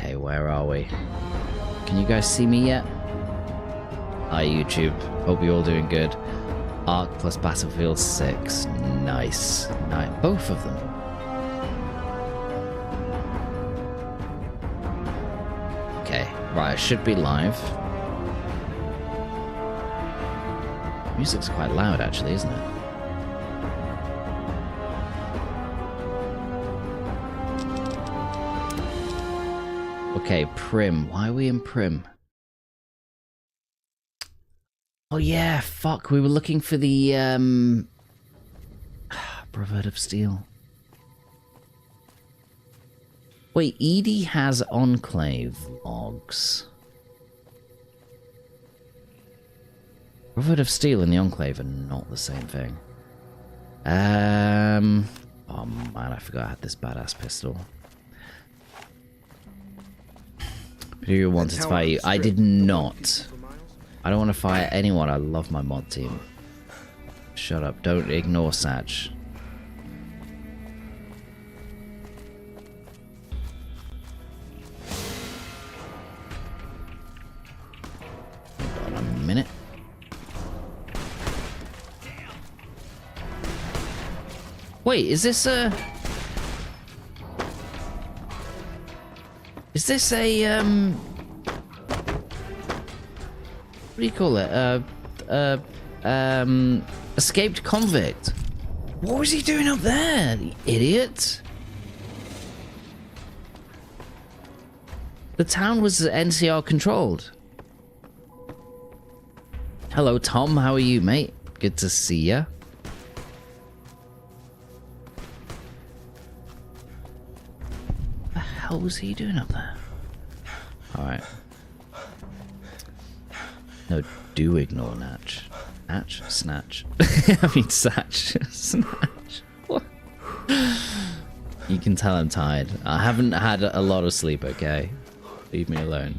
Okay, where are we? Can you guys see me yet? Hi, YouTube. Hope you're all doing good. Ark plus Battlefield 6. Nice. Nice. Both of them. Okay, right, I should be live. Music's quite loud, actually, isn't it? Okay, Prim. Why are we in Prim? Oh yeah, fuck, we were looking for the, Brotherhood of Steel. Wait, Edie has Enclave logs. Brotherhood of Steel and the Enclave are not the same thing. Oh man, I forgot I had this badass pistol. Who wanted to fight you? I did not. I don't want to fire anyone. I love my mod team. Shut up. Don't ignore Satch. Hold on a minute. Wait, is this a... Is this a, what do you call it? Escaped convict. What was he doing up there, the idiot? The town was NCR controlled. Hello, Tom. How are you, mate? Good to see ya. What the hell was he doing up there? Alright. No, do ignore Natch. Natch? Snatch. I mean, Satch. Snatch. What? You can tell I'm tired. I haven't had a lot of sleep, okay? Leave me alone.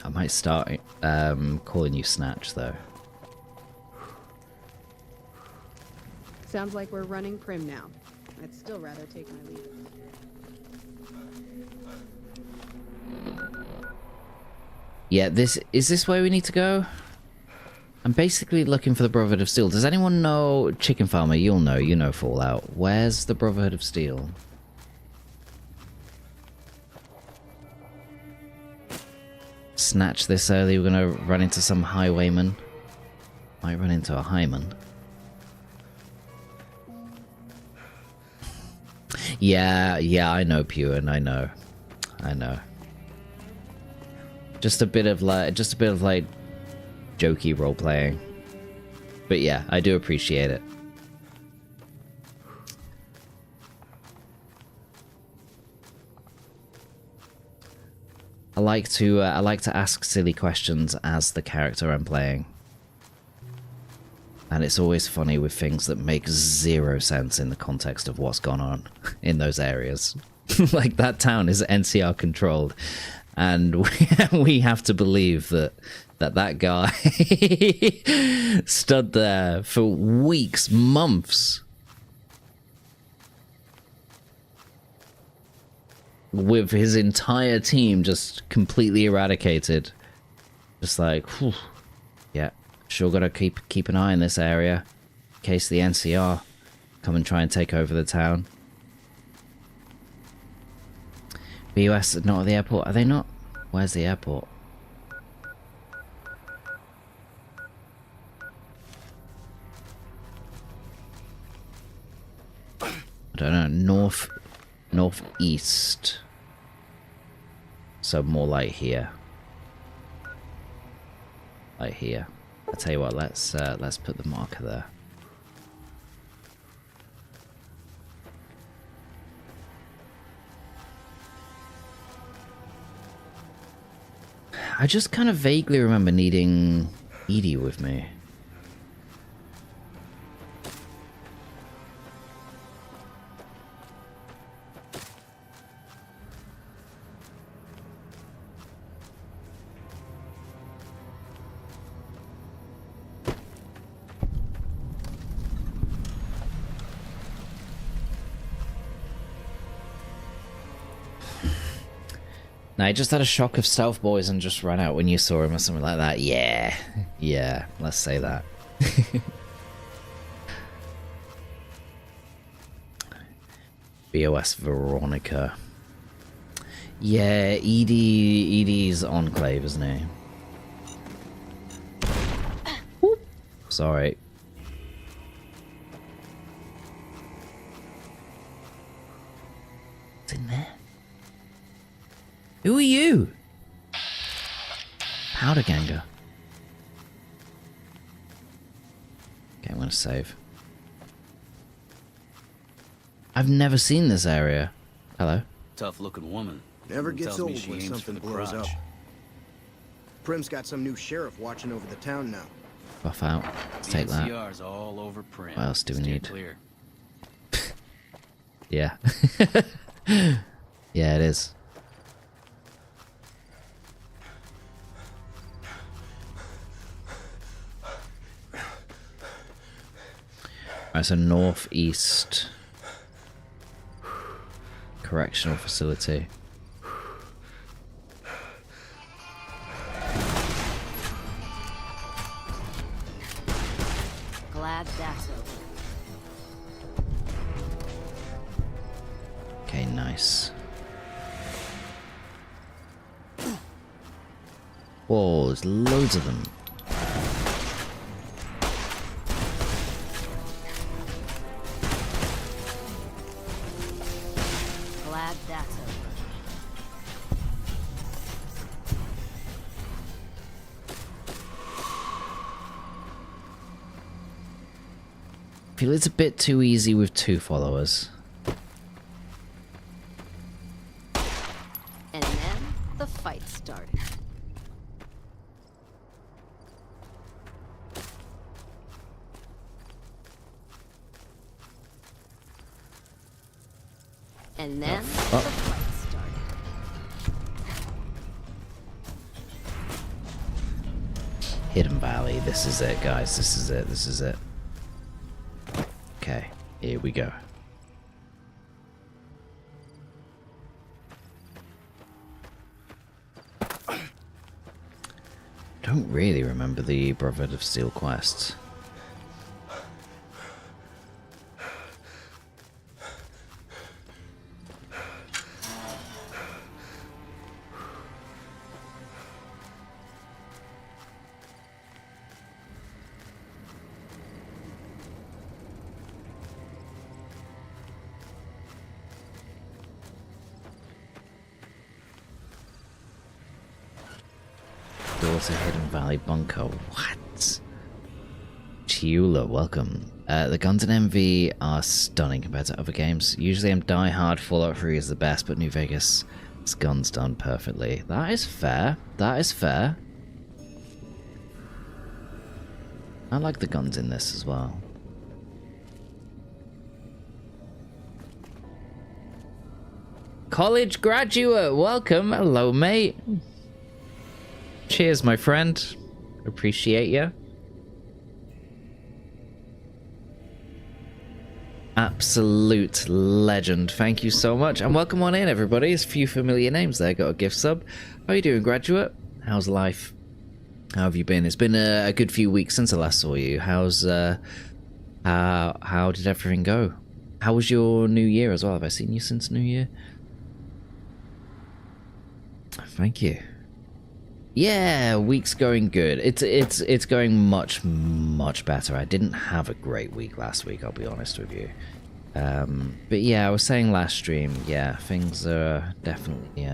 I might start calling you Snatch, though. Sounds like we're running Prim now. I'd still rather take my leave. Yeah, is this where we need to go? I'm basically looking for the Brotherhood of Steel. Does anyone know? Chicken Farmer, you'll know. You know Fallout. Where's the Brotherhood of Steel? Snatch this early. We're gonna run into some highwayman. Might run into a highman. Yeah, I know, Pure, I know. Just a bit of like jokey role playing. But yeah, I do appreciate it. I like to ask silly questions as the character I'm playing. And it's always funny with things that make zero sense in the context of what's gone on in those areas. Like, that town is NCR controlled, and we have to believe that guy stood there for weeks, months, with his entire team just completely eradicated. Just like, whew, yeah. Sure gotta keep an eye on this area in case the NCR come and try and take over the town. BUS are not at the airport, are they not? Where's the airport? I don't know, northeast. So more like here. Like here. I'll tell you what, let's put the marker there. I just kind of vaguely remember needing Edie with me. No, I just had a shock of stealth boys and just ran out when you saw him or something like that. Yeah. Yeah, let's say that. BOS Veronica. Yeah, ED's Enclave, isn't he? Whoop. Sorry. What's in there? Who are you? Powder Ganger. Okay, I'm gonna save. I've never seen this area. Hello. Tough-looking woman. Never gets Tells me old she when aims for something the blows up. crotch. Prim's got some new sheriff watching over the town now. Buff out. Let's take that. BNCR's all over Prim. What else do we Steer need? Clear. Yeah. Yeah, it is. Alright, so northeast correctional facility. Glad that's over. Okay, nice. Whoa, there's loads of them. Glad that's over. Feel it's a bit too easy with 2 followers. And then the fight started. And then the fight started. Hidden Valley, this is it, guys. This is it, this is it. Okay, here we go. Don't really remember the Brotherhood of Steel quest. Daughter Hidden Valley Bunker. What? Chiula, welcome. The guns in MV are stunning compared to other games. Usually I'm die-hard, Fallout 3 is the best, but New Vegas' guns done perfectly. That is fair. That is fair. I like the guns in this as well. College graduate, welcome. Hello, mate. Cheers, my friend. Appreciate you. Absolute legend. Thank you so much. And welcome on in, everybody. There's a few familiar names there. Got a gift sub. How are you doing, graduate? How's life? How have you been? It's been a good few weeks since I last saw you. How's how did everything go? How was your new year as well? Have I seen you since New Year? Thank you. Yeah, week's going good. It's going much better. I didn't have a great week last week, I'll be honest with you. But yeah, I was saying last stream, yeah, things are definitely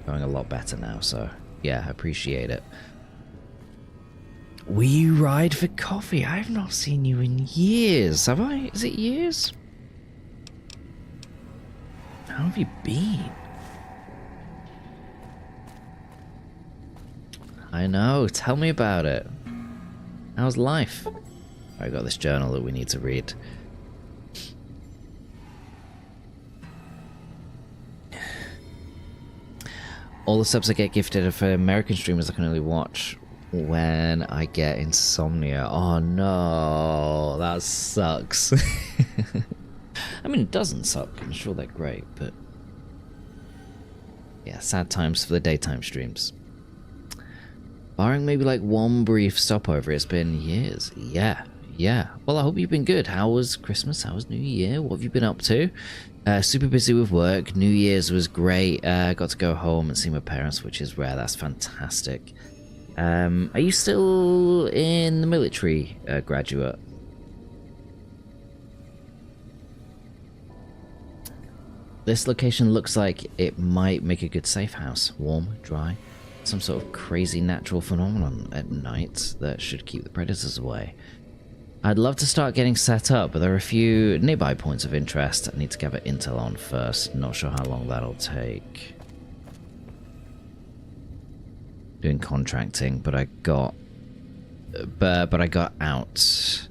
going a lot better now, so yeah, I appreciate it. We ride for coffee. I've not seen you in years, have I? Is it years? How have you been? I know, tell me about it. How's life? I got this journal that we need to read. All the subs I get gifted are for American streamers I can only watch when I get insomnia. Oh no, that sucks. I mean, it doesn't suck. I'm sure they're great, but Yeah, sad times for the daytime streams. Barring maybe like one brief stopover, it's been years. Yeah. Well, I hope you've been good. How was Christmas? How was New Year? What have you been up to? Super busy with work. New Year's was great. Got to go home and see my parents, which is rare. That's fantastic. Are you still in the military, graduate? This location looks like it might make a good safe house. Warm, dry, some sort of crazy natural phenomenon at night that should keep the predators away. I'd love to start getting set up, but there are a few nearby points of interest I need to gather intel on first. Not sure how long that'll take. Doing contracting, but I got out.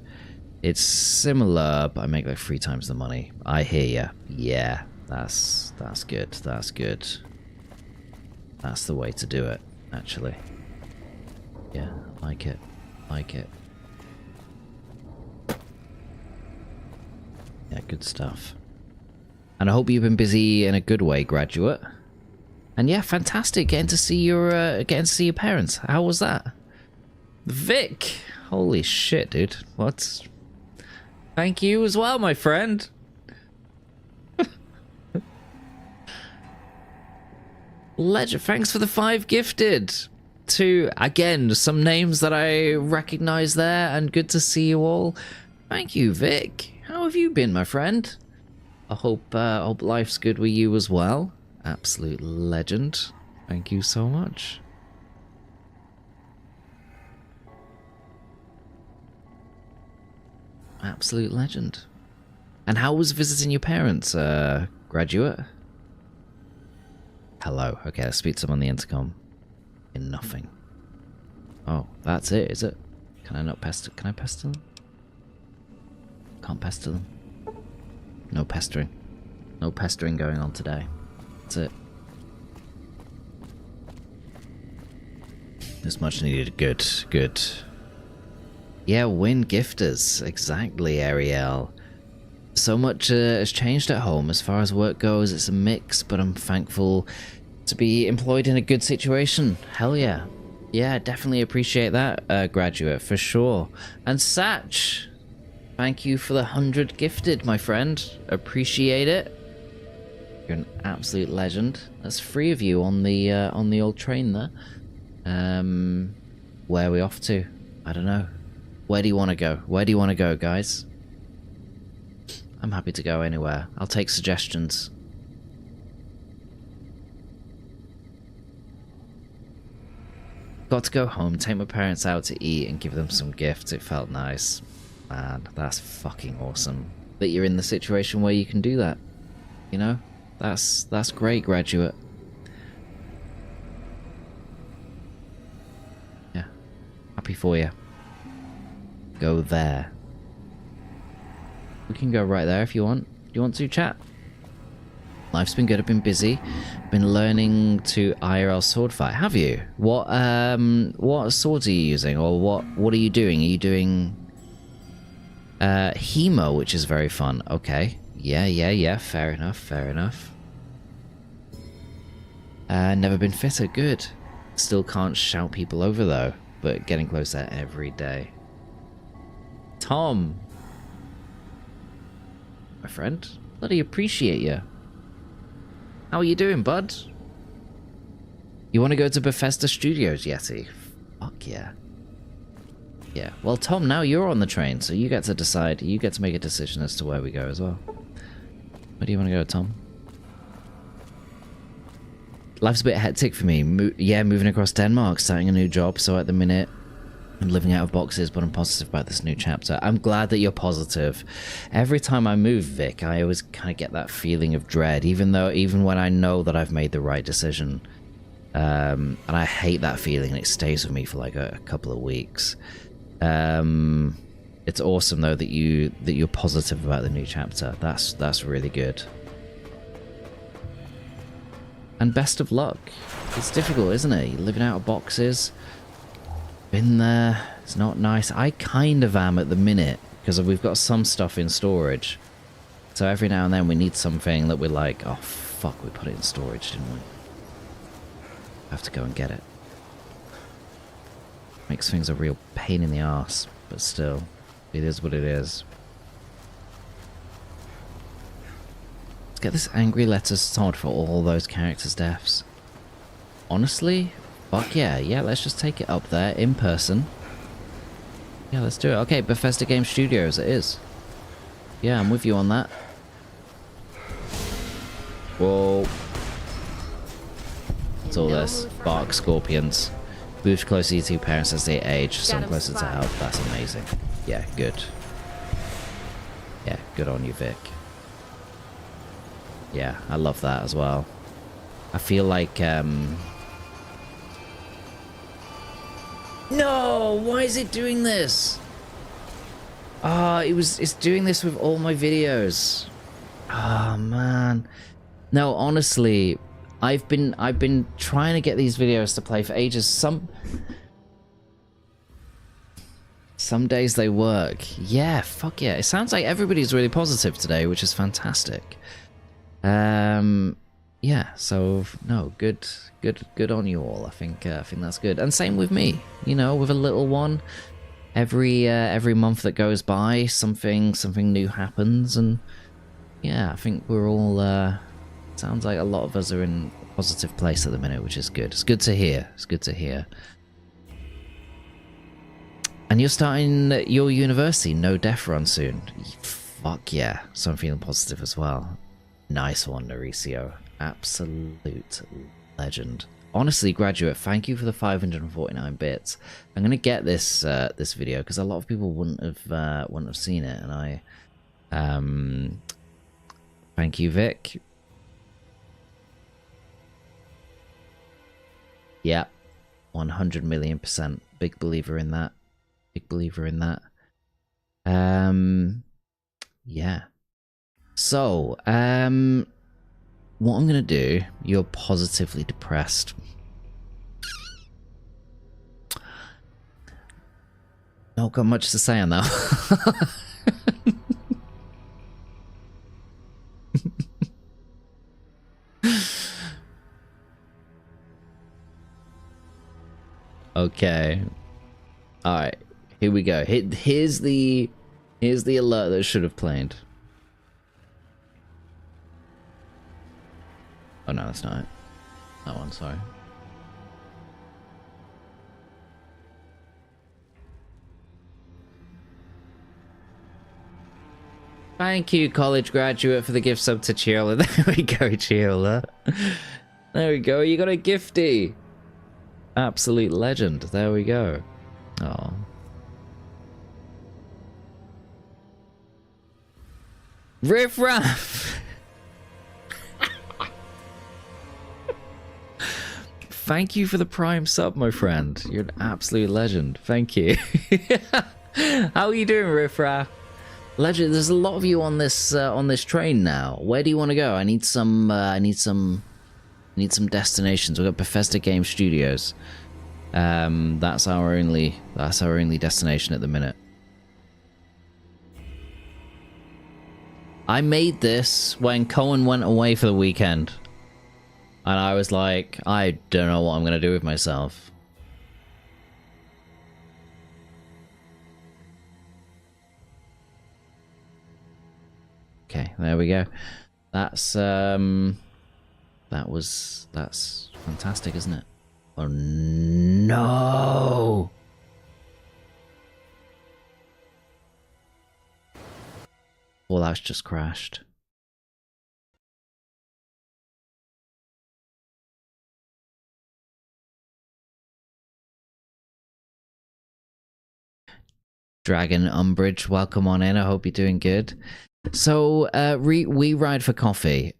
It's similar, but I make like 3 times the money. I hear ya. Yeah, that's good. That's good. That's the way to do it, actually. Yeah, like it. Like it. Yeah, good stuff. And I hope you've been busy in a good way, graduate. And yeah, fantastic getting to see your parents. How was that? Vic, holy shit, dude. What? Thank you as well, my friend. Ledger, thanks for the 5 gifted. To again, some names that I recognize there, and good to see you all. Thank you, Vic. How have you been, my friend? I hope life's good with you as well. Absolute legend. Thank you so much. Absolute legend. And how was visiting your parents, graduate? Hello. Okay, let's speak to them on the intercom. In nothing. Oh, that's it, is it? Can I not pester? Can I pester them? Can't pester them. No pestering. No pestering going on today. That's it. This much needed. Good, good. Yeah, win gifters. Exactly, Ariel. So much has changed at home. As far as work goes, it's a mix, but I'm thankful to be employed in a good situation. Hell yeah. Yeah, definitely appreciate that, graduate, for sure. And Satch, thank you for the 100 gifted, my friend. Appreciate it. You're an absolute legend. That's 3 of you on the old train there. Where are we off to? I don't know. Where do you want to go? Where do you want to go, guys? I'm happy to go anywhere. I'll take suggestions. Got to go home, take my parents out to eat and give them some gifts. It felt nice. Man, that's fucking awesome. That you're in the situation where you can do that. You know? That's great, graduate. Yeah. Happy for you. Go there. We can go right there if you want. Do you want to, chat? Life's been good. I've been busy. Been learning to IRL sword fight. Have you? What swords are you using, or what are you doing? Are you doing Hemo, which is very fun. Okay. Yeah. Fair enough. Never been fitter. Good. Still can't shout people over though, but getting closer every day. Tom, my friend, bloody appreciate you. How are you doing, bud? You want to go to Bethesda Studios, Yeti? Fuck yeah. Yeah, well, Tom, now you're on the train, so you get to decide. You get to make a decision as to where we go as well. Where do you want to go, Tom? Life's a bit hectic for me. Moving across Denmark, starting a new job, so at the minute I'm living out of boxes, but I'm positive about this new chapter. I'm glad that you're positive. Every time I move, Vic, I always kind of get that feeling of dread, even when I know that I've made the right decision. And I hate that feeling, and it stays with me for like a couple of weeks. It's awesome though that you're positive about the new chapter. That's really good. And best of luck. It's difficult, isn't it? You're living out of boxes. Been there. It's not nice. I kind of am at the minute because we've got some stuff in storage. So every now and then we need something that we're like, oh fuck, we put it in storage, didn't we? I have to go and get it. Makes things a real pain in the arse, but still, it is what it is. Let's get this angry letter started for all those characters' deaths. Honestly, fuck yeah. Yeah, let's just take it up there in person. Yeah, let's do it. Okay, Bethesda Game Studios, it is. Yeah, I'm with you on that. Whoa. What's all this? Bark scorpions. Move closer to your two parents as they age, some closer to health. That's amazing. Yeah, good. Yeah, good on you, Vic. Yeah, I love that as well. I feel like, No! Why is it doing this? Ah, it's doing this with all my videos. Ah, man. No, honestly, I've been trying to get these videos to play for ages. Some days they work. Yeah, fuck yeah. It sounds like everybody's really positive today, which is fantastic. Yeah, so no, good on you all. I think that's good. And same with me, you know, with a little one. Every month that goes by, something new happens, and yeah, I think we're all sounds like a lot of us are in a positive place at the minute, which is good. It's good to hear. It's good to hear. And you're starting your university, no death run soon. Fuck yeah. So I'm feeling positive as well. Nice one, Mauricio. Absolute legend. Honestly, graduate, thank you for the 549 bits. I'm gonna get this this video because a lot of people wouldn't have seen it, and I thank you, Vic. Yeah, 100 million%. Big believer in that. Big believer in that. Yeah. So, what I'm gonna do, you're positively depressed. Not got much to say on that. Okay. Alright. Here we go. Here's the alert that should have played. Oh no, that's not it. That one, sorry. Thank you, college graduate, for the gift sub to Chiola. There we go, Chiola. There we go, you got a gifty. Absolute legend. There we go. Oh. Riff Raff! Thank you for the prime sub, my friend. You're an absolute legend. Thank you. How are you doing, Riff Raff? Legend. There's a lot of you on this train now. Where do you want to go? I need some destinations. We've got Bethesda Game Studios. That's our only destination at the minute. I made this when Cohen went away for the weekend. And I was like, I don't know what I'm gonna do with myself. Okay, there we go. That's fantastic, isn't it? Oh no! Well, that's just crashed. Dragon Umbridge, welcome on in. I hope you're doing good. So, we ride for coffee.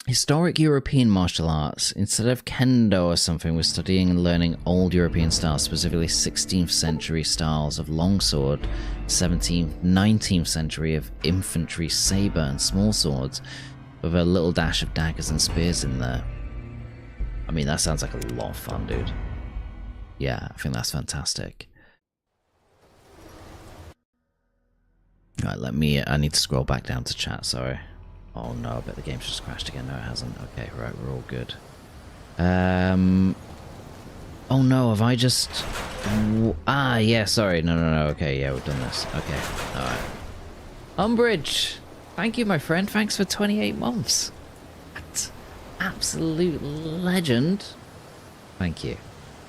Historic European martial arts. Instead of kendo or something, we're studying and learning old European styles, specifically 16th century styles of longsword, 17th, 19th century of infantry saber and small swords, with a little dash of daggers and spears in there. I mean, that sounds like a lot of fun, dude. Yeah, I think that's fantastic. Right, I need to scroll back down to chat, sorry. Oh no, I bet the game's just crashed again. No, it hasn't. Okay, right, we're all good. Oh no, have I just... yeah, sorry. No. Okay, yeah, we've done this. Okay, alright. Umbridge! Thank you, my friend. Thanks for 28 months. That's absolute legend. Thank you.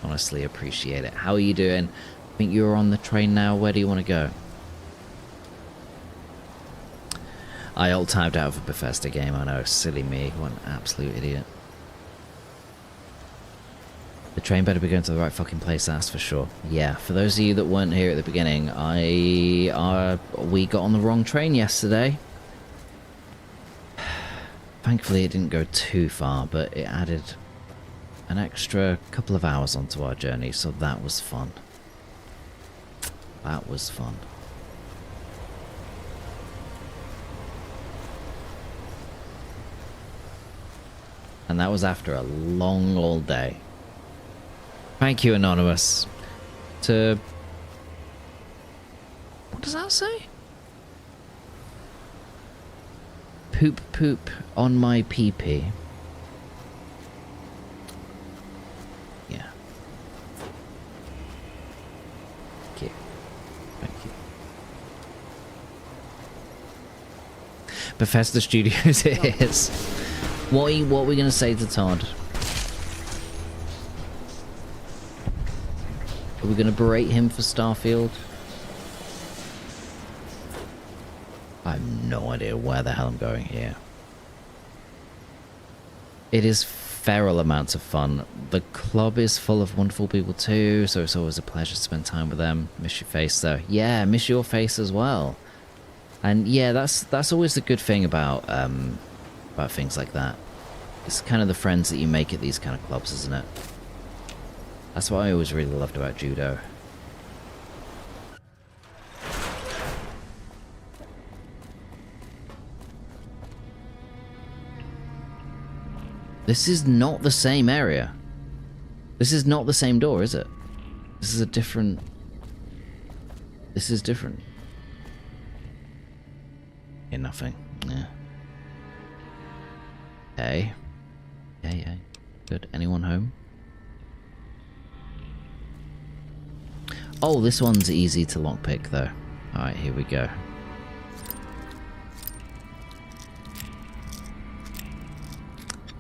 Honestly, appreciate it. How are you doing? I think you're on the train now. Where do you want to go? I alt-tabbed out of a Bethesda game. I know, silly me. What an absolute idiot. The train better be going to the right fucking place, that's for sure. Yeah, for those of you that weren't here at the beginning, we got on the wrong train yesterday. Thankfully, it didn't go too far, but it added an extra couple of hours onto our journey, so that was fun. That was fun. And that was after a long old day. Thank you, Anonymous. What does that say? Poop poop on my pee-pee. Yeah. Thank you. Thank you. Bethesda Studios it is. What are we going to say to Todd? Are we going to berate him for Starfield? I have no idea where the hell I'm going here. It is feral amounts of fun. The club is full of wonderful people too, so it's always a pleasure to spend time with them. Miss your face though. Yeah, miss your face as well. And yeah, that's always the good thing about things like that. It's kind of the friends that you make at these kind of clubs, isn't it? That's what I always really loved about judo. This is not the same area. This is not the same door, is it? This is a different... This is different. Yeah, nothing. Yeah. Hey. Yeah. Good. Anyone home? Oh, this one's easy to lockpick, though. Alright, here we go.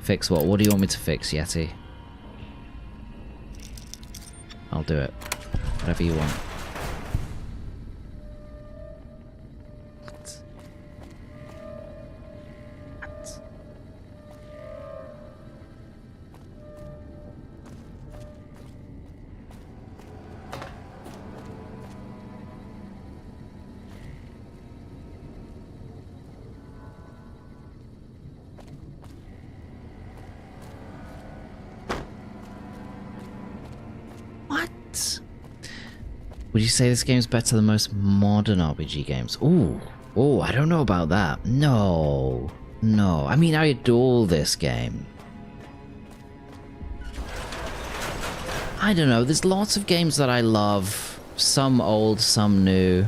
Fix what? What do you want me to fix, Yeti? I'll do it. Whatever you want. Would you say this game's better than most modern RPG games? Ooh, I don't know about that. No. I mean, I adore this game. I don't know. There's lots of games that I love. Some old, some new.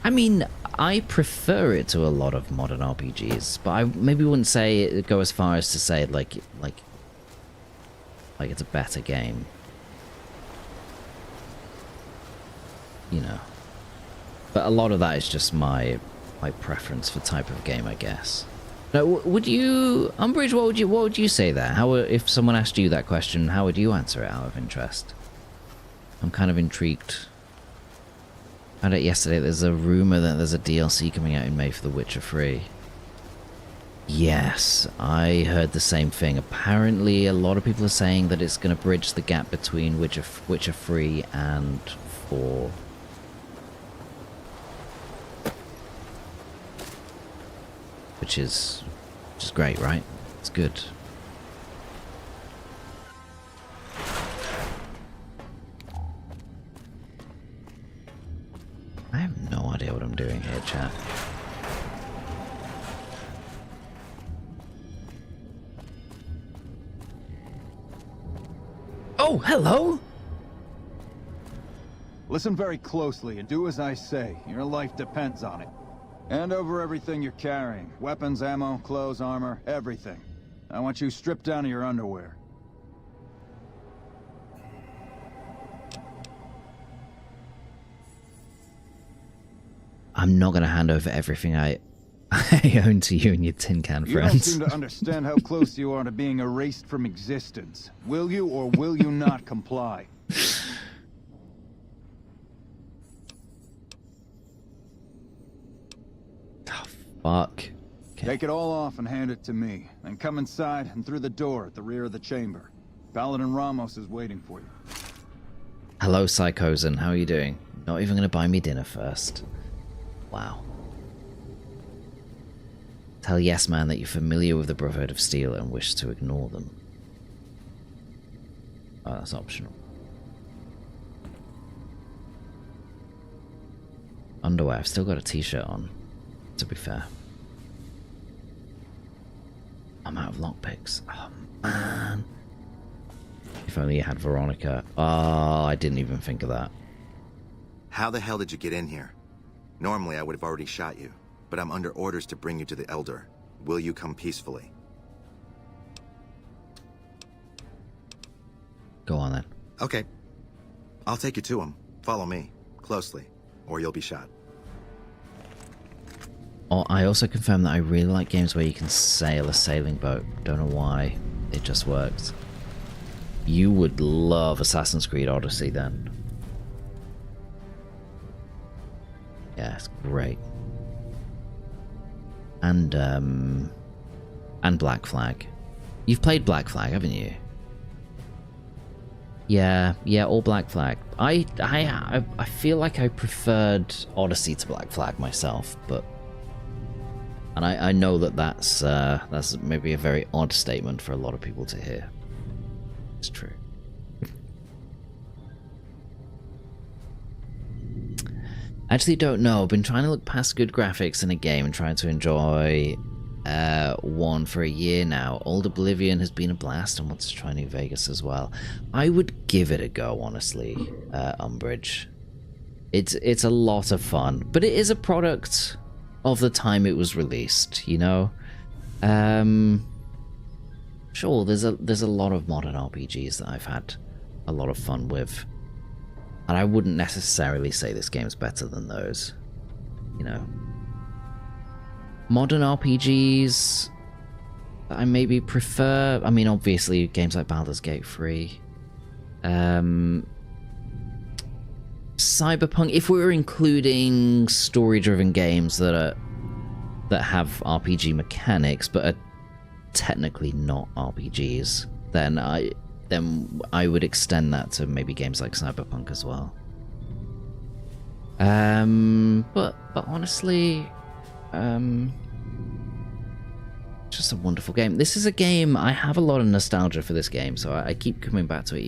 I mean, I prefer it to a lot of modern RPGs, but I maybe wouldn't say go as far as to say like it's a better game. You know. But a lot of that is just my preference for type of game, I guess. Now, would you, Umbridge, what would you say there? How, if someone asked you that question, how would you answer it out of interest? I'm kind of intrigued. I found out yesterday there's a rumor that there's a DLC coming out in May for The Witcher 3. Yes, I heard the same thing. Apparently, a lot of people are saying that it's going to bridge the gap between Witcher 3 and 4. Which is great, right? It's good. I have no idea what I'm doing here, chat. Oh, hello! Listen very closely and do as I say. Your life depends on it. Hand over everything you're carrying. Weapons, ammo, clothes, armor, everything. I want you stripped down to your underwear. I'm not going to hand over everything I own to you and your tin can You don't friends. seem to understand how close you are to being erased from existence. Will you or will you not comply? Oh, fuck. Okay. Take it all off and hand it to me. Then come inside and through the door at the rear of the chamber. Paladin Ramos is waiting for you. Hello, Psychosen. How are you doing? Not even going to buy me dinner first. Wow. Tell Yes Man that you're familiar with the Brotherhood of Steel and wish to ignore them. Oh, that's optional. Underwear. I've still got a t-shirt on, to be fair. I'm out of lockpicks. Oh, man. If only you had Veronica. Oh, I didn't even think of that. How the hell did you get in here? Normally, I would have already shot you, but I'm under orders to bring you to the Elder. Will you come peacefully? Go on then. Okay. I'll take you to him. Follow me. Closely. Or you'll be shot. Oh, I also confirmed that I really like games where you can sail a sailing boat. Don't know why. It just worked. You would love Assassin's Creed Odyssey then. Yeah, it's great. And Black Flag. You've played Black Flag, haven't you? Yeah, all Black Flag. I feel like I preferred Odyssey to Black Flag myself, but and I know that that's maybe a very odd statement for a lot of people to hear. It's true. I actually don't know. I've been trying to look past good graphics in a game and trying to enjoy one for a year now. Old Oblivion has been a blast and wants to try New Vegas as well. I would give it a go, honestly, Umbridge. It's a lot of fun, but it is a product of the time it was released, you know? Sure, there's a lot of modern RPGs that I've had a lot of fun with. And I wouldn't necessarily say this game's better than those, you know. Modern RPGs that I maybe prefer, I mean, obviously games like Baldur's Gate 3. Cyberpunk, if we were including story-driven games that have RPG mechanics but are technically not RPGs, then I would extend that to maybe games like Cyberpunk as well. But honestly, just a wonderful game. This is a game, I have a lot of nostalgia for this game, so I keep coming back to it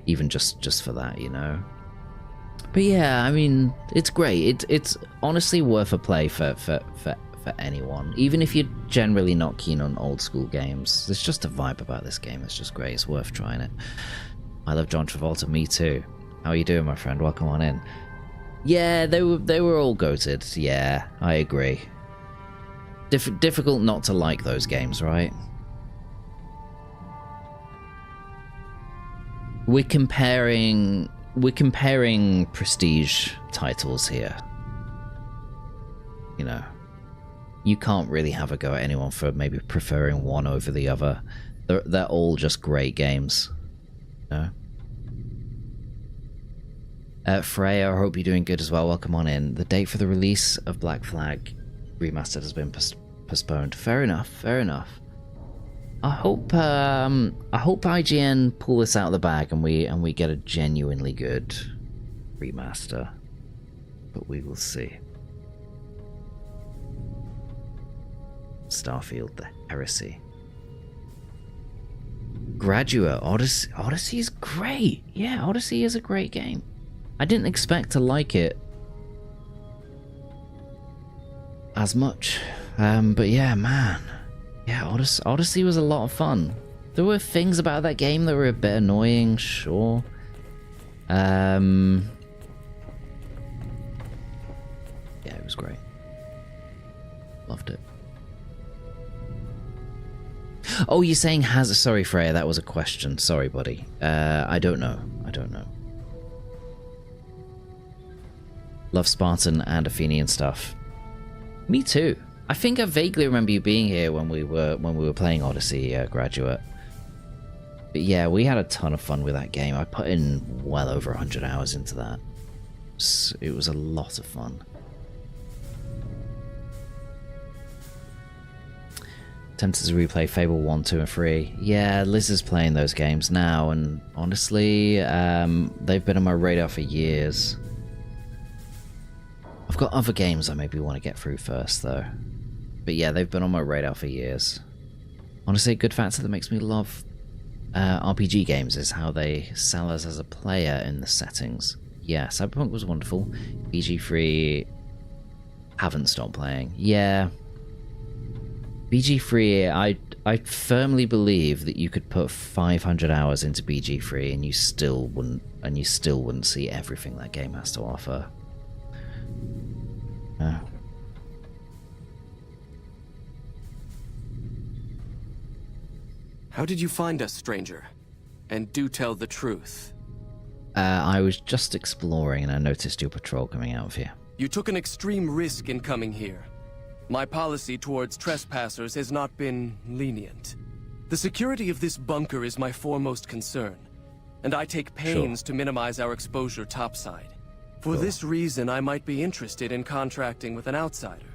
even just for that, you know. But yeah, I mean, it's great. It's honestly worth a play for anyone, even if you're generally not keen on old school games. There's just a vibe about this game. It's just great. It's worth trying it. I love John Travolta. Me too. How are you doing, my friend? Welcome on in. Yeah, they were all goated. Yeah, I agree. Difficult not to like those games, right? We're comparing prestige titles here. You know, you can't really have a go at anyone for maybe preferring one over the other. They're all just great games. You know? Freya, I hope you're doing good as well. Welcome on in. The date for the release of Black Flag Remastered has been postponed. Fair enough. Fair enough. I hope IGN pull this out of the bag and we get a genuinely good remaster. But we will see. Starfield, the Heresy. Graduate, Odyssey is great. Yeah, Odyssey is a great game. I didn't expect to like it as much. But yeah, man. Yeah, Odyssey was a lot of fun. There were things about that game that were a bit annoying, sure. Yeah, it was great. Loved it. Oh, you're saying has... Sorry, Freya, that was a question. Sorry, buddy. I don't know. I don't know. Love Spartan and Athenian stuff. Me too. I think I vaguely remember you being here when we were playing Odyssey, Graduate. But yeah, we had a ton of fun with that game. I put in well over 100 hours into that. It was a lot of fun. Tempted to replay Fable 1, 2, and 3. Yeah, Liz is playing those games now, and honestly, they've been on my radar for years. I've got other games I maybe want to get through first, though. But yeah, they've been on my radar for years. Honestly, a good factor that makes me love RPG games is how they sell us as a player in the settings. Yeah, Cyberpunk was wonderful. BG3 haven't stopped playing. Yeah. BG3, I firmly believe that you could put 500 hours into BG3 and you still wouldn't see everything that game has to offer. How did you find us, stranger? And do tell the truth. I was just exploring and I noticed your patrol coming out of here. You took an extreme risk in coming here. My policy towards trespassers has not been lenient. The security of this bunker is my foremost concern, and I take pains to minimize our exposure topside. For this reason, I might be interested in contracting with an outsider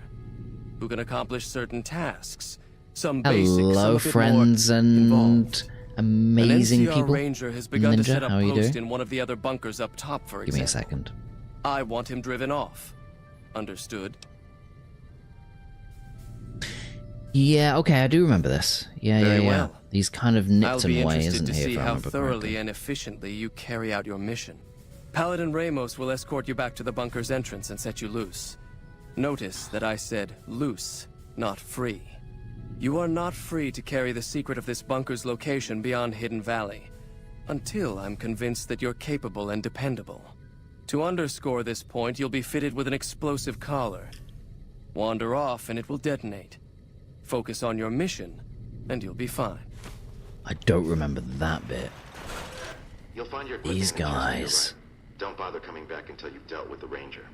who can accomplish certain tasks. Some basic, Hello, some friends and involved. amazing An NCR people. Ranger has begun to Ninja, set up how are you post doing? in one of the other bunkers up top, for Give me example. a second. I want him driven off. Understood? Yeah, okay, I do remember this. Yeah, Very yeah. well. He's kind of nipped I'll him be away, interested isn't to he? see If I how remember thoroughly correctly. and efficiently you carry out your mission. Paladin Ramos will escort you back to the bunker's entrance and set you loose. Notice that I said loose, not free. You are not free to carry the secret of this bunker's location beyond Hidden Valley, until I'm convinced that you're capable and dependable. To underscore this point, you'll be fitted with an explosive collar. Wander off and it will detonate. Focus on your mission, and you'll be fine. I don't remember that bit. You'll find your These equipment in the chest on your guys. right. Don't bother coming back until you've dealt with the Ranger.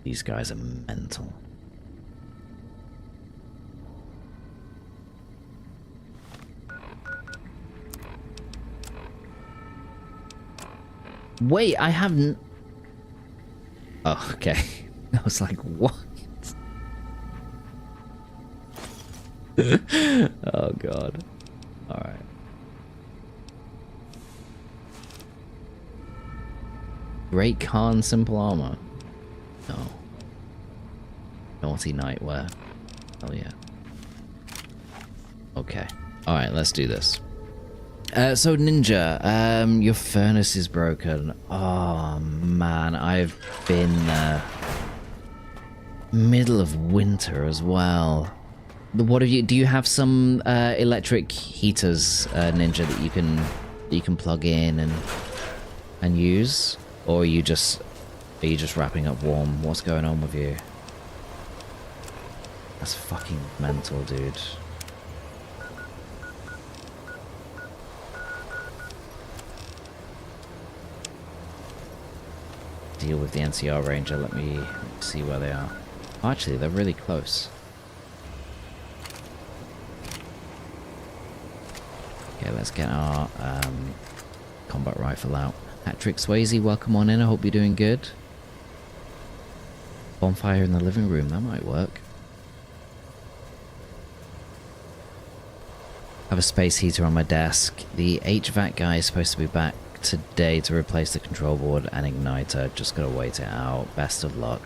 These guys are mental. Wait, I haven't... Oh, okay. I was like, what? Oh, God. Alright. Great Khan simple armor. No. Naughty nightwear. Hell yeah. Okay. Alright, let's do this. So Ninja, your furnace is broken. Oh man, I've been middle of winter as well. What have you? Do you have some electric heaters, Ninja, that you can plug in and use, or are you just wrapping up warm? What's going on with you? That's fucking mental, dude. Deal with the NCR Ranger. Let me see where they are. Oh, actually, they're really close. Okay, let's get our combat rifle out. Patrick Swayze, welcome on in. I hope you're doing good. Bonfire in the living room. That might work. I have a space heater on my desk. The HVAC guy is supposed to be back today to replace the control board and igniter. Just gotta wait it out. Best of luck.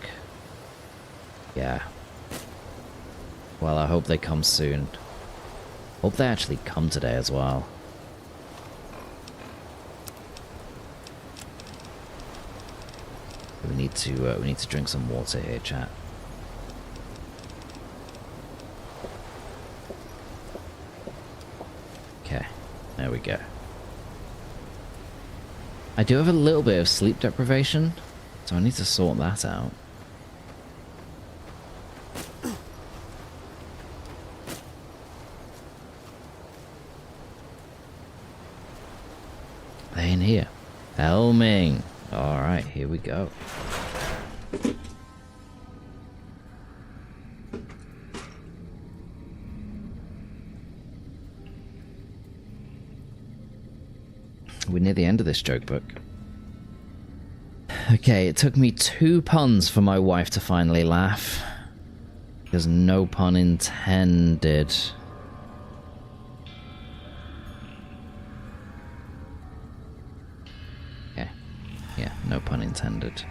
Yeah. Well, I hope they come soon. Hope they actually come today as well. We need to drink some water here, chat. Okay, there we go. I do have a little bit of sleep deprivation, so I need to sort that out. They in here. Helming. Alright, here we go. We're near the end of this joke book. Okay, it took me 2 puns for my wife to finally laugh. There's no pun intended. Okay. Yeah, no pun intended.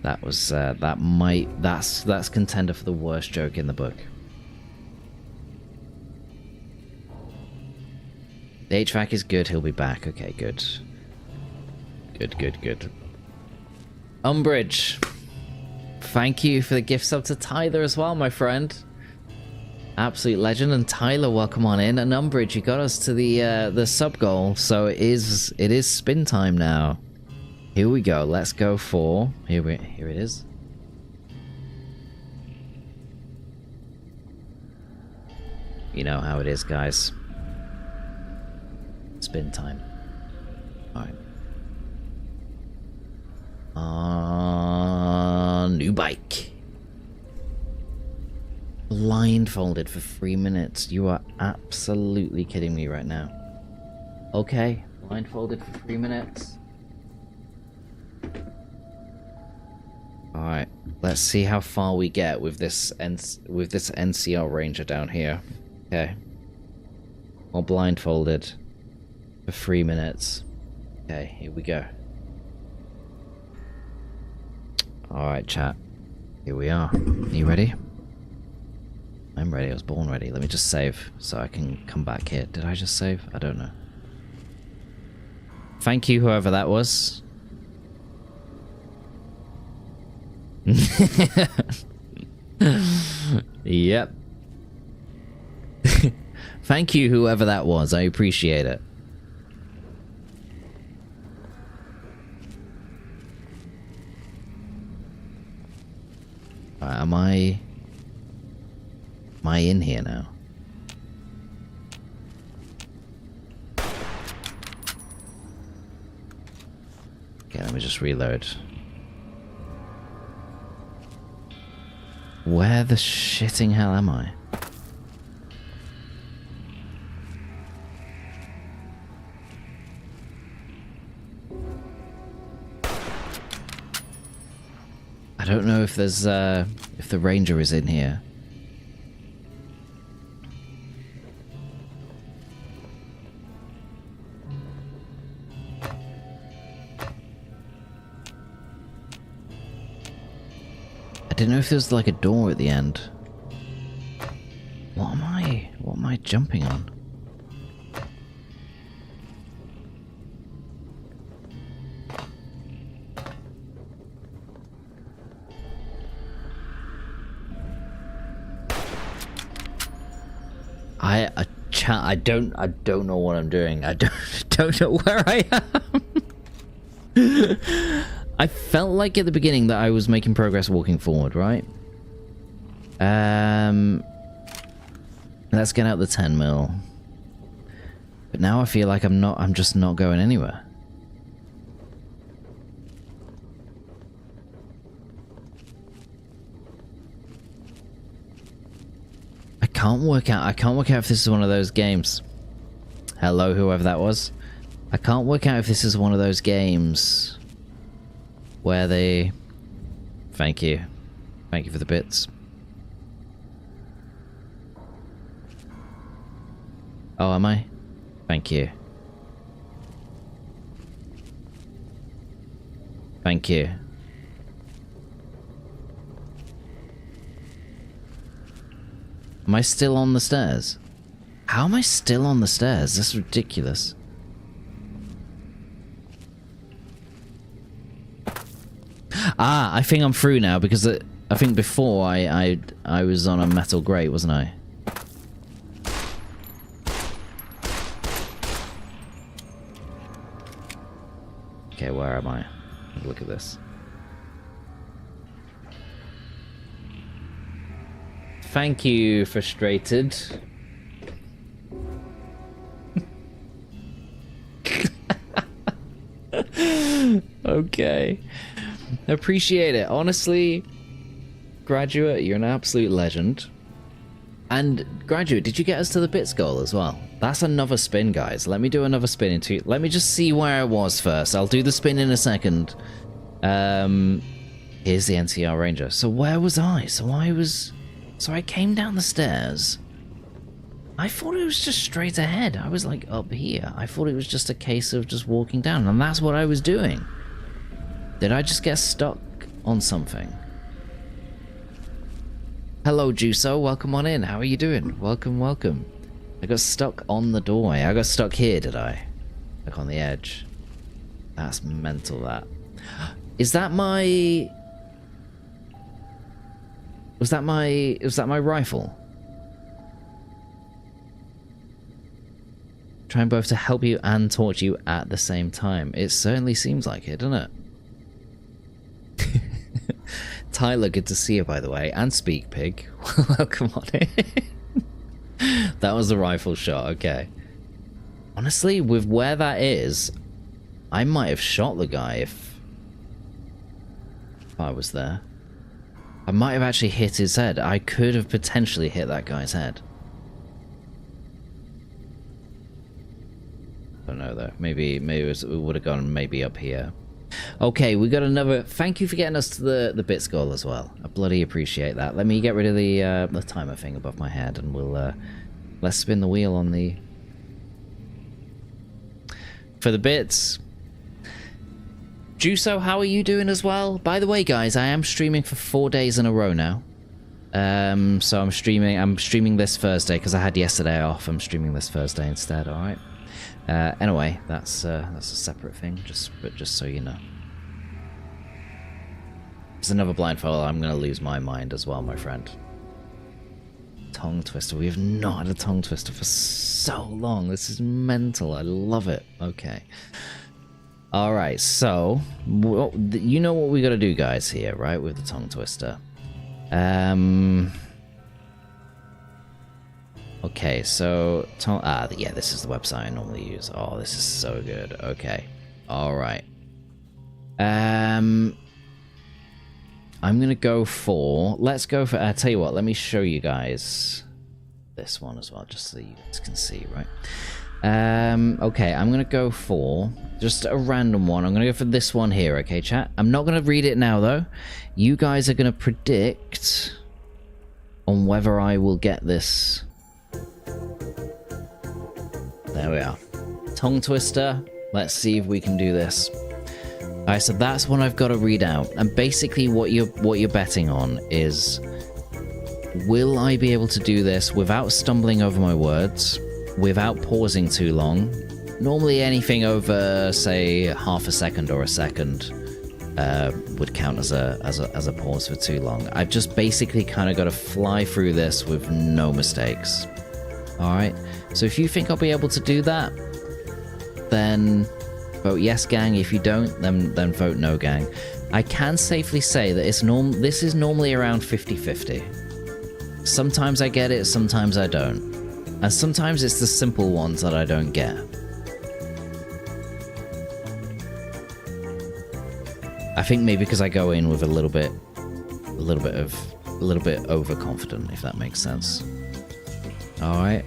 That was, that's contender for the worst joke in the book. The HVAC is good, he'll be back. Okay, good. Good. Umbridge. Thank you for the gift sub to Tyler as well, my friend. Absolute legend. And Tyler, welcome on in. And Umbridge, you got us to the sub goal, so it is spin time now. Here we go. Let's go for here it is. You know how it is, guys. Spin time. Alright. New bike. Blindfolded for 3 minutes. You are absolutely kidding me right now. Okay, blindfolded for 3 minutes. Alright, let's see how far we get with this NCR Ranger down here. Okay. Or blindfolded for 3 minutes. Okay, here we go. Alright, chat. Here we are. Are you ready? I'm ready. I was born ready. Let me just save so I can come back here. Did I just save? I don't know. Thank you, whoever that was. Yep. Thank you, whoever that was. I appreciate it. Am I in here now? Okay, let me just reload. Where the shitting hell am I? I don't know if there's if the ranger is in here. I didn't know if there was like a door at the end. What am I jumping on? I don't know what I'm doing. I don't know where I am. I felt like at the beginning that I was making progress walking forward, right? Let's get out the 10 mil. But now I feel like I'm just not going anywhere. I can't work out if this is one of those games. Hello, whoever that was. I can't work out if this is one of those games where they... Thank you. Thank you for the bits. Oh, am I? Thank you. Thank you. Am I still on the stairs? How am I still on the stairs? That's ridiculous. Ah, I think I'm through now because I think before I was on a metal grate, wasn't I? Okay, where am I? Look at this. Thank you, frustrated. Okay. Appreciate it. Honestly, Graduate, you're an absolute legend. And Graduate, did you get us to the Bits goal as well? That's another spin, guys. Let me do another spin into. Let me just see where I was first. I'll do the spin in a second. Here's the NCR Ranger. So where was I? So I came down the stairs. I thought it was just straight ahead. I was like up here. I thought it was just a case of just walking down, and that's what I was doing. Did I just get stuck on something? Hello, Juso. Welcome on in. How are you doing? Welcome, welcome. I got stuck on the doorway. I got stuck here, did I? Like on the edge. That's mental, that. Is that my... Was that my rifle? Trying both to help you and torture you at the same time. It certainly seems like it, doesn't it? Tyler, good to see you, by the way. And Speak Pig. Welcome on in. That was the rifle shot, okay. Honestly, with where that is, I might have shot the guy if I was there. I might have actually hit his head. I could have potentially hit that guy's head. I don't know though. Maybe it would have gone maybe up here. Okay, we got another. Thank you for getting us to the Bits goal as well. I bloody appreciate that. Let me get rid of the timer thing above my head, and we'll let's spin the wheel on the for the bits. Juso, how are you doing as well? By the way, guys, I am streaming for 4 days in a row now. So I'm streaming this Thursday because I had yesterday off. I'm streaming this Thursday instead. All right. Anyway, that's a separate thing. Just so you know. There's another blindfold. I'm gonna lose my mind as well, my friend. Tongue twister. We have not had a tongue twister for so long. This is mental. I love it. Okay. All right. So you know what we got to do, guys. Here, right, with the tongue twister. Okay, so yeah, this is the website I normally use. Oh, this is so good. Okay, all right. I'm gonna go for. Let's go for. I tell you what. Let me show you guys this one as well, just so you guys can see, right? Okay, I'm gonna go for just a random one. I'm gonna go for this one here. Okay, chat. I'm not gonna read it now though. You guys are gonna predict on whether I will get this. There we are. Tongue twister. Let's see if we can do this. Alright, so that's what I've got to read out. And basically what you're betting on is, will I be able to do this without stumbling over my words, without pausing too long? Normally anything over, say, half a second or a second would count as a pause for too long. I've just basically kind of got to fly through this with no mistakes. Alright, so if you think I'll be able to do that, then vote yes, gang. If you don't, then vote no, gang. I can safely say that this is normally around 50-50. Sometimes I get it, sometimes I don't. And sometimes it's the simple ones that I don't get. I think maybe because I go in with a little bit overconfident, if that makes sense. Alright.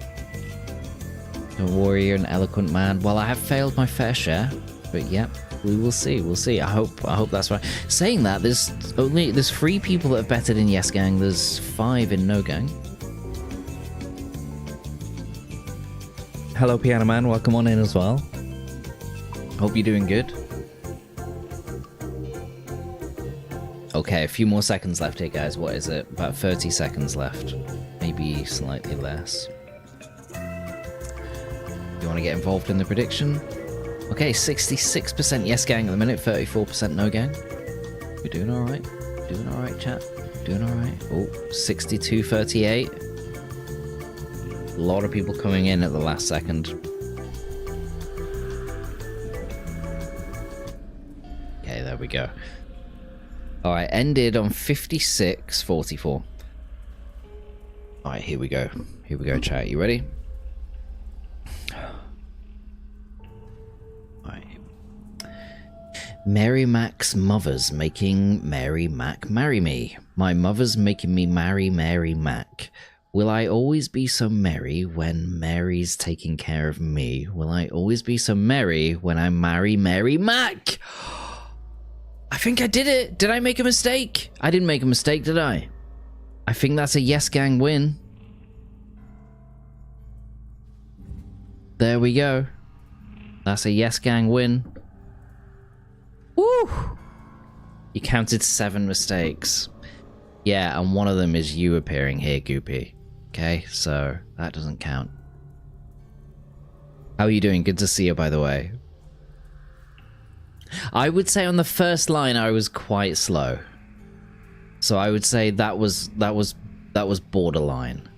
Don't worry, you're an eloquent man. Well, I have failed my fair share, but yep, we will see. We'll see. I hope that's right. Saying that, there's 3 people that have betted in Yes Gang. There's 5 in No Gang. Hello, Piano Man. Welcome on in as well. Hope you're doing good. Okay, a few more seconds left here, guys. What is it? About 30 seconds left. Maybe slightly less. You want to get involved in the prediction? Okay, 66% Yes Gang at the minute, 34% No Gang. We're doing alright. Doing alright, chat. Doing alright. Oh, 62-38. A lot of people coming in at the last second. Okay, there we go. Alright, ended on 56-44. Alright, here we go. Here we go, chat. You ready? Alright. Mary Mac's mother's making Mary Mac marry me. My mother's making me marry Mary Mac. Will I always be so merry when Mary's taking care of me? Will I always be so merry when I marry Mary Mac? I think I did it. Did I make a mistake? I didn't make a mistake, did I? I think that's a Yes Gang win. There we go. That's a Yes Gang win. Woo! You counted 7 mistakes. Yeah, and one of them is you appearing here, Goopy. Okay, so that doesn't count. How are you doing? Good to see you, by the way. I would say on the first line I was quite slow. So I would say that was borderline.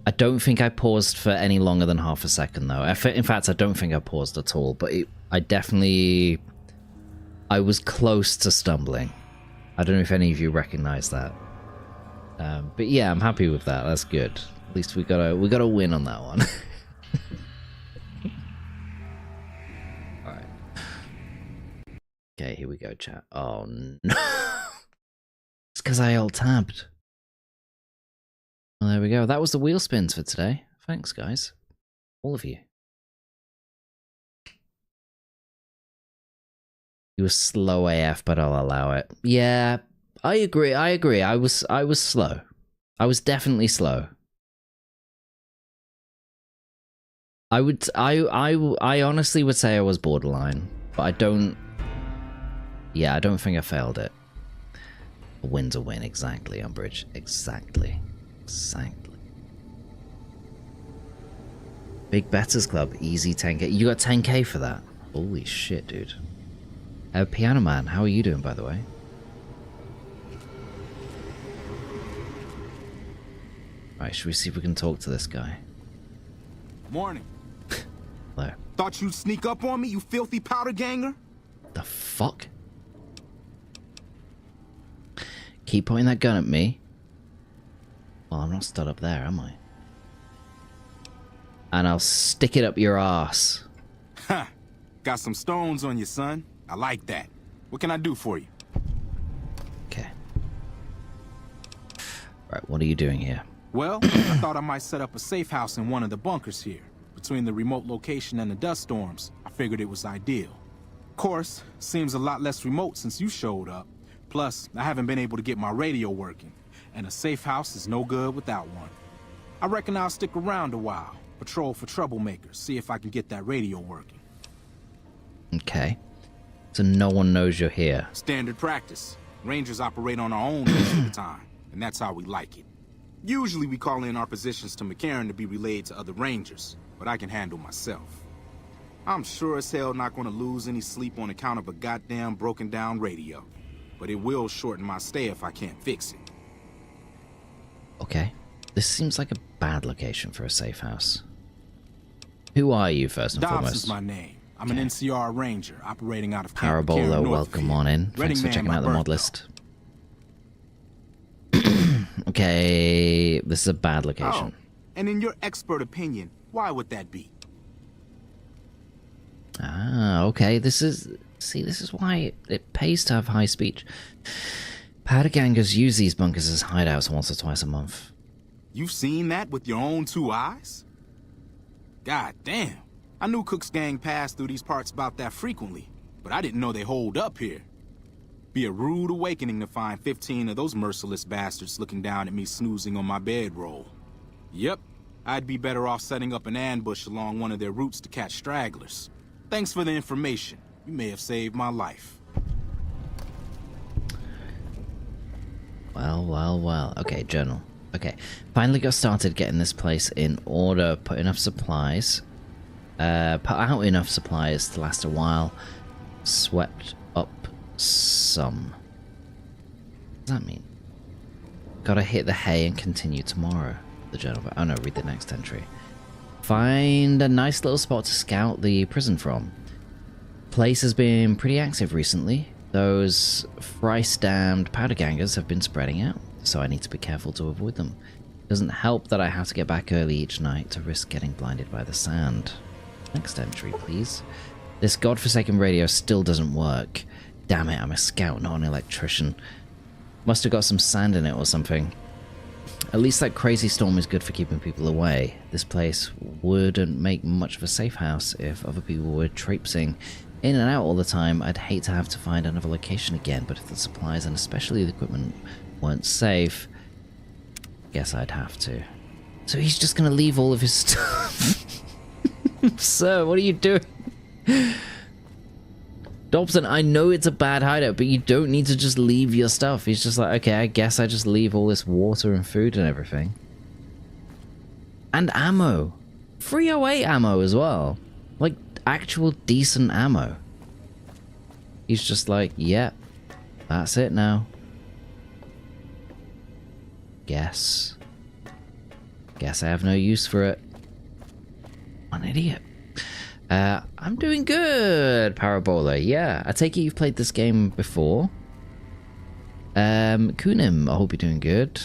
I don't think I paused for any longer than half a second though. In fact, I don't think I paused at all, but I was close to stumbling. I don't know if any of you recognize that. But yeah, I'm happy with that. That's good. At least we got a win on that one. Alright. Okay, here we go, chat. Oh no. It's because I alt-tabbed. Well, there we go. That was the wheel spins for today. Thanks, guys. All of you. You were slow AF, but I'll allow it. Yeah, I agree. I was slow. I was definitely slow. I honestly would say I was borderline, but I don't think I failed it. A win's a win, exactly, Umbridge. Exactly. Big Betters Club, easy 10k. You got 10k for that? Holy shit, dude. Piano Man, how are you doing, by the way? Right, should we see if we can talk to this guy? Morning. Hello. Thought you'd sneak up on me, you filthy powder ganger? The fuck? Keep pointing that gun at me. Well, I'm not stood up there, am I? And I'll stick it up your ass. Ha! Got some stones on you, son. I like that. What can I do for you? Okay. Right, what are you doing here? Well, I thought I might set up a safe house in one of the bunkers here. Between the remote location and the dust storms, I figured it was ideal. Of course, seems a lot less remote since you showed up. Plus, I haven't been able to get my radio working, and a safe house is no good without one. I reckon I'll stick around a while, patrol for troublemakers, see if I can get that radio working. Okay. So no one knows you're here. Standard practice. Rangers operate on our own most of the time, and that's how we like it. Usually we call in our positions to McCarran to be relayed to other Rangers, but I can handle myself. I'm sure as hell not going to lose any sleep on account of a goddamn broken down radio, but it will shorten my stay if I can't fix it. Okay. This seems like a bad location for a safe house. Who are you, first and Dobbs foremost? is my name. I'm an NCR Ranger operating out of Camp Parabola, McCarran, welcome Northfield. on in. Thanks for Reading checking Man out the my mod birth, list. Okay, this is a bad location. Oh, and in your expert opinion, why would that be? Ah, okay. This is why it pays to have high speech. Powder gangers use these bunkers as hideouts once or twice a month. You've seen that with your own 2 eyes? God damn. I knew Cook's gang passed through these parts about that frequently, but I didn't know they holed up here. Be a rude awakening to find 15 of those merciless bastards looking down at me snoozing on my bedroll. Yep, I'd be better off setting up an ambush along one of their routes to catch stragglers. Thanks for the information. You may have saved my life. Well. Okay, journal. Okay, finally got started getting this place in order. Put enough supplies. Put out enough supplies to last a while. Swept up some. What does that mean? Gotta hit the hay and continue tomorrow. The journal. Oh no, read the next entry. Find a nice little spot to scout the prison from. Place has been pretty active recently. Those thrice-damned powder gangers have been spreading out, so I need to be careful to avoid them. Doesn't help that I have to get back early each night to risk getting blinded by the sand. Next entry, please. This godforsaken radio still doesn't work. Damn it, I'm a scout, not an electrician. Must have got some sand in it or something. At least that crazy storm is good for keeping people away. This place wouldn't make much of a safe house if other people were traipsing in and out all the time. I'd hate to have to find another location again, but if the supplies and especially the equipment weren't safe, guess I'd have to. So he's just gonna leave all of his stuff. Sir, what are you doing? Dobson, I know it's a bad hideout, but you don't need to just leave your stuff. He's just like, okay, I guess I just leave all this water and food and everything. And ammo. 308 ammo as well. Like, actual decent ammo. He's just like, yep, that's it now. Guess I have no use for it. What an idiot. I'm doing good, Parabola. Yeah, I take it you've played this game before. Kunim, I hope you're doing good.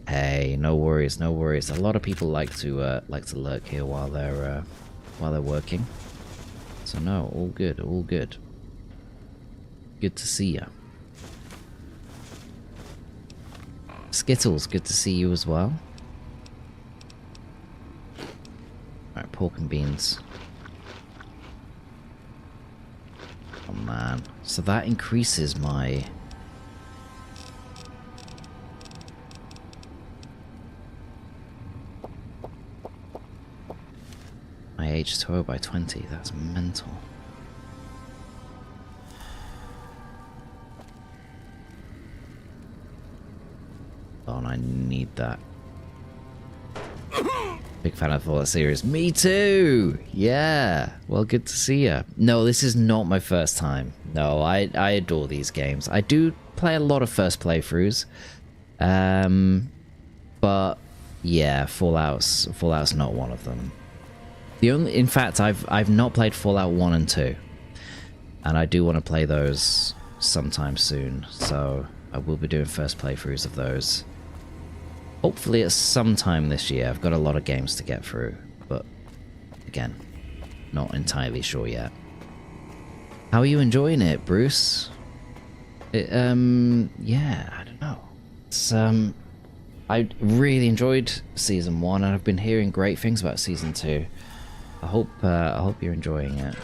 Hey, no worries, no worries. A lot of people like to lurk here while they're working. So no, all good, all good. Good to see ya. Skittles, good to see you as well. Alright, pork and beans. Oh man. So that increases my... my H2O by 20. That's mental. Oh, and I need that. Big fan of all that series. Me too! Yeah. Well, good to see ya. No, this is not my first time. No, I adore these games. I do play a lot of first playthroughs. But yeah, Fallout's not one of them. In fact, I've not played Fallout 1 and 2. And I do want to play those sometime soon. So I will be doing first playthroughs of those. Hopefully at some time this year. I've got a lot of games to get through, but again, not entirely sure yet. How are you enjoying it, Bruce? Yeah, I don't know. It's, I really enjoyed Season 1, and I've been hearing great things about Season 2. I hope you're enjoying it.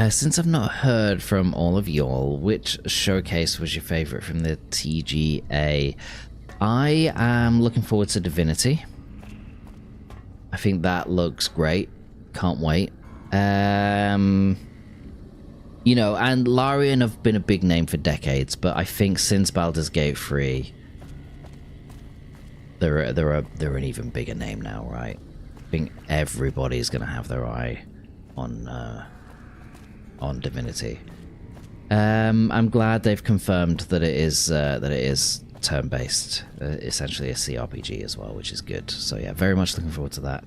Since I've not heard from all of y'all, which showcase was your favorite from the TGA? I am looking forward to Divinity. I think that looks great. Can't wait. You know, and Larian have been a big name for decades, but I think since Baldur's Gate 3, they're an even bigger name now, right? I think everybody's gonna have their eye on Divinity. I'm glad they've confirmed that it is turn-based, essentially a CRPG as well, which is good. So yeah, very much looking forward to that.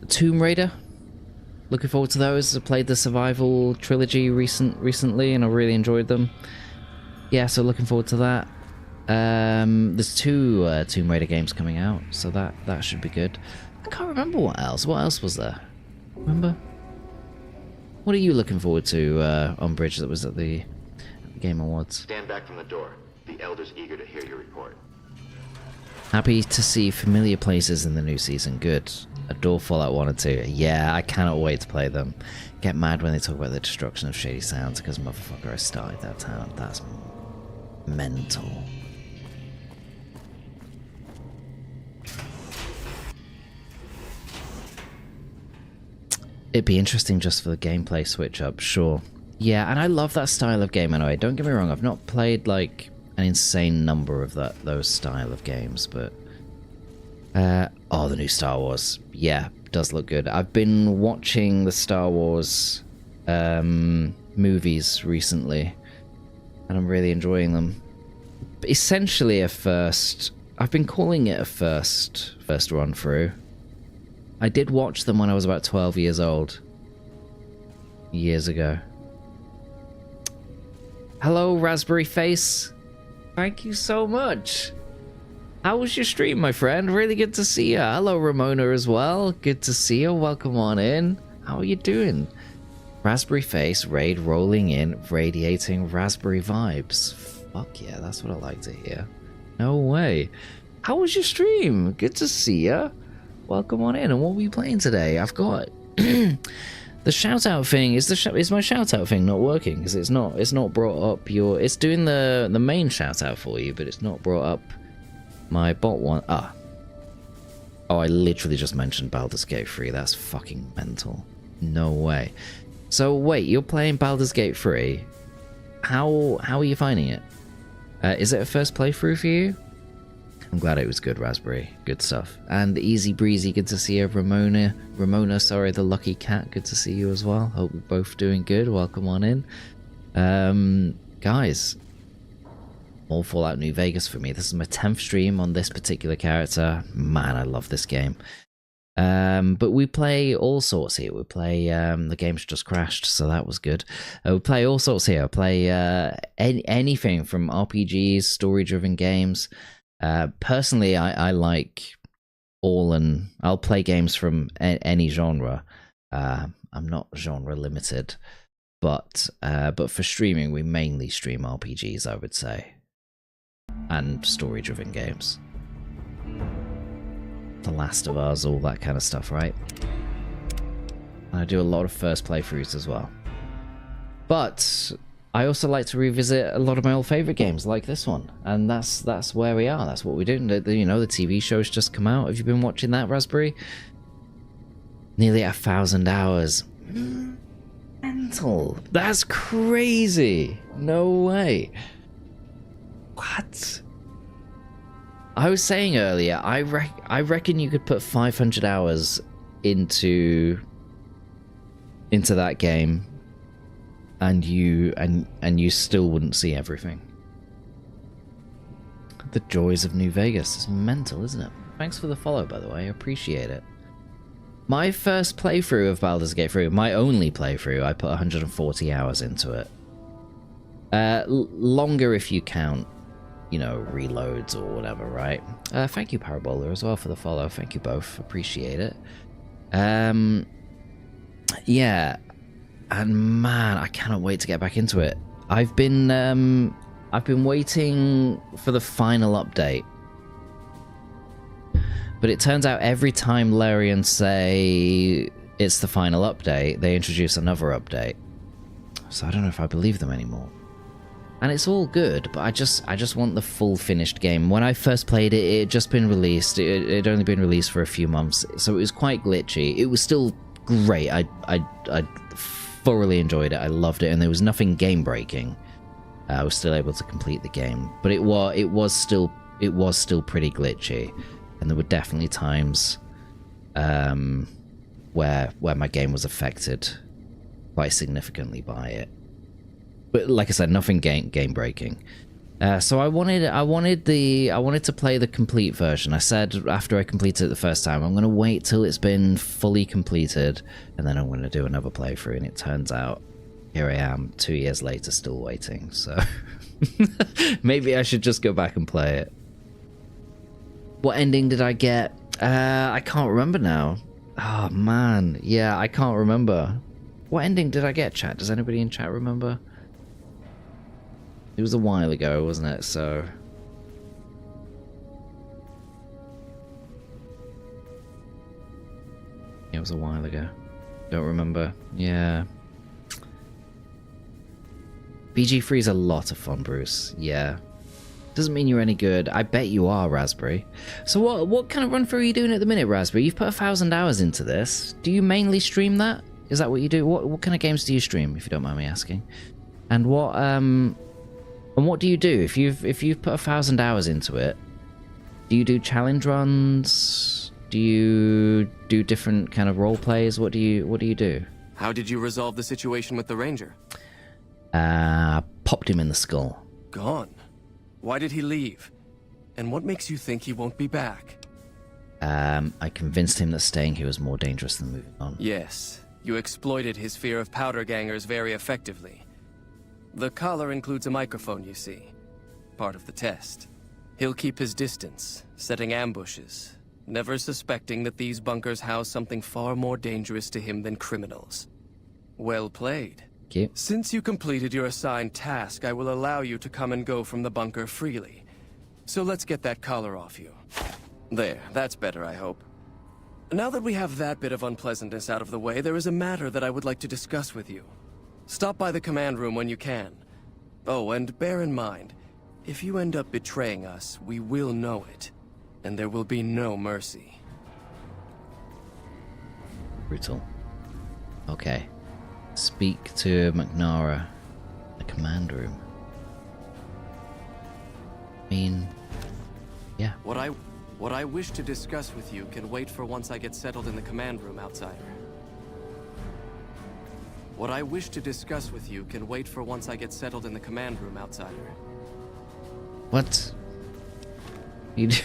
Tomb Raider, looking forward to those. I played the Survival trilogy recently, and I really enjoyed them. Yeah, so looking forward to that. There's two Tomb Raider games coming out, so that should be good. I can't remember what else. What else was there? Remember? What are you looking forward to on Bridge that was at the Game Awards? Stand back from the door. The Elder's eager to hear your report. Happy to see familiar places in the new season. Good. Adore Fallout 1 and 2. Yeah, I cannot wait to play them. Get mad when they talk about the destruction of Shady Sands because motherfucker, I started that town. That's mental. It'd be interesting just for the gameplay switch up, sure. Yeah, and I love that style of game anyway. Don't get me wrong, I've not played like an insane number of those style of games, but oh, the new Star Wars. Yeah, does look good. I've been watching the Star Wars movies recently, and I'm really enjoying them. But essentially a first. I've been calling it a first run through. I did watch them when I was about 12 years old. Years ago. Hello, Raspberry Face. Thank you so much. How was your stream, my friend? Really good to see you. Hello, Ramona, as well. Good to see you. Welcome on in. How are you doing? Raspberry Face, raid rolling in, radiating raspberry vibes. Fuck yeah, that's what I like to hear. No way. How was your stream? Good to see you. Welcome on in. And what were you playing today? I've got... The shout out thing is my shout out thing not working? Because it's not brought up your. It's doing the main shout out for you, but it's not brought up my bot one. Oh, I literally just mentioned Baldur's Gate 3. That's fucking mental. No way. So wait, you're playing Baldur's Gate 3. How are you finding it? Is it a first playthrough for you? I'm glad it was good, Raspberry. Good stuff. And Easy Breezy, good to see you. Ramona, sorry, the lucky cat, good to see you as well. Hope we're both doing good. Welcome on in. Guys, all Fallout New Vegas for me. This is my 10th stream on this particular character. Man, I love this game. But we play all sorts here. We play, the game's just crashed, so that was good. We play all sorts here. We play anything from RPGs, story-driven games. Personally, I like all, and I'll play games from any genre. I'm not genre limited, but for streaming, we mainly stream RPGs, I would say, and story-driven games. The Last of Us, all that kind of stuff, right? And I do a lot of first playthroughs as well. But I also like to revisit a lot of my old favorite games, like this one, and that's where we are. That's what we do. You know, the TV show's just come out. Have you been watching that, Raspberry? Nearly 1,000 hours. Mental. That's crazy. No way. What? I was saying earlier, I reckon you could put 500 hours into that game, and you still wouldn't see everything. The joys of New Vegas. It's mental, isn't it? Thanks for the follow, by the way. I appreciate it. My first playthrough of Baldur's Gate 3, my only playthrough, I put 140 hours into it. Longer if you count, you know, reloads or whatever, right? Thank you, Parabola, as well, for the follow. Thank you both. Appreciate it. Yeah. And man, I cannot wait to get back into it. I've been waiting for the final update. But it turns out every time Larian say it's the final update, they introduce another update. So I don't know if I believe them anymore. And it's all good, but I just want the full finished game. When I first played it, it had just been released. It had only been released for a few months, so it was quite glitchy. It was still great. I thoroughly enjoyed it. I loved it, and there was nothing game breaking. I was still able to complete the game, but it was still pretty glitchy, and there were definitely times where my game was affected quite significantly by it. But like I said, nothing game breaking. So I wanted to play the complete version. I said after I completed it the first time, I'm gonna wait till it's been fully completed, and then I'm gonna do another playthrough. And it turns out, here I am, 2 years later, still waiting. So maybe I should just go back and play it. What ending did I get? I can't remember now. Oh man, yeah, I can't remember. What ending did I get, chat? Does anybody in chat remember? It was a while ago, wasn't it? So it was a while ago. Don't remember. Yeah. BG3 is a lot of fun, Bruce. Yeah. Doesn't mean you're any good. I bet you are, Raspberry. So what kind of run through are you doing at the minute, Raspberry? You've put 1,000 hours into this. Do you mainly stream that? Is that what you do? What kind of games do you stream, if you don't mind me asking? And what do you do if you've put 1,000 hours into it? Do you do challenge runs? Do you do different kind of role plays? What do you do? How did you resolve the situation with the ranger? Popped him in the skull. Gone. Why did he leave? And what makes you think he won't be back? I convinced him that staying here was more dangerous than moving on. Yes, you exploited his fear of powder gangers very effectively. The collar includes a microphone, you see. Part of the test. He'll keep his distance, setting ambushes, never suspecting that these bunkers house something far more dangerous to him than criminals. Well played. Thank you. Since you completed your assigned task, I will allow you to come and go from the bunker freely. So let's get that collar off you. There, that's better, I hope. Now that we have that bit of unpleasantness out of the way, there is a matter that I would like to discuss with you. Stop by the command room when you can. Oh, and bear in mind, if you end up betraying us, we will know it. And there will be no mercy. Brutal. Okay. Speak to McNara. The command room. I mean, yeah. What I wish to discuss with you can wait for once I get settled in the command room, outsider. What I wish to discuss with you can wait for once I get settled in the command room, outsider. What? You do?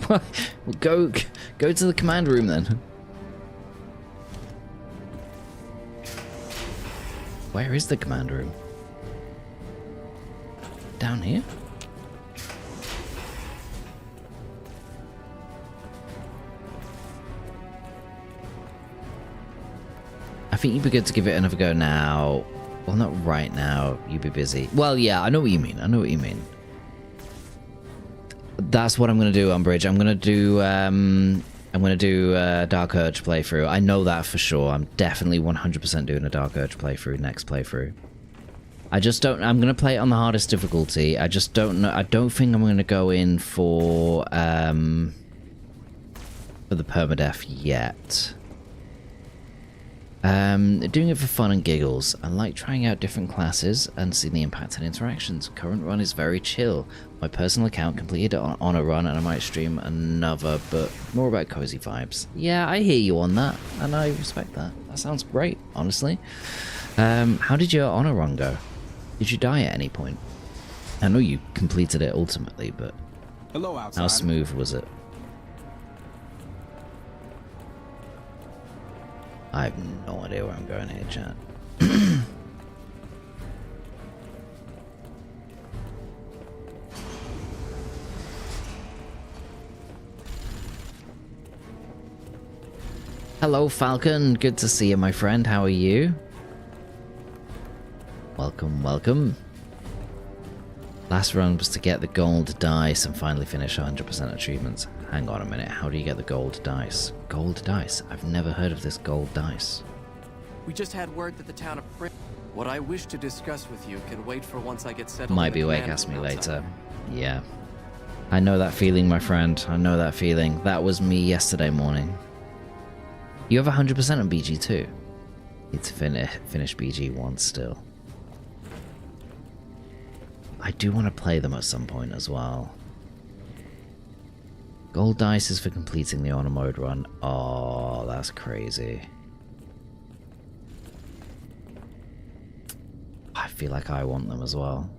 Well, go to the command room then. Where is the command room? Down here? I think you'd be good to give it another go now. Well, not right now. You'd be busy. Well, yeah, I know what you mean. I know what you mean. That's what I'm gonna do, Umbridge. I'm gonna do Dark Urge playthrough. I know that for sure. I'm definitely 100% doing a Dark Urge playthrough next playthrough. I just don't. I'm gonna play it on the hardest difficulty. I just don't know. I don't think I'm gonna go in for the permadeath yet. Doing it for fun and giggles. I like trying out different classes and seeing the impact and interactions. Current run is very chill. My personal account completed on a run and I might stream another, but more about cozy vibes. Yeah, I hear you on that, and I respect that. That sounds great, honestly. How did your honor run go? Did you die at any point? I know you completed it ultimately, but Hello, outside. how smooth was it? I have no idea where I'm going here, chat. Hello, Falcon. Good to see you, my friend. How are you? Welcome, welcome. Last run was to get the gold dice and finally finish 100% achievements. Hang on a minute, how do you get the gold dice? Gold dice? I've never heard of this gold dice. We just had word that the town of Prim... What I wish to discuss with you can wait for once I get settled Might in be the awake, command ask me room, later. outsider. Yeah. I know that feeling, my friend. I know that feeling. That was me yesterday morning. You have 100% on BG2. Need to finish BG1 still. I do want to play them at some point as well. Gold dice is for completing the honor mode run. Oh, that's crazy. I feel like I want them as well.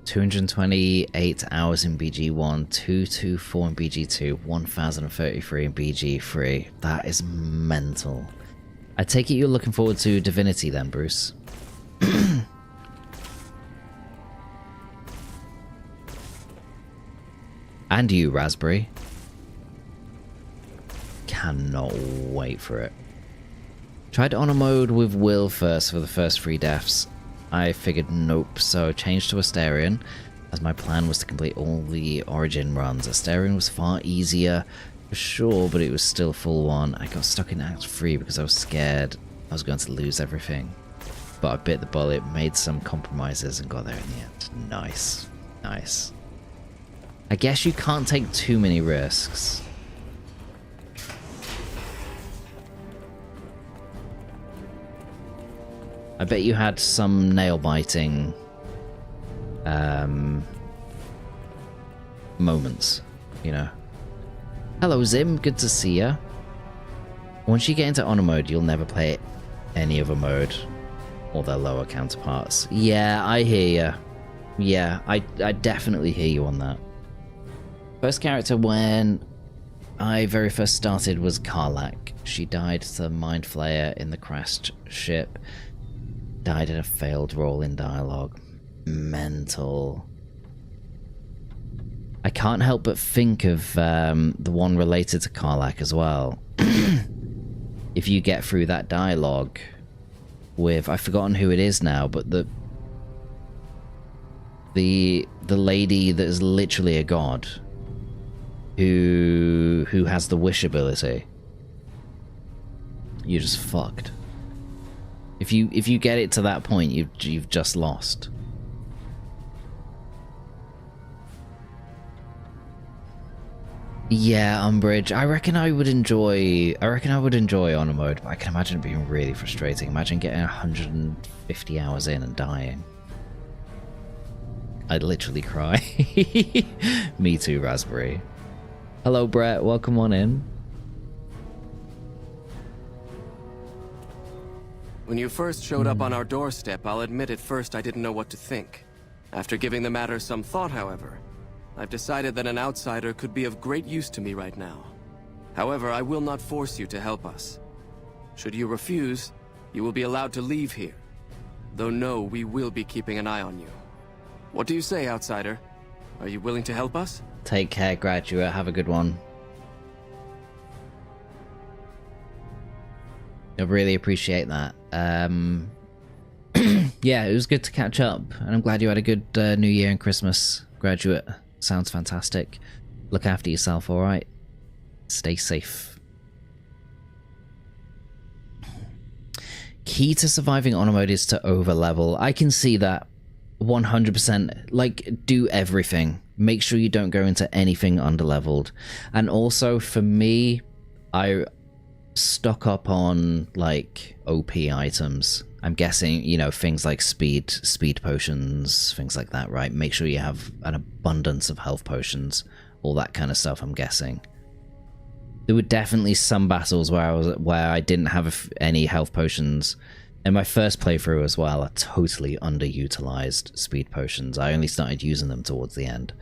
$228 hours in BG1, 224 in BG2, 1033 in BG3. That is mental. I take it you're looking forward to Divinity then, Bruce. And you, Raspberry. Cannot wait for it. Tried honor mode with Will first for the first 3 deaths. I figured nope, so changed to Asterion, as my plan was to complete all the Origin runs. Asterion was far easier, for sure, but it was still full one. I got stuck in Act 3 because I was scared I was going to lose everything. But I bit the bullet, made some compromises, and got there in the end. Nice. Nice. I guess you can't take too many risks. I bet you had some nail-biting moments, you know, Hello, Zim. Good to see ya. Once you get into honor mode, you'll never play any other mode or their lower counterparts. Yeah, I hear ya. Yeah, I definitely hear you on that. First character when I very first started was Karlak. She died to the Mind Flayer in the crashed ship. Died in a failed roll in dialogue. Mental. I can't help but think of the one related to Karlak as well. If you get through that dialogue with, I've forgotten who it is now, but the lady that is literally a god who has the wish ability, you're just fucked. If you get it to that point, you've just lost. Yeah, Umbridge. I reckon I would enjoy honor mode, but I can imagine it being really frustrating. Imagine getting 150 hours in and dying. I'd literally cry. Me too, Raspberry. Hello, Brett. Welcome on in. When you first showed up on our doorstep, I'll admit at first I didn't know what to think. After giving the matter some thought, however, I've decided that an outsider could be of great use to me right now. However, I will not force you to help us. Should you refuse, you will be allowed to leave here. Though no, we will be keeping an eye on you. What do you say, outsider? Are you willing to help us? Take care, graduate. Have a good one. I really appreciate that. Yeah, it was good to catch up, and I'm glad you had a good New Year and Christmas, graduate. Sounds fantastic. Look after yourself, alright? Stay safe. Key to surviving honor mode is to overlevel. I can see that 100%. Like, do everything. Make sure you don't go into anything underleveled. And also, for me, I stock up on, like, OP items. I'm guessing, you know, things like speed potions, things like that, right? Make sure you have an abundance of health potions, all that kind of stuff, I'm guessing. There were definitely some battles where I didn't have any health potions. In my first playthrough as well, I totally underutilized speed potions. I only started using them towards the end.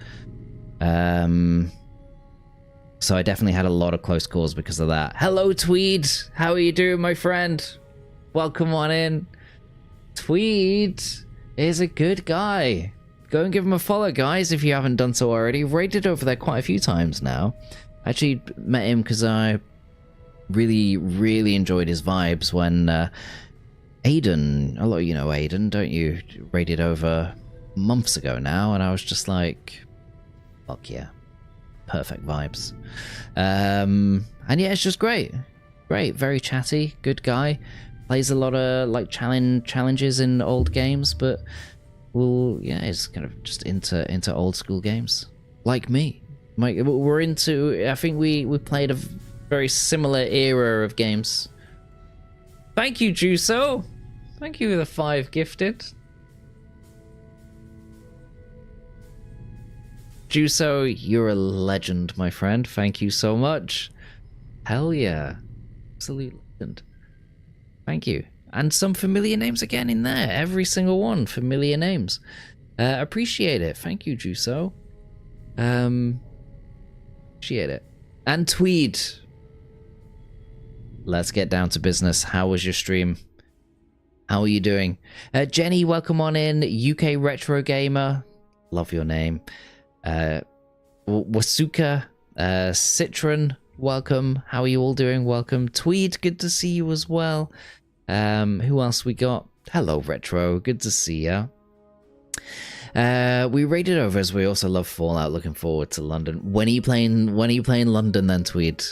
So I definitely had a lot of close calls because of that. Hello, Tweed! How are you doing, my friend? Welcome on in. Tweed is a good guy. Go and give him a follow, guys, if you haven't done so already. Raided over there quite a few times now. I actually met him because I really, really enjoyed his vibes when Aiden, a lot of you know Aiden, don't you? Raided over months ago now, and I was just like, fuck yeah. Perfect vibes. And yeah, it's just great. Great, very chatty, good guy. Plays a lot of like challenges in old games, but yeah, he's kind of just into old school games, like me. Like we're into. I think we played a very similar era of games. Thank you, Juso. Thank you for the 5 gifted. Juso, you're a legend, my friend. Thank you so much. Hell yeah, absolute legend. Thank you. And some familiar names again in there. Every single one. Familiar names. Appreciate it. Thank you, Juso. Appreciate it. And Tweed. Let's get down to business. How was your stream? How are you doing? Jenny, welcome on in. UK Retro Gamer. Love your name. Wasuka. Citron. Welcome. How are you all doing? Welcome. Tweed, good to see you as well. Who else we got? Hello, Retro. Good to see ya. We raided over as we also love Fallout. Looking forward to London. When are you playing London then, Tweed?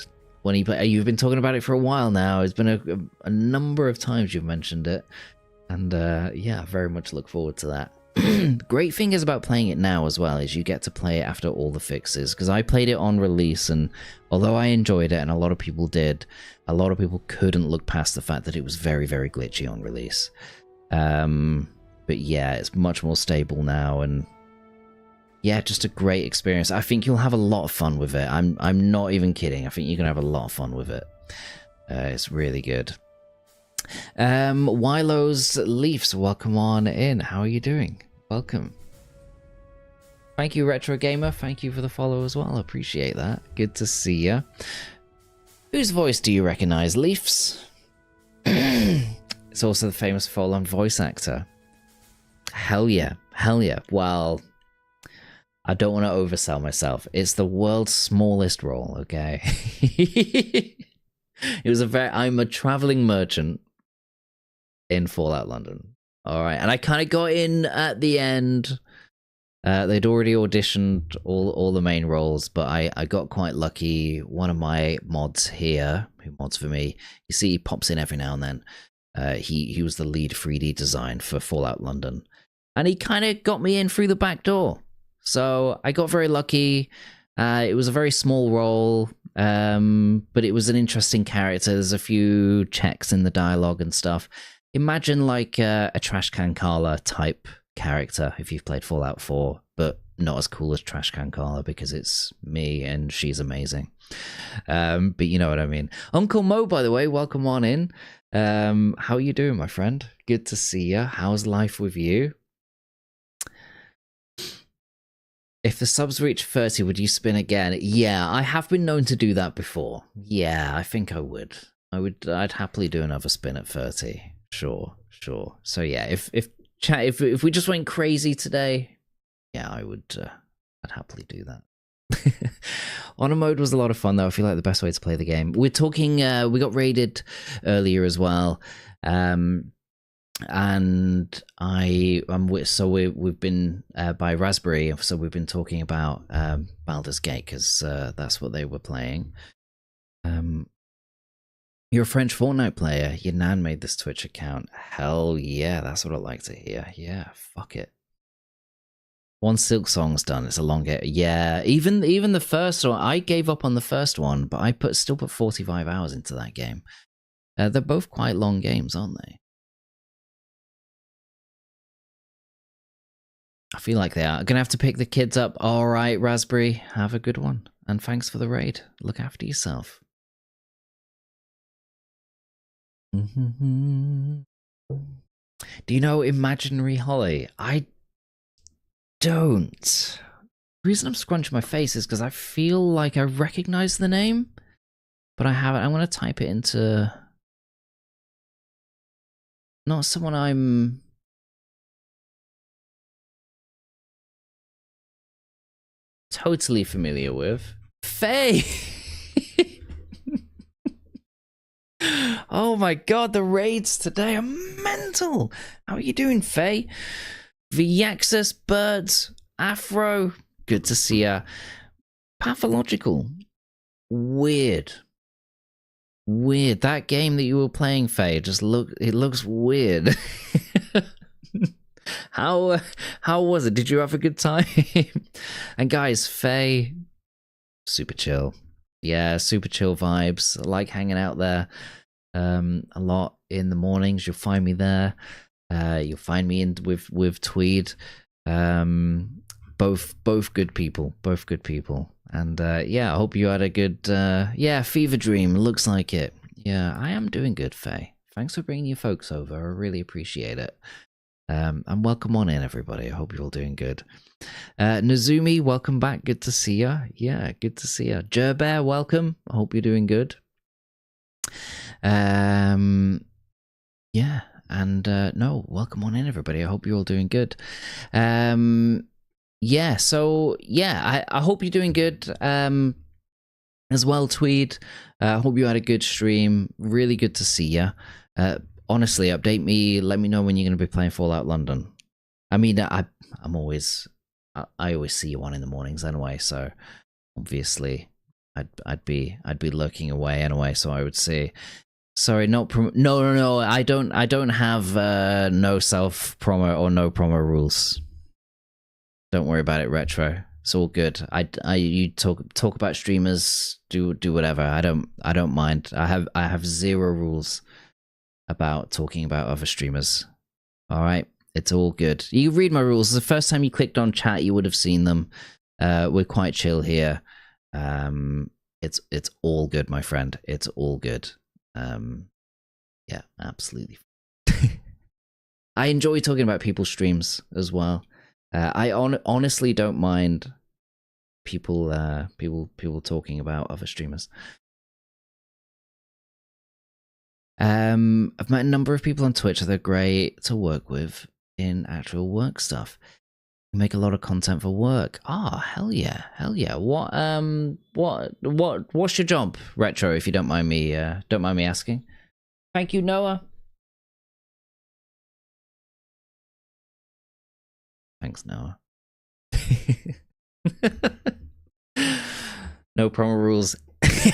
When are you play? You've been talking about it for a while now. It's been a number of times you've mentioned it. And yeah, very much look forward to that. Great thing is about playing it now as well is you get to play it after all the fixes, because I played it on release, and although I enjoyed it and a lot of people did, a lot of people couldn't look past the fact that it was very, very glitchy on release. But yeah, it's much more stable now, and yeah, just a great experience. I think you'll have a lot of fun with it. I'm not even kidding. I think you're gonna have a lot of fun with it. It's really good. Wilo's Leafs, welcome on in. How are you doing? Welcome. Thank you, Retro Gamer. Thank you for the follow as well. Appreciate that. Good to see ya. Whose voice do you recognize, Leafs? It's also the famous Fallen voice actor. Hell yeah. Hell yeah. Well, I don't want to oversell myself. It's the world's smallest role, okay? It was I'm a traveling merchant in Fallout London. All right. And I kind of got in at the end. They'd already auditioned all the main roles, but I got quite lucky. One of my mods here, who mods for me, you see he pops in every now and then. He was the lead 3D design for Fallout London. And he kind of got me in through the back door. So I got very lucky. It was a very small role, but it was an interesting character. There's a few checks in the dialogue and stuff. Imagine like a Trash Can Carla type character if you've played Fallout 4, but not as cool as Trash Can Carla because it's me and she's amazing. But you know what I mean. Uncle Mo, by the way, welcome on in. How are you doing, my friend? Good to see you. How's life with you? If the subs reach 30, would you spin again? Yeah, I have been known to do that before. Yeah, I think I would. I'd happily do another spin at 30. Sure. So yeah, if we just went crazy today, yeah, I'd happily do that. Honor mode was a lot of fun though. I feel like the best way to play the game. We're talking. We got raided earlier as well, and we've been by Raspberry, so we've been talking about Baldur's Gate because that's what they were playing. You're a French Fortnite player. Your nan made this Twitch account. Hell yeah, that's what I like to hear. Yeah, fuck it. One Silk Song's done. It's a long game. Yeah, even the first one. I gave up on the first one, but I still put 45 hours into that game. They're both quite long games, aren't they? I feel like they are. I'm gonna have to pick the kids up. All right, Raspberry. Have a good one, and thanks for the raid. Look after yourself. Do you know Imaginary Holly? I don't. The reason I'm scrunching my face is because I feel like I recognize the name, but I haven't. I'm going to type it into... Not someone I'm... totally familiar with. Faye! Oh my god, the raids today are mental! How are you doing, Faye? Viaxis, Birds, Afro, good to see ya. Pathological. Weird. That game that you were playing, Faye, it looks weird. How was it? Did you have a good time? And guys, Faye, super chill. Yeah, super chill vibes. I like hanging out there a lot in the mornings. You'll find me there. You'll find me in with Tweed. Both good people. And yeah, I hope you had a good fever dream. Looks like it. Yeah, I am doing good, Faye. Thanks for bringing your folks over. I really appreciate it. And welcome on in, everybody. I hope you're all doing good. Nazumi, welcome back. Good to see ya. Yeah, good to see ya. Jerbear, welcome. I hope you're doing good. Yeah, and no, welcome on in, everybody. I hope you're all doing good. Yeah, so yeah, I hope you're doing good. As well, Tweed. I hope you had a good stream. Really good to see ya. Honestly, update me. Let me know when you're going to be playing Fallout London. I mean, I always see you on in the mornings anyway. So obviously, I'd be lurking away anyway. So I would say, sorry, no. I don't have no self promo or no promo rules. Don't worry about it, Retro. It's all good. You talk about streamers. Do whatever. I don't mind. I have zero rules about talking about other streamers. All right. It's all good. You read my rules. The first time you clicked on chat, you would have seen them. We're quite chill here. It's all good, my friend. It's all good. Yeah, absolutely. I enjoy talking about people's streams as well. I honestly don't mind people talking about other streamers. I've met a number of people on Twitch that are great to work with in actual work stuff. You make a lot of content for work. Ah, hell yeah, hell yeah. What's your job, Retro? If you don't mind me asking. Thank you, Noah. Thanks, Noah. No promo rules.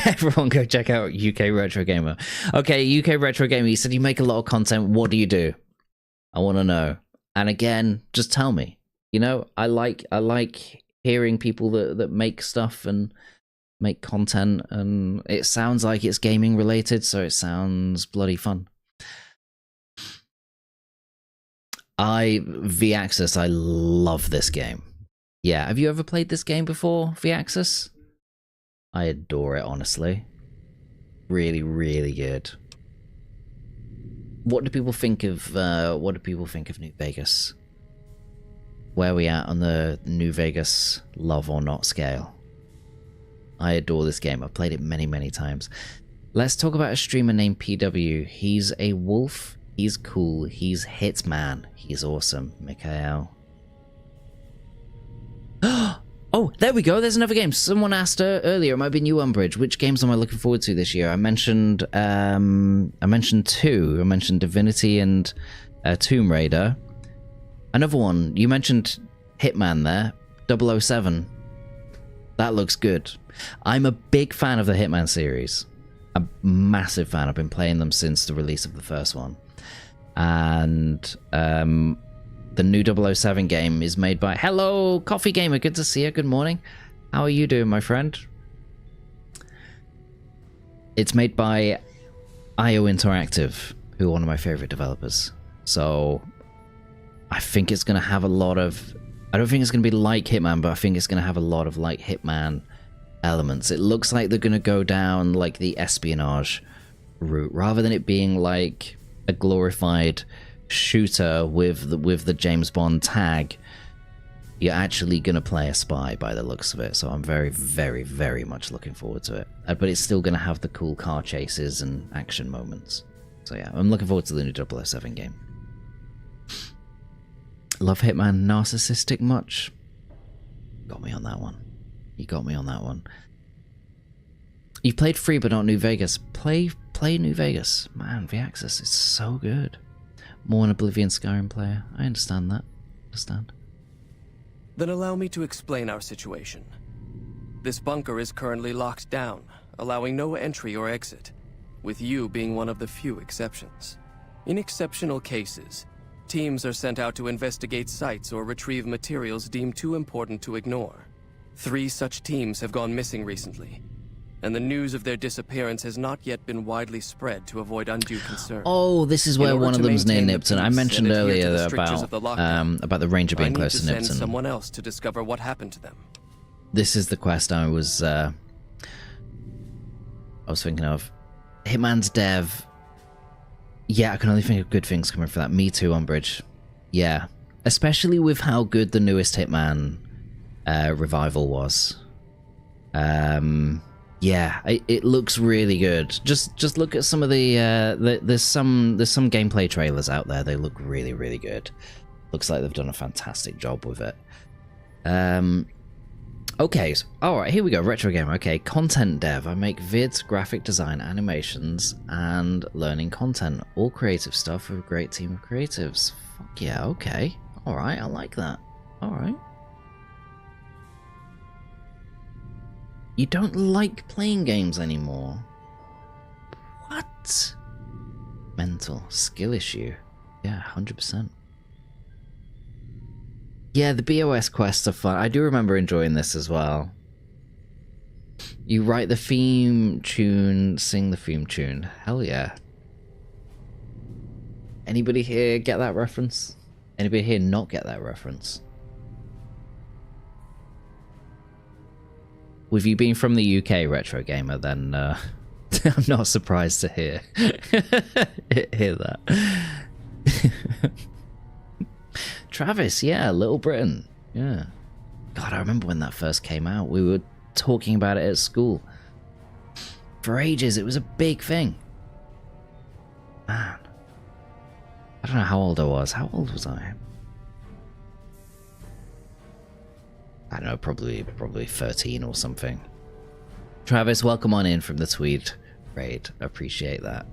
Everyone go check out UK Retro Gamer. Okay, UK Retro Gamer, you said you make a lot of content. What do you do? I want to know. And again, just tell me. You know, I like hearing people that make stuff and make content, and it sounds like it's gaming related, so it sounds bloody fun. V-Axis, I love this game. Yeah, have you ever played this game before, V-Axis? I adore it, honestly. Really, really good. What do people think of New Vegas? Where are we at on the New Vegas love or not scale? I adore this game. I've played it many, many times. Let's talk about a streamer named PW. He's a wolf. He's cool. He's Hitman. He's awesome. Mikhail. Oh, there we go. There's another game. Someone asked earlier. It might be New Umbridge. Which games am I looking forward to this year? I mentioned two. I mentioned Divinity and Tomb Raider. Another one. You mentioned Hitman there. 007. That looks good. I'm a big fan of the Hitman series. A massive fan. I've been playing them since the release of the first one. And the new 007 game is made by... Hello, Coffee Gamer. Good to see you. Good morning. How are you doing, my friend? It's made by IO Interactive, who are one of my favorite developers. So I think it's going to have a lot of... I don't think it's going to be like Hitman, but I think it's going to have a lot of like Hitman elements. It looks like they're going to go down like the espionage route, rather than it being like a glorified shooter with the James Bond tag. You're actually going to play a spy by the looks of it, so I'm very, very, very much looking forward to it. But it's still going to have the cool car chases and action moments. So yeah, I'm looking forward to the new 007 game. Love Hitman narcissistic much? Got me on that one. You got me on that one. You've played Free but not New Vegas. Play New Vegas. Man, V-Axis is so good. More an Oblivion Skyrim player. I understand that. Then allow me to explain our situation. This bunker is currently locked down, allowing no entry or exit, with you being one of the few exceptions. In exceptional cases, teams are sent out to investigate sites or retrieve materials deemed too important to ignore. 3 such teams have gone missing recently, and the news of their disappearance has not yet been widely spread to avoid undue concern. Oh, this is where one of them's near Nipton. I mentioned earlier about the ranger being close to Nipton. Send someone else to discover what happened to them. This is the quest I was thinking of. Hitman's dev. Yeah, I can only think of good things coming from that. Me too, Umbridge. Yeah, especially with how good the newest Hitman revival was. Yeah, it looks really good. Just look at some of the there's some gameplay trailers out there. They look really, really good. Looks like they've done a fantastic job with it. Okay, so, all right, here we go. Retro gamer. Okay, content dev. I make vids, graphic design, animations, and learning content. All creative stuff with a great team of creatives. Fuck yeah. Okay. All right, I like that. All right. You don't like playing games anymore. What? Mental skill issue. Yeah, 100%. Yeah, the BOS quests are fun. I do remember enjoying this as well. You write the theme tune, sing the theme tune. Hell yeah. Anybody here get that reference? Anybody here not get that reference? With you being from the UK, Retro Gamer, then I'm not surprised to hear that. Travis, yeah, Little Britain, yeah. God, I remember when that first came out. We were talking about it at school. For ages, it was a big thing. Man. I don't know how old I was. How old was I? I don't know, probably 13 or something. Travis, welcome on in from the Tweed raid. Appreciate that.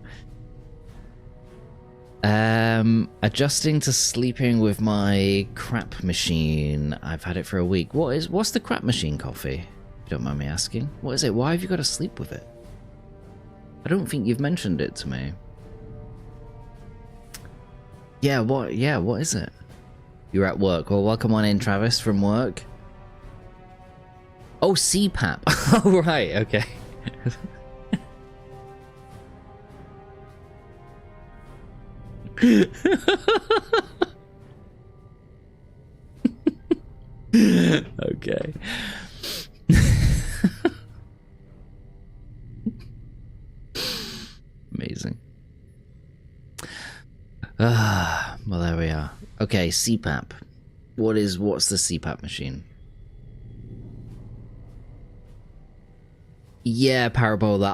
Adjusting to sleeping with my crap machine. I've had it for a week. What's the crap machine, Coffee? If you don't mind me asking. What is it? Why have you got to sleep with it? I don't think you've mentioned it to me. Yeah, what is it? You're at work. Well, welcome on in, Travis, from work. Oh, CPAP. Oh, right, okay. Okay. Amazing. Well, there we are. Okay, CPAP. What's the CPAP machine? Yeah, Parabola.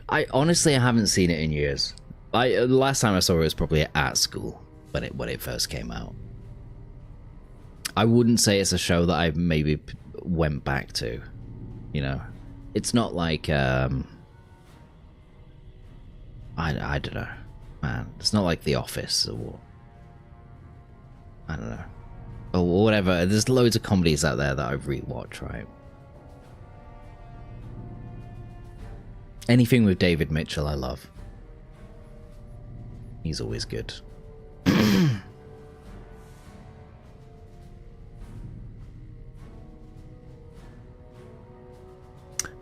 I honestly haven't seen it in years. Last time I saw it was probably at school when it first came out. I wouldn't say it's a show that I maybe went back to. You know, it's not like I don't know, man. It's not like The Office or I don't know, or whatever. There's loads of comedies out there that I've rewatched, right? Anything with David Mitchell, I love. He's always good.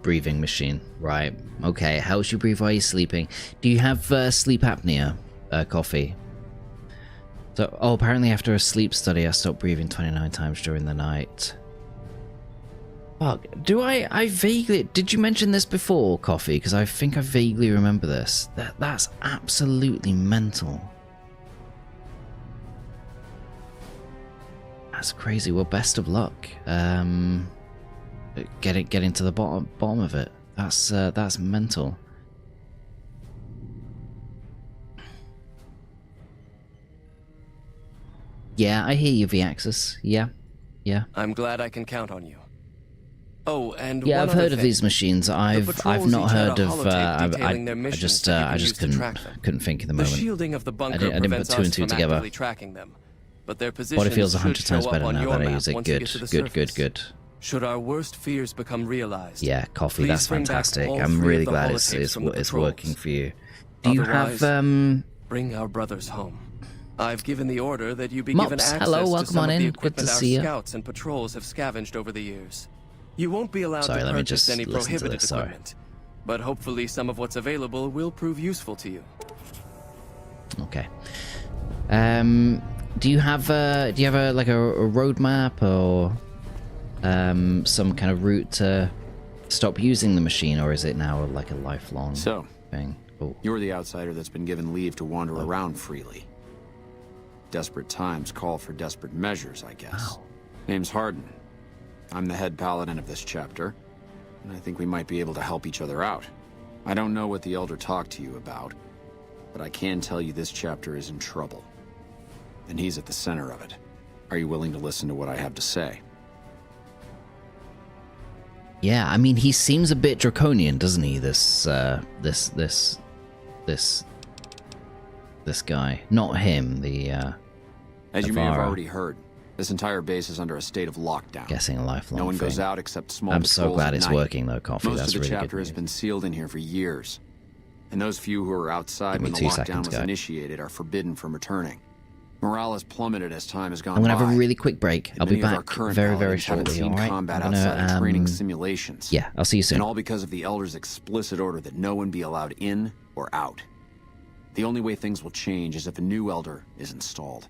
Breathing machine, right? Okay, helps you breathe while you're sleeping. Do you have sleep apnea, Coffee? So, apparently after a sleep study, I stopped breathing 29 times during the night. Fuck, I vaguely... Did you mention this before, Coffee? Because I think I vaguely remember this. That's absolutely mental. That's crazy. Well, best of luck. Getting to the bottom of it. That's mental. Yeah, I hear you, V-Axis. Yeah. I'm glad I can count on you. Oh, and yeah, one I've heard other of thing. these machines. I've not heard of. I just couldn't think at the moment. The shielding of the bunker I didn't put two and two together. tracking them, but their Body positions feels should 100 times show up better on now your that I map use it. once you get to the surface. Good. Should our worst fears become realized? Yeah, Coffee, please that's bring back fantastic. all I'm three really of the glad holotapes it's from the patrols. working for you. Do you have Bring our brothers home. I've given the order that you be Mops, given access hello, to welcome some on of the in. Good equipment to our see ya. scouts and patrols have scavenged over the years. You won't be allowed Sorry, to let me purchase just any listen to prohibited this, sorry. equipment, but hopefully some of what's available will prove useful to you. Okay. Do you have a roadmap or some kind of route to stop using the machine, or is it now like a lifelong thing? Oh. You're the outsider that's been given leave to wander around freely. Desperate times call for desperate measures, I guess. Wow. Name's Hardin. I'm the head paladin of this chapter, and I think we might be able to help each other out. I don't know what the Elder talked to you about, but I can tell you this chapter is in trouble. And he's at the center of it. Are you willing to listen to what I have to say? Yeah, I mean, he seems a bit draconian, doesn't he? This guy, not him. As you may have Avara. already heard, this entire base is under a state of lockdown. Guessing a lifelong No one thing. goes out except small I'm so patrols glad at it's night. working though, Coffee. Most That's of the really chapter good has news. been sealed in here for years. And those few who are outside Give me when the 2 lockdown seconds, was guys. initiated are forbidden from returning. Morale has plummeted as time has gone I'm gonna by. have a really quick break. And I'll be many of our back current very paladins haven't shortly. seen All right. combat I'm outside of gonna, training simulations. yeah, I'll see you soon. And all because of the Elder's explicit order that no one be allowed in or out. The only way things will change is if a new Elder is installed.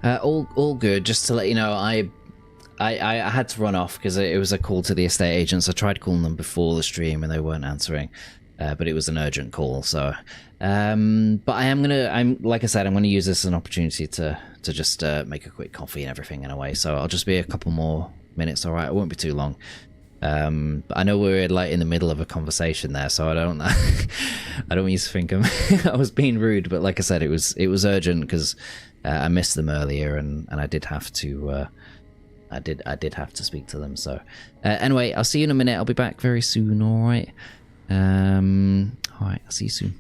All good. Just to let you know, I had to run off because it was a call to the estate agents. I tried calling them before the stream and they weren't answering, but it was an urgent call. So, but I'm like I said, I'm gonna use this as an opportunity to just make a quick coffee and everything in a way. So I'll just be a couple more minutes. All right, it won't be too long. But I know we're like in the middle of a conversation there, so I don't I don't want you to think I was being rude. But like I said, it was urgent because I missed them earlier, and I did have to. I did have to speak to them. So anyway, I'll see you in a minute. I'll be back very soon. All right. All right. I'll see you soon.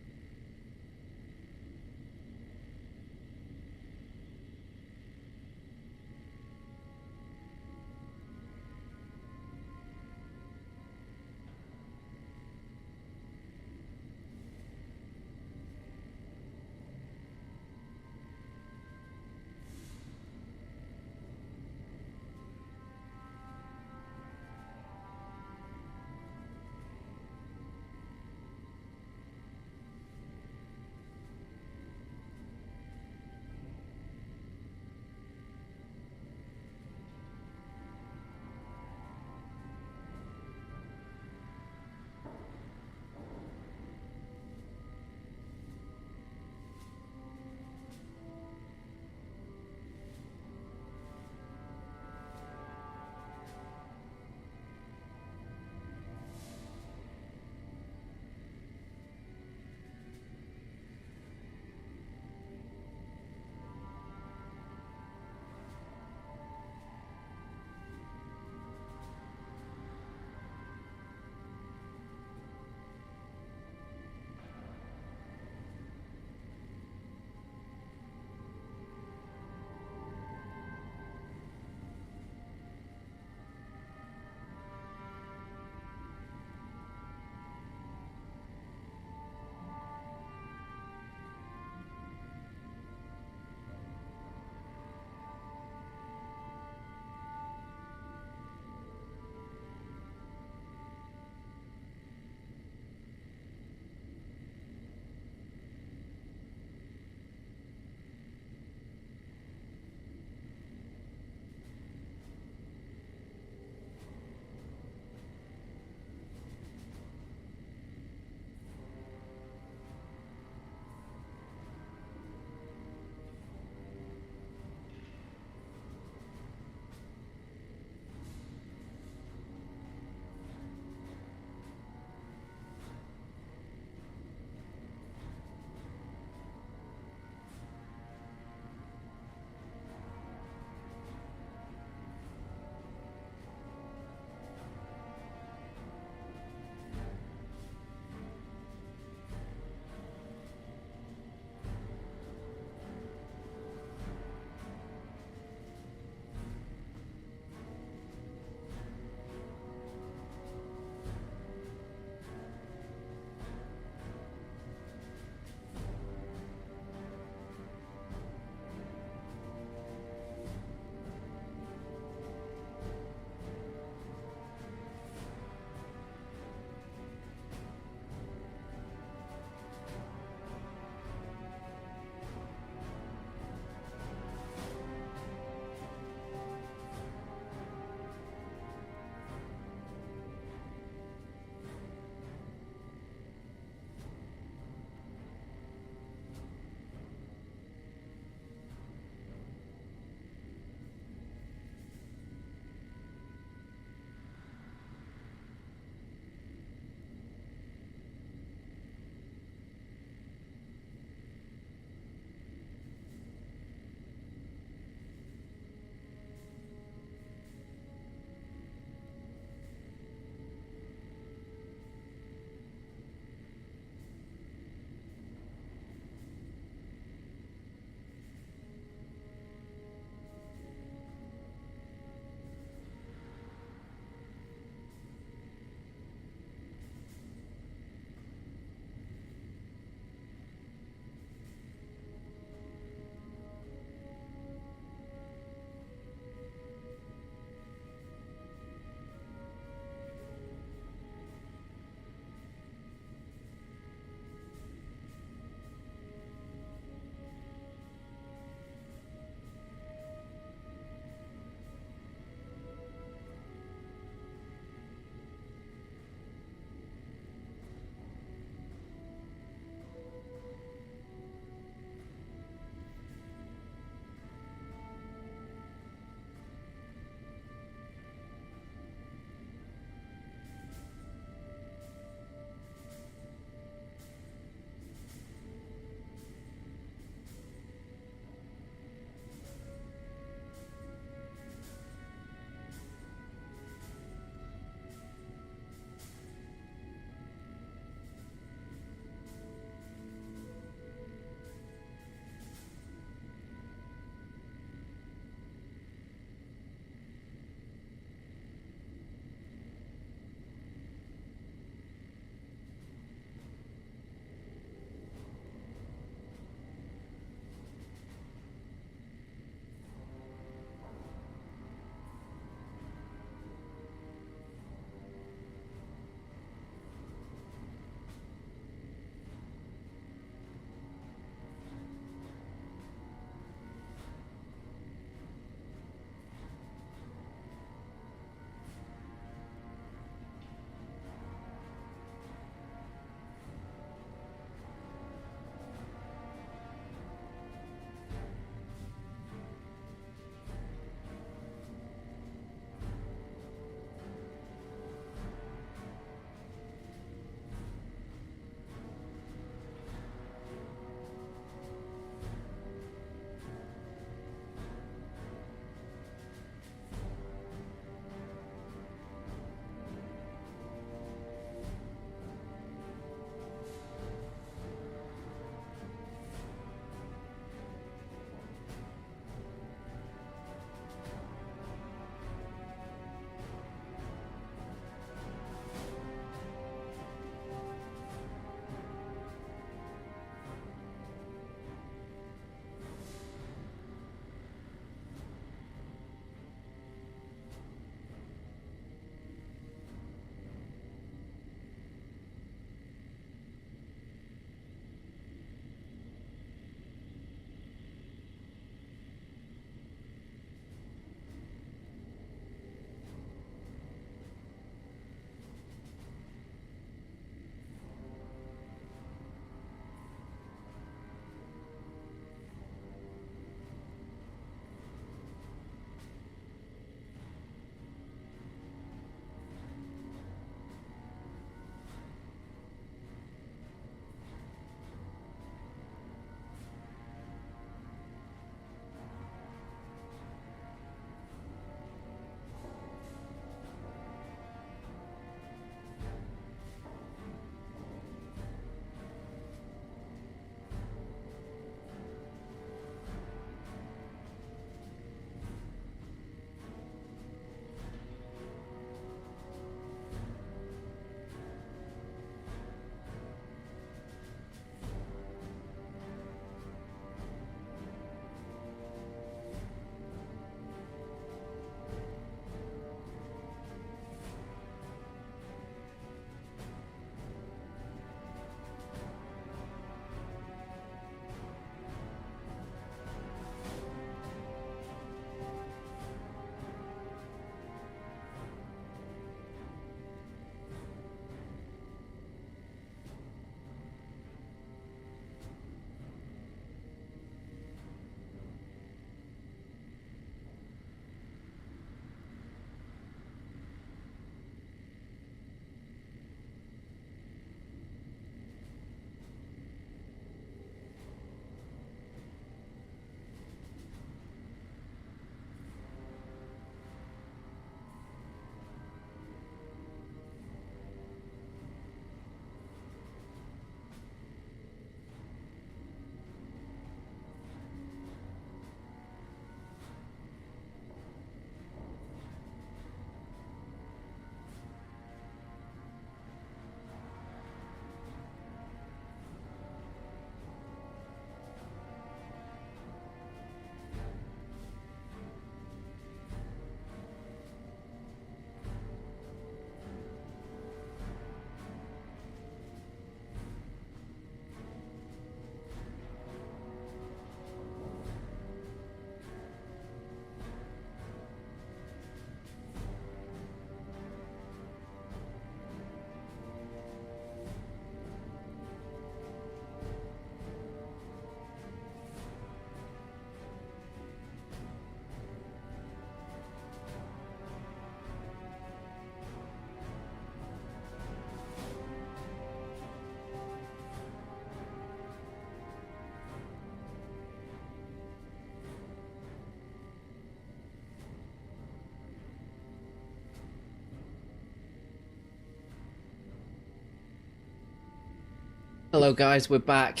Hello guys, we're back.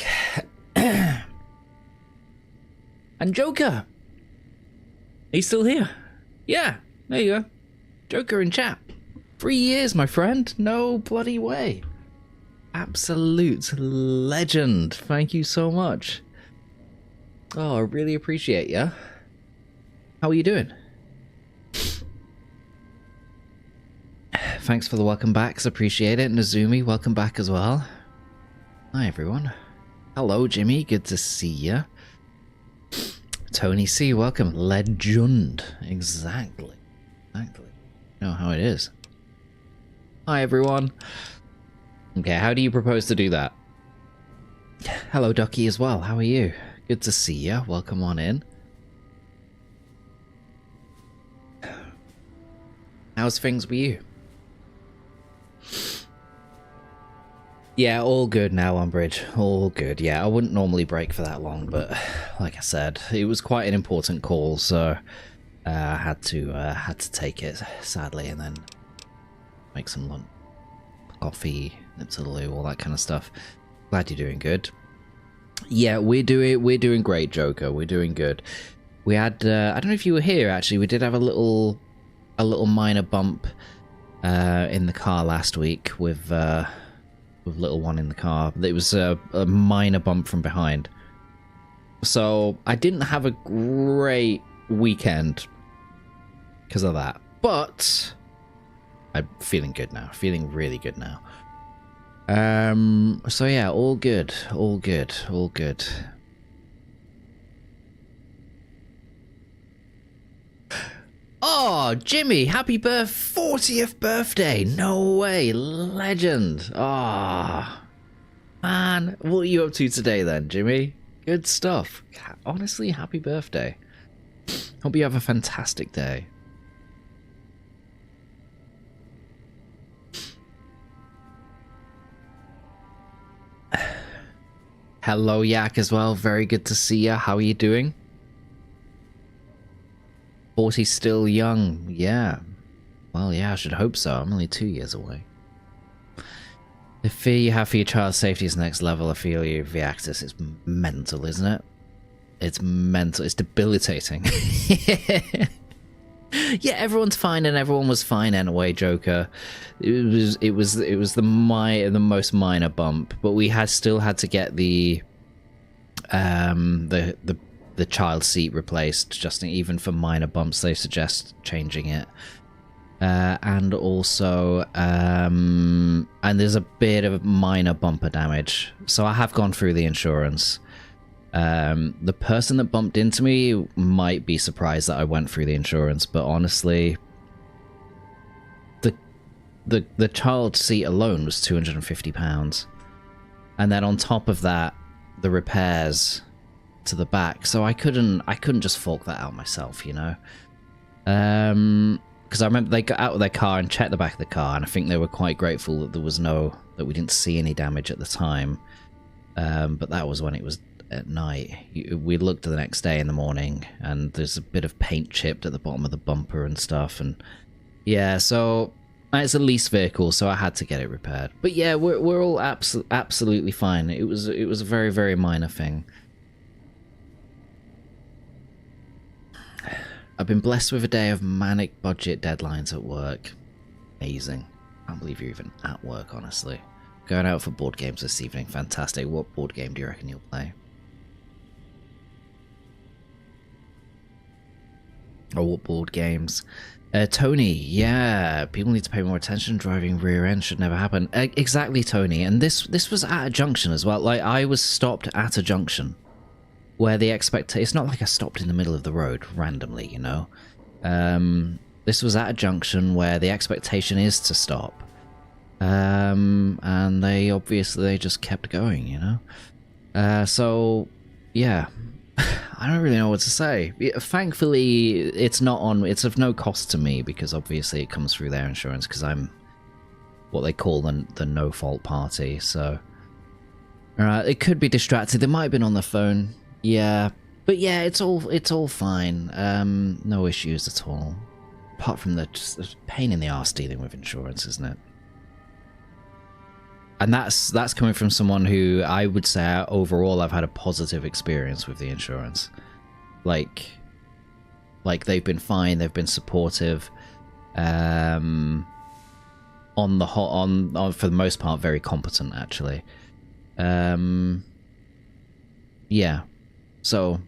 And Joker! He's still here. Yeah, there you go. Joker in chat. 3 years, my friend. No bloody way. Absolute legend. Thank you so much. Oh, I really appreciate ya. How are you doing? Thanks for the welcome backs. Appreciate it. Nazumi, welcome back as well. Hi, everyone. Hello, Jimmy. Good to see ya. Tony C, welcome. Legend. Exactly. Exactly. You know how it is. Hi, everyone. Okay, how do you propose to do that? Hello, Ducky, as well. How are you? Good to see ya. Welcome on in. How's things with you? Yeah, all good now on bridge. All good. Yeah, I wouldn't normally break for that long, but like I said, it was quite an important call, so I had to take it, sadly, and then make some lunch, coffee, nip to the loo, all that kind of stuff. Glad you're doing good. Yeah, we're doing great, Joker. We're doing good. We had I don't know if you were here actually. We did have a little minor bump in the car last week with little one in the car. It was a minor bump from behind. So I didn't have a great weekend because of that. But I'm feeling good now. Feeling really good now. So yeah, all good. All good. All good. Oh, Jimmy, happy 40th birthday. No way, legend. Ah, man, what are you up to today then, Jimmy? Good stuff. Honestly, happy birthday. Hope you have a fantastic day. Hello, Yak, as well. Very good to see ya. How are you doing? 40 still young, yeah. Well, yeah, I should hope so. I'm only 2 years away. The fear you have for your child's safety is next level. I feel you, V-Axis. It's mental, isn't it? It's mental. It's debilitating. Yeah, everyone's fine, and everyone was fine anyway, Joker. It was the most minor bump, but we still had to get the child seat replaced. Just even for minor bumps, they suggest changing it. And also, and there's a bit of minor bumper damage, so I have gone through the insurance. The person that bumped into me might be surprised that I went through the insurance, but honestly, the child seat alone was £250, and then on top of that, the repairs to the back. So I couldn't just fork that out myself, you know. Because I remember they got out of their car and checked the back of the car, and I think they were quite grateful that that we didn't see any damage at the time. But that was when it was at night. We looked the next day in the morning, and there's a bit of paint chipped at the bottom of the bumper and stuff, and yeah, so it's a lease vehicle, so I had to get it repaired. But yeah, we're all absolutely fine. It was a very, very minor thing. I've been blessed with a day of manic budget deadlines at work. Amazing. Can't believe you're even at work, honestly. Going out for board games this evening. Fantastic. What board game do you reckon you'll play? Or what board games? Tony, yeah, people need to pay more attention. Driving rear end should never happen. Exactly, Tony. And this was at a junction as well. Like, I was stopped at a junction where the it's not like I stopped in the middle of the road randomly, you know. This was at a junction where the expectation is to stop. And they just kept going, you know. So yeah, I don't really know what to say. Thankfully, it's of no cost to me, because obviously it comes through their insurance, because I'm what they call the no fault party. So it could be distracted. They might have been on the phone. Yeah, but yeah, it's all fine. No issues at all. Apart from the pain in the arse dealing with insurance, isn't it? And that's coming from someone who I would say overall I've had a positive experience with the insurance. Like they've been fine, they've been supportive. On the on for the most part, very competent actually. Yeah. So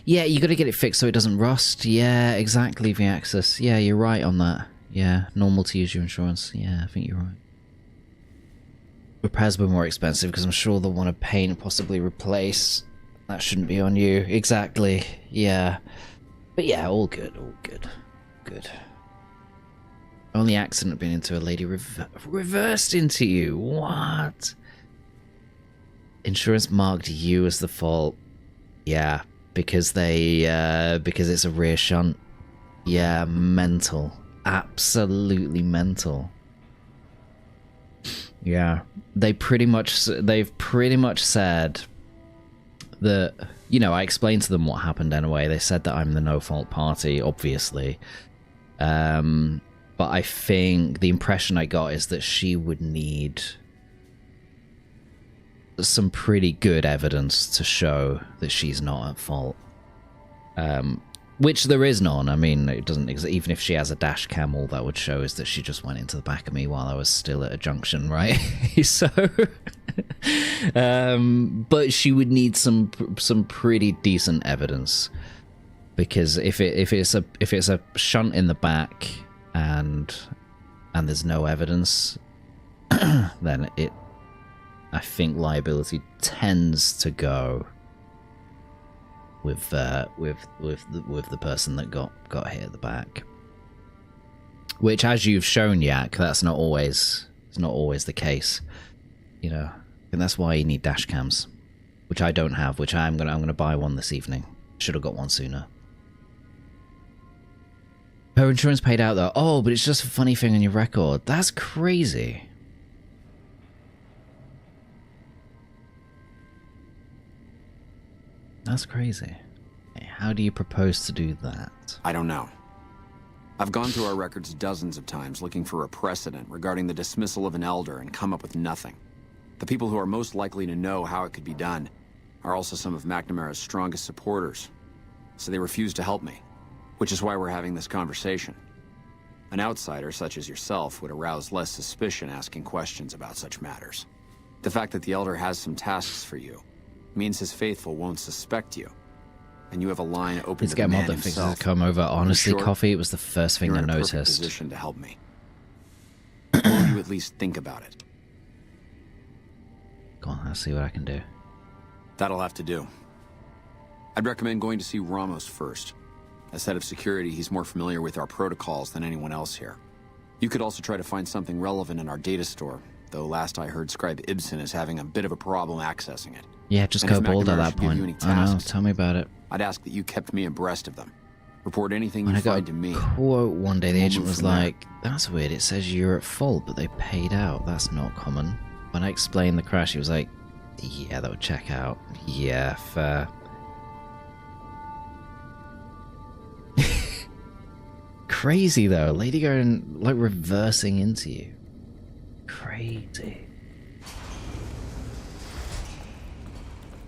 yeah, you got to get it fixed so it doesn't rust. Yeah, exactly, V-Axis. Yeah, you're right on that. Yeah, normal to use your insurance. Yeah, I think you're right. Repairs will be more expensive because I'm sure they'll want to paint and possibly replace. That shouldn't be on you. Exactly. Yeah. But yeah, all good. All good. Good. Only accident been into a lady reversed into you. What? Insurance marked you as the fault. Yeah, because because it's a rear shunt. Yeah, mental. Absolutely mental. Yeah, they've pretty much said that, you know, I explained to them what happened anyway. They said that I'm the no-fault party, obviously. But I think the impression I got is that she would need some pretty good evidence to show that she's not at fault. Which there is none. I mean, it doesn't even if she has a dash cam, all that would show is that she just went into the back of me while I was still at a junction, right? So, but she would need some pretty decent evidence, because if it's a shunt in the back and there's no evidence, then I think liability tends to go with the person that got hit at the back. Which, as you've shown, Yak, it's not always the case. You know, and that's why you need dash cams, which I don't have. Which I'm gonna buy one this evening. Should have got one sooner. Her insurance paid out though. Oh, but it's just a funny thing on your record. That's crazy. That's crazy. How do you propose to do that? I don't know. I've gone through our records dozens of times looking for a precedent regarding the dismissal of an elder and come up with nothing. The people who are most likely to know how it could be done are also some of McNamara's strongest supporters, so they refuse to help me, which is why we're having this conversation. An outsider such as yourself would arouse less suspicion asking questions about such matters. The fact that the elder has some tasks for you means his faithful won't suspect you, and you have a line open Let's to get the mod man that fixes himself. to come over. Honestly, short, Coffee, it was the first thing You're I in a perfect noticed. position to help me. Will you at least think about it? Go on, I'll see what I can do. That'll have to do. I'd recommend going to see Ramos first. As head of security, he's more familiar with our protocols than anyone else here. You could also try to find something relevant in our data store, though last I heard Scribe Ibsen is having a bit of a problem accessing it. Yeah, just And go if bald at McNamara that should give you any point. I know, tasks, tell me about it. I'd ask that you kept me abreast of them. Report anything When you I got find to me. a quote one day, the We'll agent move was from there. like, that's weird, it says you're at fault, but they paid out. That's not common. When I explained the crash, he was like, yeah, that would check out. Yeah, fair. Crazy though, lady going, like, reversing into you. Crazy.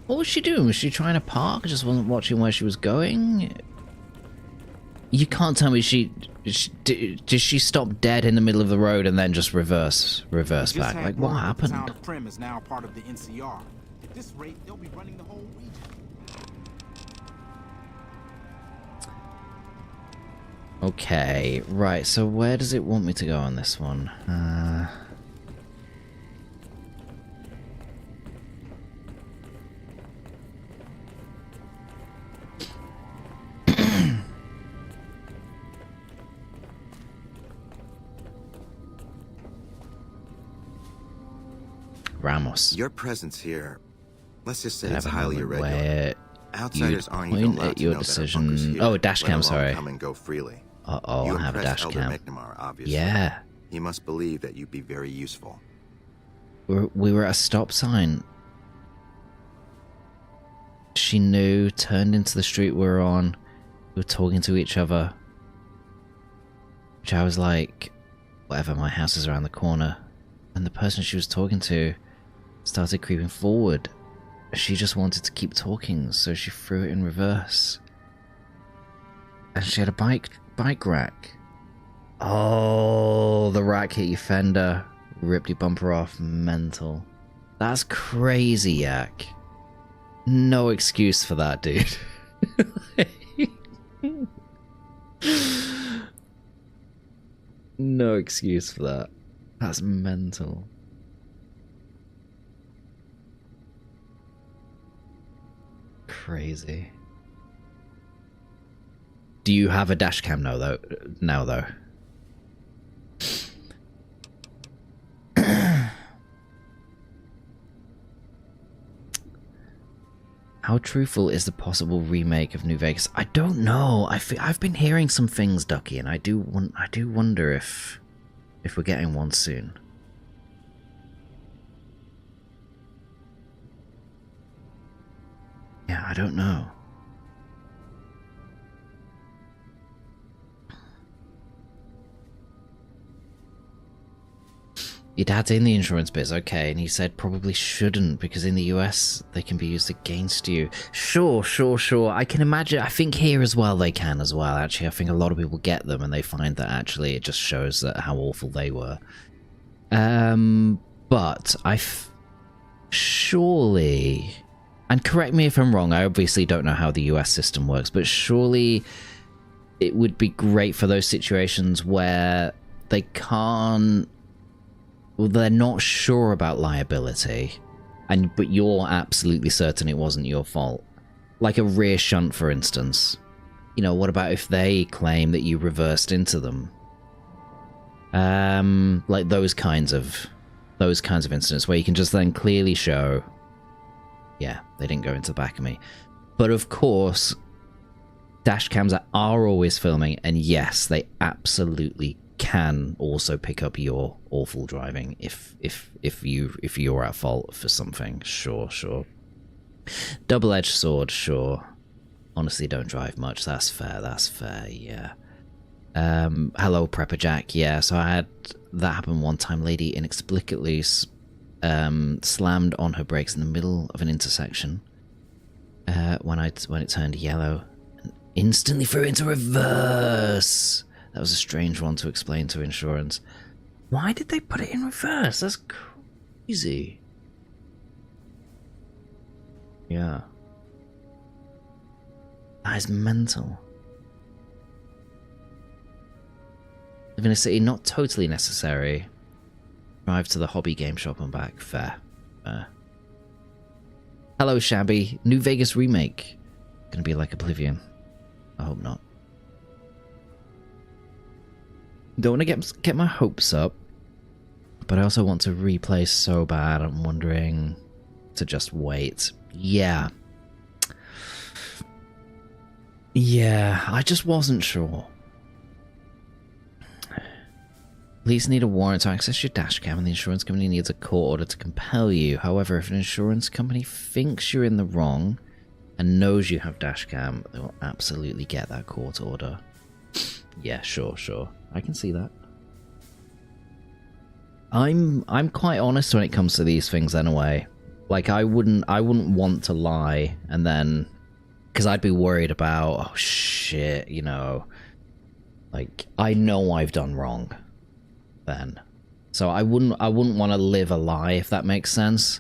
What was she doing? Was she trying to park? Just wasn't watching where she was going? You can't tell me did she stop dead in the middle of the road and then just reverse back? Like, what happened? The town of Prim is now part of the NCR. At this rate, they'll be running the whole region. Okay, right, so where does it want me to go on this one? Ramos. Your presence here, let's just say Could it's have a highly moment irregular. where Outsiders you'd aren't even point allowed at to your know that our bunker's decision. here, Oh, a dash let cam, alone sorry. come and go freely. Uh-oh, You I have a impressed dash Elder cam. McNamara, obviously. Yeah. He must believe that you'd be very useful. We were at a stop sign. She knew, turned into the street we were on. We were talking to each other. Which I was like, whatever, my house is around the corner. And the person she was talking to started creeping forward. She just wanted to keep talking, so she threw it in reverse. And she had a bike rack. Oh, the rack hit your fender, ripped your bumper off. Mental. That's crazy, Yak. No excuse for that, dude. No excuse for that. That's mental. Crazy. Do you have a dash cam now, though? How truthful is the possible remake of New Vegas? I don't know. I've been hearing some things, Ducky, and I do wonder if we're getting one soon. Yeah, I don't know. Your dad's in the insurance biz, okay, and he said probably shouldn't because in the US they can be used against you. Sure. I can imagine. I think here as well they can as well. Actually, I think a lot of people get them and they find that actually it just shows that how awful they were. But surely, and correct me if I'm wrong, I obviously don't know how the US system works, but surely it would be great for those situations where they can't. Well, they're not sure about liability, but you're absolutely certain it wasn't your fault. Like a rear shunt, for instance. You know, what about if they claim that you reversed into them? Like those kinds of incidents where you can just then clearly show, yeah, they didn't go into the back of me. But of course, dash cams are always filming, and yes, they absolutely can also pick up your awful driving if you're at fault for something. Sure. Double-edged sword, sure. Honestly, don't drive much. That's fair, yeah. Hello, Prepper Jack. Yeah, so I had that happen one time. Lady inexplicably slammed on her brakes in the middle of an intersection when it turned yellow and instantly threw into reverse. That was a strange one to explain to insurance. Why did they put it in reverse? That's crazy. Yeah. That is mental. Live in a city not totally necessary. Drive to the hobby game shop and back. Fair. Hello, Shabby. New Vegas remake. Gonna be like Oblivion. I hope not. Don't want to get my hopes up, but I also want to replay so bad. I'm wondering to just wait. Yeah, I just wasn't sure. Police need a warrant to access your dashcam, and the insurance company needs a court order to compel you. However, if an insurance company thinks you're in the wrong and knows you have dashcam, they will absolutely get that court order. Yeah, sure. I can see that. I'm quite honest when it comes to these things anyway. Like I wouldn't want to lie and then because I'd be worried about, oh shit, you know, like I know I've done wrong then. So I wouldn't want to live a lie, if that makes sense.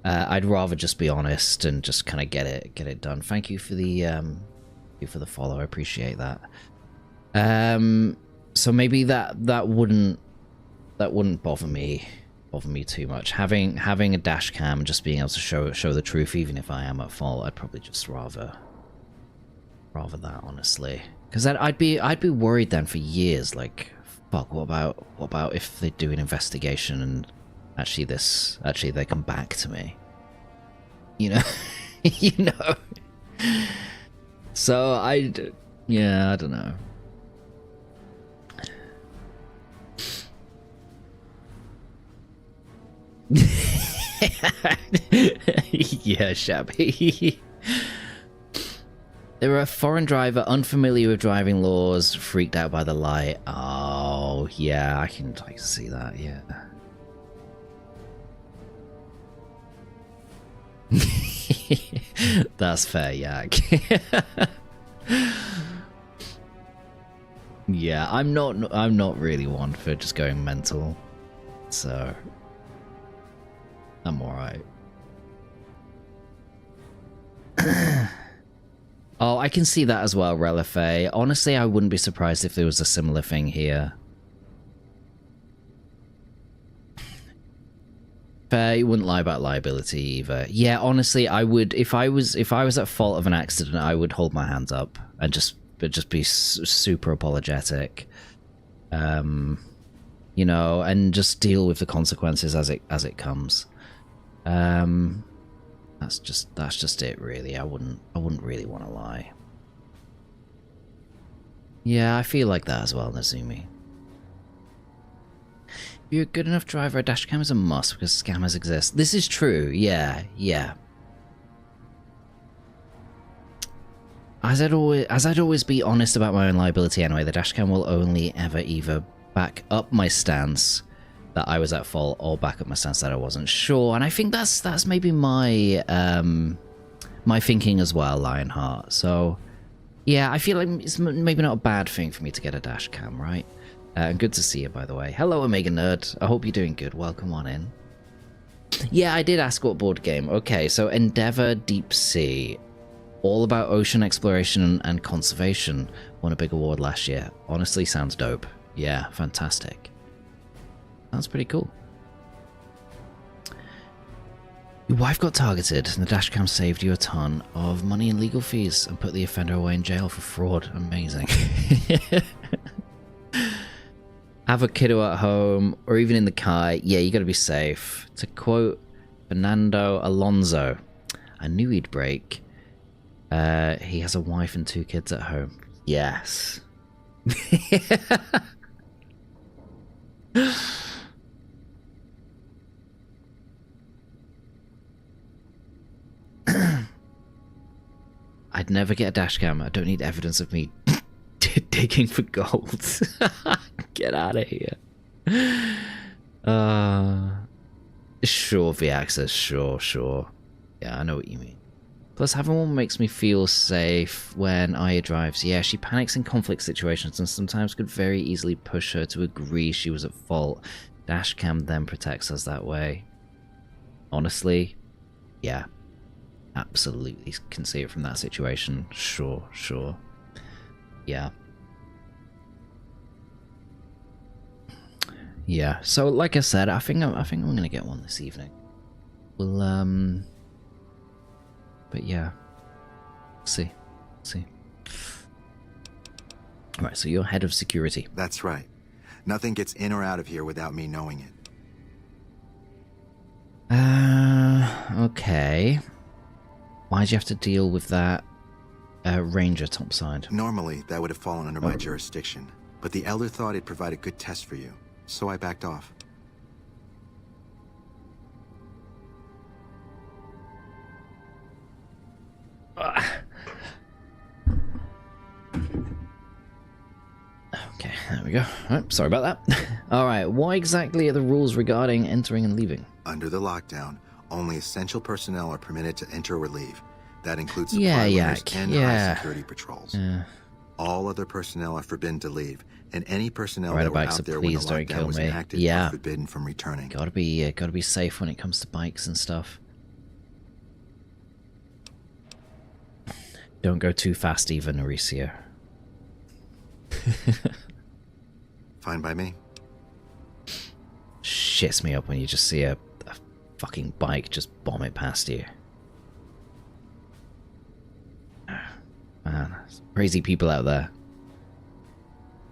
I'd rather just be honest and just kind of get it done. Thank you for the follow. I appreciate that. So maybe that wouldn't bother me too much. Having a dash cam and just being able to show the truth, even if I am at fault, I'd probably just rather that, honestly. Because I'd be worried then for years. Like, fuck, what about if they do an investigation and actually they come back to me? You know, So I don't know. Yeah, Shabby. They were a foreign driver, unfamiliar with driving laws, freaked out by the light. Oh, Oh, yeah, I can see that, yeah. That's fair, Yak. Yeah, I'm not really one for just going mental. So I'm alright. Oh, I can see that as well, Relife. Honestly, I wouldn't be surprised if there was a similar thing here. Fair, you wouldn't lie about liability either. Yeah, honestly, I would if I was at fault of an accident, I would hold my hands up and just be super apologetic. You know, and just deal with the consequences as it comes. That's just it, really. I wouldn't really want to lie. Yeah, I feel like that as well, Nazumi. If you're a good enough driver, a dashcam is a must because scammers exist. This is true. Yeah. As I'd always be honest about my own liability anyway, the dashcam will only ever either back up my stance that I was at fault or back up my stance that I wasn't sure. And I think that's maybe my my thinking as well, Lionheart. So yeah, I feel like it's maybe not a bad thing for me to get a dash cam, right? Good to see you, by the way. Hello, Omega Nerd. I hope you're doing good. Welcome on in. Yeah, I did ask what board game. Okay, so Endeavor Deep Sea. All about ocean exploration and conservation. Won a big award last year. Honestly, sounds dope. Yeah, fantastic. That's pretty cool. Your wife got targeted, and the dashcam saved you a ton of money and legal fees and put the offender away in jail for fraud. Amazing. Have a kiddo at home or even in the car. Yeah, you gotta be safe. To quote Fernando Alonso, I knew he'd break. He has a wife and 2 kids at home. Yes. I'd never get a dash cam. I don't need evidence of me digging for gold. Get out of here. Sure, V-Access. Sure. Yeah, I know what you mean. Plus, having one makes me feel safe when Aya drives. Yeah, she panics in conflict situations and sometimes could very easily push her to agree she was at fault. Dashcam then protects us that way. Honestly, yeah. Absolutely can see it from that situation. Sure. Yeah. Yeah, so like I said, I think I'm gonna get one this evening. We'll, but yeah. See. Alright, so you're head of security. That's right. Nothing gets in or out of here without me knowing it. Okay. Why'd you have to deal with that ranger topside? Normally, that would have fallen under my jurisdiction, but the Elder thought it'd provide a good test for you, so I backed off. Okay, there we go. Alright, sorry about that. Alright, what exactly are the rules regarding entering and leaving? Under the lockdown, only essential personnel are permitted to enter or leave. That includes supply runners and high security patrols. All other personnel are forbidden to leave, and any personnel that were out there when the lockdown was enacted are forbidden from returning. Gotta be safe when it comes to bikes and stuff. Don't go too fast either, Mauricio. Fine by me. Shits me up when you just see a fucking bike just bomb it past you. Man, crazy people out there.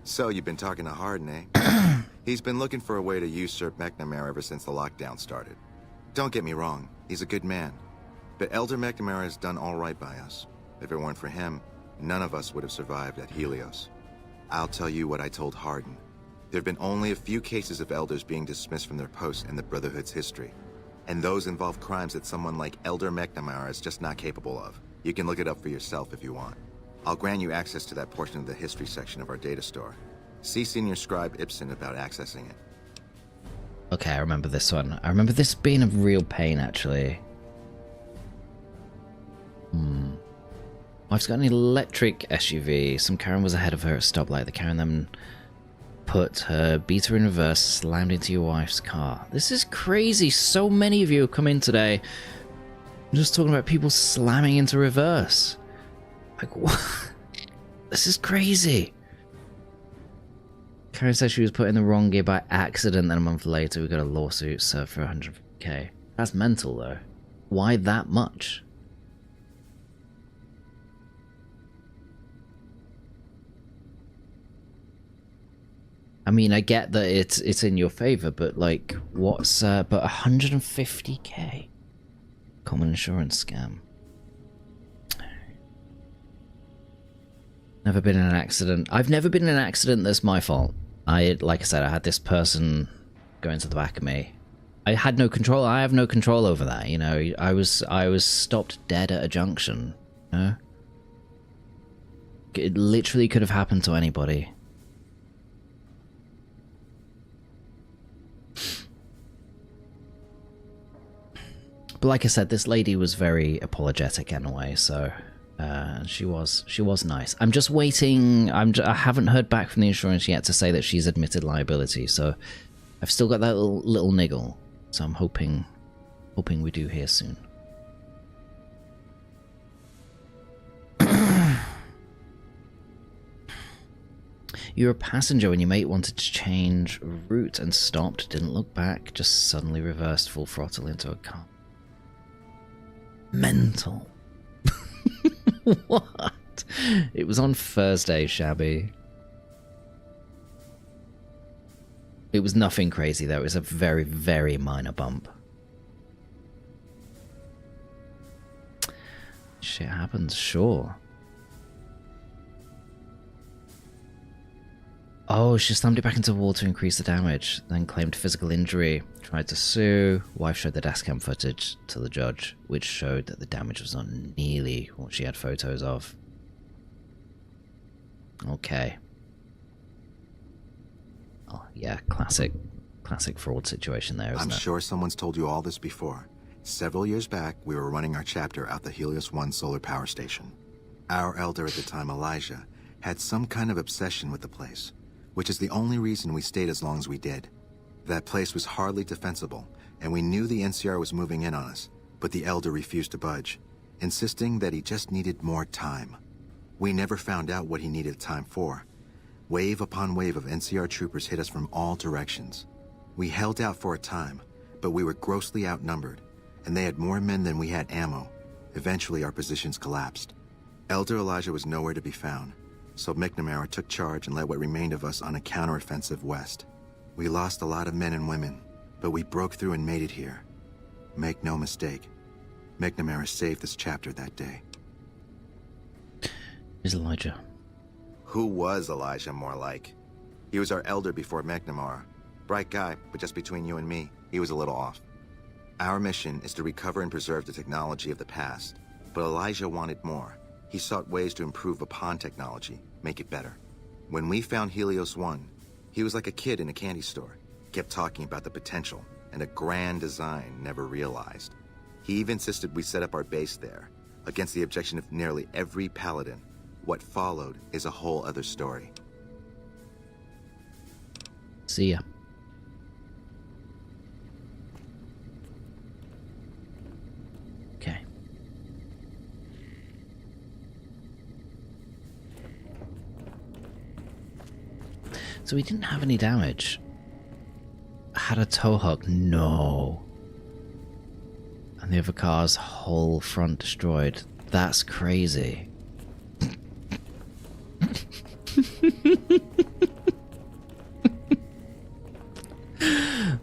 So you've been talking to Harden, eh? He's been looking for a way to usurp McNamara ever since the lockdown started. Don't get me wrong, he's a good man. But Elder McNamara has done all right by us. If it weren't for him, none of us would have survived at Helios. I'll tell you what I told Harden. There have been only a few cases of Elders being dismissed from their posts in the Brotherhood's history. And those involve crimes that someone like Elder McNamara is just not capable of. You can look it up for yourself if you want. I'll grant you access to that portion of the history section of our data store. See Senior Scribe Ibsen about accessing it. Okay, I remember this one. I remember this being a real pain, actually. Wife's got an electric SUV. Some Karen was ahead of her at a stoplight. The Karen then beat her in reverse, slammed into your wife's car. This is crazy. So many of you have come in today just talking about people slamming into reverse. Like, what? This is crazy. Karen said she was put in the wrong gear by accident, then a month later we got a lawsuit served for 100k. That's mental, though. Why that much? I mean, I get that it's in your favor, but like, what's but 150k? Common insurance scam. Never been in an accident. I've never been in an accident that's my fault. Like I said, I had this person go into the back of me. I had no control. I have no control over that. You know, I was stopped dead at a junction. You know? It literally could have happened to anybody. But like I said, this lady was very apologetic anyway, so she was nice. I'm just waiting. I haven't heard back from the insurance yet to say that she's admitted liability, so I've still got that little niggle. So I'm hoping we do hear soon. You were a passenger when your mate wanted to change route and stopped, didn't look back, just suddenly reversed full throttle into a car. Mental. What? It was on Thursday, Shabby. It was nothing crazy though, it was a very, very minor bump. Shit happens, sure. Oh, she slammed it back into the wall to increase the damage, then claimed physical injury, tried to sue. Wife showed the dash cam footage to the judge, which showed that the damage was not nearly what she had photos of. Okay. Oh, yeah, classic fraud situation there, isn't it? I'm sure someone's told you all this before. Several years back, we were running our chapter out the Helios 1 solar power station. Our elder at the time, Elijah, had some kind of obsession with the place, which is the only reason we stayed as long as we did. That place was hardly defensible, and we knew the NCR was moving in on us, but the elder refused to budge, insisting that he just needed more time. We never found out what he needed time for. Wave upon wave of NCR troopers hit us from all directions. We held out for a time, but we were grossly outnumbered, and they had more men than we had ammo. Eventually, our positions collapsed. Elder Elijah was nowhere to be found, so McNamara took charge and led what remained of us on a counteroffensive west. We lost a lot of men and women, but we broke through and made it here. Make no mistake, McNamara saved this chapter that day. Is Elijah? Who was Elijah, more like? He was our elder before McNamara. Bright guy, but just between you and me, he was a little off. Our mission is to recover and preserve the technology of the past, but Elijah wanted more. He sought ways to improve upon technology, make it better. When we found Helios 1, he was like a kid in a candy store. Kept talking about the potential and a grand design never realized. He even insisted we set up our base there, against the objection of nearly every paladin. What followed is a whole other story. See ya. Okay. So we didn't have any damage. Had a tow hook? No. And the other car's whole front destroyed. That's crazy.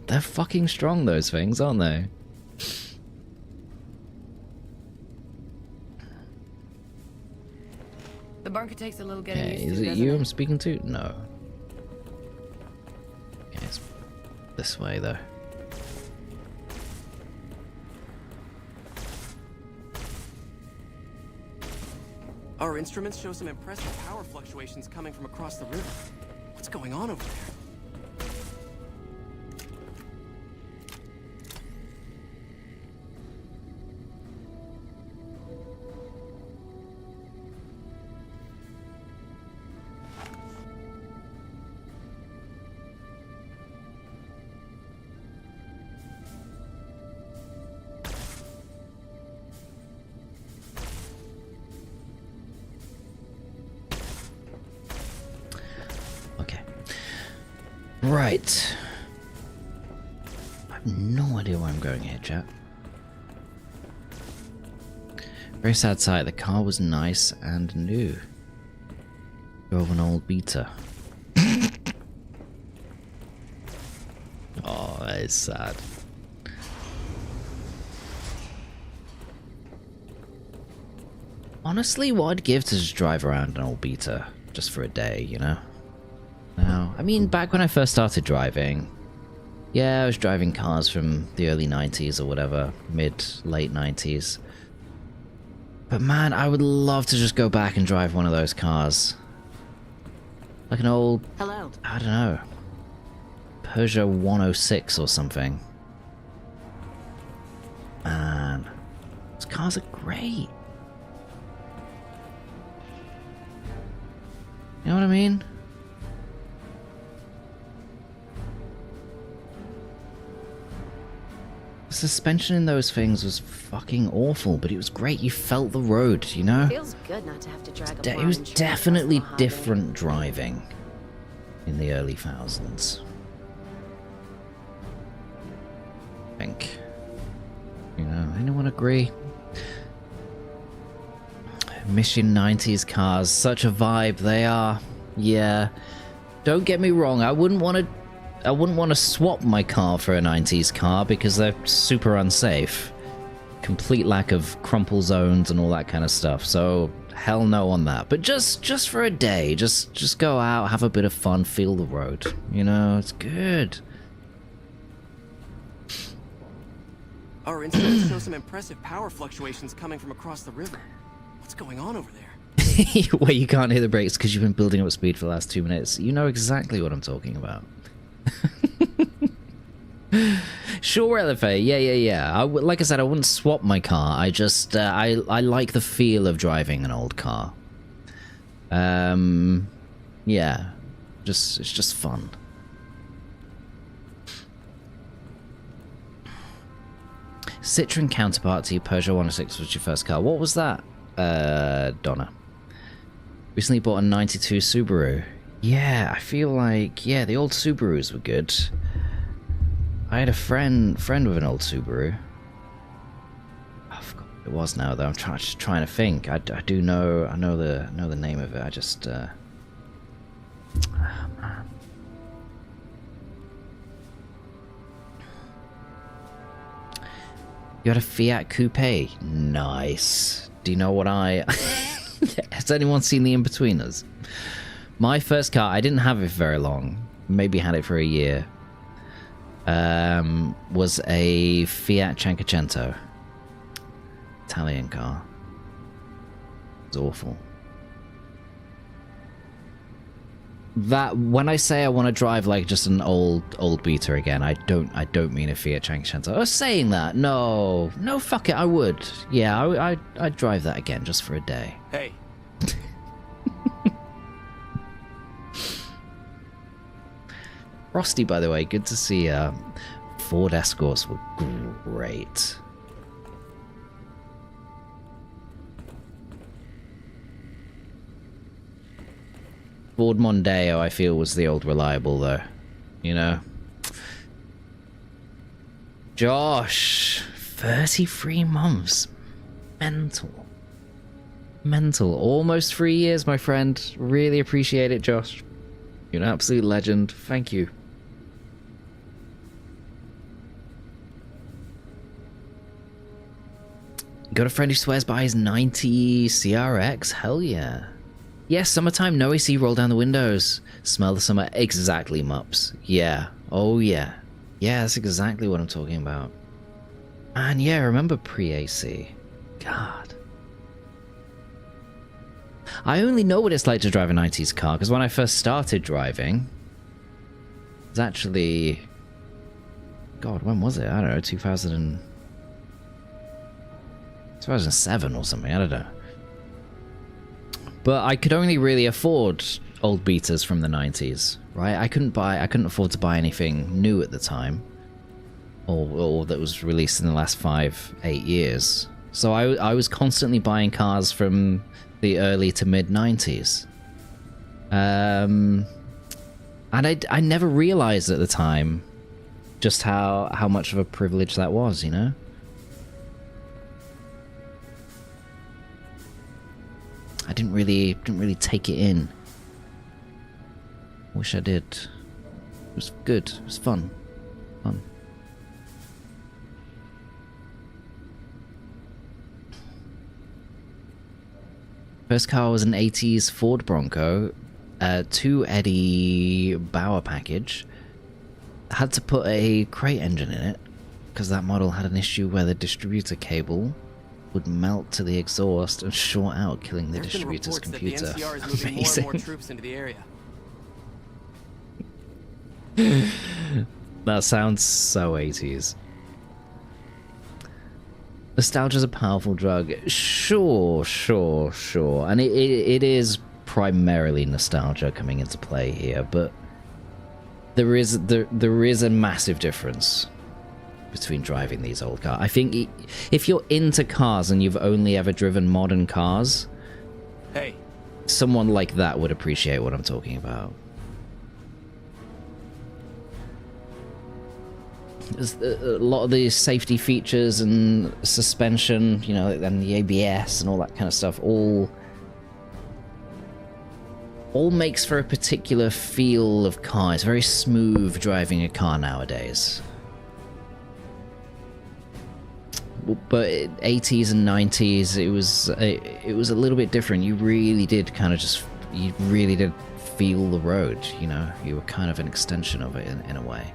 They're fucking strong, those things, aren't they? The bunker takes a little getting Okay, used is to, it doesn't you it? I'm speaking to? No. Okay, it's this way, though. Our instruments show some impressive power fluctuations coming from across the river. What's going on over there? Right. I have no idea where I'm going here, chat. Very sad sight. The car was nice and new. Drove an old beater. Oh, that is sad. Honestly, what I'd give to just drive around an old beater just for a day, you know? Now, I mean, back when I first started driving, yeah, I was driving cars from the early 90s or whatever, late 90s. But man, I would love to just go back and drive one of those cars. Like an old, Hello. I don't know, Peugeot 106 or something. Man, those cars are great. You know what I mean? The suspension in those things was fucking awful, but it was great. You felt the road, you know? Feels good not to have to drag a It was barn and definitely across the highway. different driving in the early thousands. I think. You know, anyone agree? Mission 90s cars, such a vibe they are. Yeah. Don't get me wrong, I wouldn't want to swap my car for a 90s car because they're super unsafe. Complete lack of crumple zones and all that kind of stuff. So hell no on that. But just for a day, just go out, have a bit of fun, feel the road. You know, it's good. Our instruments show some impressive power fluctuations coming from across the river. What's going on over there? Where you can't hear the brakes because you've been building up speed for the last 2 minutes. You know exactly what I'm talking about. Sure, LFA. Yeah. Like I said, I wouldn't swap my car. I just, I like the feel of driving an old car. Yeah. It's just fun. Citroen counterpart to your Peugeot 106 was your first car. What was that, Donna? Recently bought a 92 Subaru. Yeah, I feel like, yeah, the old Subarus were good. I had a friend with an old Subaru. I forgot what it was now, though. I'm just trying to think. I do know, I know the name of it. I just, oh, man. You had a Fiat Coupe? Nice. Do you know what I... Has anyone seen The In-Betweeners? My first car, I didn't have it for very long. Maybe had it for a year. Was a Fiat Cinquecento. Italian car. It was awful. That, when I say I want to drive like just an old beater again, I don't mean a Fiat Cinquecento. I was saying that. No, fuck it, I would. Yeah, I'd drive that again just for a day. Hey. Frosty, by the way, good to see. Ford Escorts were great. Ford Mondeo, I feel, was the old reliable, though. You know? Josh! 33 months. Mental. Almost 3 years, my friend. Really appreciate it, Josh. You're an absolute legend. Thank you. Got a friend who swears by his 90 CRX? Hell yeah. Yes, summertime, no AC, roll down the windows. Smell the summer. Exactly, Mups. Yeah. Oh, yeah. Yeah, that's exactly what I'm talking about. And yeah, remember pre-AC. God. I only know what it's like to drive a 90s car, because when I first started driving, actually... God, when was it? I don't know, 2007 or something, I don't know. But I could only really afford old betas from the 90s, right? I couldn't afford to buy anything new at the time. Or that was released in the last 5-8 years. So I was constantly buying cars from the early to mid 90s. And I never realized at the time just how much of a privilege that was, you know? I didn't really take it in. Wish I did. It was good. It was fun. Fun. First car was an 80s Ford Bronco, 2 Eddie Bauer package. Had to put a crate engine in it because that model had an issue where the distributor cable would melt to the exhaust and short out, killing the distributor's computer. That the NCR is moving more and more troops into the area. That sounds so 80s. Nostalgia's a powerful drug. Sure. And it is primarily nostalgia coming into play here, but there is a massive difference between driving these old cars. I think if you're into cars and you've only ever driven modern cars, hey, someone like that would appreciate what I'm talking about. A lot of the safety features and suspension, you know, and the ABS and all that kind of stuff, all makes for a particular feel of car. It's very smooth driving a car nowadays. But 80s and 90s, it was a little bit different. You really did feel the road, you know? You were kind of an extension of it in a way.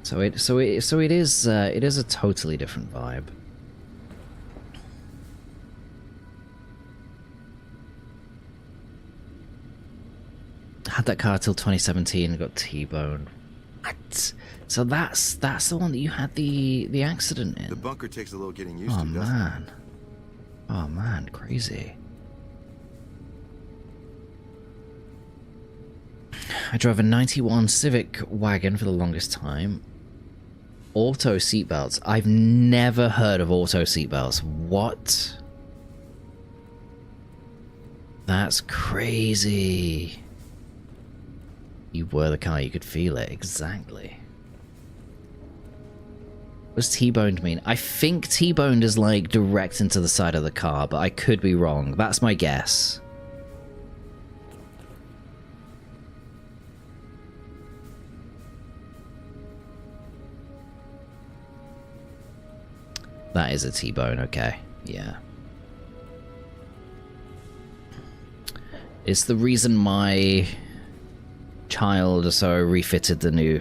So it is a totally different vibe. Had that car till 2017 and got T-boned. What? So that's the one that you had the accident in. The bunker takes a little getting used to, doesn't it? Man. Oh man, crazy. I drove a 91 Civic wagon for the longest time. Auto seatbelts. I've never heard of auto seatbelts. What? That's crazy. You were the car, you could feel it. Exactly. What does T-boned mean? I think T-boned is like direct into the side of the car, but I could be wrong. That's my guess. That is a T-bone, okay. Yeah. It's the reason my child, so I refitted the new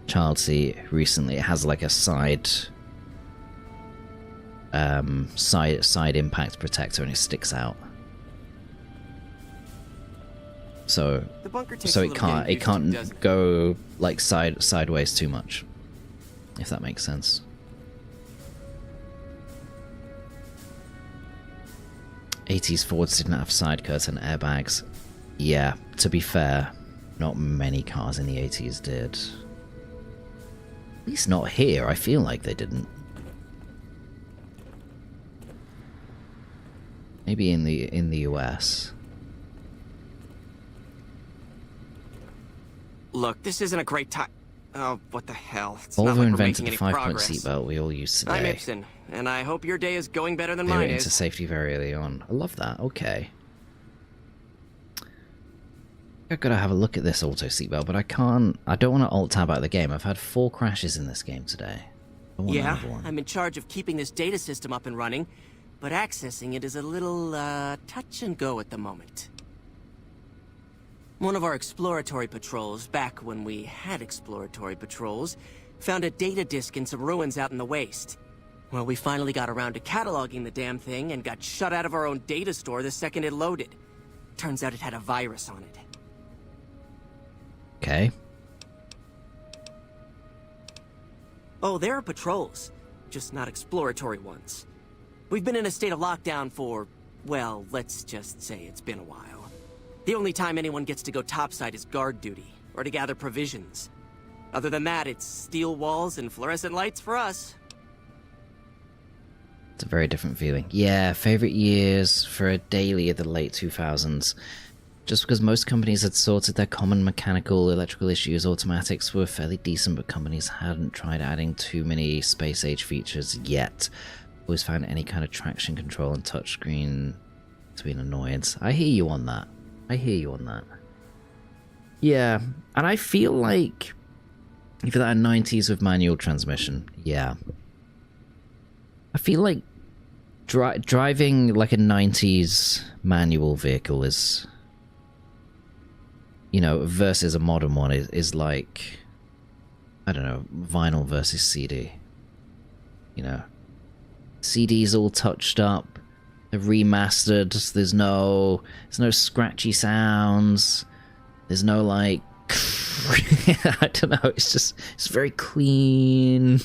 child seat recently. It has like a side impact protector and it sticks out. So it can't go like sideways too much. If that makes sense. '80s Fords didn't have side curtain airbags. Yeah, to be fair, not many cars in the 80s did. At least not here, I feel like they didn't. Maybe in the US. Look, this isn't a great time. Oh, what the hell? It's Volvo not like we're invented making the any 5-point progress. seatbelt we all use today. I'm Ibsen, and I hope your day is going better than They were mine into is. safety very early on. I love that. Okay. I've got to have a look at this auto seatbelt, but I can't. I don't want to alt tab out of the game. I've had 4 crashes in this game today. I want Yeah, another one. I'm in charge of keeping this data system up and running, but accessing it is a little, touch and go at the moment. One of our exploratory patrols, back when we had exploratory patrols, found a data disk in some ruins out in the waste. Well, we finally got around to cataloging the damn thing and got shut out of our own data store the second it loaded. Turns out it had a virus on it. Okay. Oh, there are patrols, just not exploratory ones. We've been in a state of lockdown for, well, let's just say it's been a while. The only time anyone gets to go topside is guard duty, or to gather provisions. Other than that, it's steel walls and fluorescent lights for us. It's a very different feeling. Yeah, favorite years for a daily of the late 2000s. Just because most companies had sorted their common mechanical, electrical issues, automatics were fairly decent, but companies hadn't tried adding too many space age features yet. Always found any kind of traction control and touchscreen to be an annoyance. I hear you on that. I hear you on that. Yeah, and I feel like if that 90s with manual transmission, yeah. I feel like driving like a 90s manual vehicle is, you know, versus a modern one is like, I don't know, vinyl versus CD. You know, CD's all touched up, they're remastered. There's no scratchy sounds. There's no like, I don't know. It's very clean.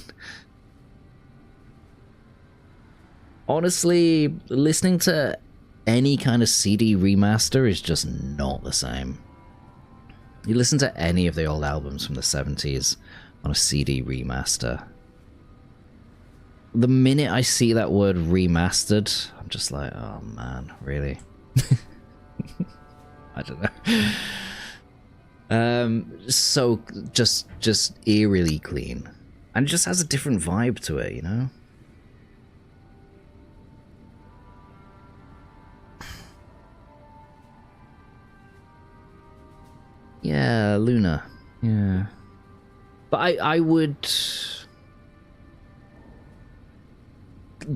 Honestly, listening to any kind of CD remaster is just not the same. You listen to any of the old albums from the 70s on a CD remaster. The minute I see that word remastered, I'm just like, oh man, really? I don't know. So just eerily clean. And it just has a different vibe to it, you know? Yeah, Luna. Yeah. But I would...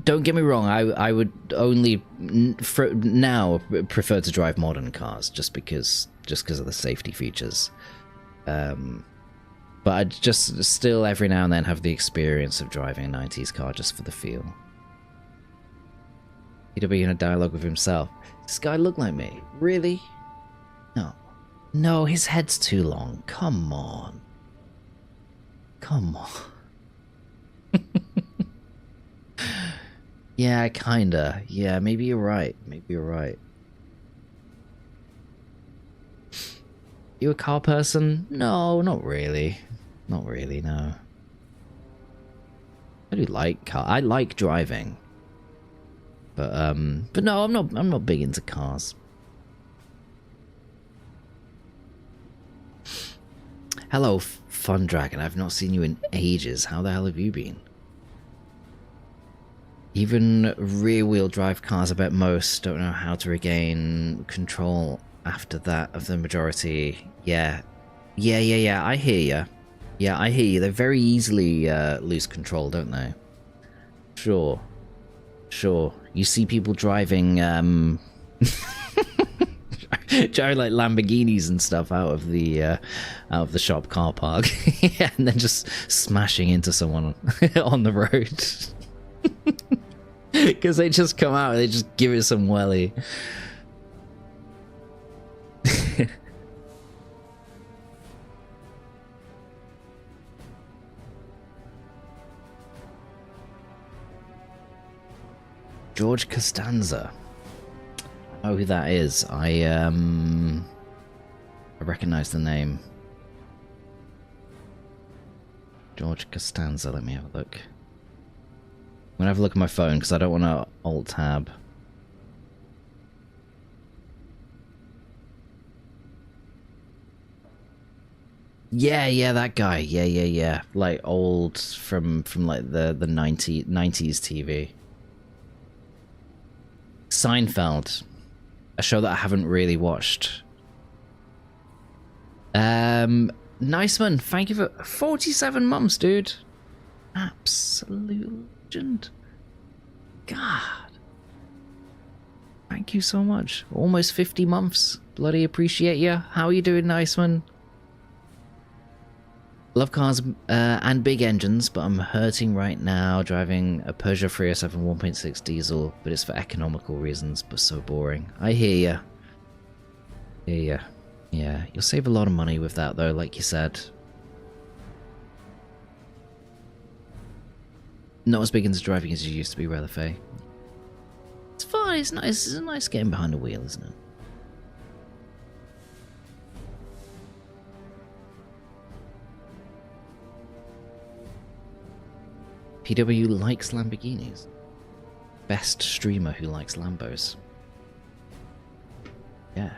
Don't get me wrong, I would only now prefer to drive modern cars just because of the safety features. But I'd just still every now and then have the experience of driving a 90s car just for the feel. He'd be in a dialogue with himself. Does this guy look like me? Really? No. No, his head's too long. Come on. Come on. Yeah, kinda. Yeah, maybe you're right. Maybe you're right. You a car person? No, not really. Not really, no. I do like car. I like driving. But no, I'm not big into cars. Hello, Fun Dragon. I've not seen you in ages. How the hell have you been? Even rear-wheel drive cars, I bet most don't know how to regain control after that of the majority. Yeah. I hear ya. Yeah, I hear you. They very easily lose control, don't they? Sure. You see people driving driving like Lamborghinis and stuff out of the shop car park, yeah, and then just smashing into someone on the road. Because they just come out and they just give it some welly. George Costanza. I know who that is. I recognize the name. George Costanza. Let me have a look. I'm gonna have a look at my phone because I don't want to alt-tab. Yeah, that guy. Yeah. Like old from like the 90s TV. Seinfeld, a show that I haven't really watched. Niceman, thank you for 47 months, dude. Absolute legend. God. Thank you so much. Almost 50 months. Bloody appreciate you. How are you doing, Niceman? Love cars and big engines, but I'm hurting right now driving a Peugeot 307 1.6 diesel, but it's for economical reasons, but so boring. I hear ya. Hear ya. Yeah, you'll save a lot of money with that though, like you said. Not as big into driving as you used to be, Relifay. It's fine, it's nice. It's a nice getting behind the wheel, isn't it? PW likes Lamborghinis. Best streamer who likes Lambos. Yeah,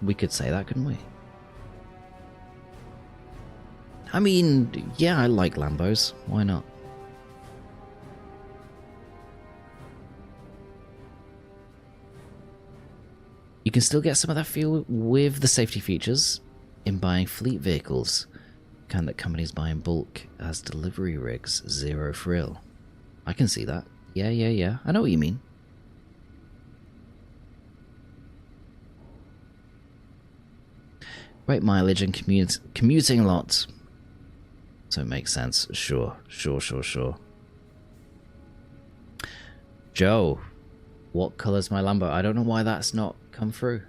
we could say that, couldn't we? I mean, yeah, I like Lambos. Why not? You can still get some of that feel with the safety features in buying fleet vehicles. Kind that companies buy in bulk as delivery rigs, zero frill. I can see that. Yeah. I know what you mean. Great mileage and commuting a lot. So it makes sense. Sure. Joe, what colour's my Lambo? I don't know why that's not come through.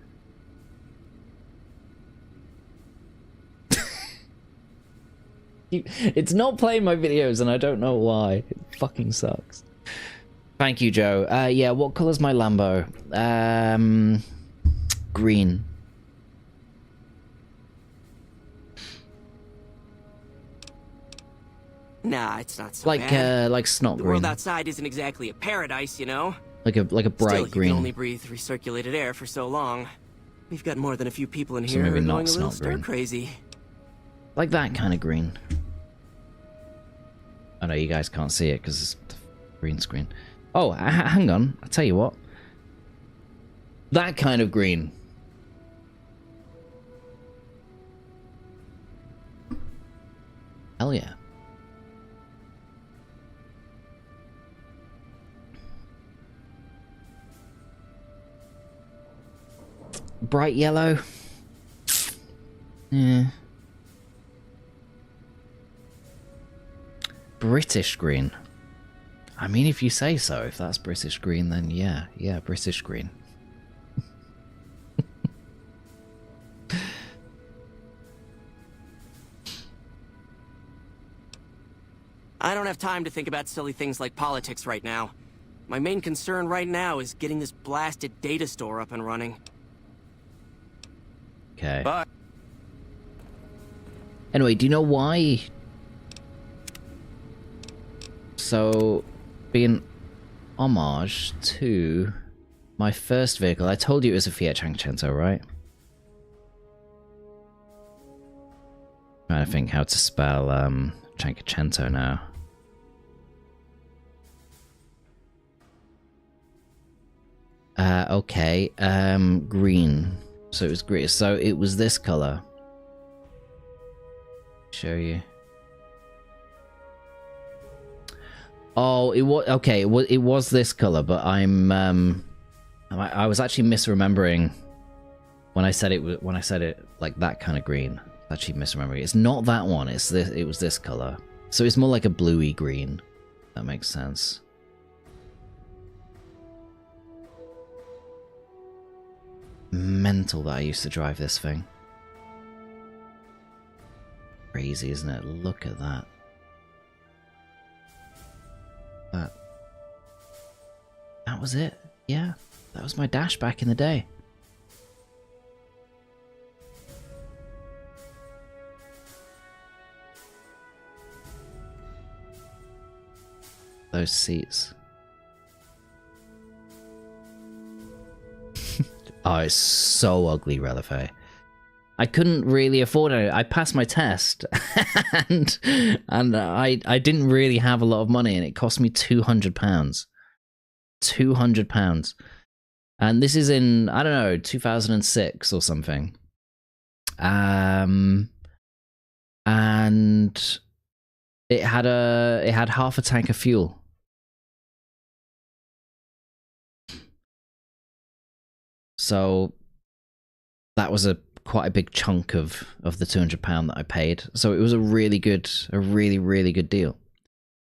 It's not playing my videos and I don't know why. It fucking sucks. Thank you, Joe. Yeah, what colour's my Lambo? Green. Nah, it's not so bad. Like snot The green. world outside isn't exactly a paradise, you know? Like a bright Still, green. You can only breathe recirculated air for so long. We've got more than a few people in So here who maybe are not going a little snot green. stir crazy. Like that kind of green. I know you guys can't see it because it's the green screen. Oh, hang on. I'll tell you what. That kind of green. Hell yeah. Bright yellow. Yeah. British green. I mean, if you say so, if that's British green, then yeah, British green. I don't have time to think about silly things like politics right now. My main concern right now is getting this blasted data store up and running. Okay. Bye. Anyway, do you know why? So, being homage to my first vehicle, I told you it was a Fiat Cinquecento, right? Trying to think how to spell Cinquecento now. Okay, green. So it was green. So it was this color. Show you. Oh, it was okay. It was this color, but I was actually misremembering when I said it like that kind of green. Actually misremembering. It's not that one. It's this. It was this color. So it's more like a bluey green. That makes sense. Mental that I used to drive this thing. Crazy, isn't it? Look at that. That was it. Yeah, that was my dash back in the day. Those seats. Oh, it's so ugly, Relifay. I couldn't really afford it. I passed my test, and I didn't really have a lot of money, and it cost me £200. £200, and this is in, I don't know, 2006 or something. And it had half a tank of fuel. So that was a quite a big chunk of the £200 that I paid. So it was a really good deal.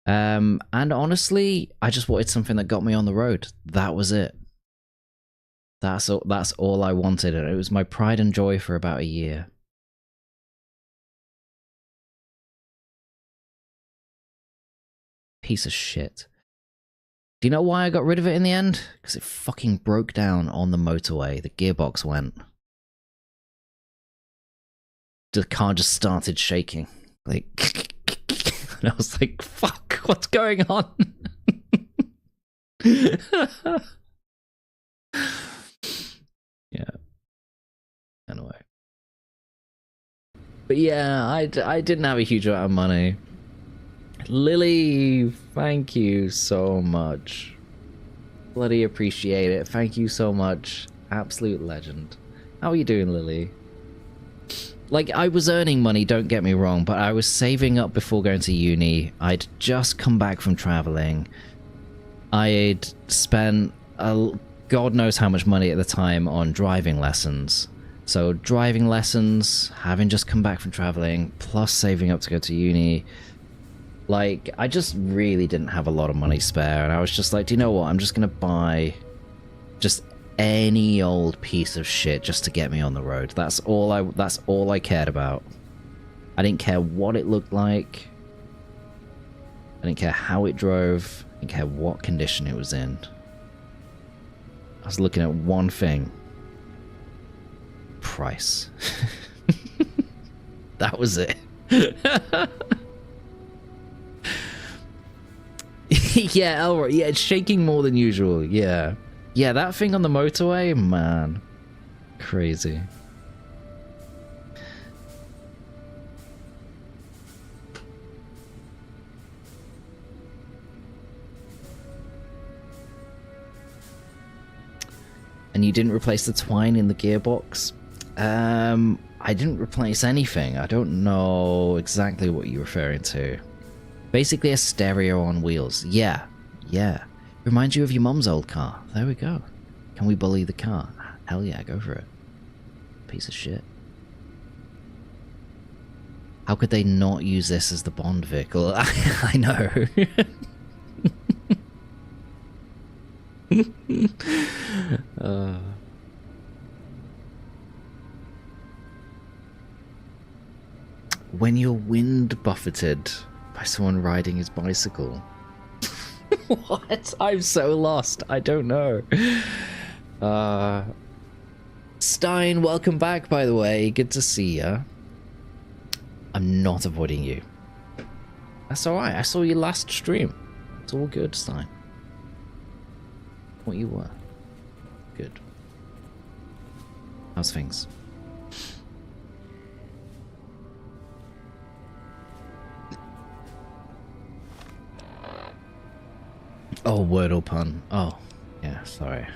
And honestly, I just wanted something that got me on the road. That was it. That's all I wanted, and it was my pride and joy for about a year. Piece of shit. Do you know why I got rid of it in the end? Because it fucking broke down on the motorway. The gearbox went. The car just started shaking. Like, and I was like, fuck, what's going on? Yeah. Anyway. But yeah, I didn't have a huge amount of money. Lily, thank you so much. Bloody appreciate it. Thank you so much. Absolute legend. How are you doing, Lily? Like, I was earning money, don't get me wrong, but I was saving up before going to uni. I'd just come back from traveling. I'd spent God knows how much money at the time on driving lessons. So driving lessons, having just come back from traveling, plus saving up to go to uni. Like, I just really didn't have a lot of money spare, and I was just like, do you know what? I'm just gonna buy just any old piece of shit just to get me on the road. That's all I cared about. I didn't care what it looked like. I didn't care how it drove. I didn't care what condition it was in. I was looking at one thing. Price. That was it. Yeah, Elroy. Yeah, it's shaking more than usual. Yeah. Yeah, that thing on the motorway, man. Crazy. And you didn't replace the twine in the gearbox? I didn't replace anything. I don't know exactly what you're referring to. Basically a stereo on wheels. Yeah. Yeah. Reminds you of your mum's old car. There we go. Can we bully the car? Hell yeah, go for it. Piece of shit. How could they not use this as the Bond vehicle? I know. When you're wind buffeted by someone riding his bicycle. What? I'm so lost. I don't know. Stein, welcome back, by the way. Good to see ya. I'm not avoiding you. That's alright. I saw your last stream. It's all good, Stein. What you were. Good. How's things? Oh, Wordle pun. Oh, yeah, sorry.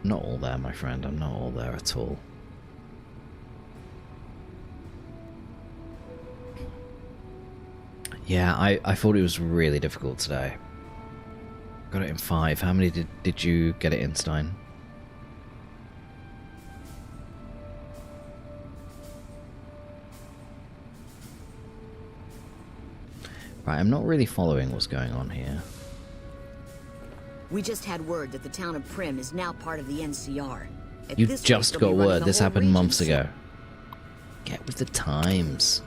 Not all there, my friend. I'm not all there at all. Yeah, I thought it was really difficult today. Got it in 5. How many did you get it in, Stein? Right, I'm not really following what's going on here. We just had word that the town of Prim is now part of the NCR. You just got word. This happened months ago. Get with the times.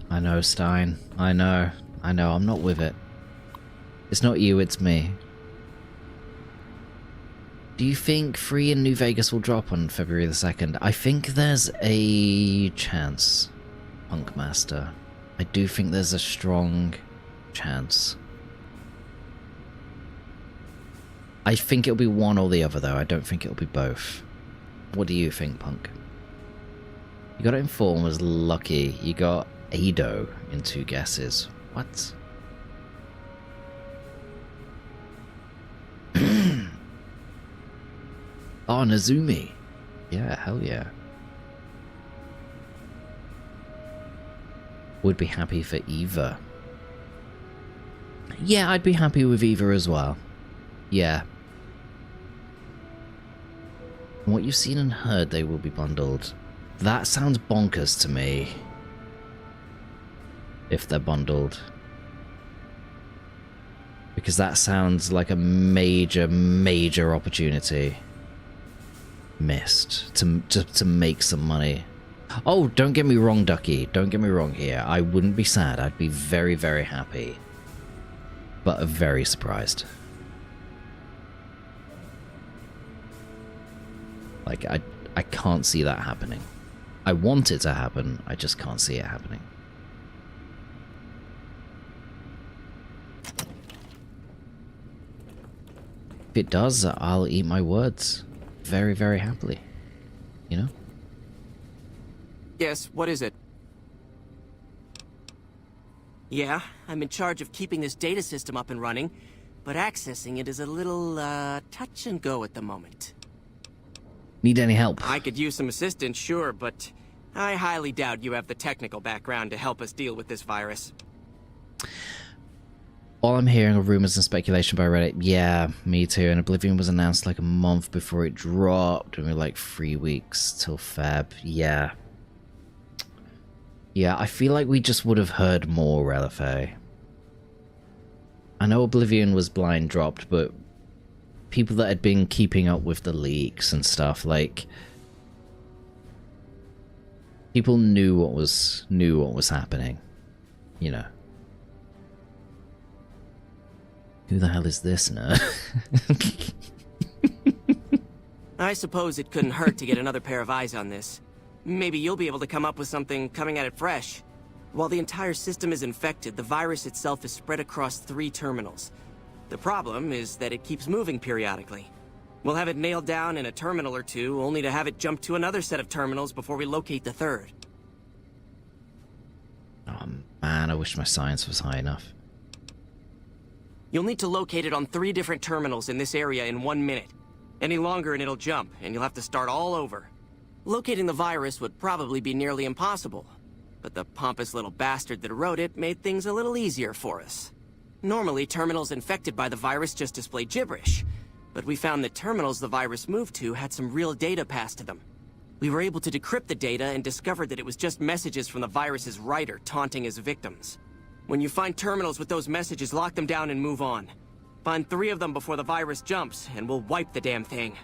I know, Stein. I know. I'm not with it. It's not you, it's me. Do you think Free in New Vegas will drop on February the 2nd? I think there's a chance, Punkmaster. I do think there's a strong chance. I think it'll be one or the other, though. I don't think it'll be both. What do you think, Punk? You got it in 4 and was lucky. You got Ado in 2 guesses. What? Oh, Nazumi. Yeah, hell yeah. Would be happy for Eva. Yeah, I'd be happy with Eva as well. Yeah. From what you've seen and heard, they will be bundled. That sounds bonkers to me. If they're bundled. Because that sounds like a major, major opportunity missed to make some money. Oh, don't get me wrong, Ducky. Don't get me wrong here. I wouldn't be sad. I'd be very, very happy. But very surprised. Like, I can't see that happening. I want it to happen, I just can't see it happening. If it does, I'll eat my words very, very happily. You know? Yes, what is it? Yeah, I'm in charge of keeping this data system up and running, but accessing it is a little, touch and go at the moment. Need any help? I could use some assistance, sure, but I highly doubt you have the technical background to help us deal with this virus. All I'm hearing are rumors and speculation by Reddit. Yeah, me too. And Oblivion was announced like a month before it dropped. And we're like 3 weeks till Feb. Yeah. Yeah, I feel like we just would have heard more, Relife. I know Oblivion was blind dropped, but people that had been keeping up with the leaks and stuff, like, people knew what was happening, you know. Who the hell is this nerd? I suppose it couldn't hurt to get another pair of eyes on this. Maybe you'll be able to come up with something coming at it fresh. While the entire system is infected, the virus itself is spread across 3 terminals. The problem is that it keeps moving periodically. We'll have it nailed down in a terminal or 2, only to have it jump to another set of terminals before we locate the 3rd. Oh man, I wish my science was high enough. You'll need to locate it on 3 different terminals in this area in 1 minute. Any longer and it'll jump, and you'll have to start all over. Locating the virus would probably be nearly impossible, but the pompous little bastard that wrote it made things a little easier for us. Normally, terminals infected by the virus just display gibberish, but we found that terminals the virus moved to had some real data passed to them. We were able to decrypt the data and discovered that it was just messages from the virus's writer taunting his victims. When you find terminals with those messages, lock them down and move on. Find 3 of them before the virus jumps, and we'll wipe the damn thing.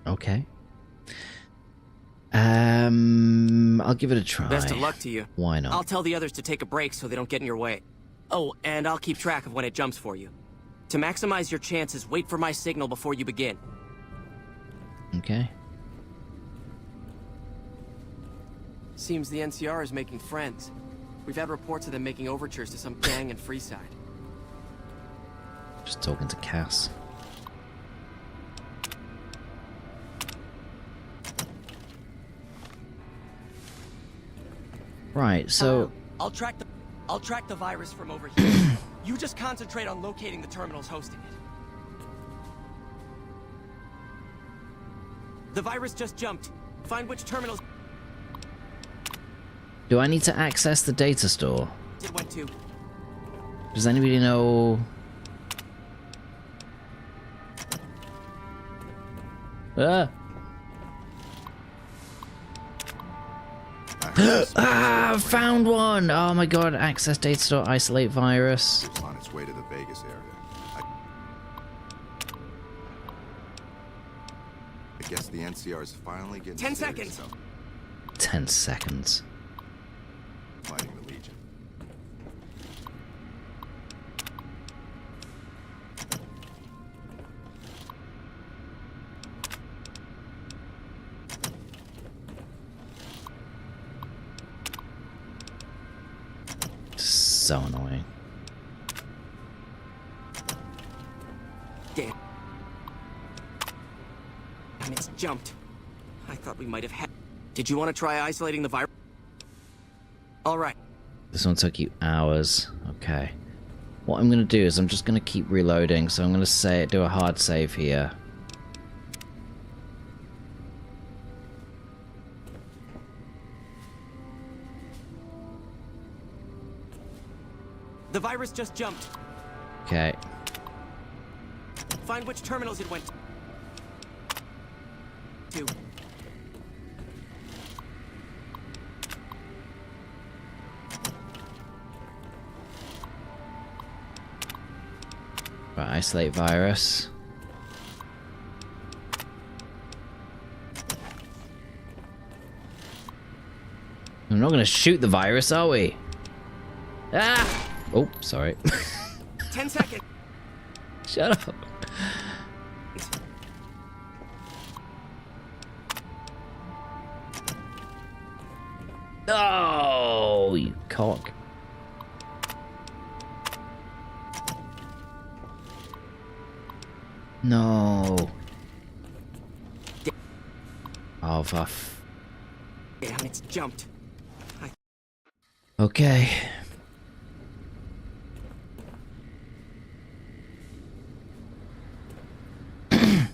Okay. I'll give it a try. Best of luck to you. Why not? I'll tell the others to take a break so they don't get in your way. Oh, and I'll keep track of when it jumps for you. To maximize your chances, wait for my signal before you begin. Okay. Seems the NCR is making friends. We've had reports of them making overtures to some gang in Freeside. Just talking to Cass. Right, so I'll track the virus from over here. You just concentrate on locating the terminals hosting it. The virus just jumped. Find which terminals do I need to access the data store? it went to. Does anybody know? Ah, found one! Oh my god, access data store, isolate virus. It's on its way to the Vegas area. I guess the NCR is finally getting 10 serious seconds. about 10 seconds. fighting the Legion. So annoying. Damn. And it's jumped. I thought we might have had. Did you want to try isolating the virus? All right. This one took you hours. Okay. What I'm going to do is I'm just going to keep reloading. So I'm going to do a hard save here. The virus just jumped. Okay. Find which terminals it went to. Right, isolate virus. We're not gonna shoot the virus, are we? Ah! Oh, sorry. 10 seconds. Shut up. Oh, you cock. No. Oh, fuff. Damn, it's jumped. Okay.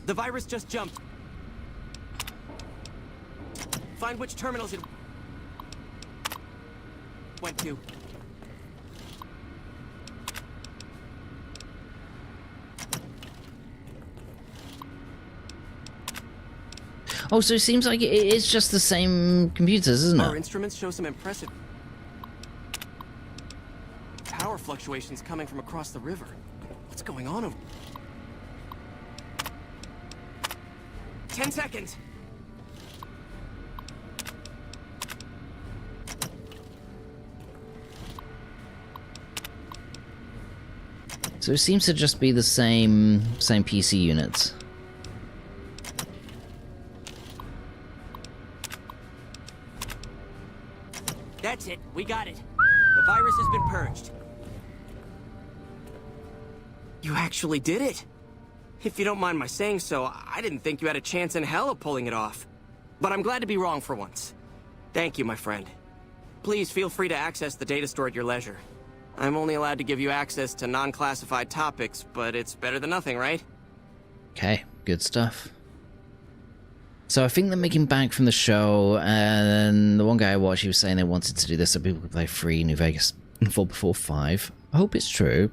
The virus just jumped. Find which terminals it went to. Oh, so it seems like it's just the same computers, isn't Our it? instruments show some impressive power fluctuations coming from across the river. What's going on over? 10 seconds. So it seems to just be the same PC units. That's it. We got it. The virus has been purged. You actually did it. If you don't mind my saying so, I didn't think you had a chance in hell of pulling it off. But I'm glad to be wrong for once. Thank you, my friend. Please feel free to access the data store at your leisure. I'm only allowed to give you access to non-classified topics, but it's better than nothing, right? Okay, good stuff. So I think they're making bank from the show, and the one guy I watched, he was saying they wanted to do this so people could play free New Vegas 4 before 5. I hope it's true.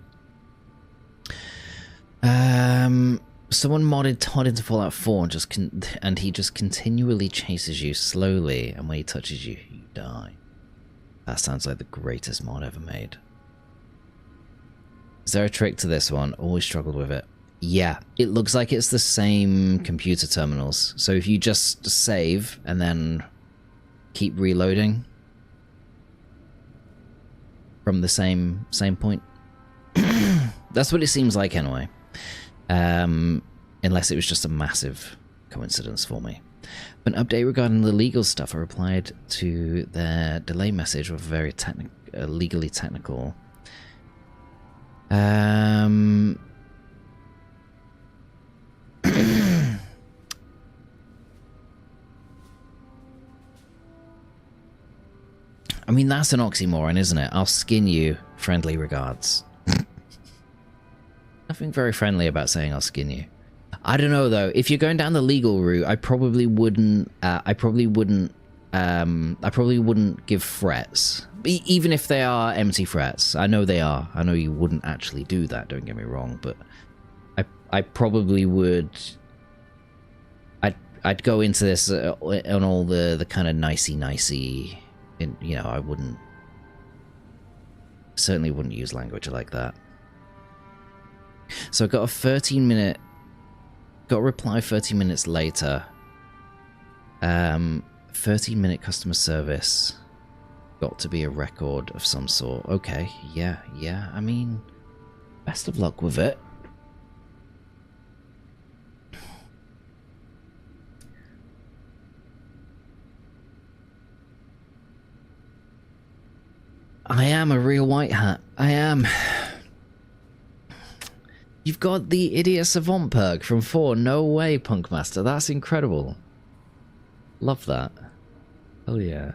Someone modded Todd into Fallout 4 and he just continually chases you slowly, and when he touches you, you die. That sounds like the greatest mod ever made. Is there a trick to this one? Always struggled with it. Yeah, it looks like it's the same computer terminals. So if you just save and then keep reloading from the same point. That's what it seems like anyway. Unless it was just a massive coincidence for me. An update regarding the legal stuff. I replied to their delay message with a very legally technical. I mean, that's an oxymoron, isn't it? I'll skin you. Friendly regards. Nothing very friendly about saying I'll skin you. I don't know though. If you're going down the legal route, I probably wouldn't. I probably wouldn't give threats, even if they are empty threats. I know they are. I know you wouldn't actually do that. Don't get me wrong, but I probably would. I'd go into this on all the kind of nicey. You know, I wouldn't. Certainly wouldn't use language like that. So I got a 13-minute. Got a reply 30 minutes later. 13-minute customer service. Got to be a record of some sort. Okay, yeah. I mean, best of luck with it. I am a real white hat. I am. You've got the Idiot Savant perk from 4. No way, Punkmaster. That's incredible. Love that. Oh yeah.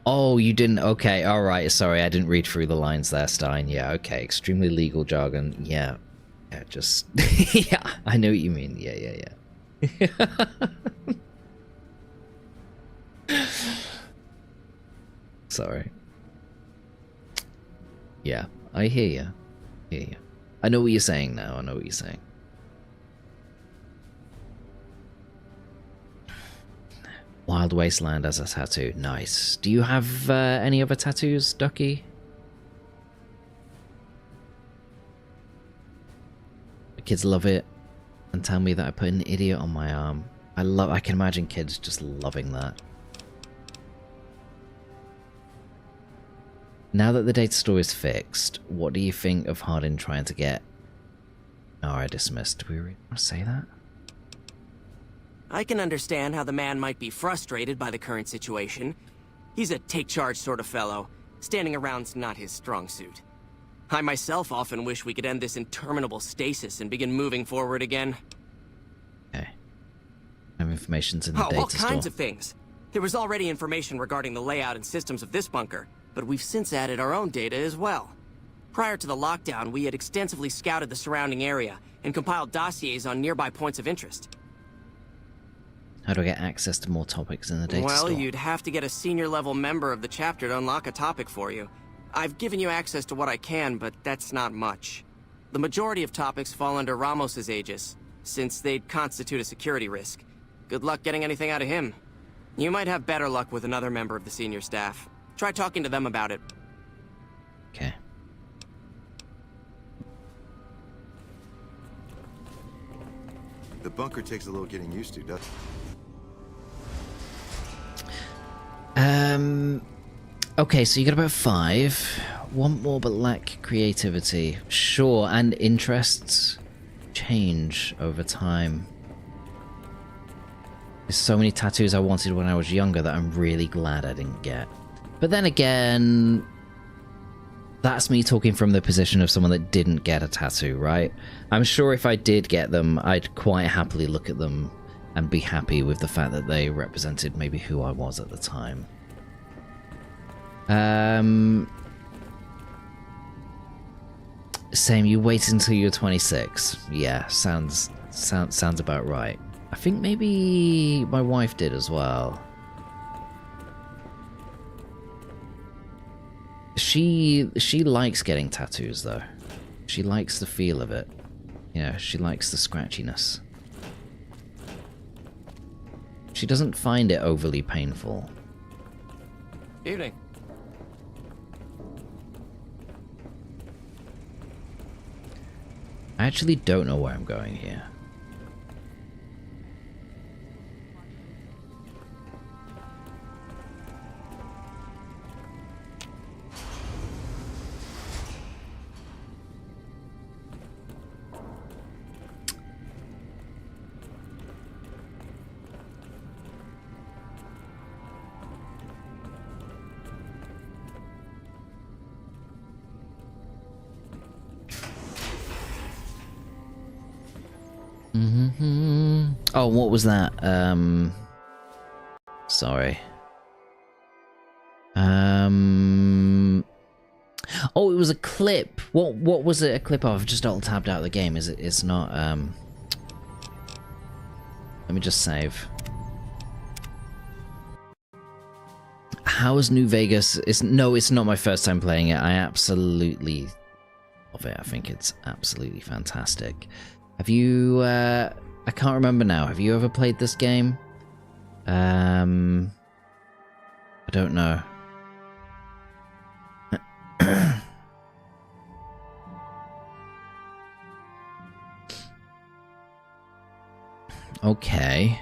Oh, you didn't? Okay, alright, sorry, I didn't read through the lines there, Stein. Yeah, okay, extremely legal jargon. Yeah. Yeah, just... yeah, I know what you mean. Yeah. Sorry. Yeah, I hear you. I know what you're saying now, I know what you're saying. Wild Wasteland as a tattoo. Nice. Do you have any other tattoos, Ducky? The kids love it and tell me that I put an idiot on my arm. I can imagine kids just loving that. Now that the data store is fixed, what do you think of Hardin trying to get... Oh, I dismissed. Do we really want to say that? I can understand how the man might be frustrated by the current situation. He's a take-charge sort of fellow. Standing around's not his strong suit. I myself often wish we could end this interminable stasis and begin moving forward again. Okay. Information's in the data all store. kinds of things. There was already information regarding the layout and systems of this bunker, but we've since added our own data as well. Prior to the lockdown, we had extensively scouted the surrounding area and compiled dossiers on nearby points of interest. How do I get access to more topics in the data store? Well, you'd have to get a senior-level member of the chapter to unlock a topic for you. I've given you access to what I can, but that's not much. The majority of topics fall under Ramos's aegis, since they'd constitute a security risk. Good luck getting anything out of him. You might have better luck with another member of the senior staff. Try talking to them about it. Okay. The bunker takes a little getting used to, doesn't it? Okay, so you got about 5. Want more but lack creativity. Sure, and interests change over time. There's so many tattoos I wanted when I was younger that I'm really glad I didn't get. But then again, that's me talking from the position of someone that didn't get a tattoo, right? I'm sure if I did get them, I'd quite happily look at them and be happy with the fact that they represented maybe who I was at the time. Same, you wait until you're 26. Yeah, sounds about right. I think maybe my wife did as well. She likes getting tattoos though. She likes the feel of it. Yeah, she likes the scratchiness. She doesn't find it overly painful. Evening. I actually don't know where I'm going here. Oh, what was that? Sorry. Oh, it was a clip. What was it a clip of? I've just alt-tabbed out of the game. It's not, let me just save. How's New Vegas? No, it's not my first time playing it. I absolutely love it. I think it's absolutely fantastic. Have you, I can't remember now. Have you ever played this game? I don't know. Okay.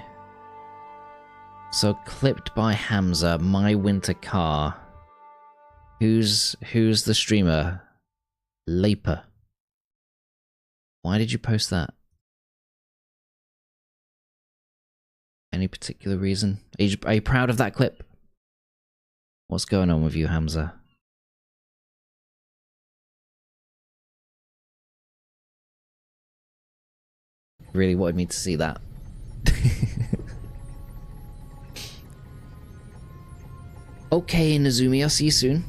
So clipped by Hamza, My Winter Car. Who's the streamer? Laper. Why did you post that? Any particular reason? Are you proud of that clip? What's going on with you, Hamza? Really wanted me to see that. Okay, Nazumi, I'll see you soon.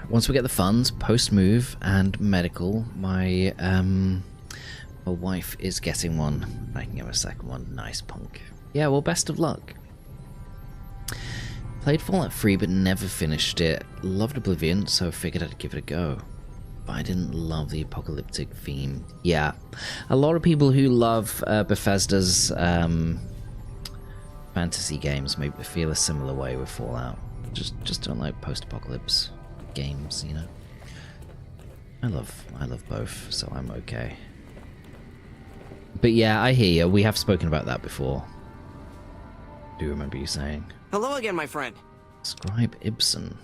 Once we get the funds, post-move and medical, my wife is getting one. I can give her a second one. Nice, punk. Yeah, well, best of luck. Played Fallout 3 but never finished it. Loved Oblivion, so figured I'd give it a go. But I didn't love the apocalyptic theme. Yeah, a lot of people who love Bethesda's fantasy games may feel a similar way with Fallout. Just don't like post-apocalypse games, you know. I love both, so I'm okay. But yeah, I hear you. We have spoken about that before. Do you remember you saying? Hello again, my friend. Scribe Ibsen.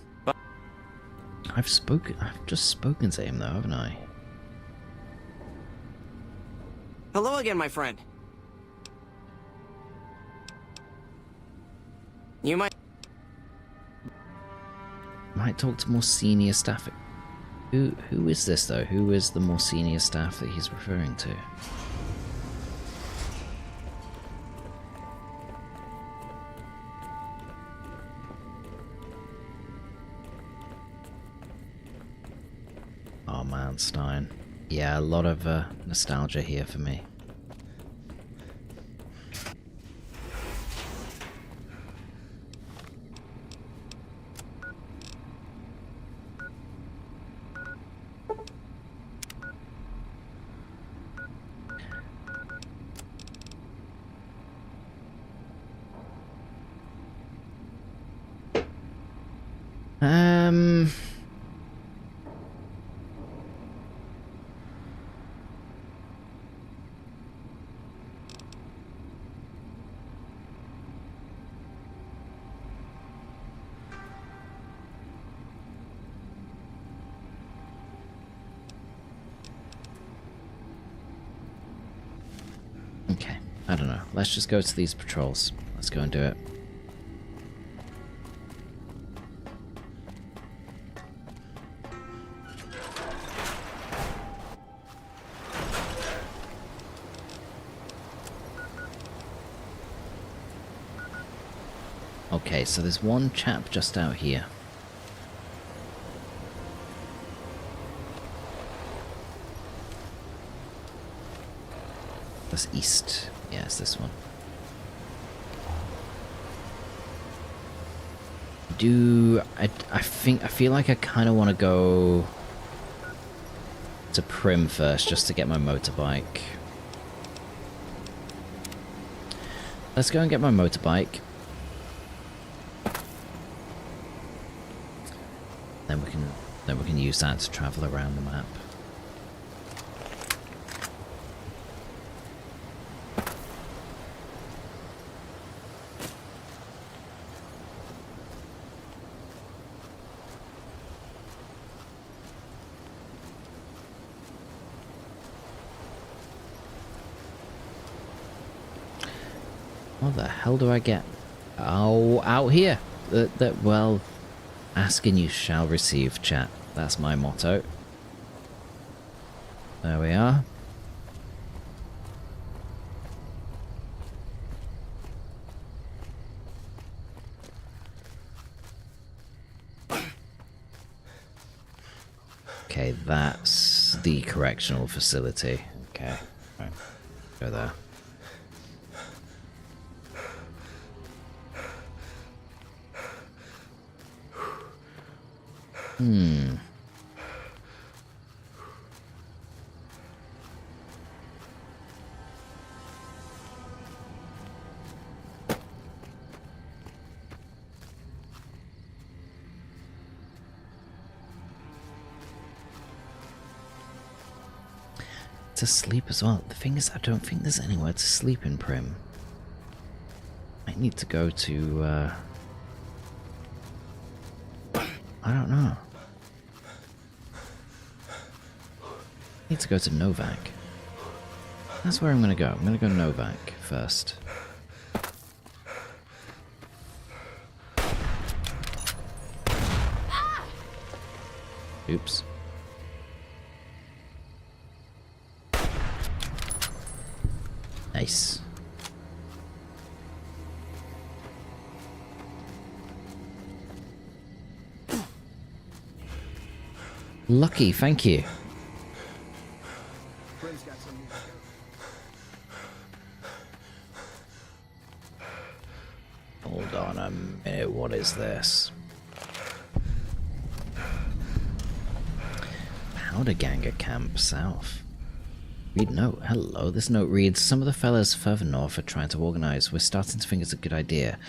I've just spoken to him though, haven't I? Hello again, my friend. You might talk to more senior staff. Who is this though? Who is the more senior staff that he's referring to? Oh man, Stein. Yeah, a lot of nostalgia here for me. Okay, I don't know. Let's just go to these patrols. Let's go and do it. Okay, so there's one chap just out here. That's east. Yeah, it's this one. I feel like I kind of want to go to Prim first, just to get my motorbike. Let's go and get my motorbike. Then we can use that to travel around the map. What the hell do I get? Oh, out here. Well, ask and you shall receive, chat. That's my motto. There we are. Okay, that's the correctional facility. Okay, right. Go there. To sleep as well. The thing is, I don't think there's anywhere to sleep in Prim. I need to go to, I don't know. I need to go to Novak. That's where I'm gonna go. I'm gonna go Novak first. Oops. Nice. Lucky, thank you. Prim's got some new sheriff. Hold on a minute, what is this? Powder Ganger Camp South. Read note. Hello. This note reads, some of the fellas further north are trying to organize. We're starting to think it's a good idea.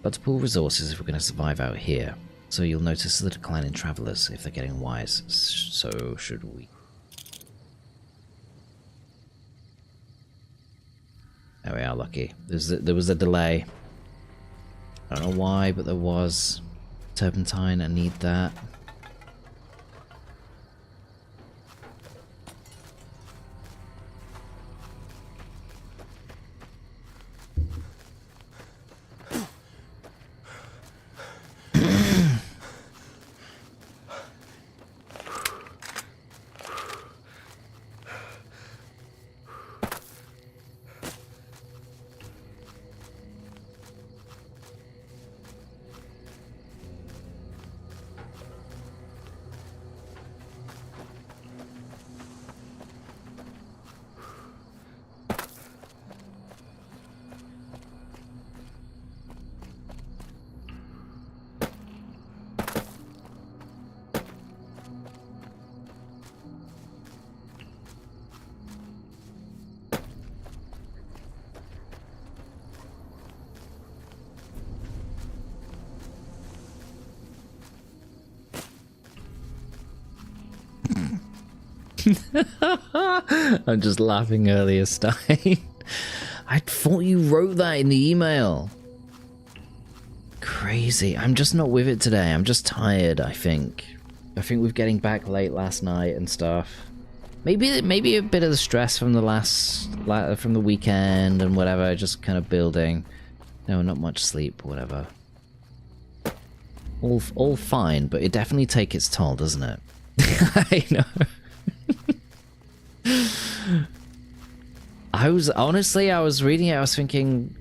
But to pool resources if we're going to survive out here. So you'll notice the decline in travelers if they're getting wise. So should we. There we are, Lucky. There was a delay. I don't know why, but there was. Turpentine, I need that. I'm just laughing earlier, Stein. I thought you wrote that in the email. Crazy. I'm just not with it today. I'm just tired, I think. I think with getting back late last night and stuff. Maybe a bit of the stress from from the weekend and whatever, just kind of building. No, not much sleep, whatever. All fine, but it definitely takes its toll, doesn't it? I know. I was reading it, I was thinking,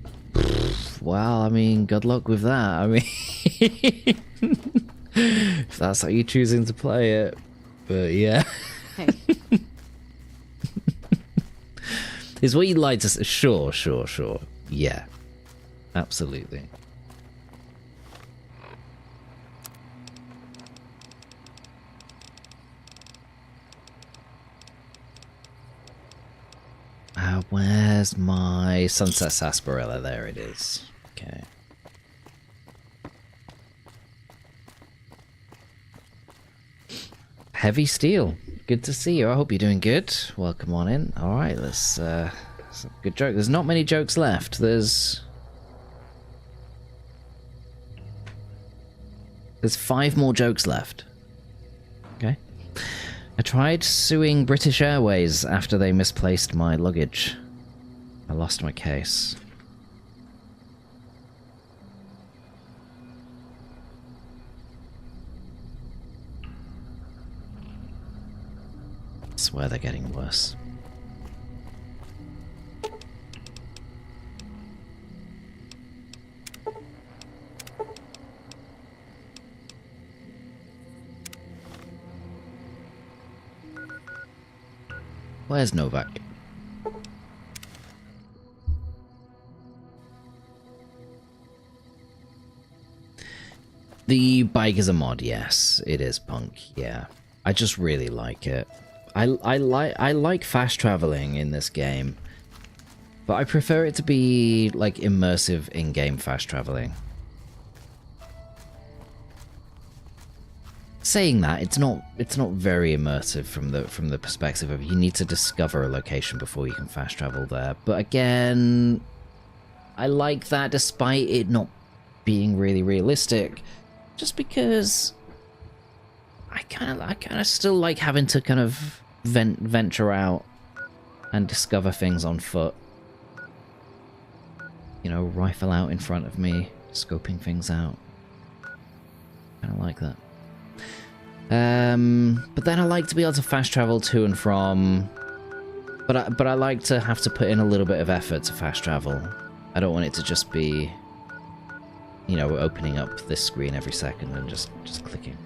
well, I mean, good luck with that. I mean, if that's how you're choosing to play it. But yeah. Hey. Is what you'd like to say. Sure. Yeah. Absolutely. Where's my Sunset Sarsaparilla? There it is. Okay. Heavy Steel. Good to see you. I hope you're doing good. Welcome on in. Alright, let's good joke. There's not many jokes left. There's 5 more jokes left. Okay. I tried suing British Airways after they misplaced my luggage. I lost my case. I swear they're getting worse. Where's Novak? The bike is a mod, yes. It is punk, yeah. I just really like it. I like fast traveling in this game, but I prefer it to be like immersive in-game fast traveling. Saying that, it's not very immersive from the perspective of you need to discover a location before you can fast travel there. But again, I like that despite it not being really realistic, just because I kind of still like having to kind of venture out and discover things on foot. You know, rifle out in front of me, scoping things out. Kind of like that. But then I like to be able to fast travel to and from. But I like to have to put in a little bit of effort to fast travel. I don't want it to just be, you know, opening up this screen every second and just clicking.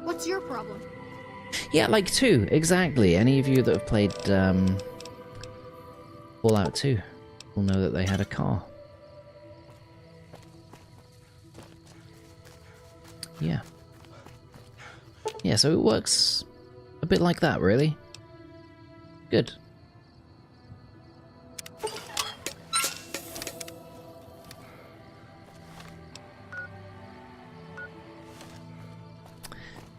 What's your problem? Yeah, like 2, exactly. Any of you that have played Fallout 2 will know that they had a car. Yeah. Yeah, so it works a bit like that, really. Good.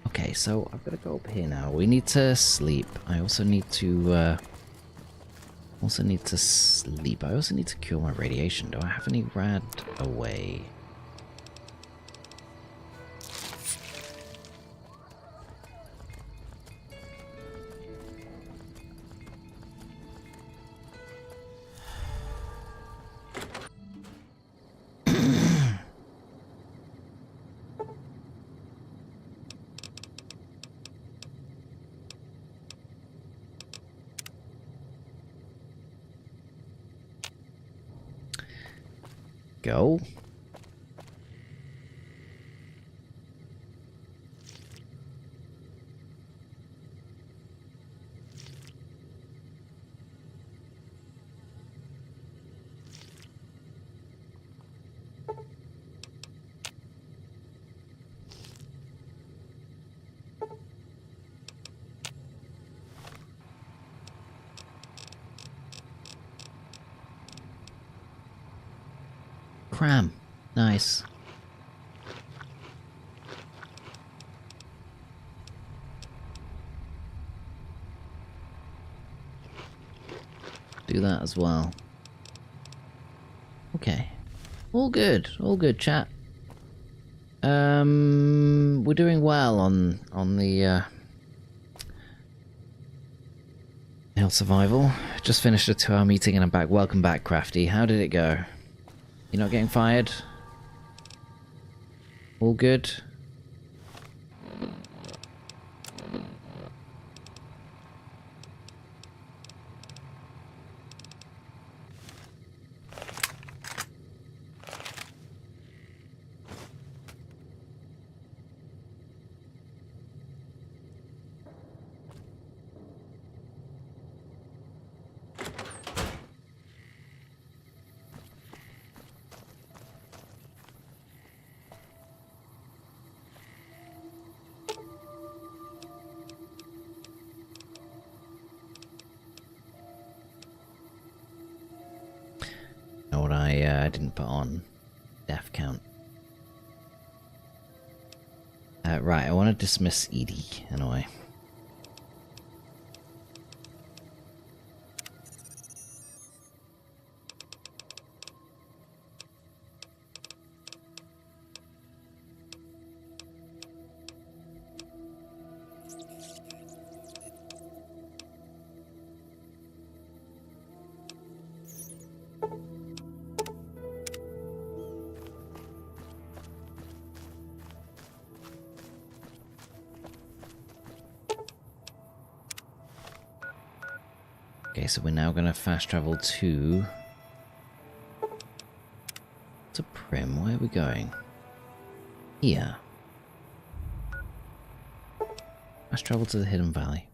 Okay, so I've got to go up here now. We need to sleep. I also need to sleep. I also need to cure my radiation. Do I have any rad away? Go. Cram. Nice. Do that as well. Okay. All good, chat. We're doing well on the Hill Survival. Just finished a 2-hour meeting and I'm back. Welcome back, Crafty. How did it go? You're not getting fired? All good? I didn't put on death count. Right, I want to dismiss Edie anyway. Okay, so we're now going to fast travel to Prim. Where are we going? Here. Fast travel to the Hidden Valley.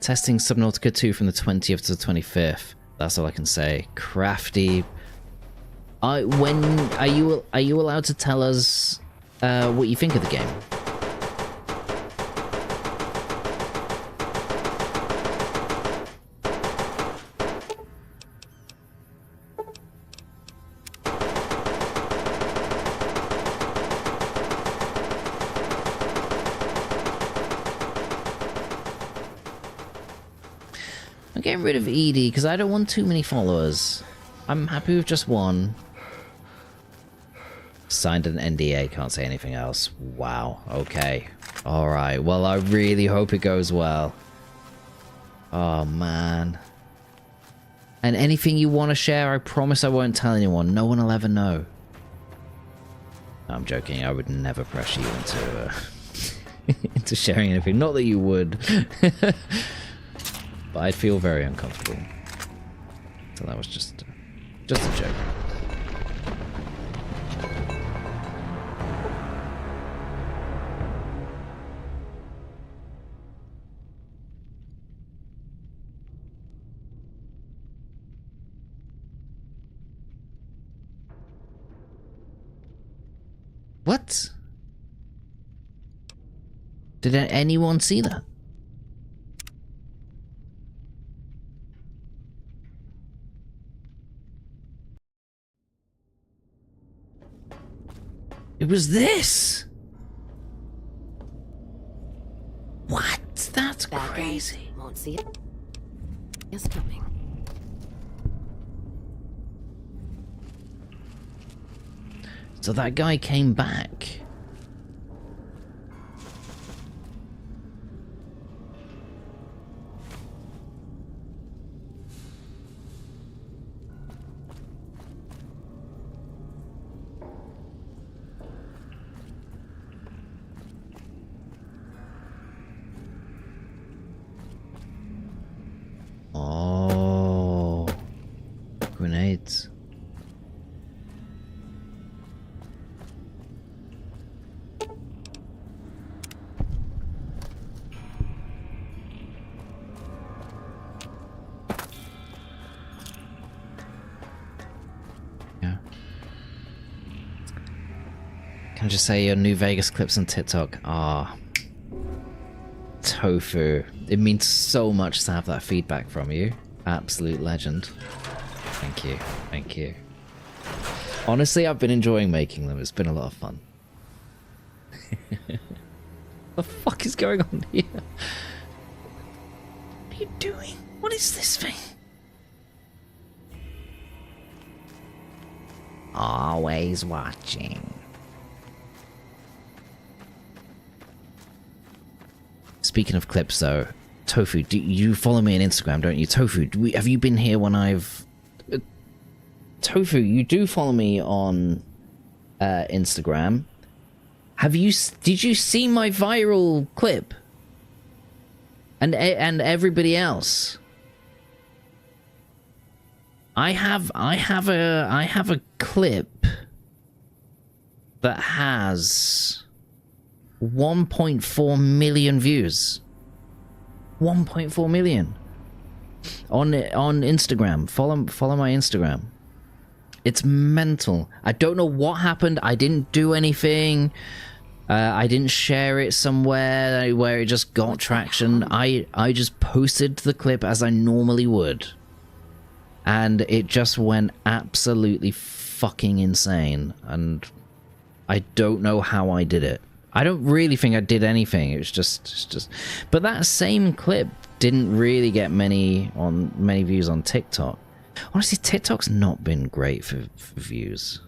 Testing Subnautica 2 from the 20th to the 25th. That's all I can say. Crafty. When are you allowed to tell us what you think of the game? I'm getting rid of Edie because I don't want too many followers. I'm happy with just one. Signed an NDA, can't say anything else. Wow, okay. Alright, well I really hope it goes well. Oh man. And anything you want to share, I promise I won't tell anyone. No one will ever know. I'm joking. I would never pressure you into into sharing anything. Not that you would, but I'd feel very uncomfortable. So that was just a joke. What? Did anyone see that? It was this. What? That's crazy. Won't see it. It's coming. So that guy came back. Oh, grenades. Yeah. Can I just say your new Vegas clips on TikTok are tofu. It means so much to have that feedback from you. Absolute legend. Thank you. Thank you. Honestly, I've been enjoying making them. It's been a lot of fun. What the fuck is going on here? What are you doing? What is this thing? Always watching. Speaking of clips, though, Tofu, you follow me on Instagram, don't you? Tofu, have you been here when I've... Tofu, you do follow me on Instagram. Did you see my viral clip? And everybody else? I have a clip that has 1.4 million views. 1.4 million on Instagram. Follow my Instagram. It's mental. I don't know what happened. I didn't do anything. I didn't share it somewhere where it just got traction. I just posted the clip as I normally would, and it just went absolutely fucking insane. And I don't know how I did it. I don't really think I did anything. It was just. But that same clip didn't really get many views on TikTok. Honestly, TikTok's not been great for views.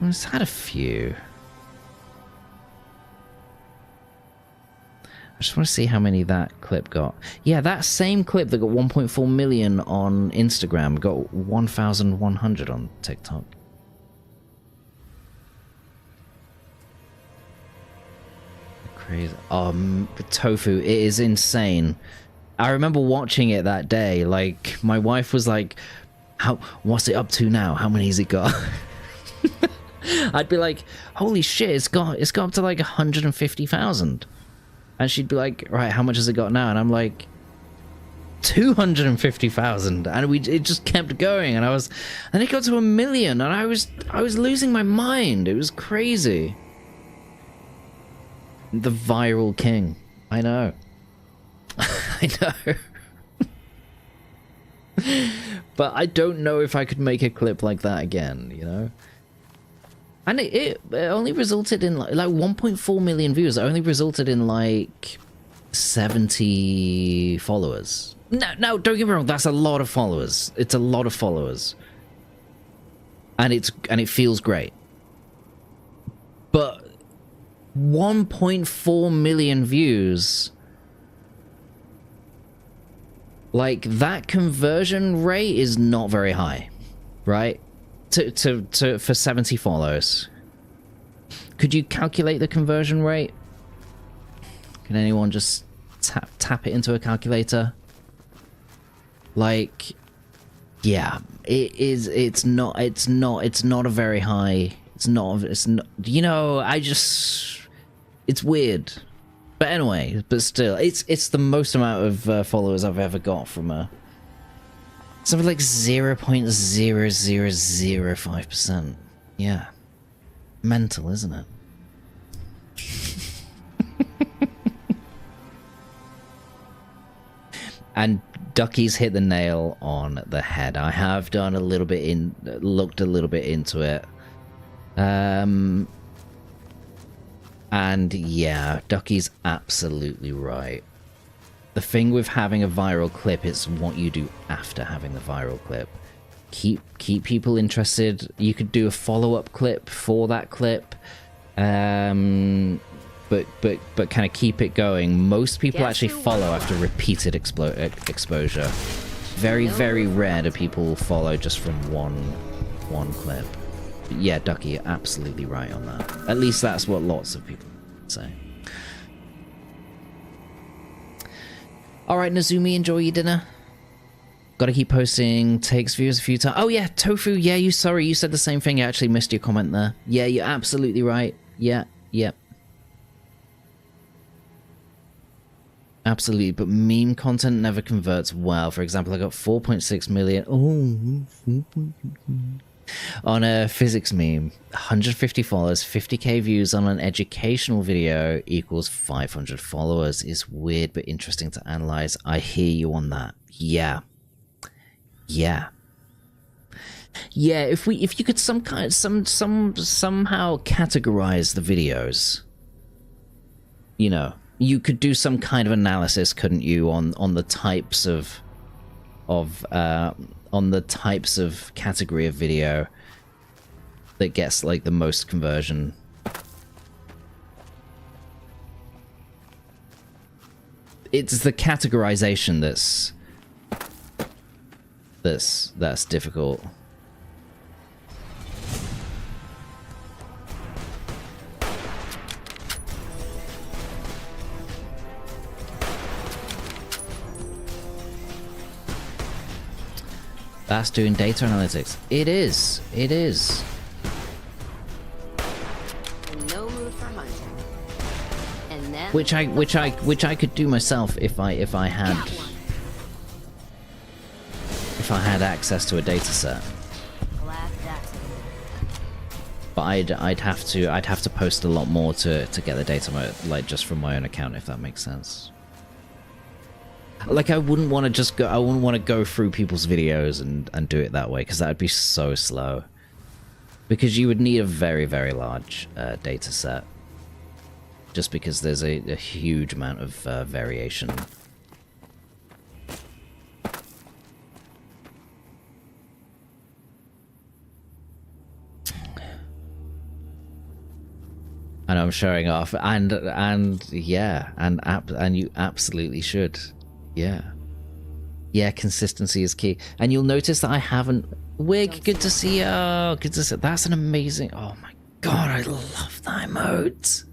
It's had a few. I just want to see how many that clip got. Yeah, that same clip that got 1.4 million on Instagram got 1,100 on TikTok. Crazy. Tofu, it is insane. I remember watching it that day. Like, my wife was like, what's it up to now? How many has it got? I'd be like, holy shit, it's got up to like 150,000. And she'd be like, right, how much has it got now? And I'm like, 250,000. And it just kept going. And it got to 1 million, and I was losing my mind. It was crazy. The viral king. I know. I know. But I don't know if I could make a clip like that again, you know? And it only resulted in like 1.4 million views. It only resulted in like 70 followers. No, don't get me wrong. That's a lot of followers. It's a lot of followers. And it feels great. But 1.4 million views, like, that conversion rate is not very high, right? for 70 follows. Could you calculate the conversion rate? Can anyone just tap it into a calculator? Like, yeah, it is. It's not a very high. It's not. You know, it's weird. But anyway, but still, it's the most amount of followers I've ever got from a. Something like 0.0005%. Yeah. Mental, isn't it? And Ducky's hit the nail on the head. I have done a little bit looked a little bit into it. And yeah, Ducky's absolutely right. The thing with having a viral clip is what you do after having the viral clip. Keep people interested. You could do a follow-up clip for that clip. But kind of keep it going. Most people actually follow after repeated exposure. Very, very rare do people follow just from one clip. But yeah, Ducky, you're absolutely right on that. At least that's what lots of people say. Alright, Nazumi, enjoy your dinner. Gotta keep posting, takes views a few times. Oh yeah, Tofu, yeah, you said the same thing. I actually missed your comment there. Yeah, you're absolutely right. Yeah. Absolutely, but meme content never converts well. For example, I got 4.6 million on a physics meme, 150 followers, 50k views on an educational video equals 500 followers. Is weird but interesting to analyze. I hear you on that. Yeah. If you could somehow categorize the videos, you know, you could do some kind of analysis, couldn't you, on the types of category of video that gets like the most conversion. It's the categorization that's difficult. That's doing data analytics. It is. No mood for hunting. And then Which I could do myself if I had access to a data set. But I'd have to post a lot more to get the data, like just from my own account, if that makes sense. Like I wouldn't want to go through people's videos and do it that way, because that would be so slow. Because you would need a very, very large data set. Just because there's a huge amount of variation. And I'm showing off, and yeah, and you absolutely should. Yeah, consistency is key. And you'll notice that I haven't... Wig, good to see you. Good to see... That's an amazing... Oh my god, I love that emote.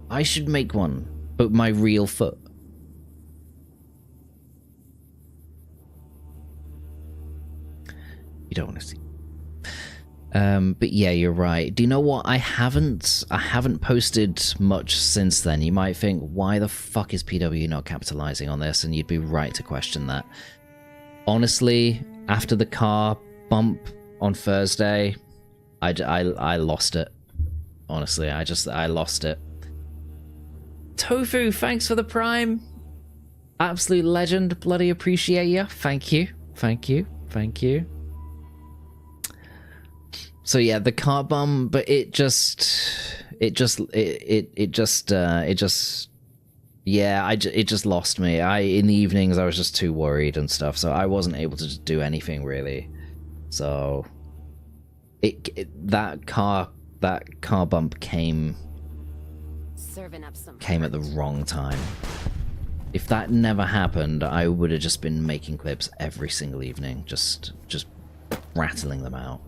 I should make one, but my real foot. You don't want to see... but yeah, you're right. Do you know what? I haven't posted much since then. You might think, why the fuck is PW not capitalizing on this? And you'd be right to question that. Honestly, after the car bump on Thursday, I lost it. Honestly, I lost it. Tofu, thanks for the prime. Absolute legend. Bloody appreciate you. Thank you. So yeah, the car bomb, but it just lost me. In the evenings I was just too worried and stuff, so I wasn't able to just do anything really. So that car bump came at the wrong time. If that never happened, I would have just been making clips every single evening, just rattling them out.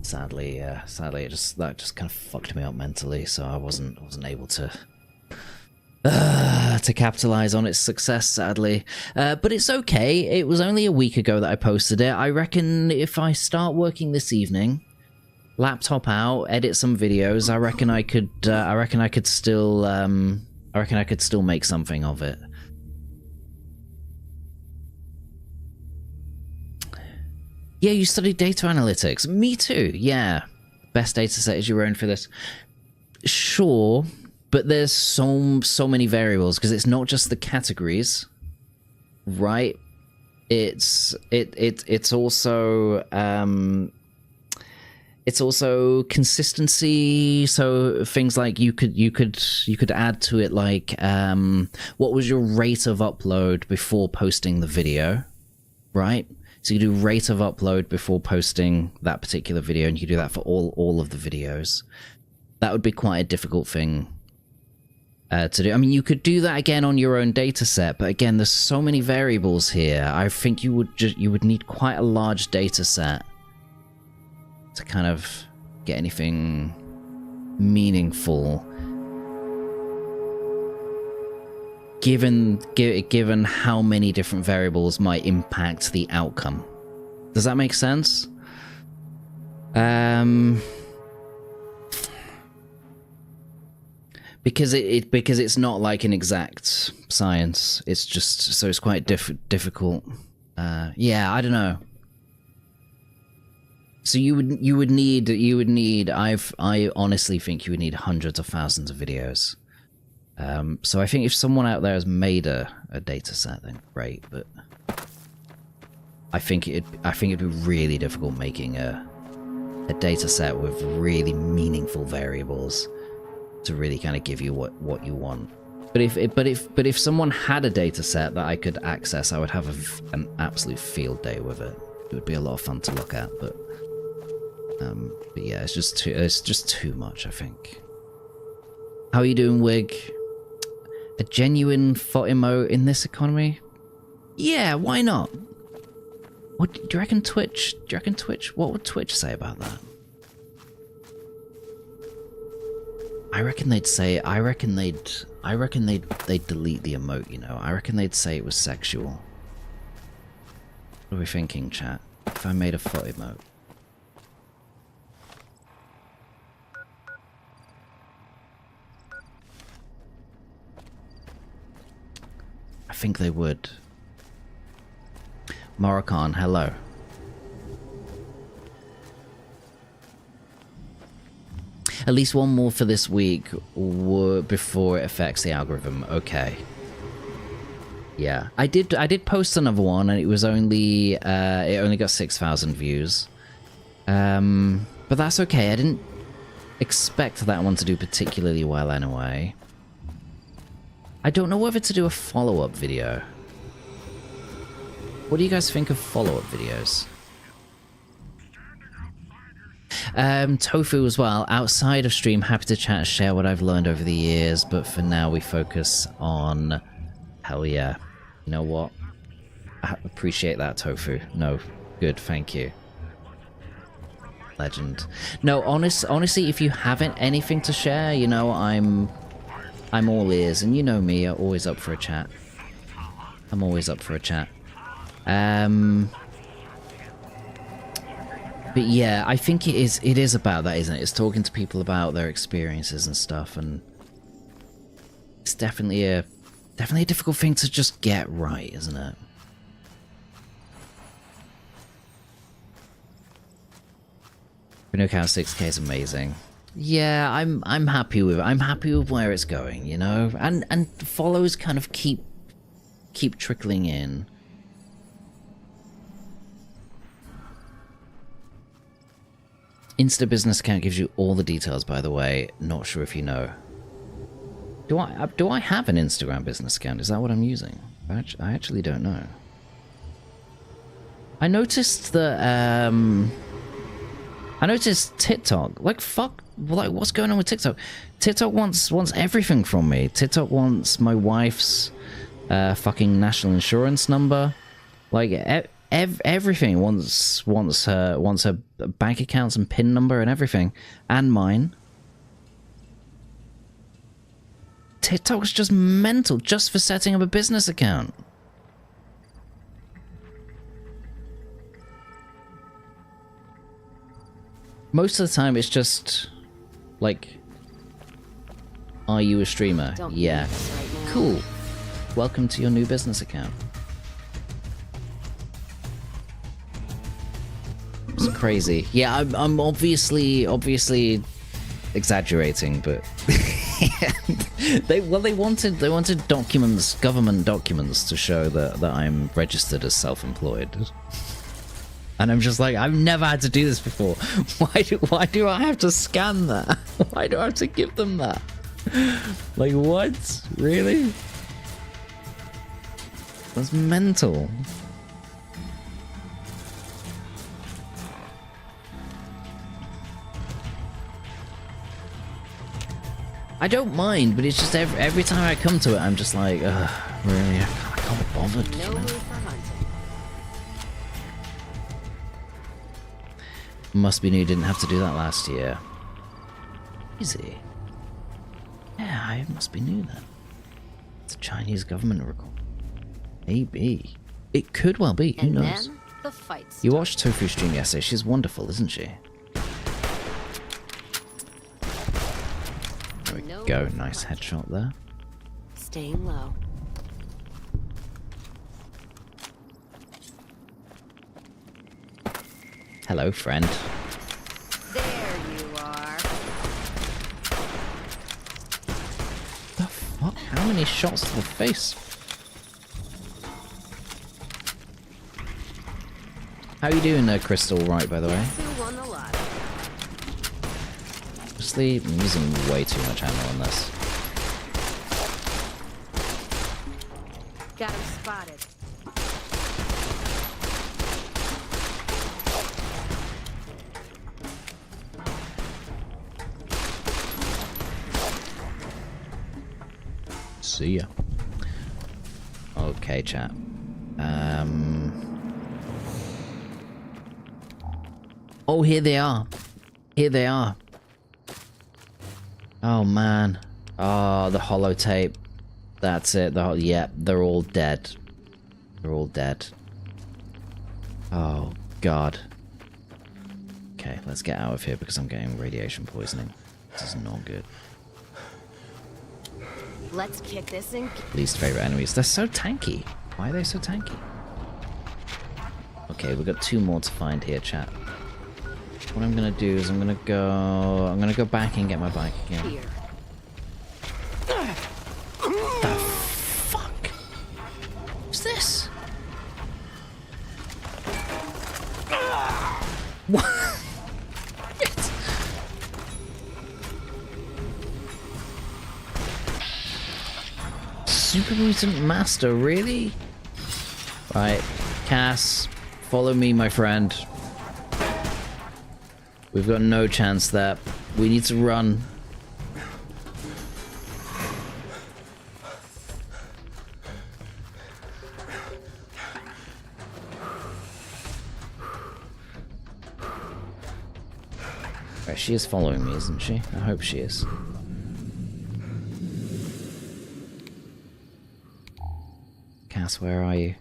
Sadly, sadly, that just kind of fucked me up mentally, so I wasn't able to capitalize on its success, sadly. But it's okay. It was only a week ago that I posted it. I reckon if I start working this evening, laptop out, edit some videos, I reckon I could still make something of it. Yeah, you studied data analytics. Me too, yeah. Best data set is your own for this. Sure, but there's so many variables, because it's not just the categories, right? It's also consistency. So things like you could add to it, like what was your rate of upload before posting the video, right? So you do rate of upload before posting that particular video, and you can do that for all of the videos. That would be quite a difficult thing to do. I mean, you could do that again on your own data set, but again, there's so many variables here. I think you would need quite a large data set to kind of get anything meaningful. Given how many different variables might impact the outcome. Does that make sense? Because it's not like an exact science. It's just, so it's quite difficult. Yeah, I don't know. So you would need I honestly think you would need hundreds of thousands of videos. So I think if someone out there has made a data set, then great, but I think it'd be really difficult making a data set with really meaningful variables to really kind of give you what you want. But if someone had a data set that I could access, I would have an absolute field day with it. It would be a lot of fun to look at, but yeah, it's just too much, I think. How are you doing, Wig? A genuine thought emote in this economy? Yeah, why not? What do you reckon Twitch? What would Twitch say about that? I reckon they'd delete the emote, you know. I reckon they'd say it was sexual. What are we thinking, chat? If I made a thought emote. I think they would. Moroccan, hello. At least one more for this week before it affects the algorithm. Okay. Yeah, I did post another one, and it was only it only got 6,000 views. But that's okay. I didn't expect that one to do particularly well anyway. I don't know whether to do a follow-up video. What do you guys think of follow-up videos? Tofu as well. Outside of stream, happy to chat and share what I've learned over the years, but for now we focus on... Hell yeah. You know what? I appreciate that, Tofu. No, good, thank you. Legend. No, honestly, if you haven't anything to share, you know, I'm all ears, and you know me, I'm always up for a chat. I'm always up for a chat. But yeah, I think it is about that, isn't it? It's talking to people about their experiences and stuff, and it's definitely a difficult thing to just get right, isn't it? No count 6K is amazing. Yeah, I'm happy with where it's going, you know, and follows kind of keep trickling in. Insta business account gives you all the details, by the way. Not sure if you know. Do I have an Instagram business account? Is that what I'm using? I actually don't know. I noticed that I noticed TikTok. Like fuck, like what's going on with TikTok? TikTok wants everything from me. TikTok wants my wife's fucking national insurance number. Like everything. Wants her bank accounts and PIN number and everything, and mine. TikTok's just mental, just for setting up a business account. Most of the time, it's just like, "Are you a streamer?" Yeah. Cool. Welcome to your new business account. It's crazy. Yeah, I'm obviously exaggerating, but they wanted documents, government documents, to show that I'm registered as self-employed. And I'm just like, I've never had to do this before. Why do I have to scan that? Why do I have to give them that? Like, what? Really? That's mental. I don't mind, but it's just every time I come to it, I'm just like, ugh, really? I can't be bothered. No you know? move for hunting. Must be new, didn't have to do that last year. Easy. Yeah, I must be new then. It's a Chinese government record. Maybe. It could well be, who knows? Then the fight starts. You watched Tofu's stream yesterday, she's wonderful, isn't she? There we go, nice headshot there. Staying low. Hello, friend. There you are. The fuck? How many shots to the face? How you doing there, Crystal Wright, by the way? Guess who won the lottery? Honestly, I'm using way too much ammo on this. Got him spotted. See ya. Okay, chat. Oh, here they are. Here they are. Oh, man. Oh, the holotape. That's it. Yeah, they're all dead. They're all dead. Oh, God. Okay, let's get out of here because I'm getting radiation poisoning. This is not good. Let's kick this in. Least favorite enemies. They're so tanky. Why are they so tanky? Okay, we've got 2 more to find here, chat. What I'm gonna do is I'm gonna go back and get my bike again. Here. The fuck? What's this? What? Super Mutant Master, really? Right, Cass, follow me, my friend. We've got no chance there. We need to run. Right, she is following me, isn't she? I hope she is. Cass, where are you?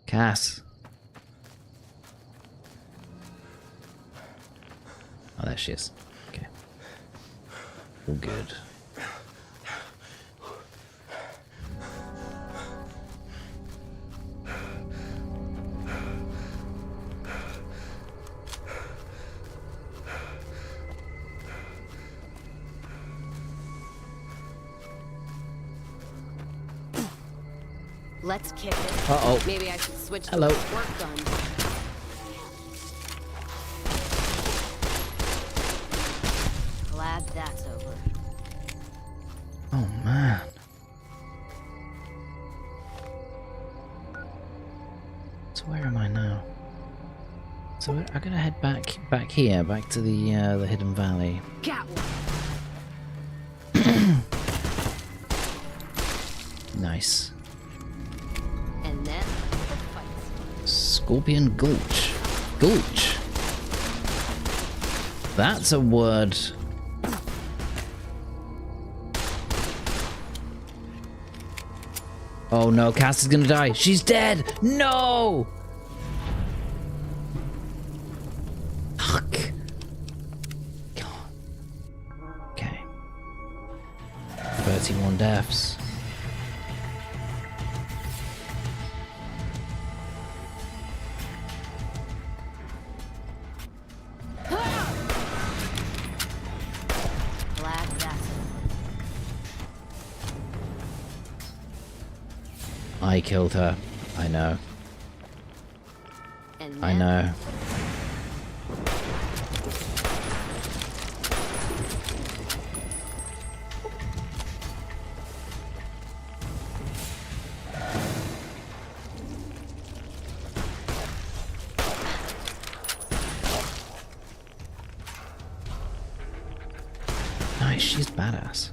Cass. Oh, there she is. Okay. All good. Let's kick it. Uh-oh. Maybe I should switch Hello. to the work gun. Glad that's over. Oh, man. So where am I now? So I'm gonna head back here, back to the hidden valley. Got one. Nice. And then the fights. Scorpion Gulch. Gulch. That's a word. Oh no, Cass is gonna die. She's dead. No. Fuck. God. Okay. 31 deaths. Glad that's over. I killed her. I know. And I then know. Nice, she's badass.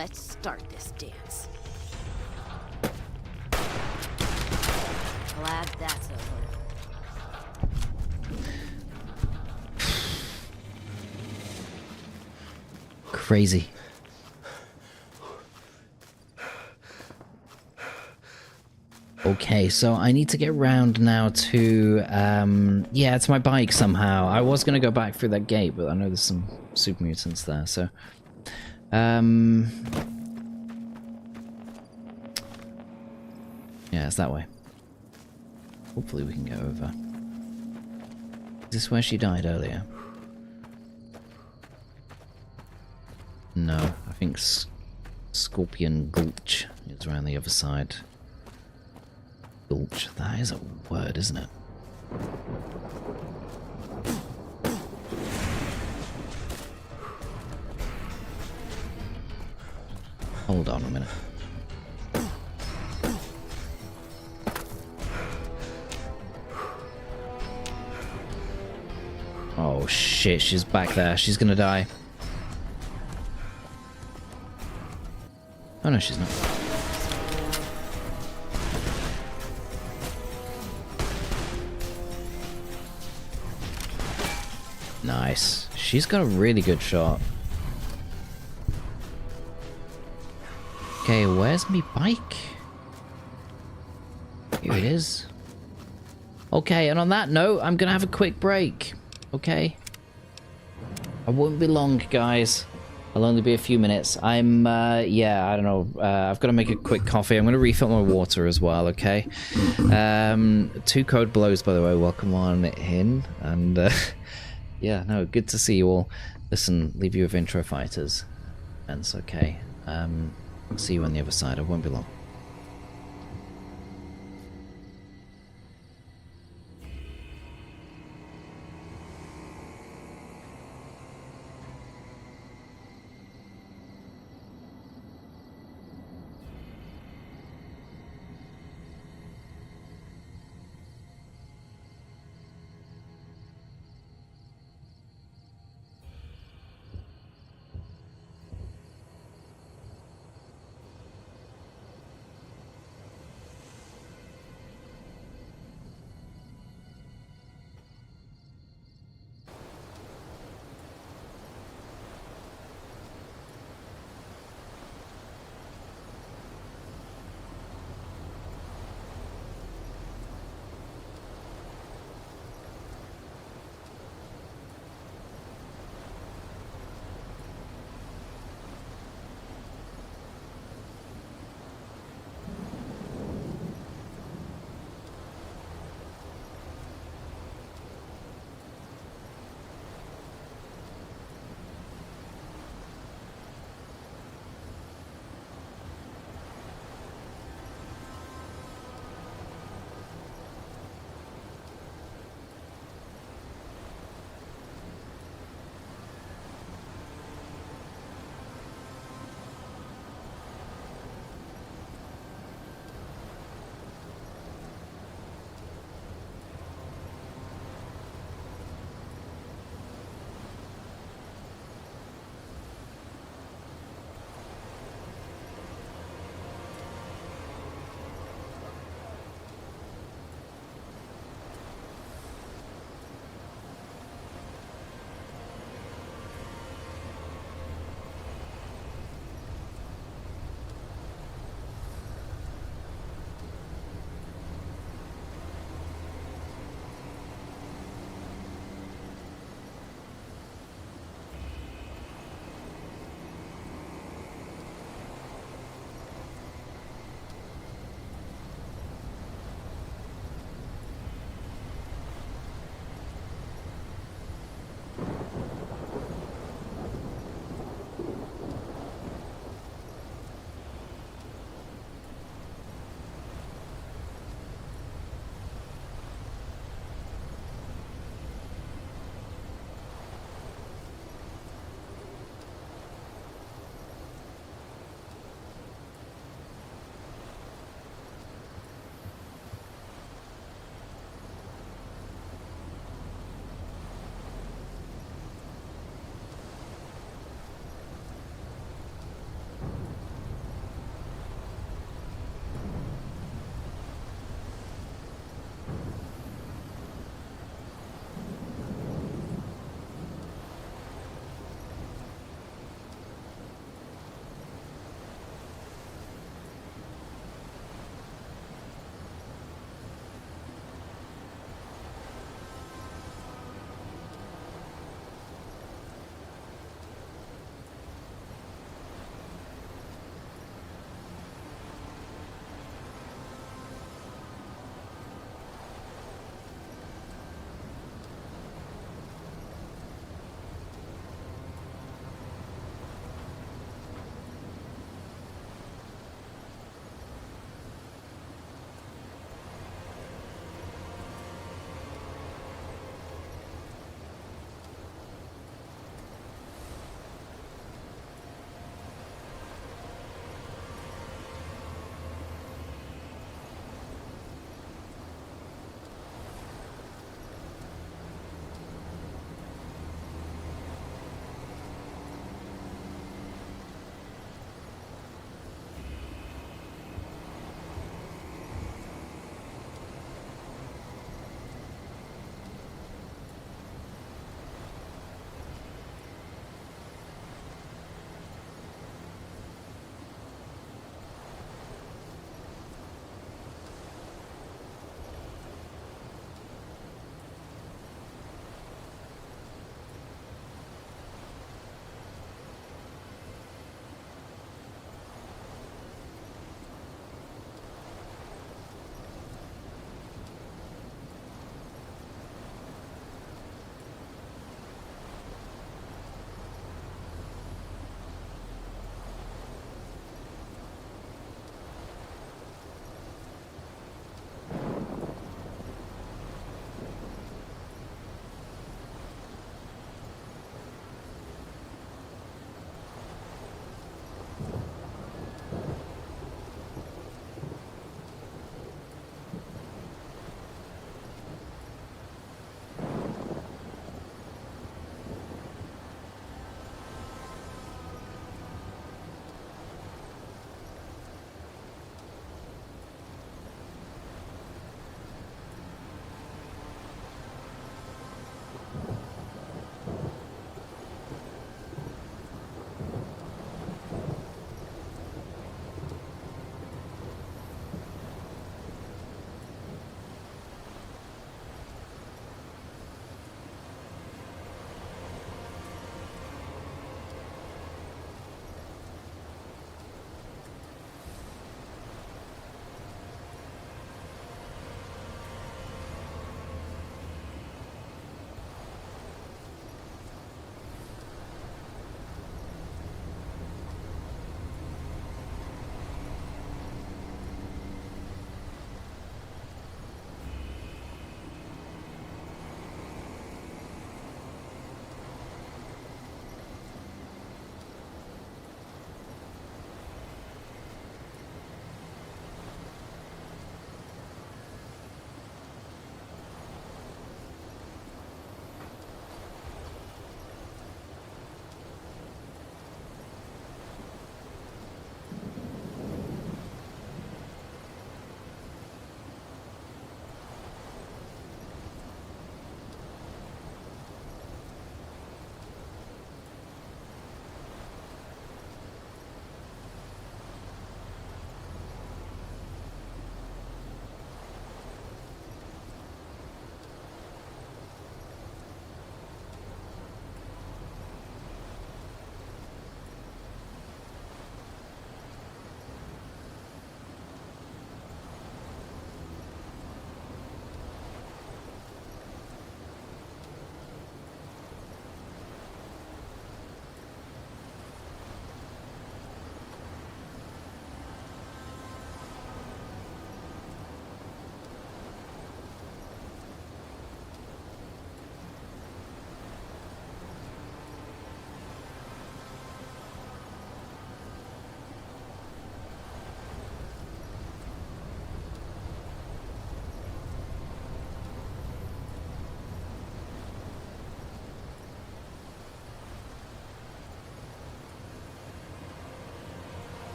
let's start this dance. Glad that's over. Crazy. Okay, so I need to get around now to, yeah, it's my bike somehow. I was going to go back through that gate, but I know there's some super mutants there, so... yeah, it's that way. Hopefully we can go over. Is this where she died earlier? No, I think Scorpion Gulch is around the other side. Gulch, that is a word, isn't it? Hold on a minute. Oh shit, she's back there. She's gonna die. Oh no, she's not. Nice. She's got a really good shot. Okay, where's me bike? Here it is. Okay, and on that note, I'm gonna have a quick break. Okay? I won't be long, guys. I'll only be a few minutes. I'm, yeah, I don't know. I've got to make a quick coffee. I'm going to refill my water as well, okay? 2 code blows, by the way. Welcome on in. And, yeah, no, good to see you all. Listen, leave you with intro fighters. That's okay. See you on the other side. I won't be long.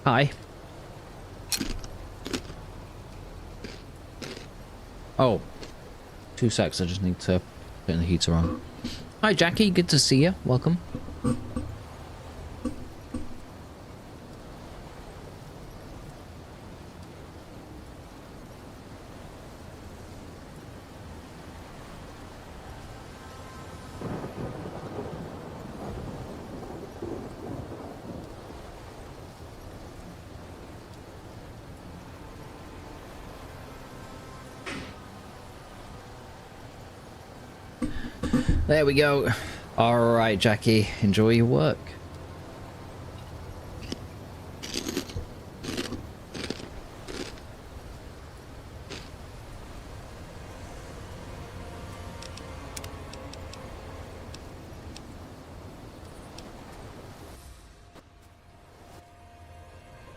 Hi. Oh. 2 secs, I just need to turn the heater on. Hi Jackie, good to see you. Welcome. There we go. Alright, Jackie, enjoy your work.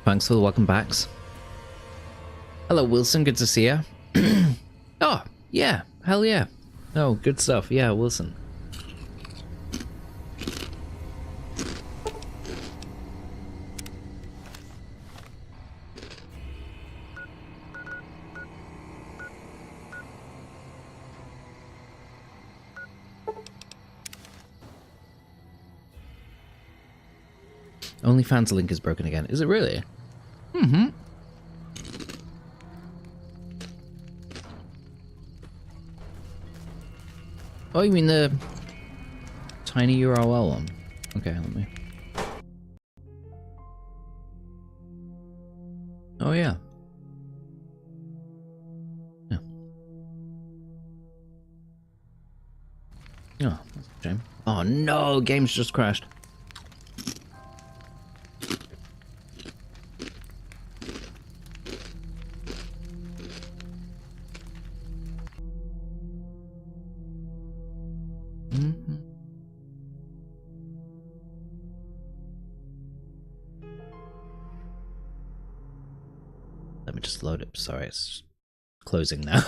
Thanks for the welcome backs. Hello, Wilson, good to see you. Oh, yeah, hell yeah. Oh, good stuff. Yeah, Wilson. OnlyFans link is broken again. Is it really? Mm-hmm. Oh, you mean the tiny URL one? Okay, let me... Oh, yeah. Yeah. Oh, that's a shame. Oh, no! Game's just crashed. Let me just load it. Sorry, it's closing now.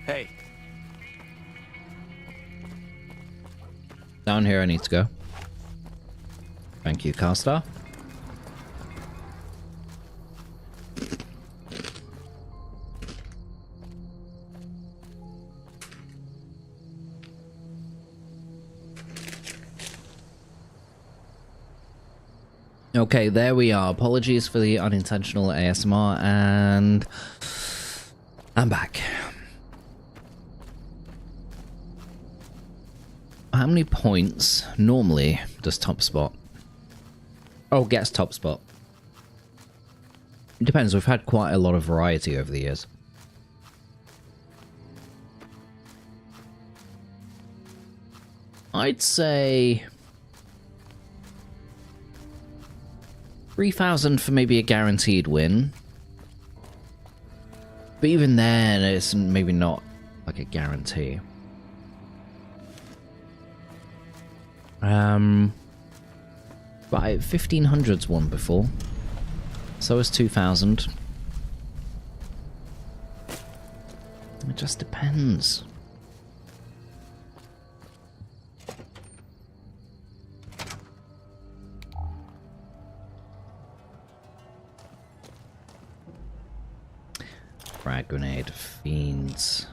Hey. Down here I need to go. Thank you, Carstar. Okay, there we are. Apologies for the unintentional ASMR, and I'm back. How many points normally does top spot? Oh, gets top spot. It depends. We've had quite a lot of variety over the years. I'd say 3,000 for maybe a guaranteed win. But even then, it's maybe not like a guarantee. But 1,500's won before. So is 2,000. It just depends. Frag grenade, fiends.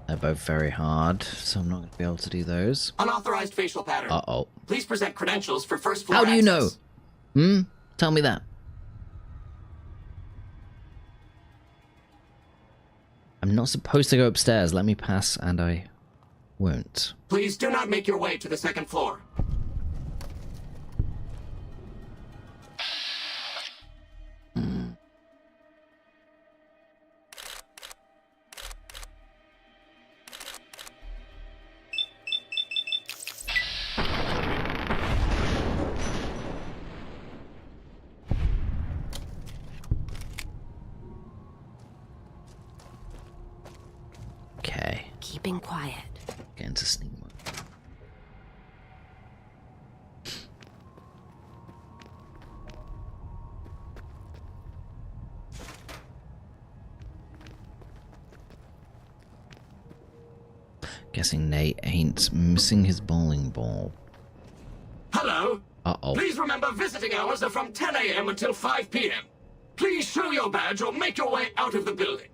They're both very hard, so I'm not going to be able to do those. Unauthorized facial pattern. Uh-oh. Please present credentials for first floor How do you know? access. Tell me that. I'm not supposed to go upstairs. Let me pass, and I won't. Please do not make your way to the second floor. Okay. Keeping quiet. Get into sneak mode. Guessing Nate ain't missing his bowling ball. Hello. Uh-oh. Please remember visiting hours are from 10 a.m. until 5 p.m. Please show your badge or make your way out of the building.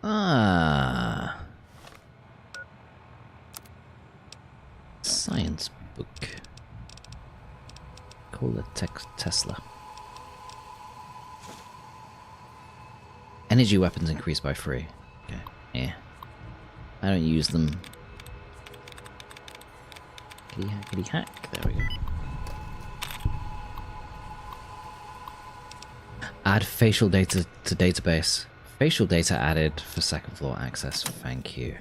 Ah. Science book. Call it Tesla. Energy weapons increased by 3. Okay, yeah. I don't use them. Hackety hack. There we go. Add facial data to database. Facial data added for second floor access. Thank you.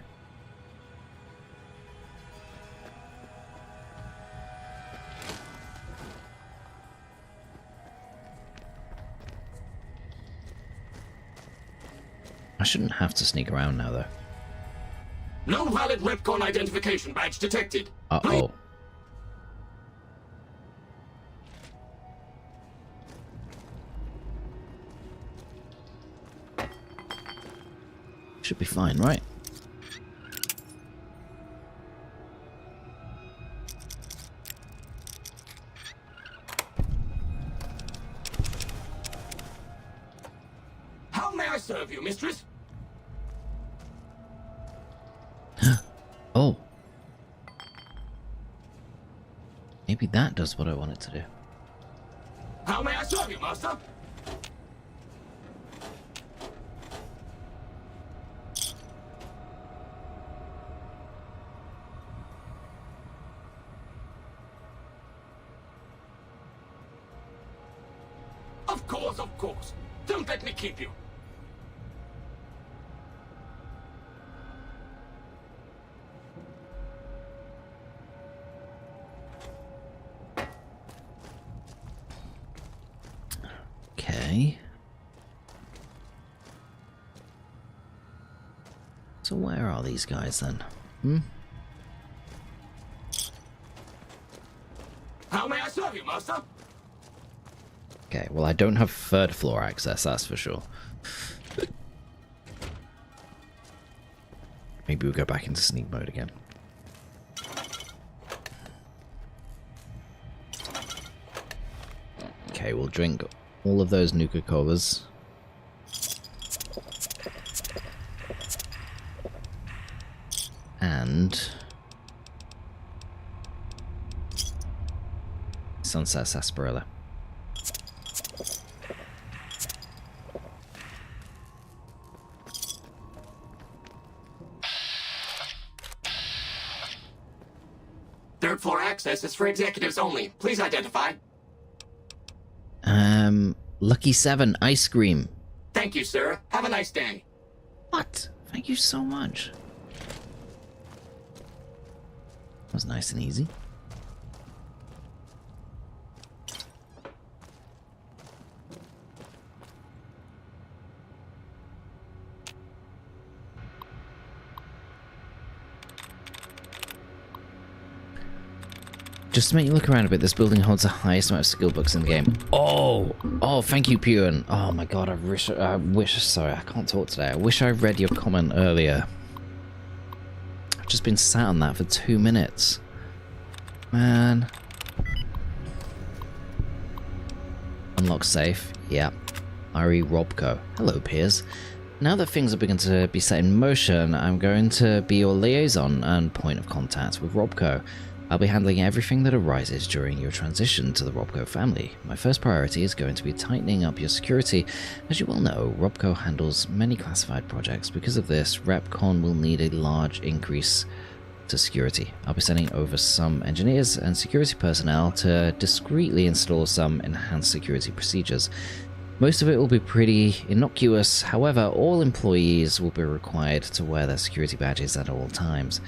I shouldn't have to sneak around now, though. No valid Repcon identification badge detected. Uh-oh. Should be fine, right? How may I serve you, mistress? Oh. Maybe that does what I want it to do. How may I serve you, master? Of course. Don't let me keep you. Okay. So where are these guys then? How may I serve you, master? Okay, well I don't have third floor access, that's for sure. Maybe we'll go back into sneak mode again. Okay, we'll drink all of those Nuka-Colas. And Sunset Sarsaparilla. Third floor access is for executives only. Please identify. Lucky 7 ice cream. Thank you, sir. Have a nice day. What? Thank you so much. That was nice and easy. Just to make you look around a bit, this building holds the highest amount of skill books in the game. Oh, thank you, Puan. Oh my god, sorry, I can't talk today. I wish I read your comment earlier. I've just been sat on that for 2 minutes. Man. Unlock safe. Yeah. Ari Robco. Hello, Piers. Now that things are beginning to be set in motion, I'm going to be your liaison and point of contact with Robco. I'll be handling everything that arises during your transition to the Robco family. My first priority is going to be tightening up your security. As you well know, Robco handles many classified projects. Because of this, RepCon will need a large increase to security. I'll be sending over some engineers and security personnel to discreetly install some enhanced security procedures. Most of it will be pretty innocuous, however, all employees will be required to wear their security badges at all times.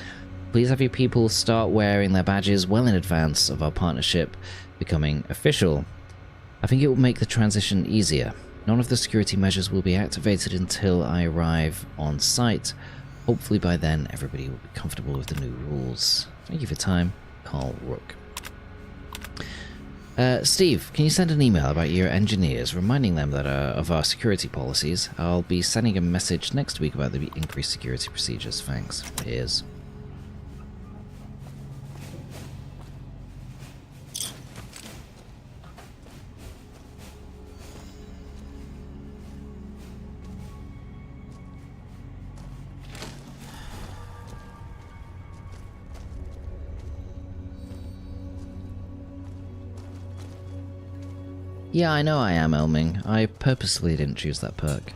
Please have your people start wearing their badges well in advance of our partnership becoming official. I think it will make the transition easier. None of the security measures will be activated until I arrive on site. Hopefully by then everybody will be comfortable with the new rules. Thank you for your time, Carl Rook. Steve, can you send an email about your engineers, reminding them that of our security policies? I'll be sending a message next week about the increased security procedures. Thanks. Cheers. Yeah, I know I am, Elming. I purposely didn't choose that perk.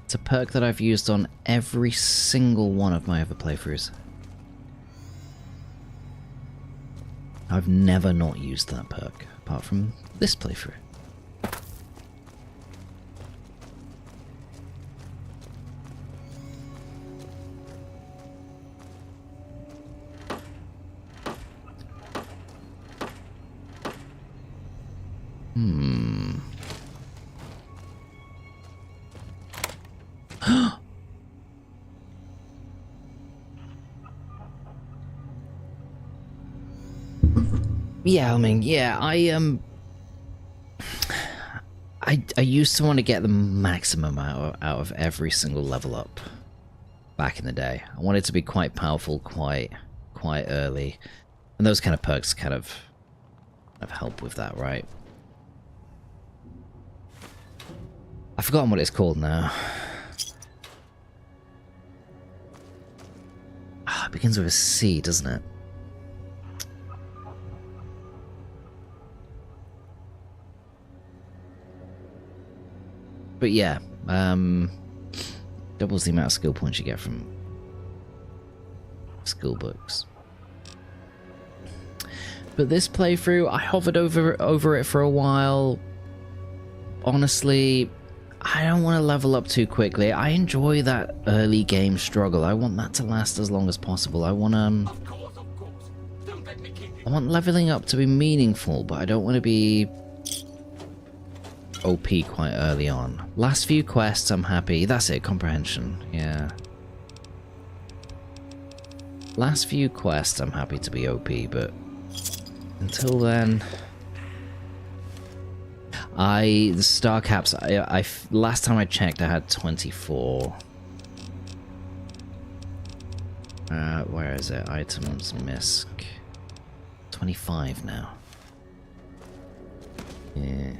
It's a perk that I've used on every single one of my other playthroughs. I've never not used that perk, apart from this playthrough. Yeah, I mean, yeah, I used to want to get the maximum out of every single level up back in the day. I wanted to be quite powerful quite early. And those kind of perks kind of help with that, right? I've forgotten what it's called now. It begins with a C, doesn't it? But yeah, doubles the amount of skill points you get from skill books. But this playthrough, I hovered over it for a while. Honestly, I don't want to level up too quickly. I enjoy that early game struggle. I want that to last as long as possible. I want leveling up to be meaningful, but I don't want to be OP quite early on. Last few quests, I'm happy. That's it, comprehension. Yeah. Last few quests, I'm happy to be OP, but until then, the star caps. Last time I checked, I had 24. Where is it? Items, misc. 25 now. Yeah.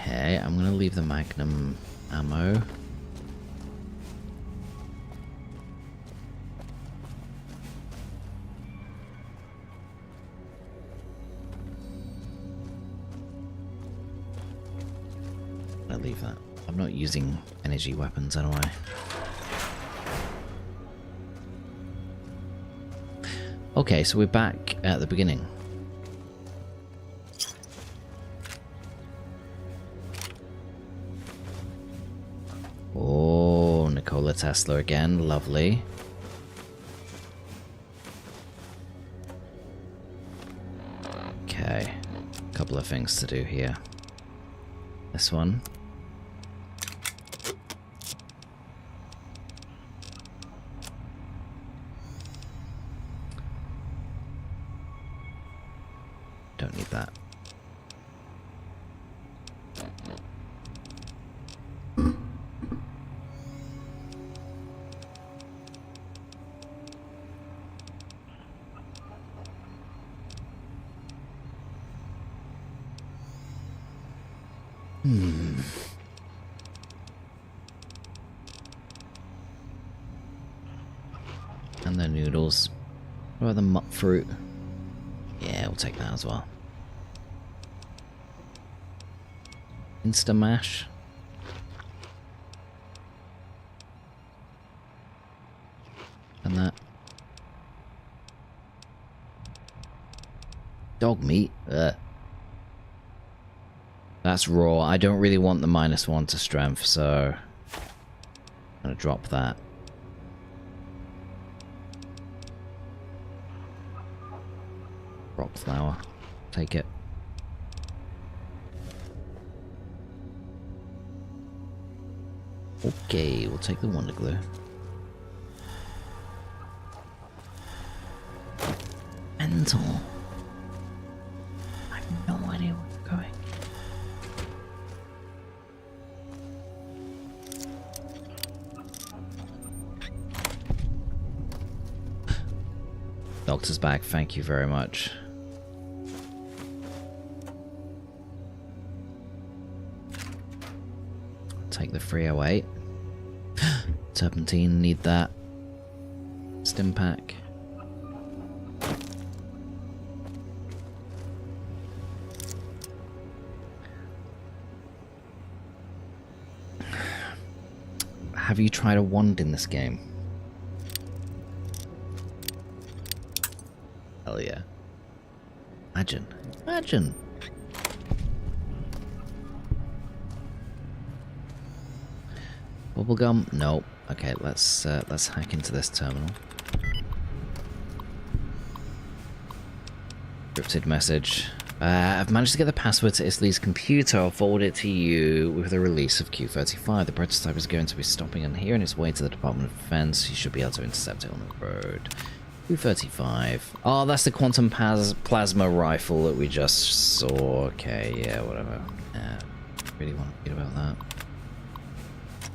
Okay, I'm gonna leave the magnum ammo. leave that. I'm not using energy weapons anyway. Okay, so we're back at the beginning. Oh, Nikola Tesla again. Lovely. Okay. A couple of things to do here. This one. Don't need that. And the noodles. What about the mutt fruit? Yeah, we'll take that as well. Insta mash. And that. Dog meat. Ugh. That's raw. I don't really want the -1 to strength, so I'm gonna drop that. Rock flour. Take it. Okay, we'll take the Wonder Glue. Mental. I have no idea where we're going. Doctor's back, thank you very much. Take the 308. Turpentine, need that. Stim pack. Have you tried a wand in this game? Hell yeah. Imagine. Imagine. Bubblegum? No. Okay, let's hack into this terminal. Scripted message. I've managed to get the password to Isley's computer. I'll forward it to you with the release of Q35. The prototype is going to be stopping on here on its way to the Department of Defense. You should be able to intercept it on the road. Q35. Oh, that's the quantum plasma rifle that we just saw. Okay, yeah, whatever. Really want to read about that.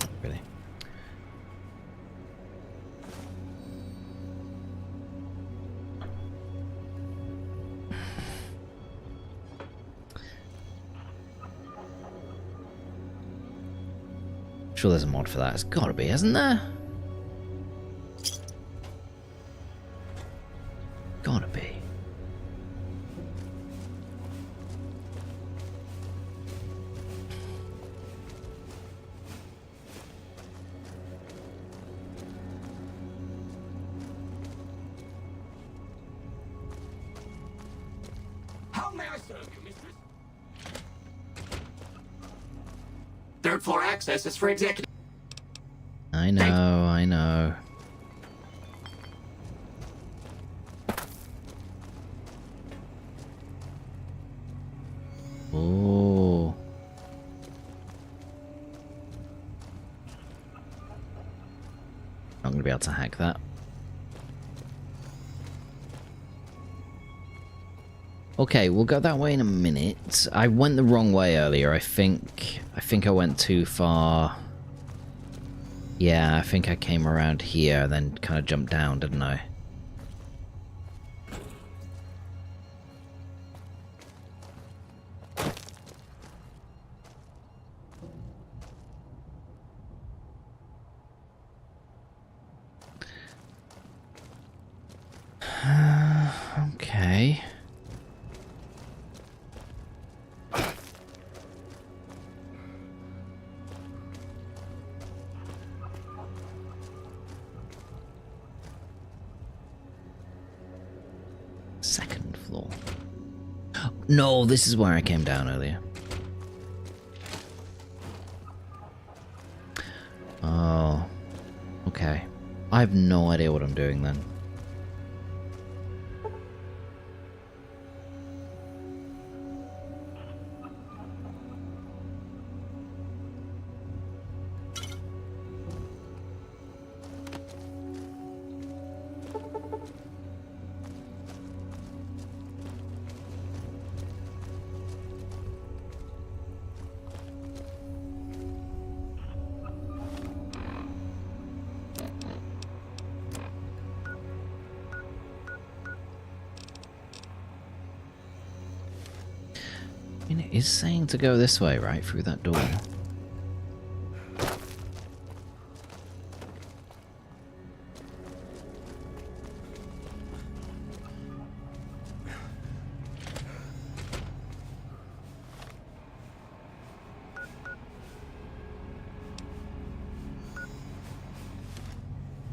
Not really. Sure there's a mod for that. It's gotta be, hasn't there? Gotta be. How may I serve you, mistress? Third floor access is for executive. I know, I know. Oh. Not gonna be able to hack that. Okay, we'll go that way in a minute. I went the wrong way earlier. I think I went too far. Yeah, I think I came around here, then kind of jumped down, didn't I? Okay. floor. No, this is where I came down earlier. Oh, okay. I have no idea what I'm doing then. I mean, it is saying to go this way, right? Through that door.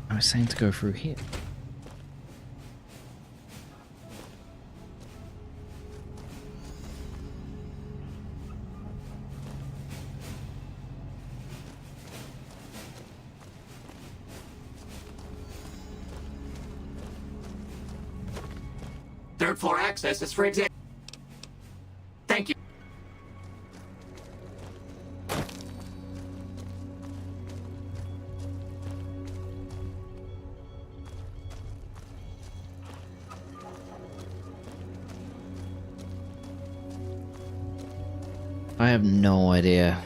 I was saying to go through here. Third floor access is for exec. Thank you. I have no idea.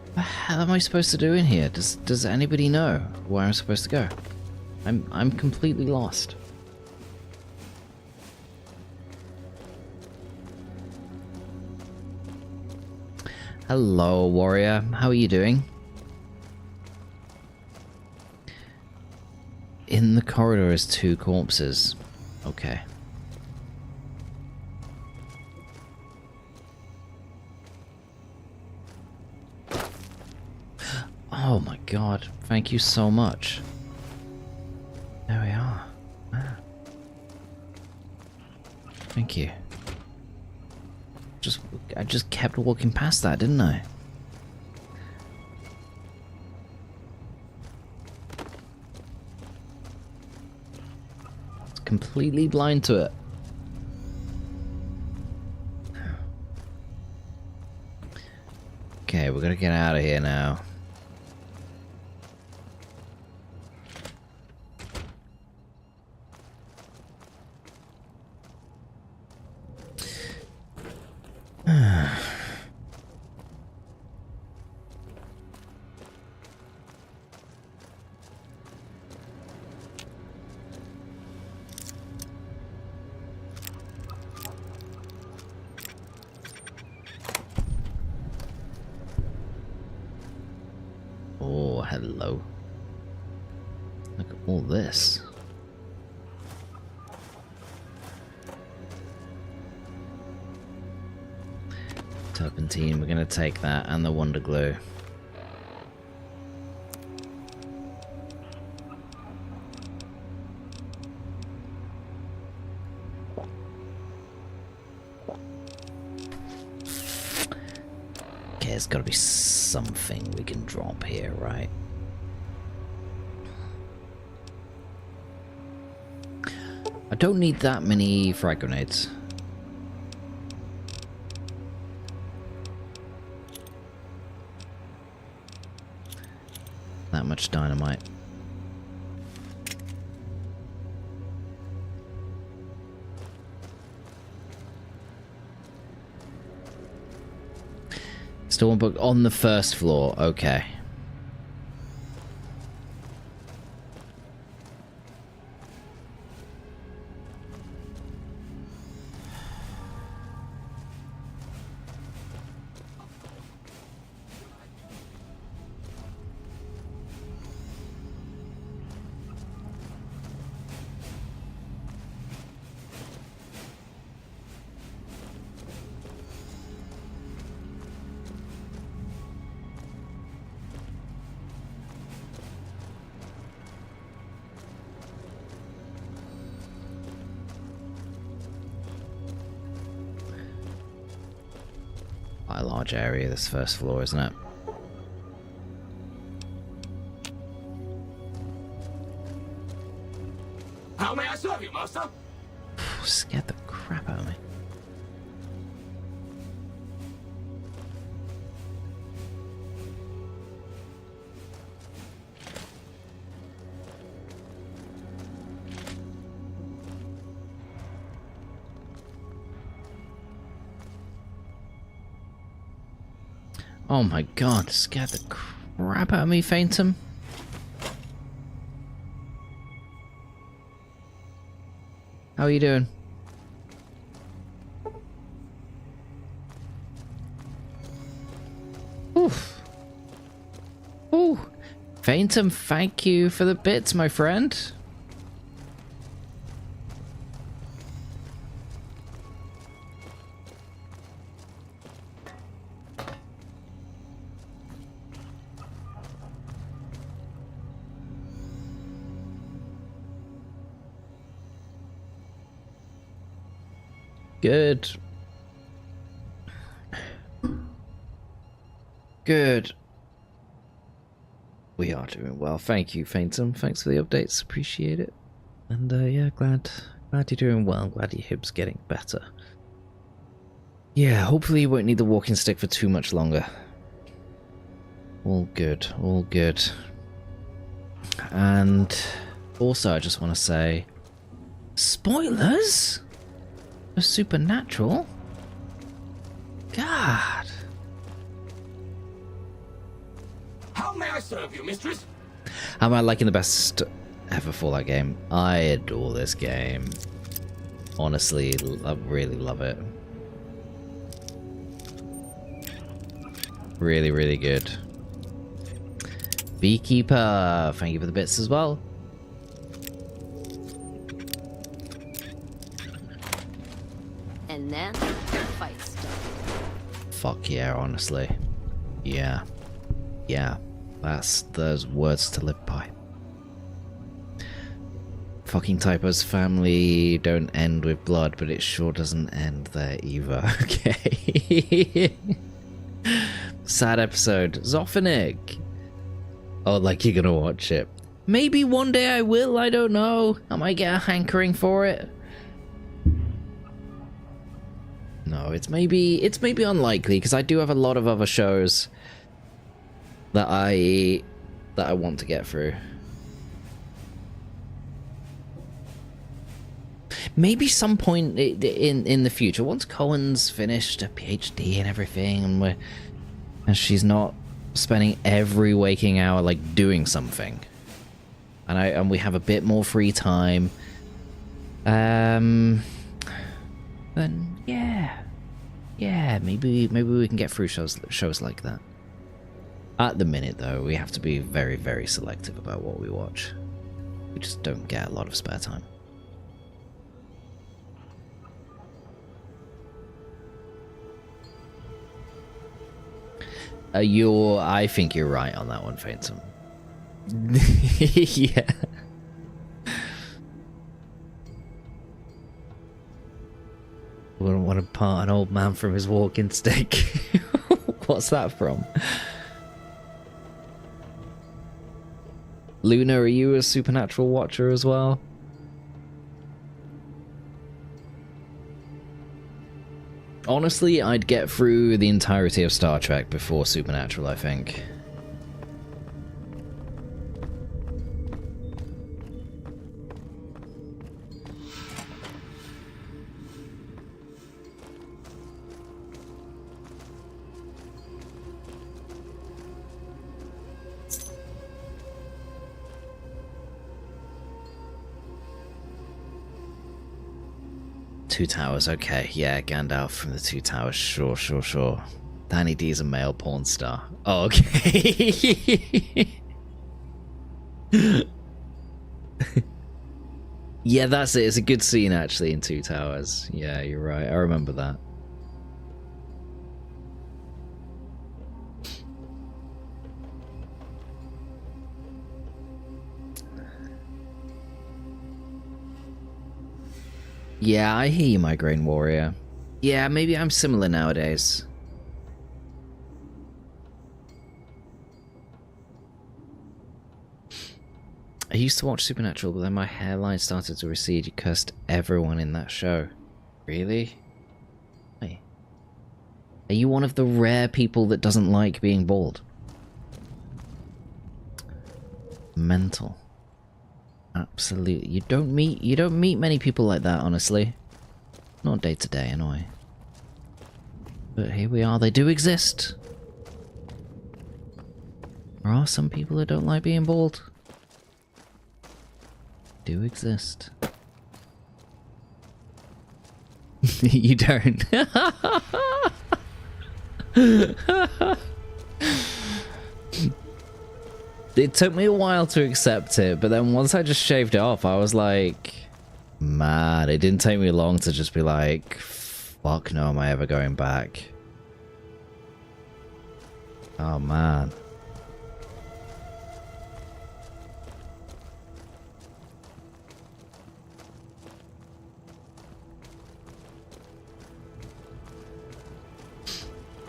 What the hell am I supposed to do in here? Does anybody know where I'm supposed to go? I'm completely lost. Hello, warrior. How are you doing? In the corridor is 2 corpses. Okay. Oh my god. Thank you so much. There we are. Ah. Thank you. I just kept walking past that, didn't I? It's completely blind to it. Okay, we're gonna get out of here now. Oh, hello. Look at all this. Turpentine, we're gonna take that and the Wonder Glue. Okay, there's gotta be something we can drop here, right? I don't need that many frag grenades. That much dynamite. Still one book on the first floor, okay. large area, this first floor, isn't it? How may I serve you, master? Scared the crap out of me. Oh my god, scared the crap out of me, Phantom. How are you doing? Oof. Ooh. Phantom, thank you for the bits, my friend. Good. Good. We are doing well. Thank you, Phantom. Thanks for the updates. Appreciate it. And yeah, glad you're doing well. Glad your hip's getting better. Yeah, hopefully you won't need the walking stick for too much longer. All good. All good. And also, I just want to say, spoilers. Supernatural? God. How may I serve you, mistress? How am I liking the best ever Fallout game? I adore this game. Honestly, I really love it. Really, really good. Beekeeper, thank you for the bits as well. And then the fight started. Fuck yeah, honestly. Yeah. Yeah. That's those words to live by. Fucking Typo's family don't end with blood, but it sure doesn't end there either. Okay. Sad episode. Zophonic. Oh, like you're gonna watch it. Maybe one day I will, I don't know. I might get a hankering for it. No, it's maybe unlikely because I do have a lot of other shows that I want to get through. Maybe some point in the future, once Cohen's finished a PhD and everything, and she's not spending every waking hour like doing something, and we have a bit more free time. Then yeah, maybe we can get through shows like that. At the minute, though, we have to be very, very selective about what we watch. We just don't get a lot of spare time. I think you're right on that one, Phantom. Yeah. Wouldn't want to part an old man from his walking stick. What's that from? Luna, are you a Supernatural watcher as well? Honestly, I'd get through the entirety of Star Trek before Supernatural, I think. Two Towers, okay. Yeah, Gandalf from the Two Towers. Sure. Danny D's a male porn star. Oh, okay. Yeah, that's it. It's a good scene, actually, in Two Towers. Yeah, you're right. I remember that. Yeah, I hear you, Migraine Warrior. Yeah, maybe I'm similar nowadays. I used to watch Supernatural, but then my hairline started to recede. You cursed everyone in that show. Really? Wait. Are you one of the rare people that doesn't like being bald? Mental. Absolutely. You don't meet many people like that, honestly. Not day to day, anyway. But here we are. They do exist. There are some people that don't like being bald. Do exist. You don't. It took me a while to accept it, but then once I just shaved it off, I was like, man, it didn't take me long to just be like, fuck no, am I ever going back? Oh man.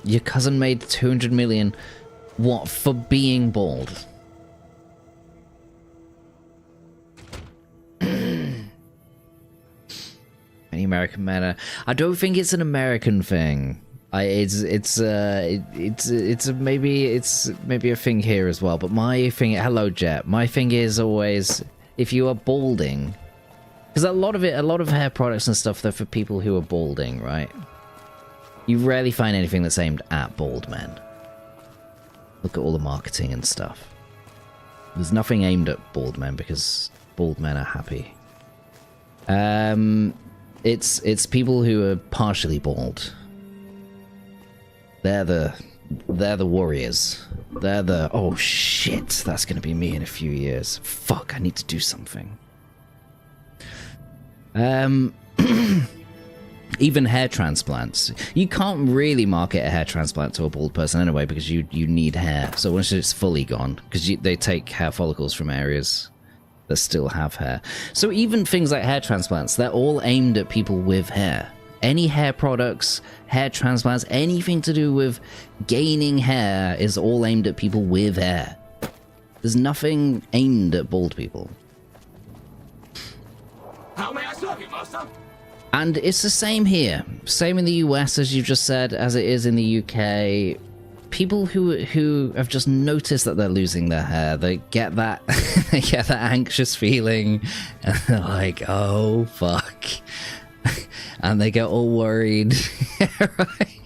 Your cousin made 200 million. What, for being bald? Any American men? I don't think it's an American thing. It's maybe a thing here as well. But my thing, hello Jet. My thing is always if you are balding, because a lot of hair products and stuff, they're for people who are balding, right? You rarely find anything that's aimed at bald men. Look at all the marketing and stuff. There's nothing aimed at bald men because bald men are happy. It's people who are partially bald. They're the warriors. They're the, oh shit, that's gonna be me in a few years. Fuck, I need to do something. Even hair transplants. You can't really market a hair transplant to a bald person anyway because you need hair. So once it's fully gone, because they take hair follicles from areas that still have hair. So even things like hair transplants, they're all aimed at people with hair. Any hair products, hair transplants, anything to do with gaining hair is all aimed at people with hair. There's nothing aimed at bald people. How may I serve you, master? And it's the same here. Same in the US, as you just said, as it is in the UK. People who have just noticed that they're losing their hair, they get that they get that anxious feeling, and they're like, "Oh fuck," and they get all worried. Right?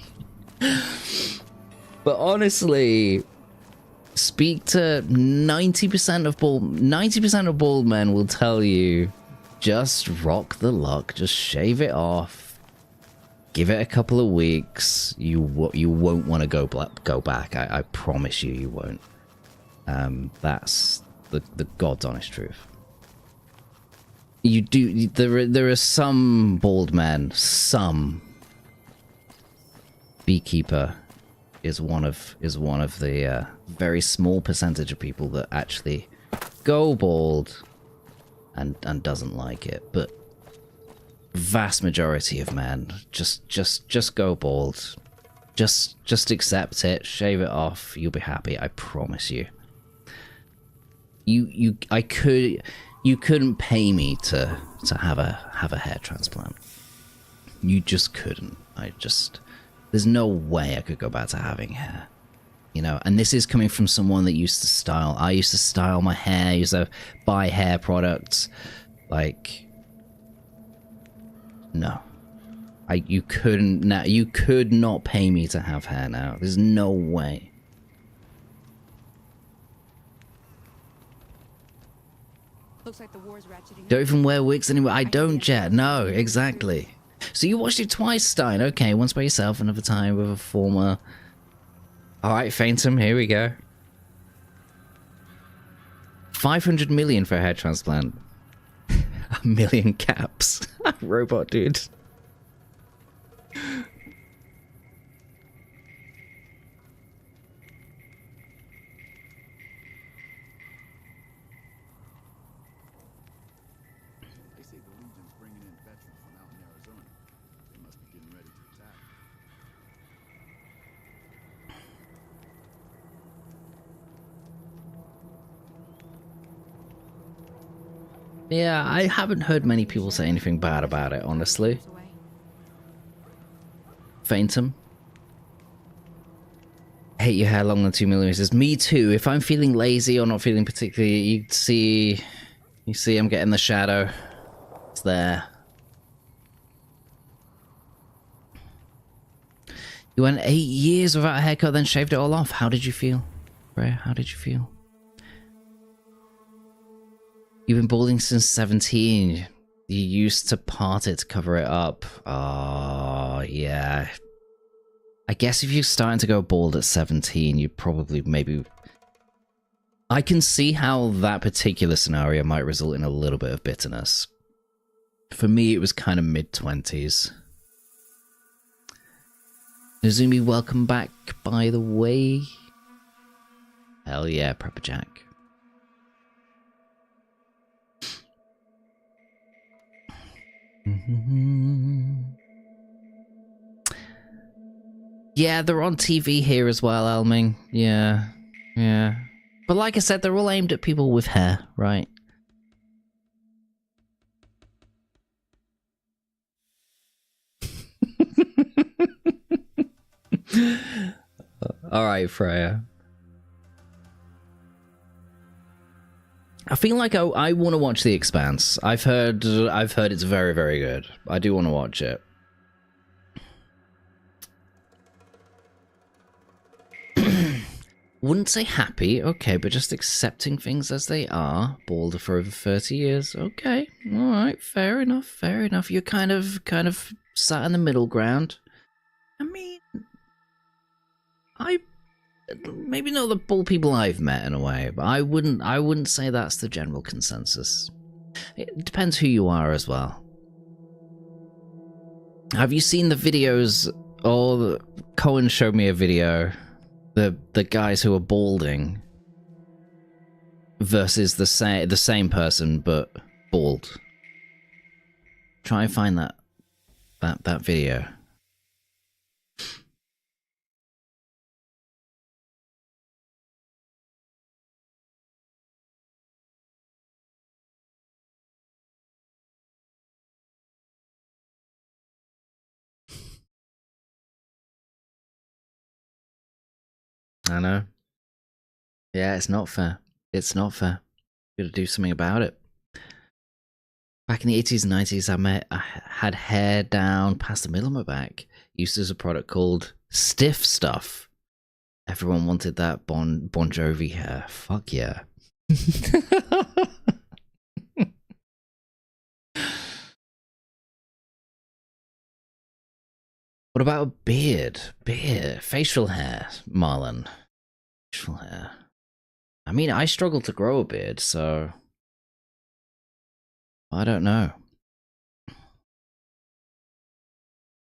But honestly, speak to 90% of bald men will tell you, just rock the lock, just shave it off. Give it a couple of weeks. You won't want to go back. I promise you, you won't. That's the God's honest truth. You do. There are some bald men. Some beekeeper is one of the very small percentage of people that actually go bald and doesn't like it, but vast majority of men just go bald. Just accept it, shave it off, you'll be happy, I promise you. You couldn't pay me to have a hair transplant. You just couldn't. There's no way I could go back to having hair. You know, and this is coming from someone that used to style. I used to style my hair, I used to buy hair products. Like, no. You could not pay me to have hair now. There's no way. Looks like the war's ratcheting. Don't even wear wigs anymore. I don't, Jet. No, exactly. So you watched it twice, Stein. Okay, once by yourself, another time with a former. Alright, Phantom, here we go. 500 million for a hair transplant. 1 million caps. Robot dude. They say the Legion's bringing in veterans from out in Arizona. They must be getting ready to attack. Yeah, I haven't heard many people say anything bad about it, honestly. Phantom. Hate your hair longer than 2 millimeters. Me too. If I'm feeling lazy or not feeling particularly, you see I'm getting the shadow. It's there. You went 8 years without a haircut, then shaved it all off. How did you feel? Freya, how did you feel? You've been balding since 17. You used to part it to cover it up. Oh, yeah. I guess if you're starting to go bald at 17, you probably maybe... I can see how that particular scenario might result in a little bit of bitterness. For me, it was kind of mid-20s. Nozumi, welcome back, by the way. Hell yeah, Prepper Jack. Yeah, they're on TV here as well, Elming. Yeah, yeah. But like I said, they're all aimed at people with hair, right? Alright, Freya. I feel like I want to watch The Expanse. I've heard it's very, very good. I do want to watch it. Wouldn't say happy, okay, but just accepting things as they are. Balder for over 30 years, okay, all right, fair enough, fair enough. You're kind of sat in the middle ground. I mean, maybe not the bald people I've met in a way, but I wouldn't say that's the general consensus. It depends who you are as well. Have you seen the videos? Oh, Cohen showed me a video. The guys who are balding versus the same person but bald. Try and find that video. I know. Yeah, it's not fair. It's not fair. Gotta do something about it. Back in the 80s and 90s, I had hair down past the middle of my back. Used as a product called Stiff Stuff. Everyone wanted that Bon Jovi hair. Fuck yeah. What about a beard? Facial hair, Marlon. Facial hair. I mean, I struggle to grow a beard, so... I don't know.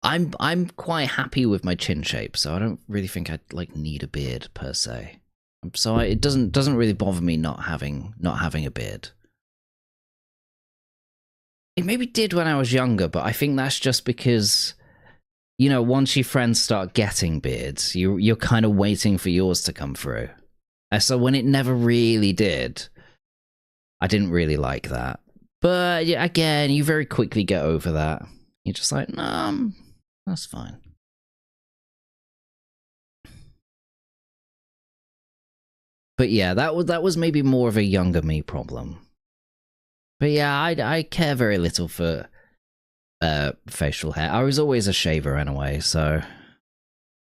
I'm quite happy with my chin shape, so I don't really think I need a beard per se. So it doesn't really bother me not having a beard. It maybe did when I was younger, but I think that's just because, you know, once your friends start getting beards, you're kind of waiting for yours to come through. So when it never really did, I didn't really like that. But yeah, again, you very quickly get over that. You're just like, nah, that's fine. But yeah, that was maybe more of a younger me problem. But yeah, I care very little for facial hair. I was always a shaver anyway, so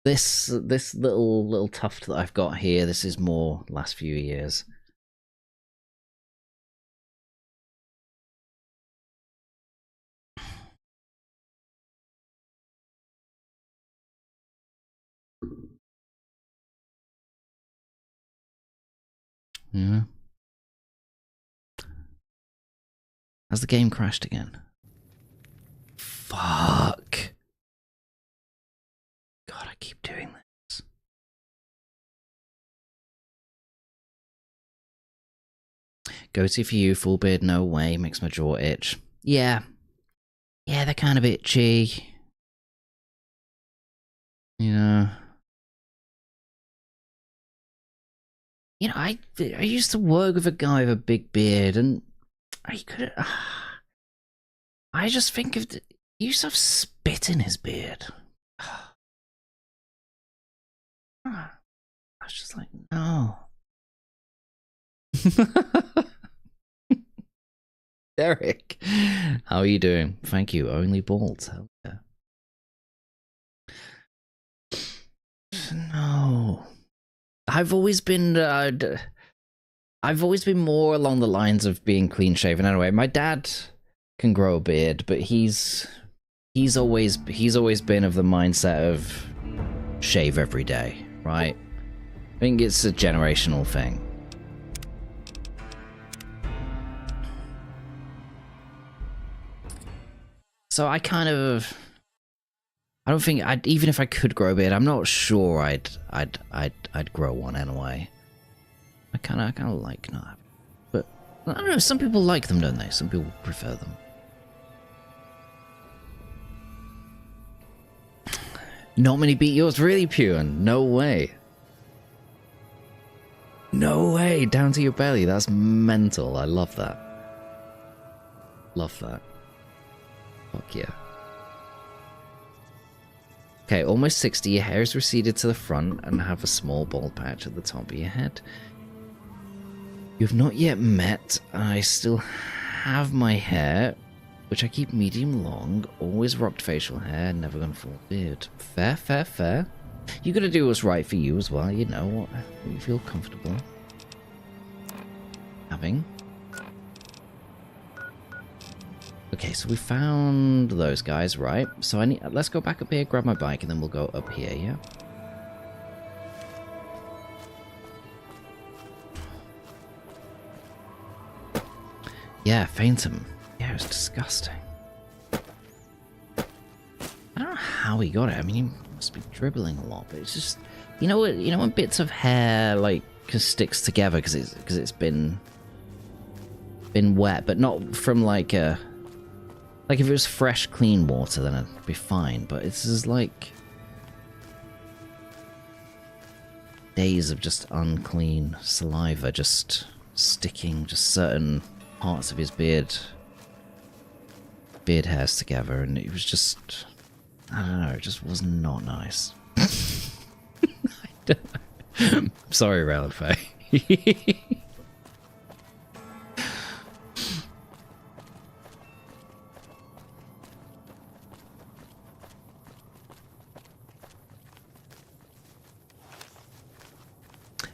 this little tuft that I've got here, this is more last few years. Yeah. Has the game crashed again? Fuck. God, I keep doing this. Goatee for you, full beard, no way, makes my jaw itch. Yeah. Yeah, they're kind of itchy. You know. You know, I used to work with a guy with a big beard, and I could. I just think of the use of spit in his beard. I was just like, no. Derek, how are you doing? Thank you. Only bald. Hell yeah. No. I've always been more along the lines of being clean shaven anyway. My dad can grow a beard, but he's always been of the mindset of shave every day, right? I think it's a generational thing. So I don't think even if I could grow a beard, I'm not sure I'd grow one anyway. I kind of like not having, but I don't know. Some people like them, don't they? Some people prefer them. Not many beat yours, really, Pure? No way. No way, down to your belly. That's mental. I love that. Love that. Fuck yeah. Okay, almost 60. Your hair is receded to the front and have a small bald patch at the top of your head. You've not yet met. I still have my hair, which I keep medium long. Always rocked facial hair, never gonna full beard. Fair, fair, fair. You gotta do what's right for you as well, you know, what you feel comfortable having. Okay, so we found those guys, right? So let's go back up here, grab my bike, and then we'll go up here, yeah? Yeah, Phantom. Yeah, it was disgusting. I don't know how he got it. I mean, he must be dribbling a lot, but it's just, you know what? You know when bits of hair like sticks together because it's been wet, but not from like a. Like, if it was fresh, clean water, then it'd be fine, but it's just like days of just unclean saliva just sticking just certain parts of his beard hairs together, and it was just, I don't know, it just was not nice. I don't know. Sorry, Relify.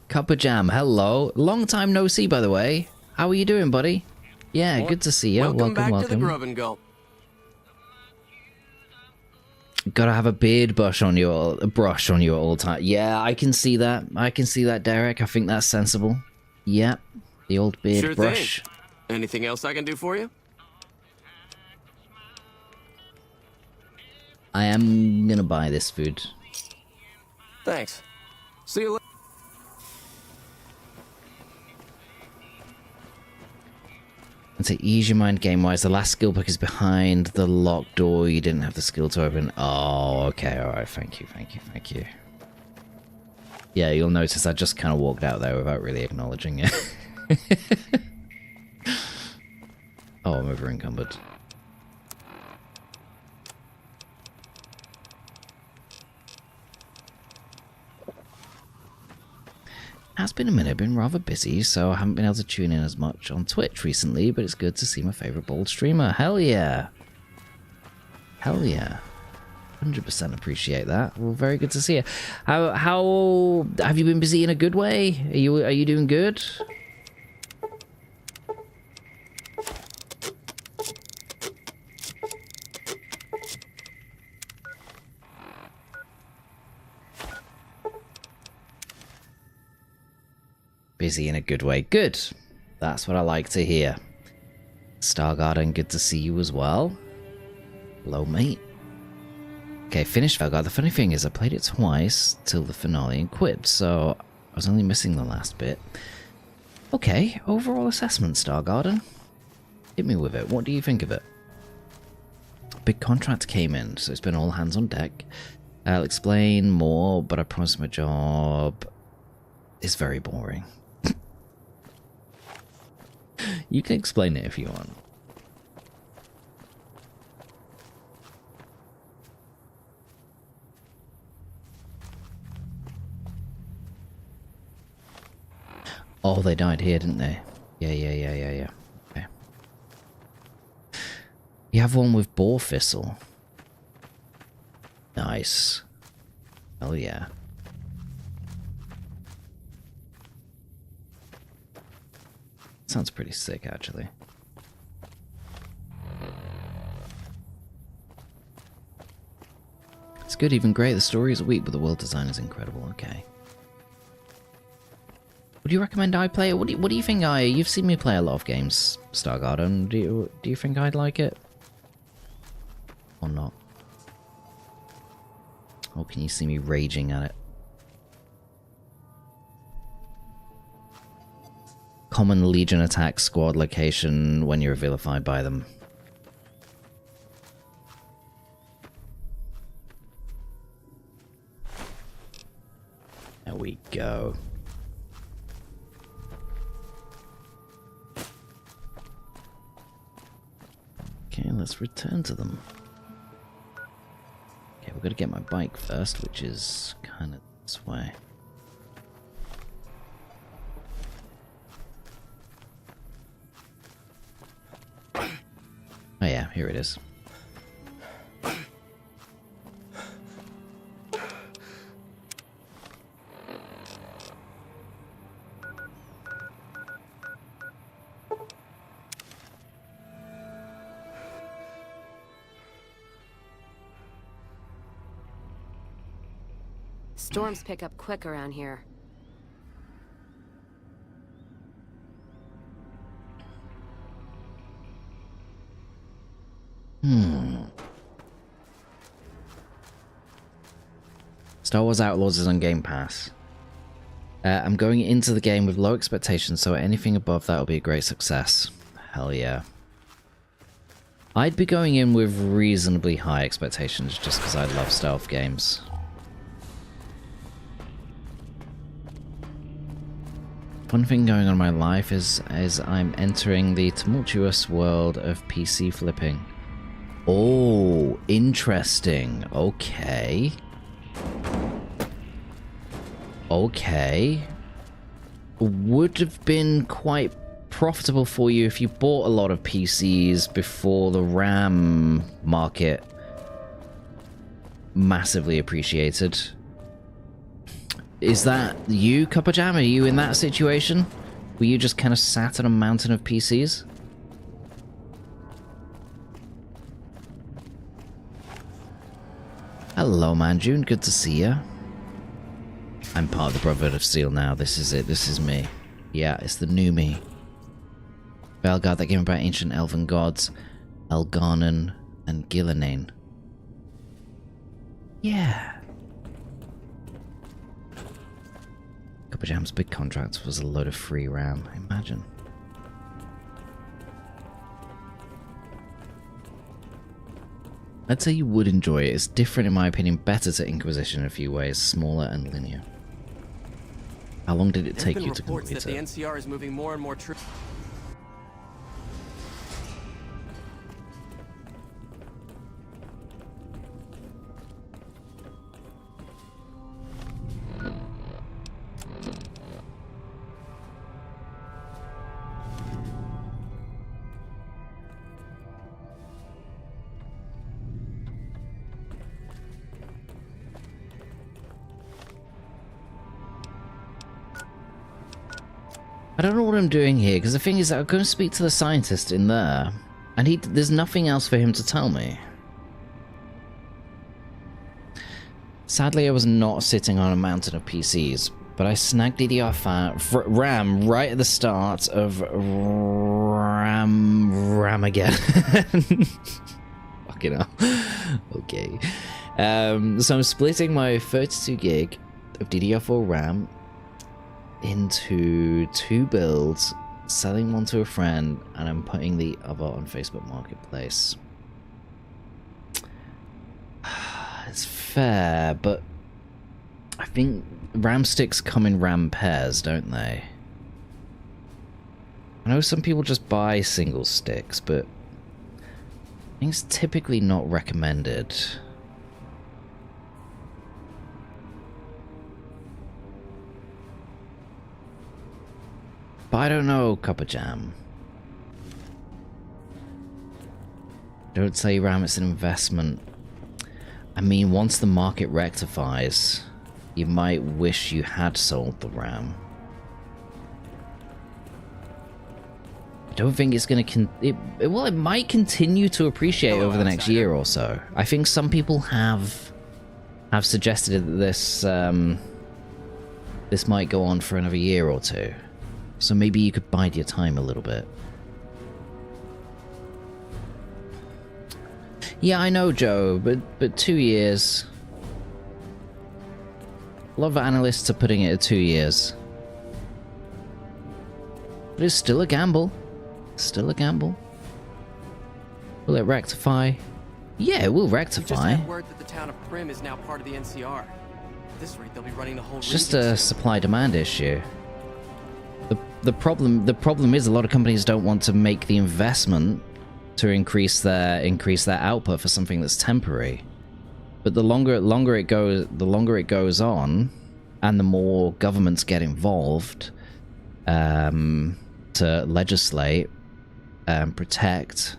Cup of Jam, hello. Long time no see, by the way. How are you doing, buddy? Yeah, good to see you. Welcome back to the Grub and Gulp. Gotta have a beard brush on you at all time. Yeah, I can see that. I can see that, Derek. I think that's sensible. Yep, the old beard Sure brush. thing. Anything else I can do for you? I am gonna buy this food. Thanks. See you later. And to ease your mind game-wise, the last skill book is behind the locked door. You didn't have the skill to open. Oh, okay, alright, thank you. Yeah, you'll notice I just kind of walked out there without really acknowledging it. Oh, I'm over encumbered. Has been a minute, I've been rather busy, so I haven't been able to tune in as much on Twitch recently, but it's good to see my favourite bold streamer. Hell yeah! Hell yeah. 100% appreciate that. Well, very good to see you. How have you been busy in a good way? Are you doing good? Busy in a good way. Good. That's what I like to hear. Star Garden, good to see you as well. Hello, mate. Okay, finished Felguard. The funny thing is I played it twice till the finale and quit, so I was only missing the last bit. Okay, overall assessment, Star Garden. Hit me with it. What do you think of it? Big contract came in, so it's been all hands on deck. I'll explain more, but I promise my job is very boring. You can explain it if you want. Oh, they died here, didn't they? Yeah. Okay. You have one with boar thistle. Nice. Hell yeah. Sounds pretty sick, actually. It's good, even great. The story is weak, but the world design is incredible. Okay. Would you recommend I play it? What do you think You've seen me play a lot of games, Stargarden. Do you think I'd like it? Or not? Or can you see me raging at it? Common Legion attack squad location when you're vilified by them. There we go. Okay, let's return to them. Okay, we're gonna get my bike first, which is kind of this way. Oh yeah, here it is. Storms pick up quick around here. Star Wars Outlaws is on Game Pass. I'm going into the game with low expectations, so anything above that will be a great success. Hell yeah. I'd be going in with reasonably high expectations just because I love stealth games. One thing going on in my life is I'm entering the tumultuous world of PC flipping. Oh, interesting. Okay. Okay. Would have been quite profitable for you if you bought a lot of PCs before the RAM market massively appreciated. Is that you, Cuppa Jam? Are you in that situation? Were you just kind of sat on a mountain of PCs? Hello, man, June. Good to see you. I'm part of the Brotherhood of Steel now. This is it. This is me. Yeah, it's the new me. Belgard, that game about ancient elven gods, Elgarnan and Gillenane. Yeah. Cuppa Jam's big contract was a load of free RAM. Imagine. I'd say you would enjoy it. It's different in my opinion, better to Inquisition in a few ways, smaller and linear. How long did it take you to complete it? There's been reports that the NCR is moving more and more troops. I don't know what I'm doing here, because the thing is that I'm going to speak to the scientist in there, and there's nothing else for him to tell me. Sadly, I was not sitting on a mountain of PCs, but I snagged RAM right at the start of RAM again. Fucking hell. Okay. So I'm splitting my 32 gig of DDR4 RAM into 2 builds, selling one to a friend, and I'm putting the other on Facebook Marketplace. It's fair, but I think RAM sticks come in RAM pairs, don't they? I know some people just buy single sticks, but I think it's typically not recommended. But I don't know, Copper Jam. Don't say RAM, it's an investment. I mean, once the market rectifies, you might wish you had sold the RAM. I don't think it's going to well, it might continue to appreciate over the next year or so. I think some people have suggested that this might go on for another year or two. So maybe you could bide your time a little bit. Yeah, I know, Joe, but 2 years. A lot of analysts are putting it at 2 years. But it's still a gamble. Still a gamble. Will it rectify? Yeah, it will rectify. We just had word that the town of Prim is now part of the NCR. At this rate, they'll be running the whole It's region just a supply-demand issue. The problem is a lot of companies don't want to make the investment to increase their output for something that's temporary. But the longer it goes on, and the more governments get involved to legislate and protect,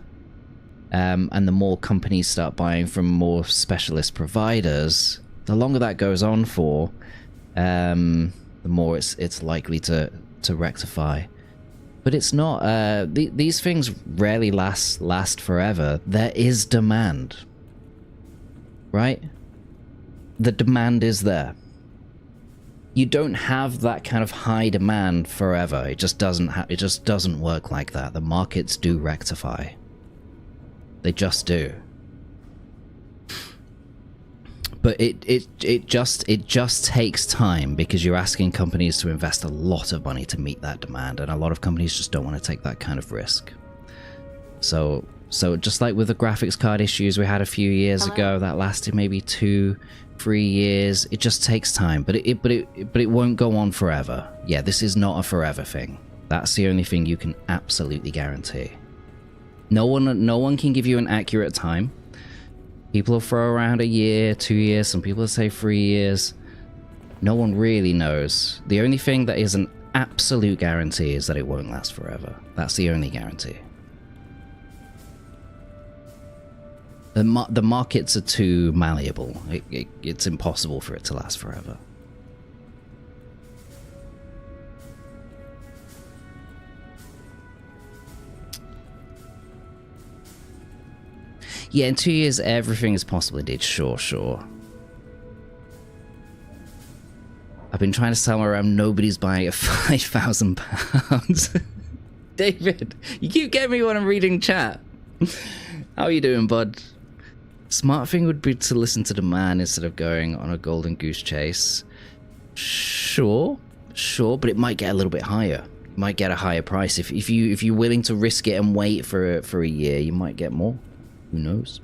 and the more companies start buying from more specialist providers, the longer that goes on for, the more it's likely to rectify. But it's not. These things rarely last forever. There is demand, right? The demand is there. You don't have that kind of high demand forever. It just doesn't work like that. The markets do rectify. They just do. But it just takes time, because you're asking companies to invest a lot of money to meet that demand, and a lot of companies just don't want to take that kind of risk. So just like with the graphics card issues we had a few years ago, that lasted maybe 2-3 years. It just takes time, but it won't go on forever. Yeah, this is not a forever thing. That's the only thing you can absolutely guarantee. No one can give you an accurate time. People will throw around a year, 2 years, some people will say 3 years. No one really knows. The only thing that is an absolute guarantee is that it won't last forever. That's the only guarantee. The markets are too malleable. It's impossible for it to last forever. Yeah, in 2 years, everything is possible indeed. Sure. I've been trying to sell around. Nobody's buying at £5,000. David, you keep getting me when I'm reading chat. How are you doing, bud? Smart thing would be to listen to demand instead of going on a golden goose chase. Sure, but it might get a little bit higher. You might get a higher price. If you're willing to risk it and wait for a year, you might get more. Who knows?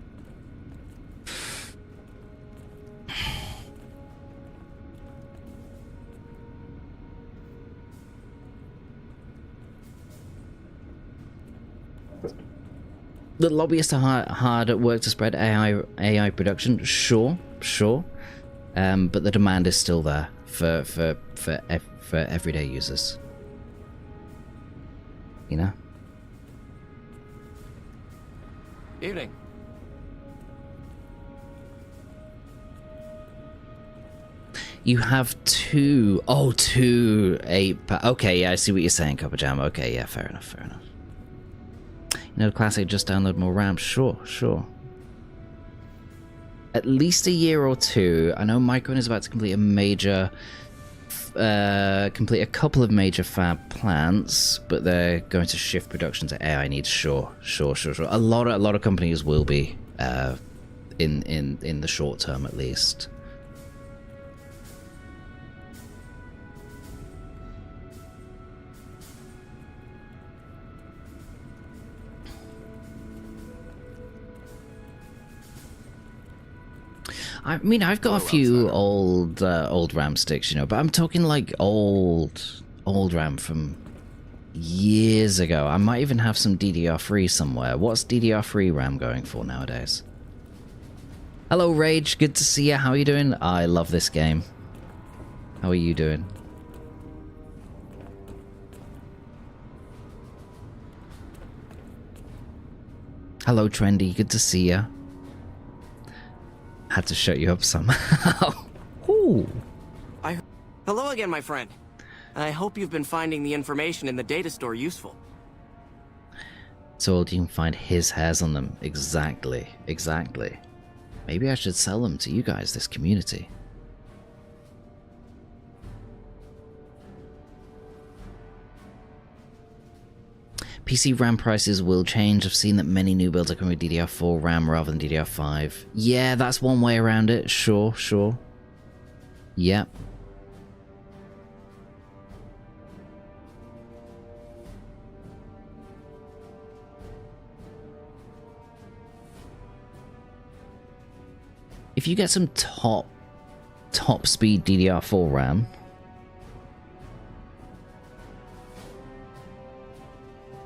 The lobbyists are hard at work to spread AI production. Sure. But the demand is still there for everyday users. You know? Evening. You have two. Oh, 2 8. Okay, yeah, I see what you're saying, Copper Jam. Okay, yeah, fair enough. You know, the classic, just download more RAM. Sure. At least a year or two. I know Micron is about to complete a couple of major fab plants, but they're going to shift production to AI needs. Sure. A lot of companies will be in the short term, at least. I mean, I've got a few old RAM sticks, you know, but I'm talking like old RAM from years ago. I might even have some DDR3 somewhere. What's DDR3 RAM going for nowadays? Hello, Rage. Good to see you. How are you doing? I love this game. How are you doing? Hello, Trendy. Good to see you. Had to shut you up somehow. Ooh. Hello again, my friend. I hope you've been finding the information in the data store useful. So you can find his hairs on them. Exactly. Exactly. Maybe I should sell them to you guys, this community. PC RAM prices will change. I've seen that many new builds are coming with DDR4 RAM rather than DDR5. Yeah, that's one way around it. Sure, sure. Yep. If you get some top speed DDR4 RAM,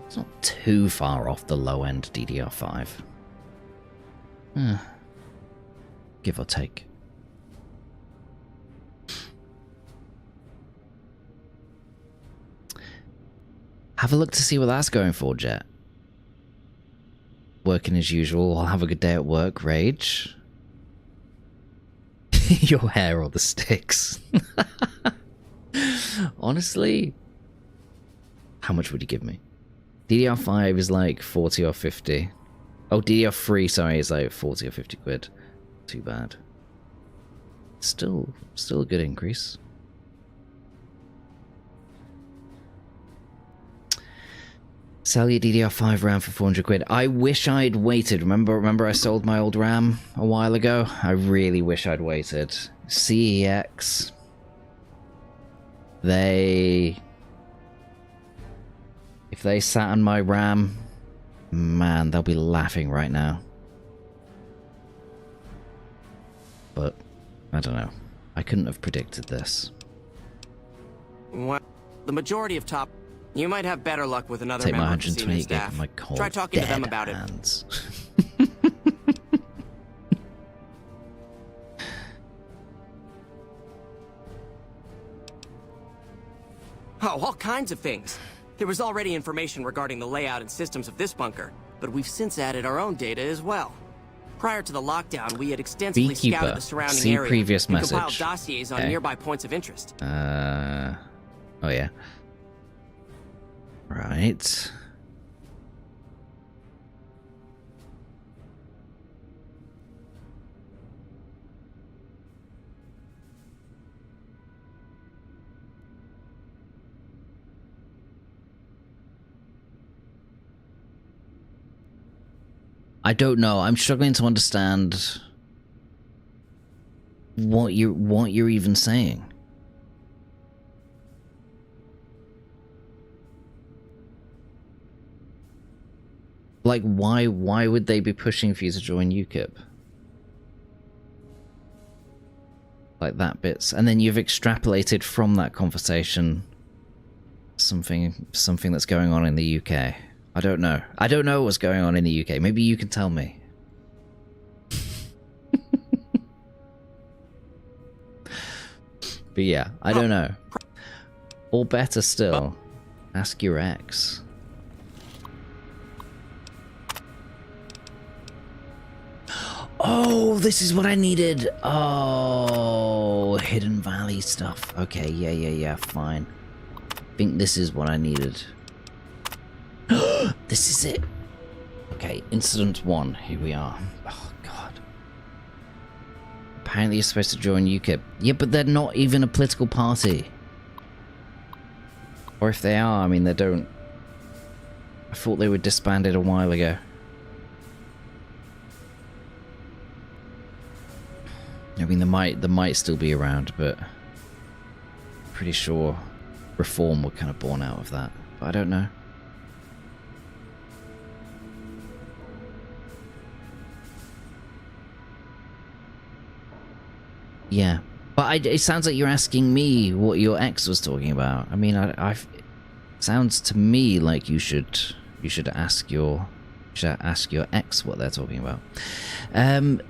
it's not too far off the low end DDR5. Give or take. Have a look to see what that's going for, Jet. Working as usual. I'll have a good day at work, Rage. Your hair or the sticks. Honestly, how much would you give me? DDR5 is like 40 or 50. Oh, DDR3, sorry, is like 40 or 50 quid. Too bad. Still a good increase. Sell your DDR5 RAM for 400 quid. I wish I'd waited. Remember I sold my old RAM a while ago? I really wish I'd waited. CEX. If they sat on my RAM, man, they'll be laughing right now. But, I don't know. I couldn't have predicted this. Well, the majority of top... You might have better luck with another Take my member of the senior 128 gig staff. and my cold Try talking to them dead about hands. Oh, all kinds of things. There was already information regarding the layout and systems of this bunker, but we've since added our own data as well. Prior to the lockdown, we had extensively Beekeeper. scouted the surrounding See area previous and compiled message. dossiers on Okay. nearby points of interest. Oh yeah. Right. I don't know. I'm struggling to understand what you're even saying. Like, why would they be pushing for you to join UKIP? Like that bits, and then you've extrapolated from that conversation something that's going on in the UK. I don't know. I don't know what's going on in the UK. Maybe you can tell me. But yeah, I don't know. Or better still, ask your ex. Oh, this is what I needed. Oh, Hidden Valley stuff. Okay, yeah, fine. I think this is what I needed. This is it. Okay, Incident 1. Here we are. Oh, God. Apparently you're supposed to join UKIP. Yeah, but they're not even a political party. Or if they are, I mean, they don't... I thought they were disbanded a while ago. I mean, they might still be around, but... pretty sure reform were kind of born out of that. But I don't know. Yeah, but it sounds like you're asking me what your ex was talking about. I mean, Sounds to me like you should ask your ex what they're talking about.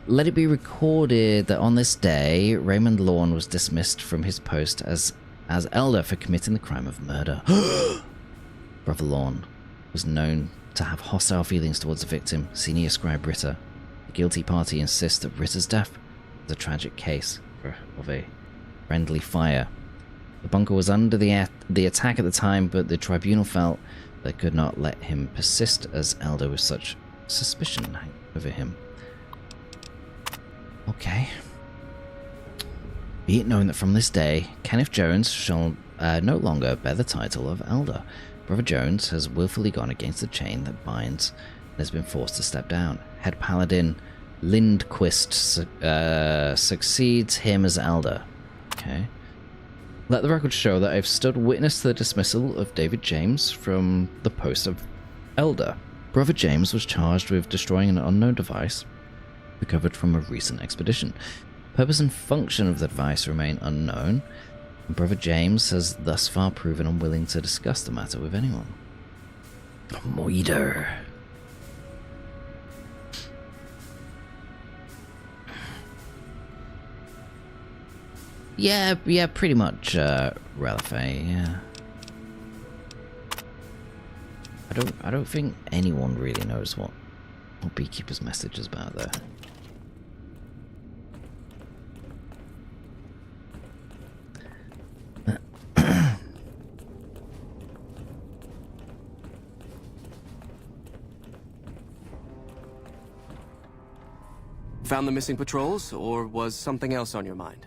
Let it be recorded that on this day, Raymond Lorne was dismissed from his post as elder for committing the crime of murder. Brother Lorne was known to have hostile feelings towards the victim, senior scribe Ritter. The guilty party insists that Ritter's death was a tragic case of a friendly fire. The bunker was under the attack at the time, but the tribunal felt they could not let him persist as elder with such suspicion hanging over him. Okay. Be it known that from this day, Kenneth Jones shall no longer bear the title of elder. Brother Jones has willfully gone against the chain that binds and has been forced to step down. Head Paladin Lindquist succeeds him as elder. Okay. Let the record show that I've stood witness to the dismissal of David James from the post of elder. Brother James was charged with destroying an unknown device recovered from a recent expedition. Purpose and function of the device remain unknown, and Brother James has thus far proven unwilling to discuss the matter with anyone. Moider. Yeah, pretty much, Ralphie, yeah. I don't think anyone really knows what Beekeeper's message is about there. Found the missing patrols, or was something else on your mind?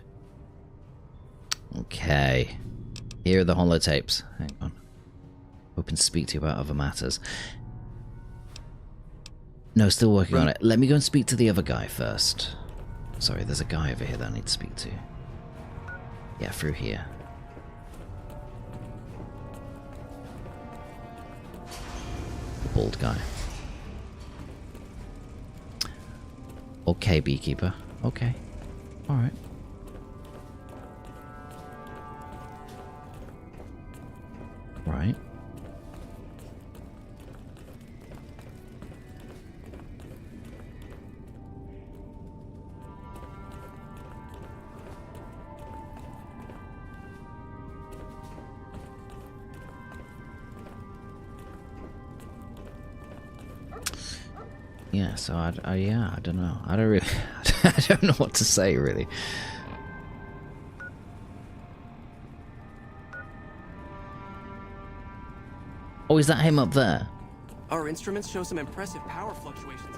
Okay. Here are the holotapes. Hang on. Hoping to speak to you about other matters. No, still working on it. Let me go and speak to the other guy first. Sorry, there's a guy over here that I need to speak to. Yeah, through here. The bald guy. Okay, Beekeeper. Okay. Alright. Right. Yeah, so I don't know. I don't really, I don't know what to say really. Oh, is that him up there? Our instruments show some impressive power fluctuations.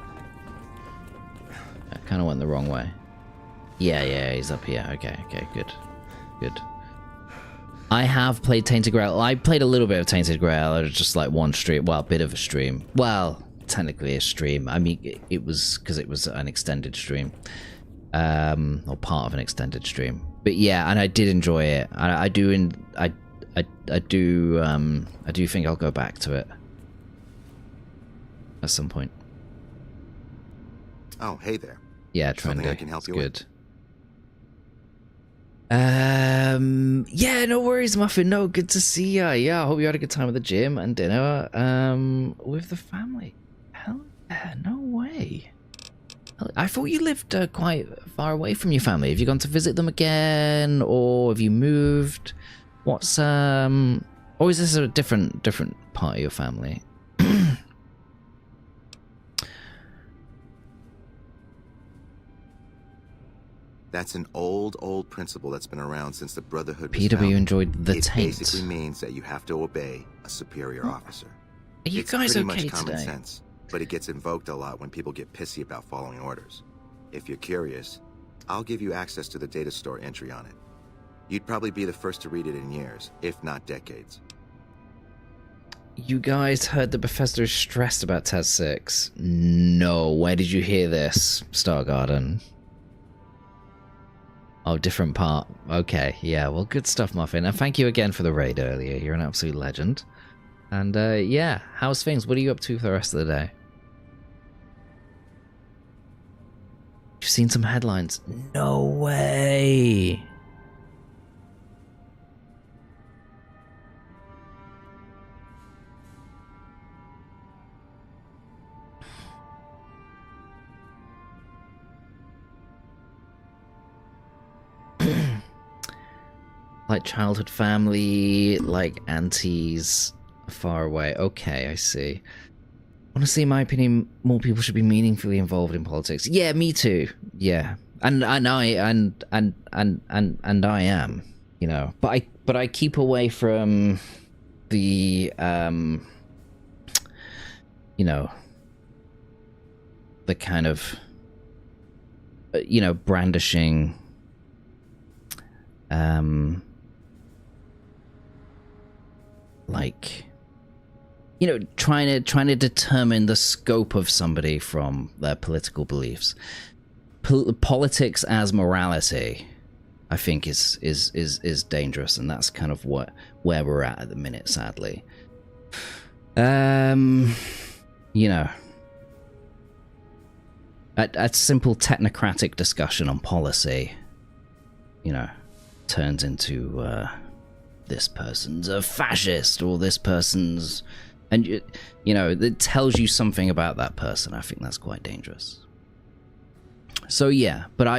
I kind of went the wrong way. Yeah, he's up here. Okay, good. I have played Tainted Grail. I played a little bit of Tainted Grail. It was just like one stream. Well, a bit of a stream. Well, technically a stream. I mean, it was because it was an extended stream. Or part of an extended stream. But yeah, and I did enjoy it. I do think I'll go back to it at some point. Oh, hey there. Yeah, trying Something to. I can help you good. with? Yeah, no worries, Muffin. No, good to see ya. Yeah, I hope you had a good time at the gym and dinner. With the family. Hell yeah, no way. I thought you lived quite far away from your family. Have you gone to visit them again, or have you moved? What's or is this a different part of your family? That's an old principle that's been around since the Brotherhood was PW founded. enjoyed the It taint. basically means that you have to obey a superior officer. Are you it's guys pretty okay much common today? sense, but it gets invoked a lot when people get pissy about following orders. If you're curious, I'll give you access to the data store entry on it. You'd probably be the first to read it in years, if not decades. You guys heard that Bethesda is stressed about TAS 6. No, where did you hear this, Star Garden? Oh, different part. Okay, yeah, well, good stuff, Muffin. And thank you again for the raid earlier. You're an absolute legend. And yeah, how's things? What are you up to for the rest of the day? You've seen some headlines. No way. Like childhood family, like aunties far away. Okay, I see. Honestly, in my opinion, more people should be meaningfully involved in politics. Yeah, me too. Yeah. And I am, you know. But I keep away from the you know, the kind of you know, brandishing like, you know, trying to determine the scope of somebody from their political beliefs. Politics as morality, I think, is dangerous, and that's kind of where we're at the minute, sadly. You know, a simple technocratic discussion on policy, you know, turns into this person's a fascist, or this person's, and you know, it tells you something about that person. I think that's quite dangerous. So yeah, but I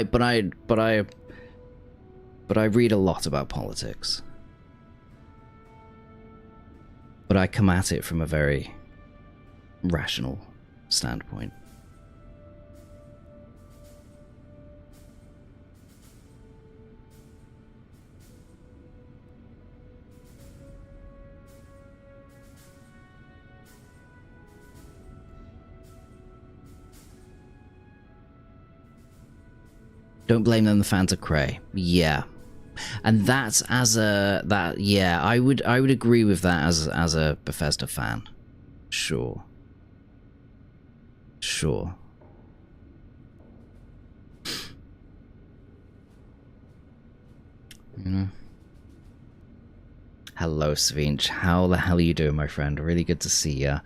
read a lot about politics, but I come at it from a very rational standpoint. Don't blame them, the fans are cray. Yeah. And that's yeah, I would agree with that as a Bethesda fan. Sure. Sure. You know. Hello, Svinch. How the hell are you doing, my friend? Really good to see ya.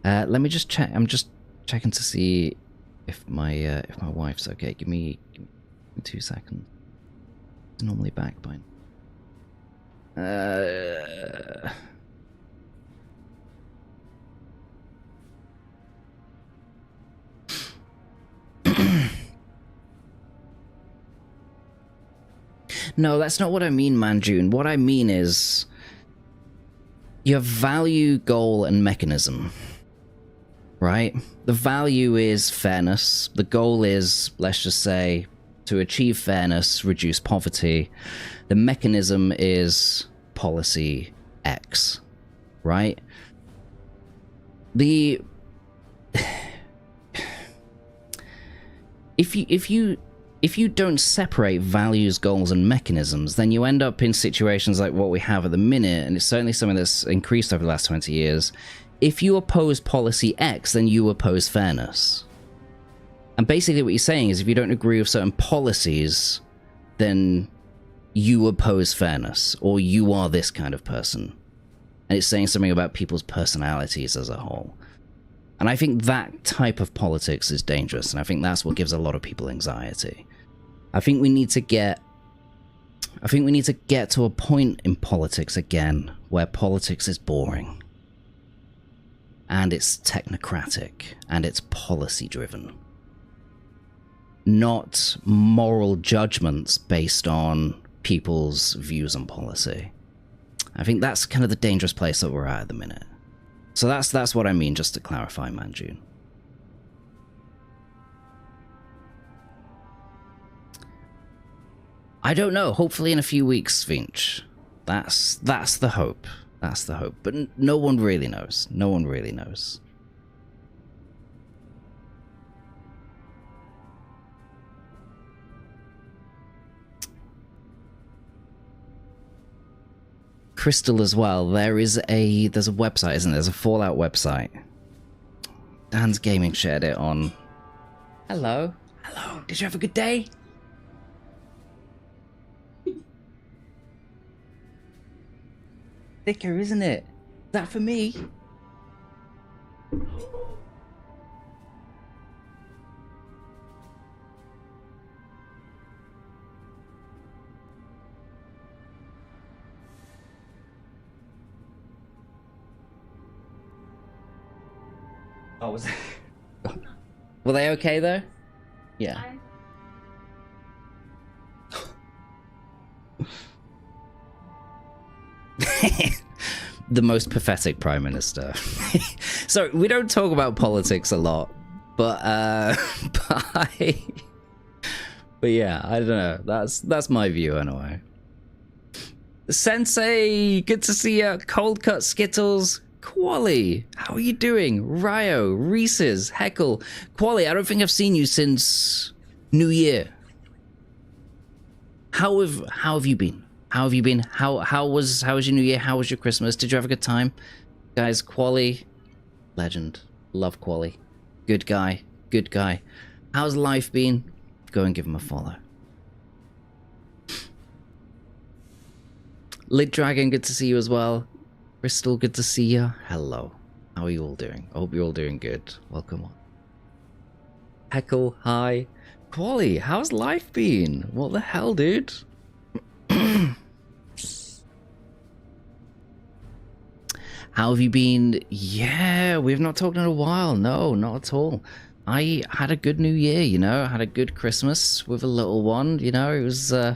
Let me just check. I'm just checking to see if my wife's okay. Give me 2 seconds. It's normally back by. No, that's not what I mean, Manjun. What I mean is your value, goal, and mechanism. Right? The value is fairness. The goal is, let's just say, to achieve fairness, reduce poverty. The mechanism is policy X, right? The if you don't separate values, goals, and mechanisms, then you end up in situations like what we have at the minute, and it's certainly something that's increased over the last 20 years. If you oppose policy X, then you oppose fairness. And basically what you're saying is if you don't agree with certain policies, then you oppose fairness, or you are this kind of person. And it's saying something about people's personalities as a whole. And I think that type of politics is dangerous, and I think that's what gives a lot of people anxiety. I think we need to get to a point in politics again where politics is boring. And it's technocratic, and it's policy driven. Not moral judgments based on people's views on policy. I think that's kind of the dangerous place that we're at the minute. So that's what I mean, just to clarify, Manjun. I don't know. Hopefully in a few weeks, Finch. That's the hope. That's the hope. But no one really knows. No one really knows. Crystal as well. There's a website, isn't there? There's a Fallout website. Dan's Gaming shared it on. Hello. Hello. Did you have a good day? Thicker, isn't it? Is that for me? Oh, was it? Were they okay though? Yeah. The most pathetic prime minister. So we don't talk about politics a lot, but but yeah, I don't know. That's my view anyway. Sensei, good to see you. Cold cut Skittles. Quali, how are you doing? Ryo, Reese's, Heckle. Quali, I don't think I've seen you since New Year. How have you been? How have you been? How was your New Year? How was your Christmas? Did you have a good time? Guys, Quali, legend. Love Quali. Good guy. Good guy. How's life been? Go and give him a follow. Lid Dragon, good to see you as well. Crystal, good to see you. Hello. How are you all doing? I hope you're all doing good. Welcome on. Heckle, hi. Quali, how's life been? What the hell, dude? How have you been? Yeah, we've not talked in a while. No, not at all. I had a good New Year, you know. I had a good Christmas with a little one, you know. It was, yeah,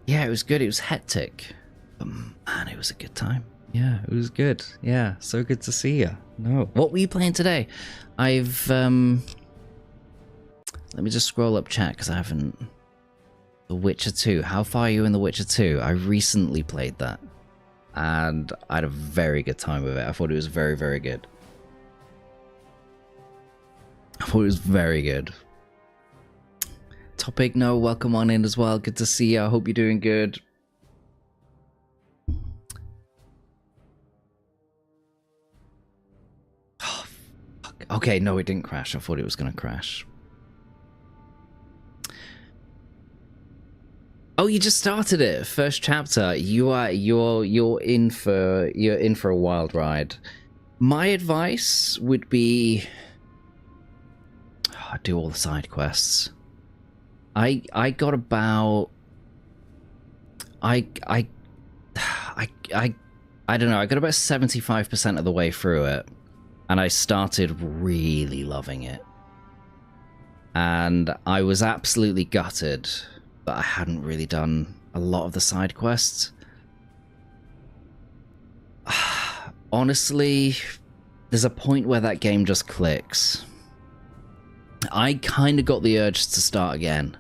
it was good. It was hectic. But man, it was a good time. Yeah, it was good. Yeah, so good to see you. No. What were you playing today? I've, let me just scroll up chat because I haven't... The Witcher 2. How far are you in The Witcher 2? I recently played that. And I had a very good time with it. I thought it was very, very good. I thought it was very good. Topic, no, welcome on in as well. Good to see you. I hope you're doing good. Oh, fuck. Okay, no, it didn't crash. I thought it was going to crash. Oh, you just started it. First chapter. You're in for a wild ride. My advice would be do all the side quests. I got about I don't know, I got about 75% of the way through it and I started really loving it. And I was absolutely gutted that I hadn't really done a lot of the side quests. Honestly, there's a point where that game just clicks. I kind of got the urge to start again,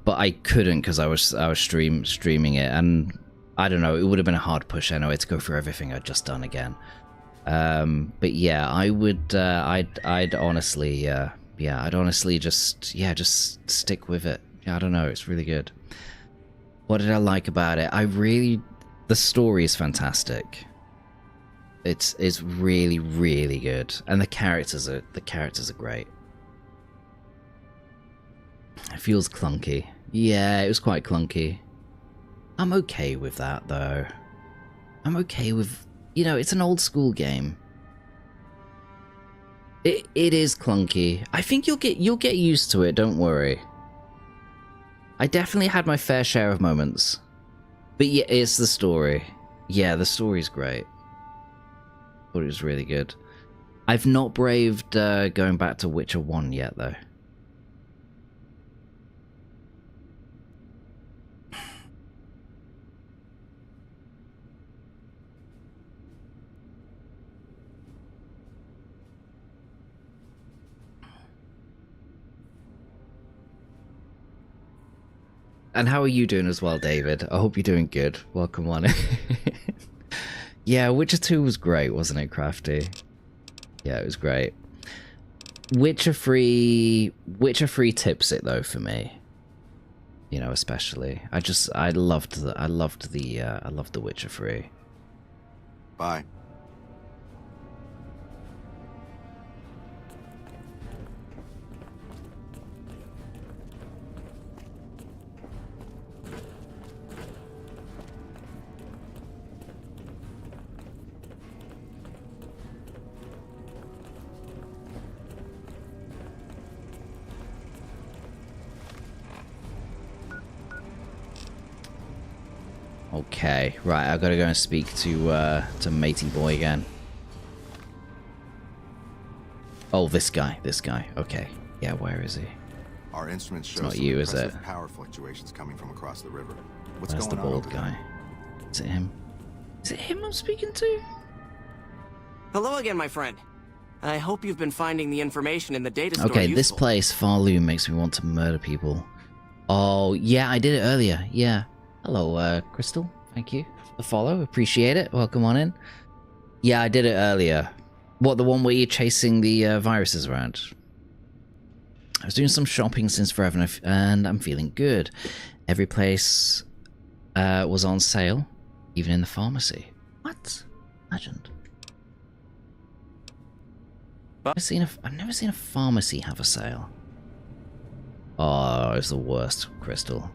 but I couldn't because I was streaming it, and I don't know. It would have been a hard push anyway to go through everything I'd just done again. But yeah, I would. I'd honestly, I'd honestly just stick with it. Yeah, I don't know. It's really good. What did I like about it? The story is fantastic. It's really, really good, and the characters are great. It feels clunky. Yeah, it was quite clunky. I'm okay with that though. I'm okay with, you know, it's an old school game. It is clunky. I think you'll get used to it, don't worry. I definitely had my fair share of moments. But yeah, it's the story. Yeah, the story's great. Thought it was really good. I've not braved going back to Witcher 1 yet, though. And how are you doing as well, David? I hope you're doing good. Welcome on. Yeah, Witcher 2 was great, wasn't it, Crafty? Yeah, it was great. Witcher 3 tips it though for me. You know, especially. I loved the Witcher 3. Bye. Okay, right, I've got to go and speak to Matey Boy again. Oh, this guy, okay. Yeah, where is he? Our instruments show not some you, is impressive it? power fluctations coming from across the river. What's Where's the going on bald over guy? there? Is it him? Is it him I'm speaking to? Hello again, my friend. I hope you've been finding the information in the data store Okay, this useful. place, Farloom, makes me want to murder people. Oh, yeah, I did it earlier. Yeah. Hello, Crystal. Thank you for the follow. Appreciate it. Welcome on in. Yeah, I did it earlier. What, the one where you're chasing the viruses around? I was doing some shopping since forever, and I'm feeling good. Every place was on sale, even in the pharmacy. What? Legend. I've never seen a pharmacy have a sale. Oh, it's the worst, Crystal.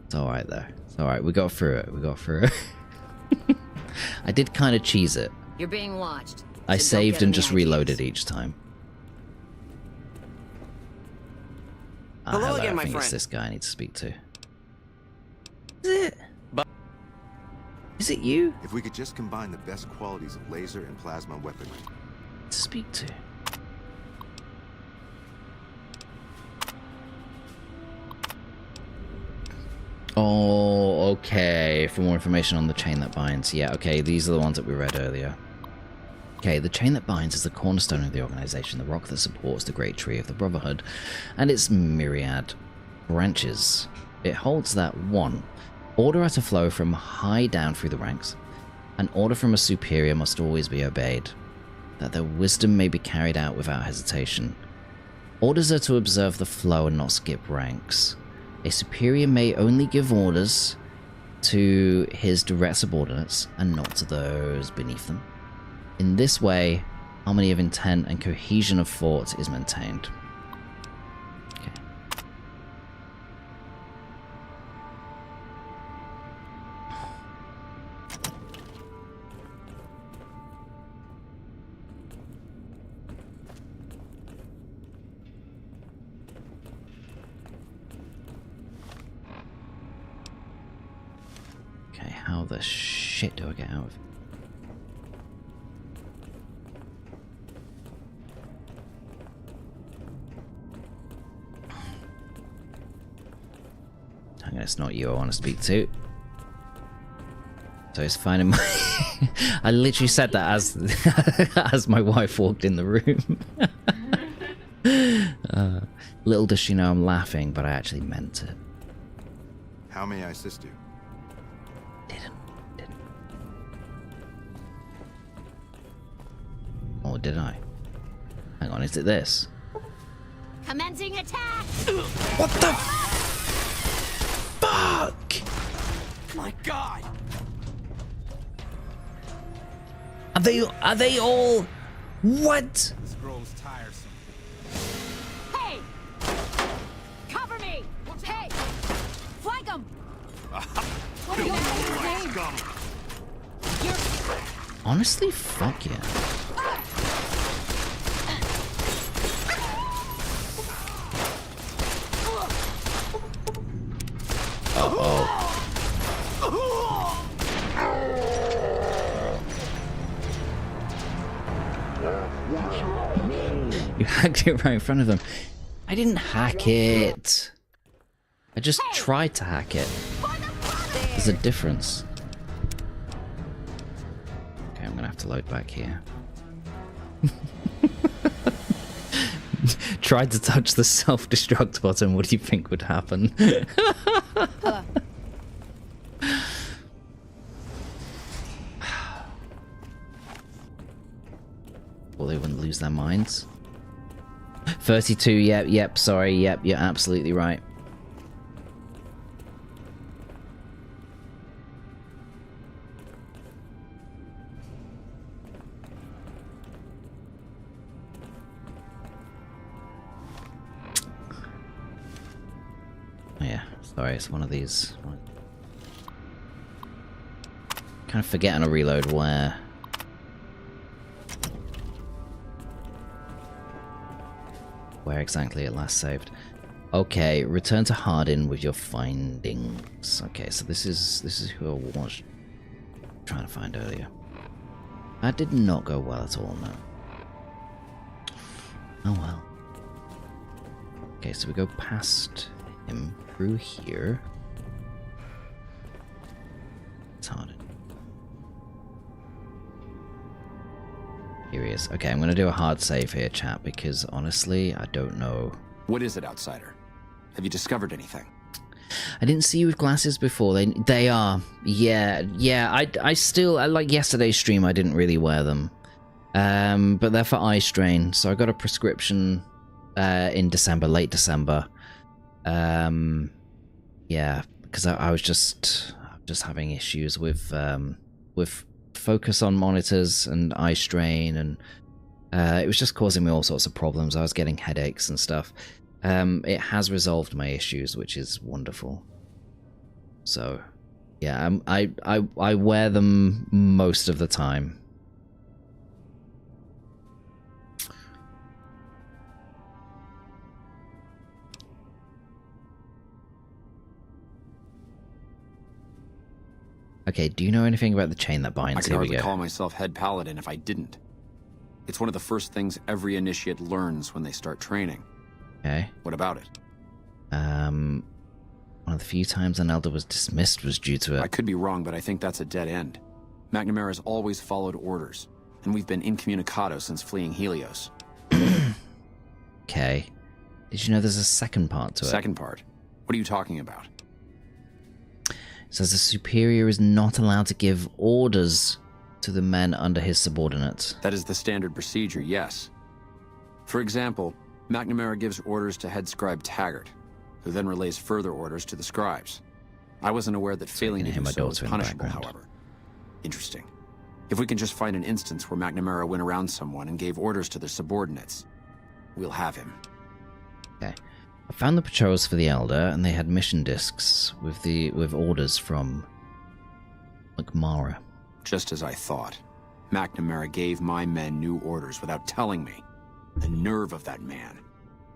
It's alright though. It's alright, we got through it. We got through it. I did kind of cheese it. You're being watched. I so don't saved get and any just ideas. reloaded each time. Hello again, my I think it's friend. this guy I need to speak to. Is it? Is it you? If we could just combine the best qualities of laser and plasma weaponry. To speak to. Oh, okay. For more information on the chain that binds. Yeah, okay, these are the ones that we read earlier. Okay, the chain that binds is the cornerstone of the organization, the rock that supports the great tree of the Brotherhood, and its myriad branches. It holds that 1. Order are to flow from high down through the ranks. An order from a superior must always be obeyed, that their wisdom may be carried out without hesitation. Orders are to observe the flow and not skip ranks. A superior may only give orders to his direct subordinates and not to those beneath them. In this way, harmony of intent and cohesion of thought is maintained. Okay. Okay, how the shit do I get out of it? Hang on, it's not you I want to speak to. So it's finding my... I literally said that as my wife walked in the room. Little does she know I'm laughing, but I actually meant it. How may I assist you? Didn't. Or did I? Hang on, is it this? Commencing attack! What the fuck? My God! Are they all... What? This grows tiresome. Hey! Cover me! Hey! Flank him! What are you doing? Honestly, fuck yeah. Uh-oh. You hacked it right in front of them. I didn't hack it. I just tried to hack it. There's a difference. Okay, I'm gonna have to load back here. Tried to touch the self-destruct button. What do you think would happen? Well, they wouldn't lose their minds. 32, yep, sorry, yep, you're absolutely right. Oh yeah, sorry, it's one of these. Kind of forgetting to reload where. Where exactly it last saved. Okay, return to Hardin with your findings. Okay, so this is who I was trying to find earlier. That did not go well at all, no. Oh well. Okay, so we go past him through here. It's hard. Here he is. Okay, I'm going to do a hard save here, chat, because honestly, I don't know. What is it, outsider? Have you discovered anything? I didn't see you with glasses before. They are. Yeah. I still, like yesterday's stream, I didn't really wear them. But they're for eye strain, so I got a prescription in December, late December. Yeah, because I was just having issues with focus on monitors and eye strain, and it was just causing me all sorts of problems. I was getting headaches and stuff. It has resolved my issues, which is wonderful. So, yeah, I wear them most of the time. Okay, do you know anything about the chain that binds? I could hardly call myself head paladin if I didn't. It's one of the first things every initiate learns when they start training. Okay. What about it? One of the few times an elder was dismissed was due to it. I could be wrong, but I think that's a dead end. McNamara's always followed orders, and we've been incommunicado since fleeing Helios. Okay. Did you know there's a second part to it? Second part? What are you talking about? It says the superior is not allowed to give orders to the men under his subordinates. That is the standard procedure, yes. For example, McNamara gives orders to head scribe Taggart, who then relays further orders to the scribes. I wasn't aware that failing to do so was punishable, however. Interesting. If we can just find an instance where McNamara went around someone and gave orders to their subordinates, we'll have him. Okay. I found the patrols for the Elder, and they had mission discs with orders from McMara. Just as I thought. McNamara gave my men new orders without telling me. The nerve of that man.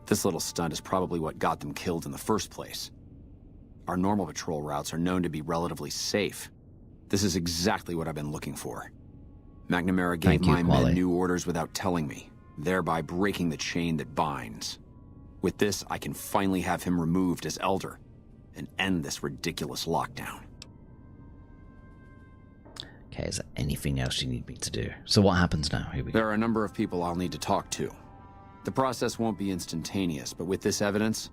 This little stunt is probably what got them killed in the first place. Our normal patrol routes are known to be relatively safe. This is exactly what I've been looking for. McNamara gave my men new orders without telling me, thereby breaking the chain that binds. With this, I can finally have him removed as Elder and end this ridiculous lockdown. Okay, is there anything else you need me to do? So what happens now? Here we go. There are a number of people I'll need to talk to. The process won't be instantaneous, but with this evidence,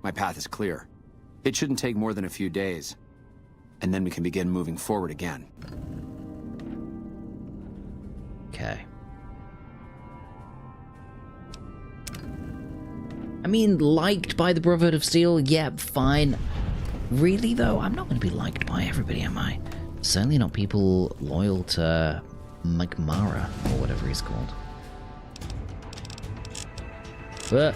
my path is clear. It shouldn't take more than a few days, and then we can begin moving forward again. Okay. I mean, liked by the Brotherhood of Steel, yeah, fine. Really, though, I'm not going to be liked by everybody, am I? Certainly not people loyal to McMara, or whatever he's called. But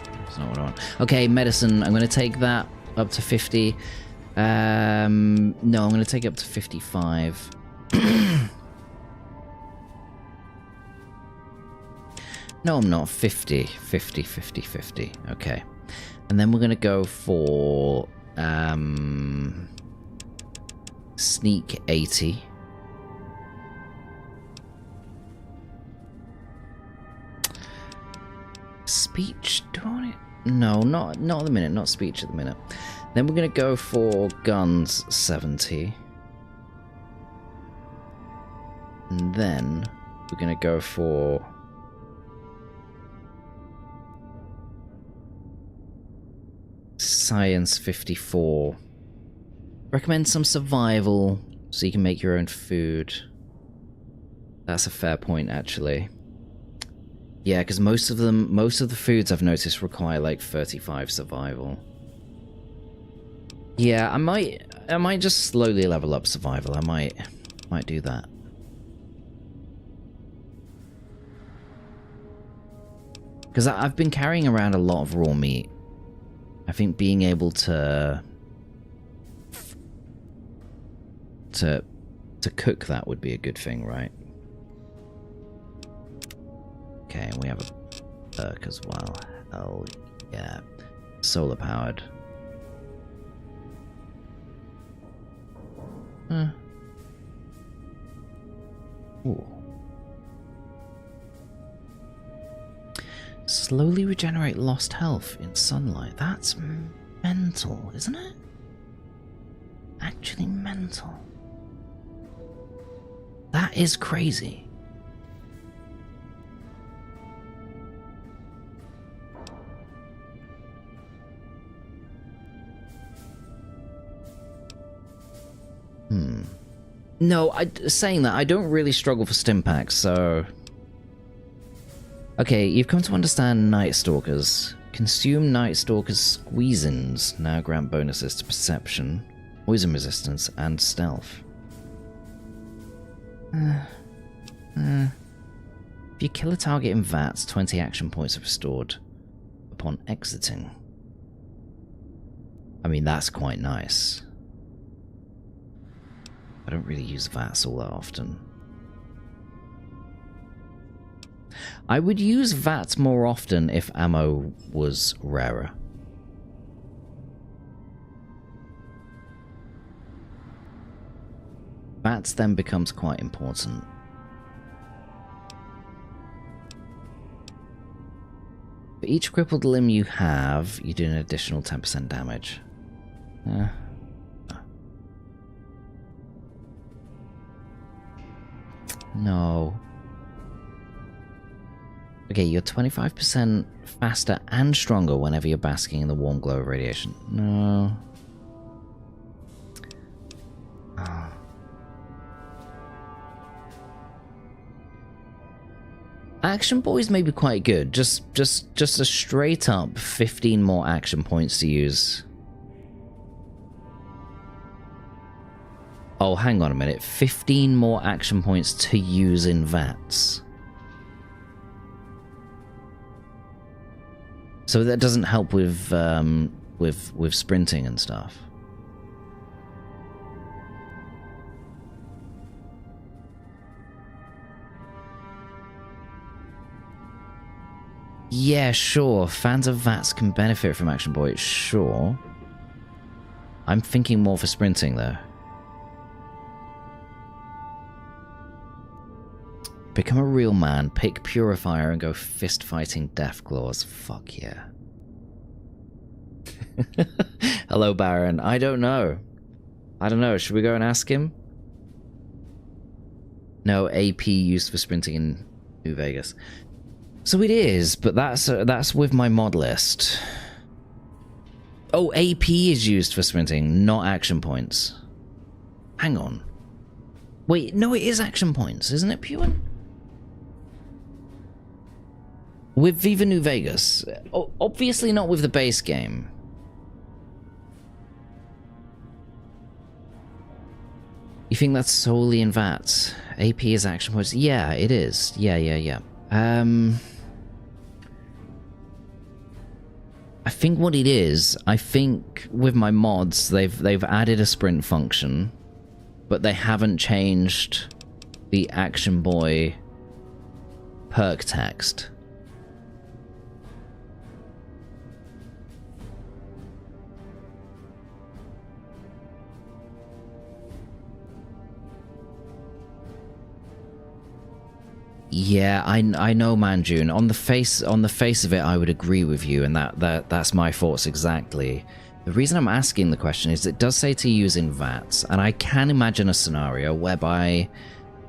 that's not what I want. Okay, medicine. I'm going to take that up to 50. No, I'm going to take it up to 55. No, I'm not. 50. 50, 50, 50. Okay. And then we're going to go for sneak 80. Speech, do I want it? No, not at the minute. Not speech at the minute. Then we're going to go for guns 70. And then we're going to go for science 54. Recommend some survival so you can make your own food. That's a fair point, actually. Yeah, because most of the foods I've noticed require like 35 survival. Yeah, I might just slowly level up survival. I might do that. Because I've been carrying around a lot of raw meat. I think being able to cook that would be a good thing, right? Okay, and we have a perk as well. Oh, yeah. Solar powered. Huh. Ooh. Slowly regenerate lost health in sunlight. That's mental, isn't it? Actually mental. That is crazy. No, saying that, I don't really struggle for stim packs, so... Okay, you've come to understand Night Stalkers. Consume Night Stalkers squeezins. Now grant bonuses to perception, poison resistance, and stealth. If you kill a target in VATS, 20 action points are restored upon exiting. I mean, that's quite nice. I don't really use VATS all that often. I would use VATS more often if ammo was rarer. VATS then becomes quite important. For each crippled limb you have, you do an additional 10% damage. No. Okay, you're 25% faster and stronger whenever you're basking in the warm glow of radiation. No. Oh. Action Boys may be quite good. Just a straight up 15 more action points to use. Oh, hang on a minute. 15 more action points to use in VATS. So that doesn't help with sprinting and stuff. Yeah, sure. Fans of VATS can benefit from Action Boy, sure. I'm thinking more for sprinting, though. Become a real man, pick Purifier, and go fist-fighting Deathclaws. Fuck yeah. Hello, Baron. I don't know. Should we go and ask him? No, AP used for sprinting in New Vegas. So it is, but that's with my mod list. Oh, AP is used for sprinting, not action points. Hang on. Wait, no, it is action points, isn't it, Pure? With Viva New Vegas. Obviously not with the base game. You think that's solely in VATS? AP is action points? Yeah, it is. Yeah. I think what it is, I think with my mods, they've added a sprint function, but they haven't changed the Action Boy perk text. Yeah, I know, Manjun. On the face of it, I would agree with you, and that's my thoughts exactly. The reason I'm asking the question is it does say to use in VATS, and I can imagine a scenario whereby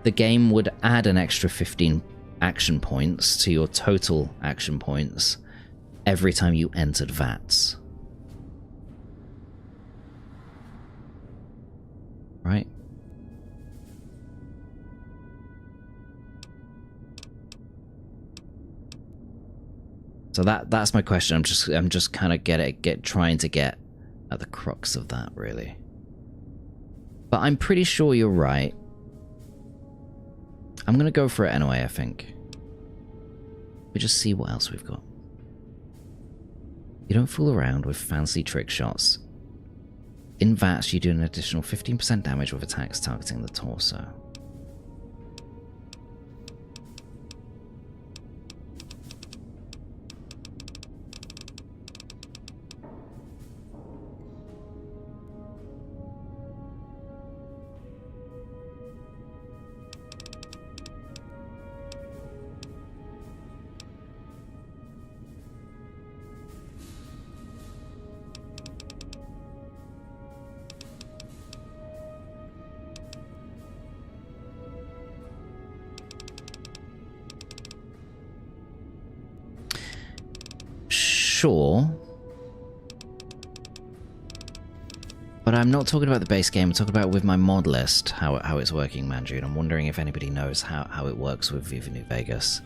the game would add an extra 15 action points to your total action points every time you entered VATS. Right? So that's my question. I'm just kind of trying to get at the crux of that, really. But I'm pretty sure you're right. I'm gonna go for it anyway, I think. We just see what else we've got. You don't fool around with fancy trick shots. In VATS, you do an additional 15% damage with attacks targeting the torso. sure. But I'm not talking about the base game, I'm talking about with my mod list, how it's working, Manju, and I'm wondering if anybody knows how it works with Viva New Vegas.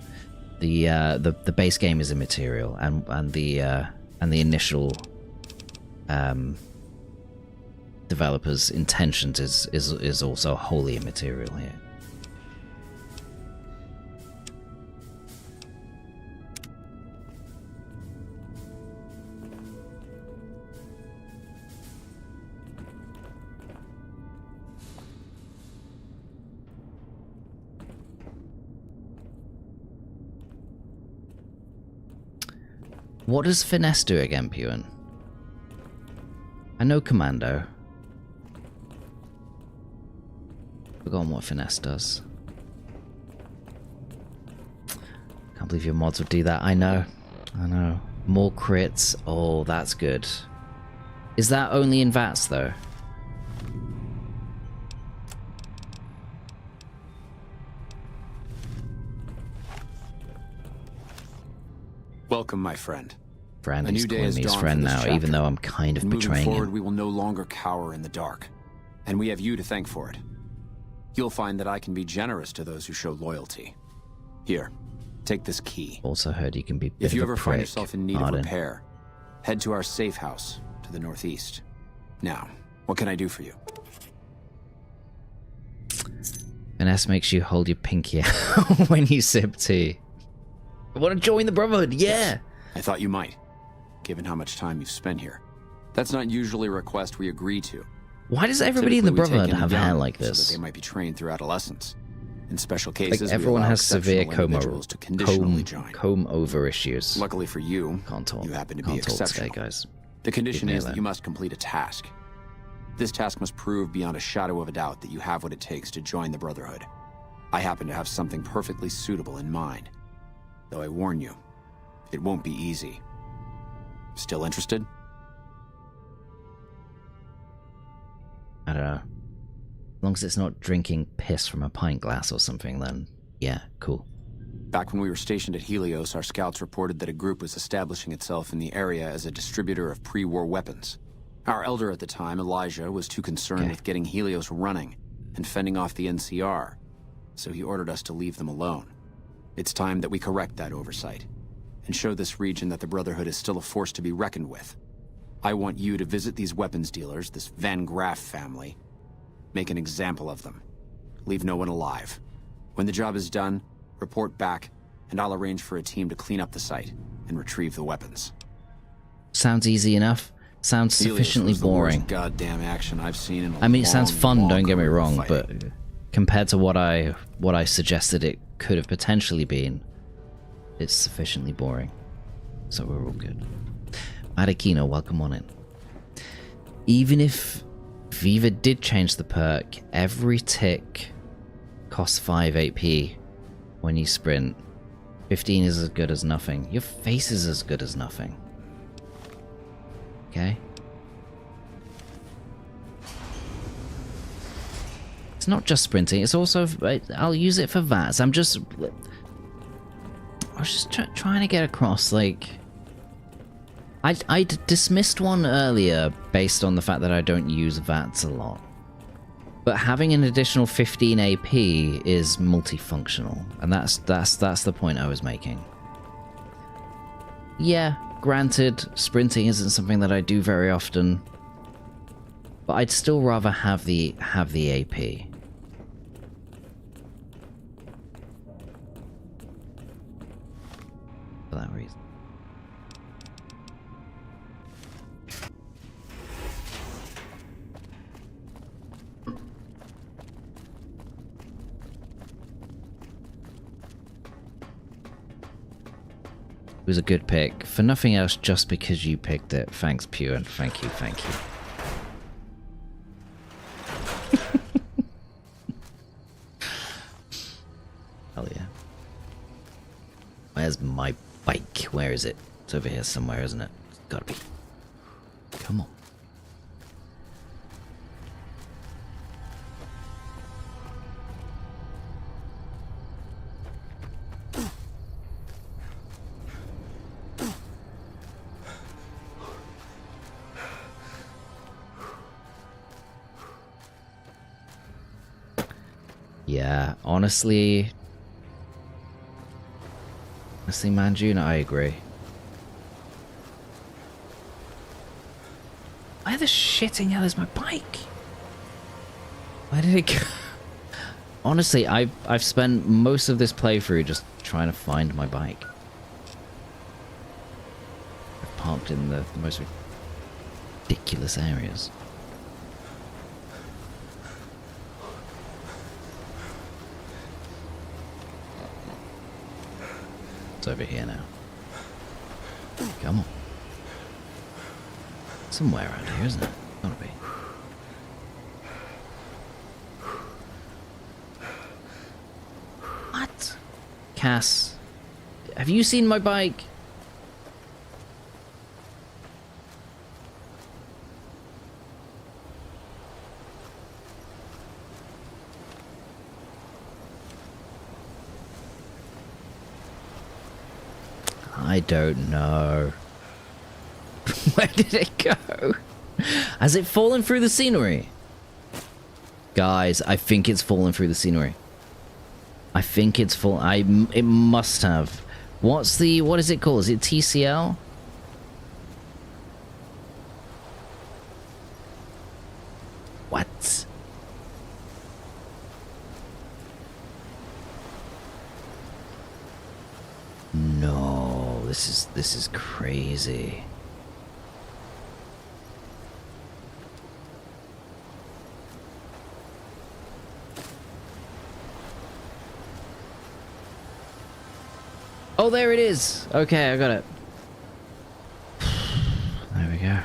The base game is immaterial, and the initial developers' intentions is also wholly immaterial here. What does finesse do again, Puan? I know commando. Forgotten what finesse does. Can't believe your mods would do that. I know. I know. More crits. Oh, that's good. Is that only in VATS though? Welcome, my friend. Friend, A he's new day calling has me his dawned friend for this now, chapter. even though I'm kind of And moving betraying forward, him. we will no longer cower in the dark. And we have you to thank for it. You'll find that I can be generous to those who show loyalty. Here, take this key. Also heard you can be a bit If you of a ever find prick, yourself in need Arden. of repair, head to our safe house to the northeast. Now, what can I do for you? Finesse makes you hold your pinky out when you sip tea. I want to join the Brotherhood, yeah! I thought you might, given how much time you've spent here. That's not usually a request we agree to. Why does everybody in the Typically, we take Brotherhood in have the hair young like so that this? they might be trained through adolescence. In special cases, Like we everyone allow has severe exceptional individuals to conditionally join. comb over issues. Luckily for you, Can't talk. you happen to be Can't talk today, exceptional. guys. The condition Leave me is that alone. you must complete a task. This task must prove beyond a shadow of a doubt that you have what it takes to join the Brotherhood. I happen to have something perfectly suitable in mind. Though I warn you, it won't be easy. Still interested? I don't know. As long as it's not drinking piss from a pint glass or something, then yeah, cool. Back when we were stationed at Helios, our scouts reported that a group was establishing itself in the area as a distributor of pre-war weapons. Our elder at the time, Elijah, was too concerned with getting Helios running and fending off the NCR, so he ordered us to leave them alone. It's time that we correct that oversight and show this region that the Brotherhood is still a force to be reckoned with. I want you to visit these weapons dealers, this Van Graff family. Make an example of them. Leave no one alive. When the job is done, report back, and I'll arrange for a team to clean up the site and retrieve the weapons. Sounds easy enough. Sounds Helios sufficiently was the worst boring. goddamn action I've seen in a I mean, it sounds long, fun, long don't get me career of wrong, fighting. but compared to what I suggested it could have potentially been, it's sufficiently boring. So we're all good. Adekino, welcome on in. Even if Viva did change the perk, every tick costs 5 AP when you sprint. 15 is as good as nothing. Your face is as good as nothing. Okay? It's not just sprinting, it's also... I'll use it for VATS. I was just trying to get across, like... I dismissed one earlier based on the fact that I don't use VATS a lot. But having an additional 15 AP is multifunctional, and that's the point I was making. Yeah, granted, sprinting isn't something that I do very often, but I'd still rather have the AP. For that reason. It was a good pick. For nothing else, just because you picked it. Thanks, Pew, and thank you, thank you. Hell yeah. Where's my bike? Where is it? It's over here somewhere, isn't it? It's gotta be. Come on. Yeah, honestly, Manjuna, I agree. Where the shitting hell is my bike? Where did it go? Honestly, I've spent most of this playthrough just trying to find my bike. I've parked in the most ridiculous areas. It's over here now. Come on. Somewhere around here, isn't it? Gotta be. What? Cass, have you seen my bike? I don't know. Where did it go? Has it fallen through the scenery? Guys, I think it's fallen through the scenery. I think it's full. It must have. What is it called? Is it TCL? What? No, this is crazy. Oh, there it is. Okay, I got it. There we go.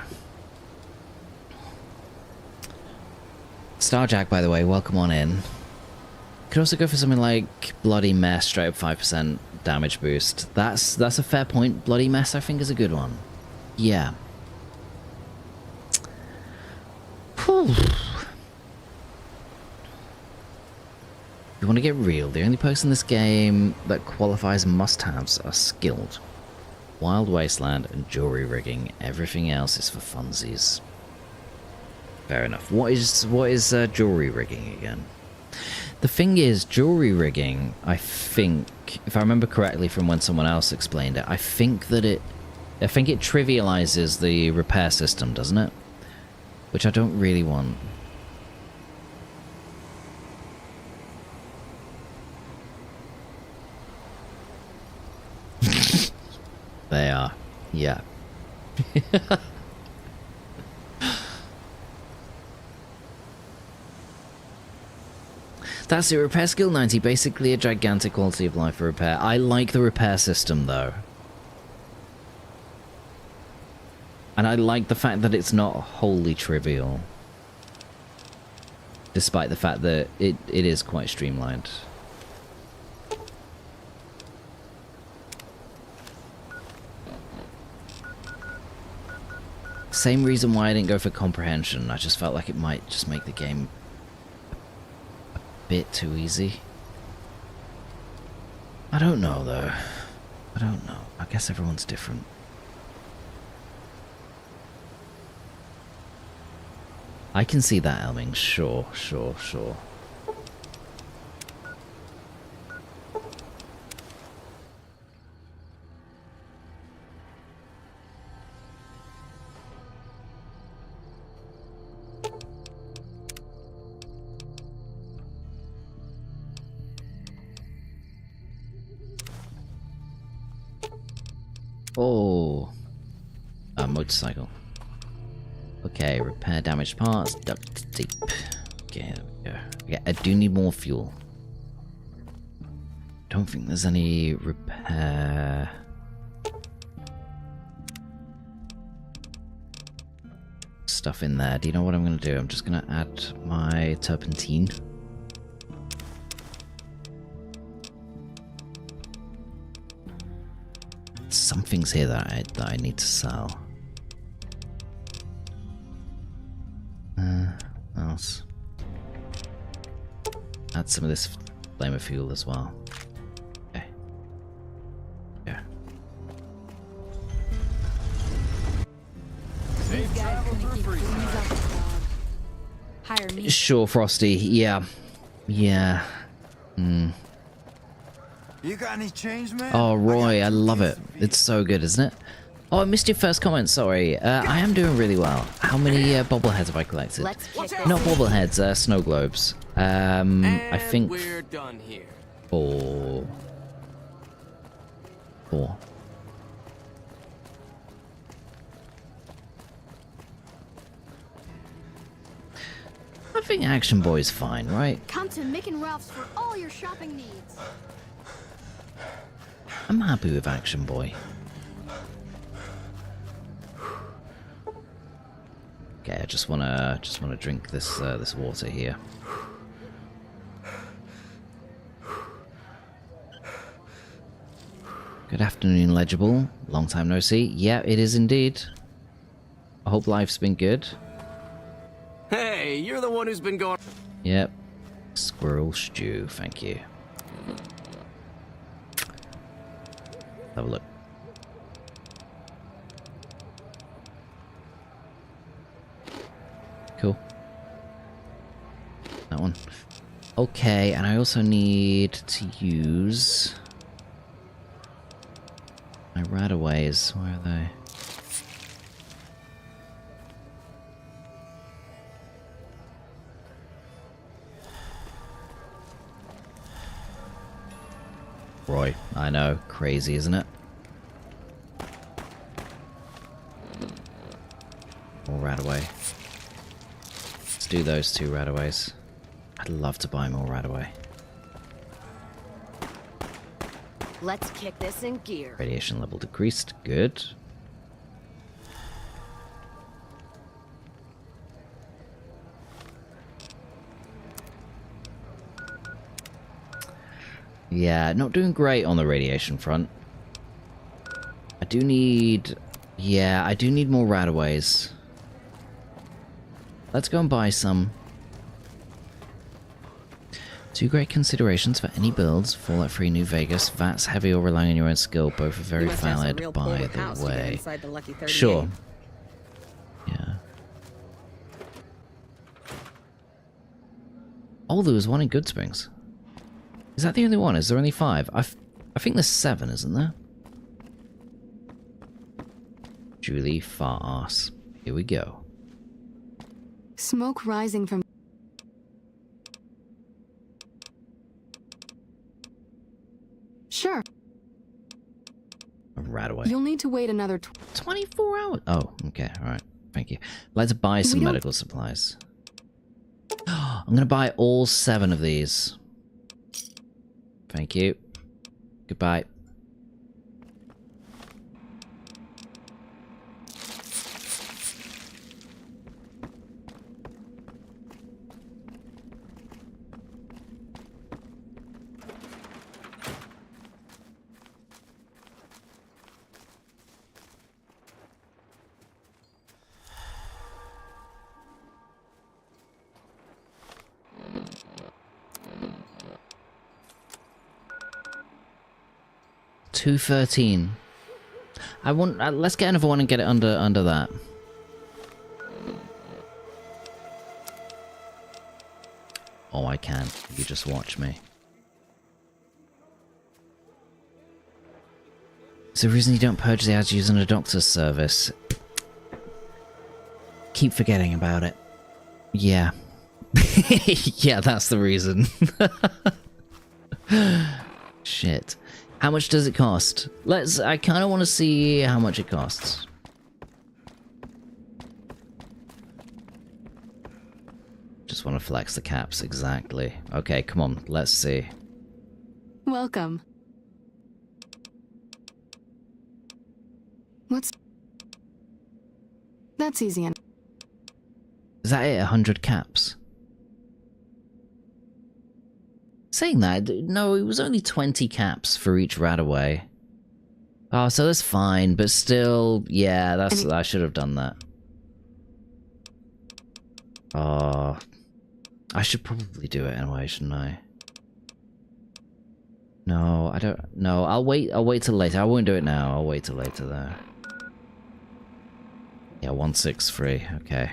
Starjack, by the way, welcome on in. Could also go for something like Bloody Mess, straight up 5% damage boost. That's a fair point. Bloody Mess, I think, is a good one. Yeah. Whew. If you want to get real, the only person in this game that qualifies must-haves are skilled. Wild Wasteland and jewelry rigging. Everything else is for funsies. Fair enough. What is jewelry rigging again? The thing is, jewelry rigging, I think, if I remember correctly from when someone else explained it, I think it trivializes the repair system, doesn't it? Which I don't really want. They are. Yeah. That's it, repair skill 90, basically a gigantic quality of life for repair. I like the repair system though. And I like the fact that it's not wholly trivial. Despite the fact that it is quite streamlined. Same reason why I didn't go for comprehension. I just felt like it might just make the game a bit too easy. I don't know though. I don't know. I guess everyone's different. I can see that, Elming. Sure. Oh, a motorcycle. Okay, repair damaged parts, duct tape. Okay, there we go. Yeah, I do need more fuel. Don't think there's any repair stuff in there. Do you know what I'm gonna do? I'm just gonna add my turpentine. Something's here that I need to sell. What else? Add some of this flamer fuel as well. Okay. Yeah. These guys gonna keep fleas off the dog. Hire me. Sure, Frosty. Yeah. Hmm. You got any change, man? Oh, Roy, I love it. It's so good, isn't it? Oh, I missed your first comment, sorry. I am doing really well. How many bobbleheads have I collected? Not bobbleheads, snow globes. I think we're done here. 4. I think Action Boy's fine, right? Come to Mick and Ralph's for all your shopping needs. I'm happy with Action Boy. Okay, I just wanna drink this this water here. Good afternoon, Legible. Long time no see. Yeah, it is indeed. I hope life's been good. Hey, you're the one who's been going... Yep. Squirrel stew, thank you. Have a look. Cool. That one. Okay, and I also need to use my rataways. Where are they? Roy, I know, crazy, isn't it? More rataway. Let's do those 2 rataways. I'd love to buy more rataway. Let's kick this in gear. Radiation level decreased, good. Yeah, not doing great on the radiation front. I do need... Yeah, I do need more rataways. Let's go and buy some. 2 great considerations for any builds. Fallout 3 New Vegas. VATS heavy or relying on your own skill. Both are very valid, by the way. Sure. Yeah. Oh, there was one in Good Springs. Is that the only one? Is there only 5? I think there's 7, isn't there? Julie Farce. Here we go. Smoke rising from... Sure. A rataway. You'll need to wait another 24 hours. Oh, okay. All right. Thank you. Let's buy some medical supplies. I'm going to buy all 7 of these. Thank you. Goodbye. $213. I want. Let's get another one and get it under that. Oh, I can. You just watch me. Is there a reason you don't purge the ads using a doctor's service? Keep forgetting about it. Yeah. Yeah, that's the reason. Shit. How much does it cost? I kind of want to see how much it costs. Just want to flex the caps, exactly. Okay, come on, let's see. Welcome. That's easy enough. Is that it? 100 caps? Saying that, no, it was only 20 caps for each rataway. Oh, so that's fine, but still, yeah, I should have done that. Oh, I should probably do it anyway, shouldn't I? No, I don't. No, I'll wait till later. I won't do it now. I'll wait till later there. Yeah, 163. Okay.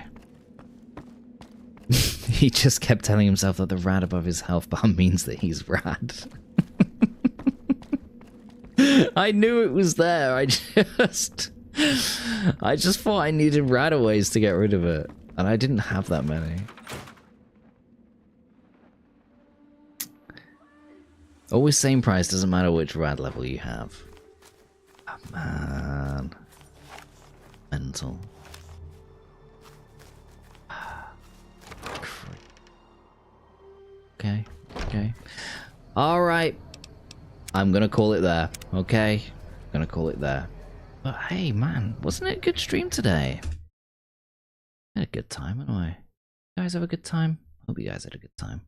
He just kept telling himself that the rad above his health bar means that he's rad. I knew it was there. I just thought I needed radaways to get rid of it, and I didn't have that many. Always same price, doesn't matter which rad level you have. Oh, man. Mental. Okay, okay. Alright. I'm gonna call it there, okay? I'm gonna call it there. But hey, man, wasn't it a good stream today? I had a good time, anyway. You guys have a good time? Hope you guys had a good time.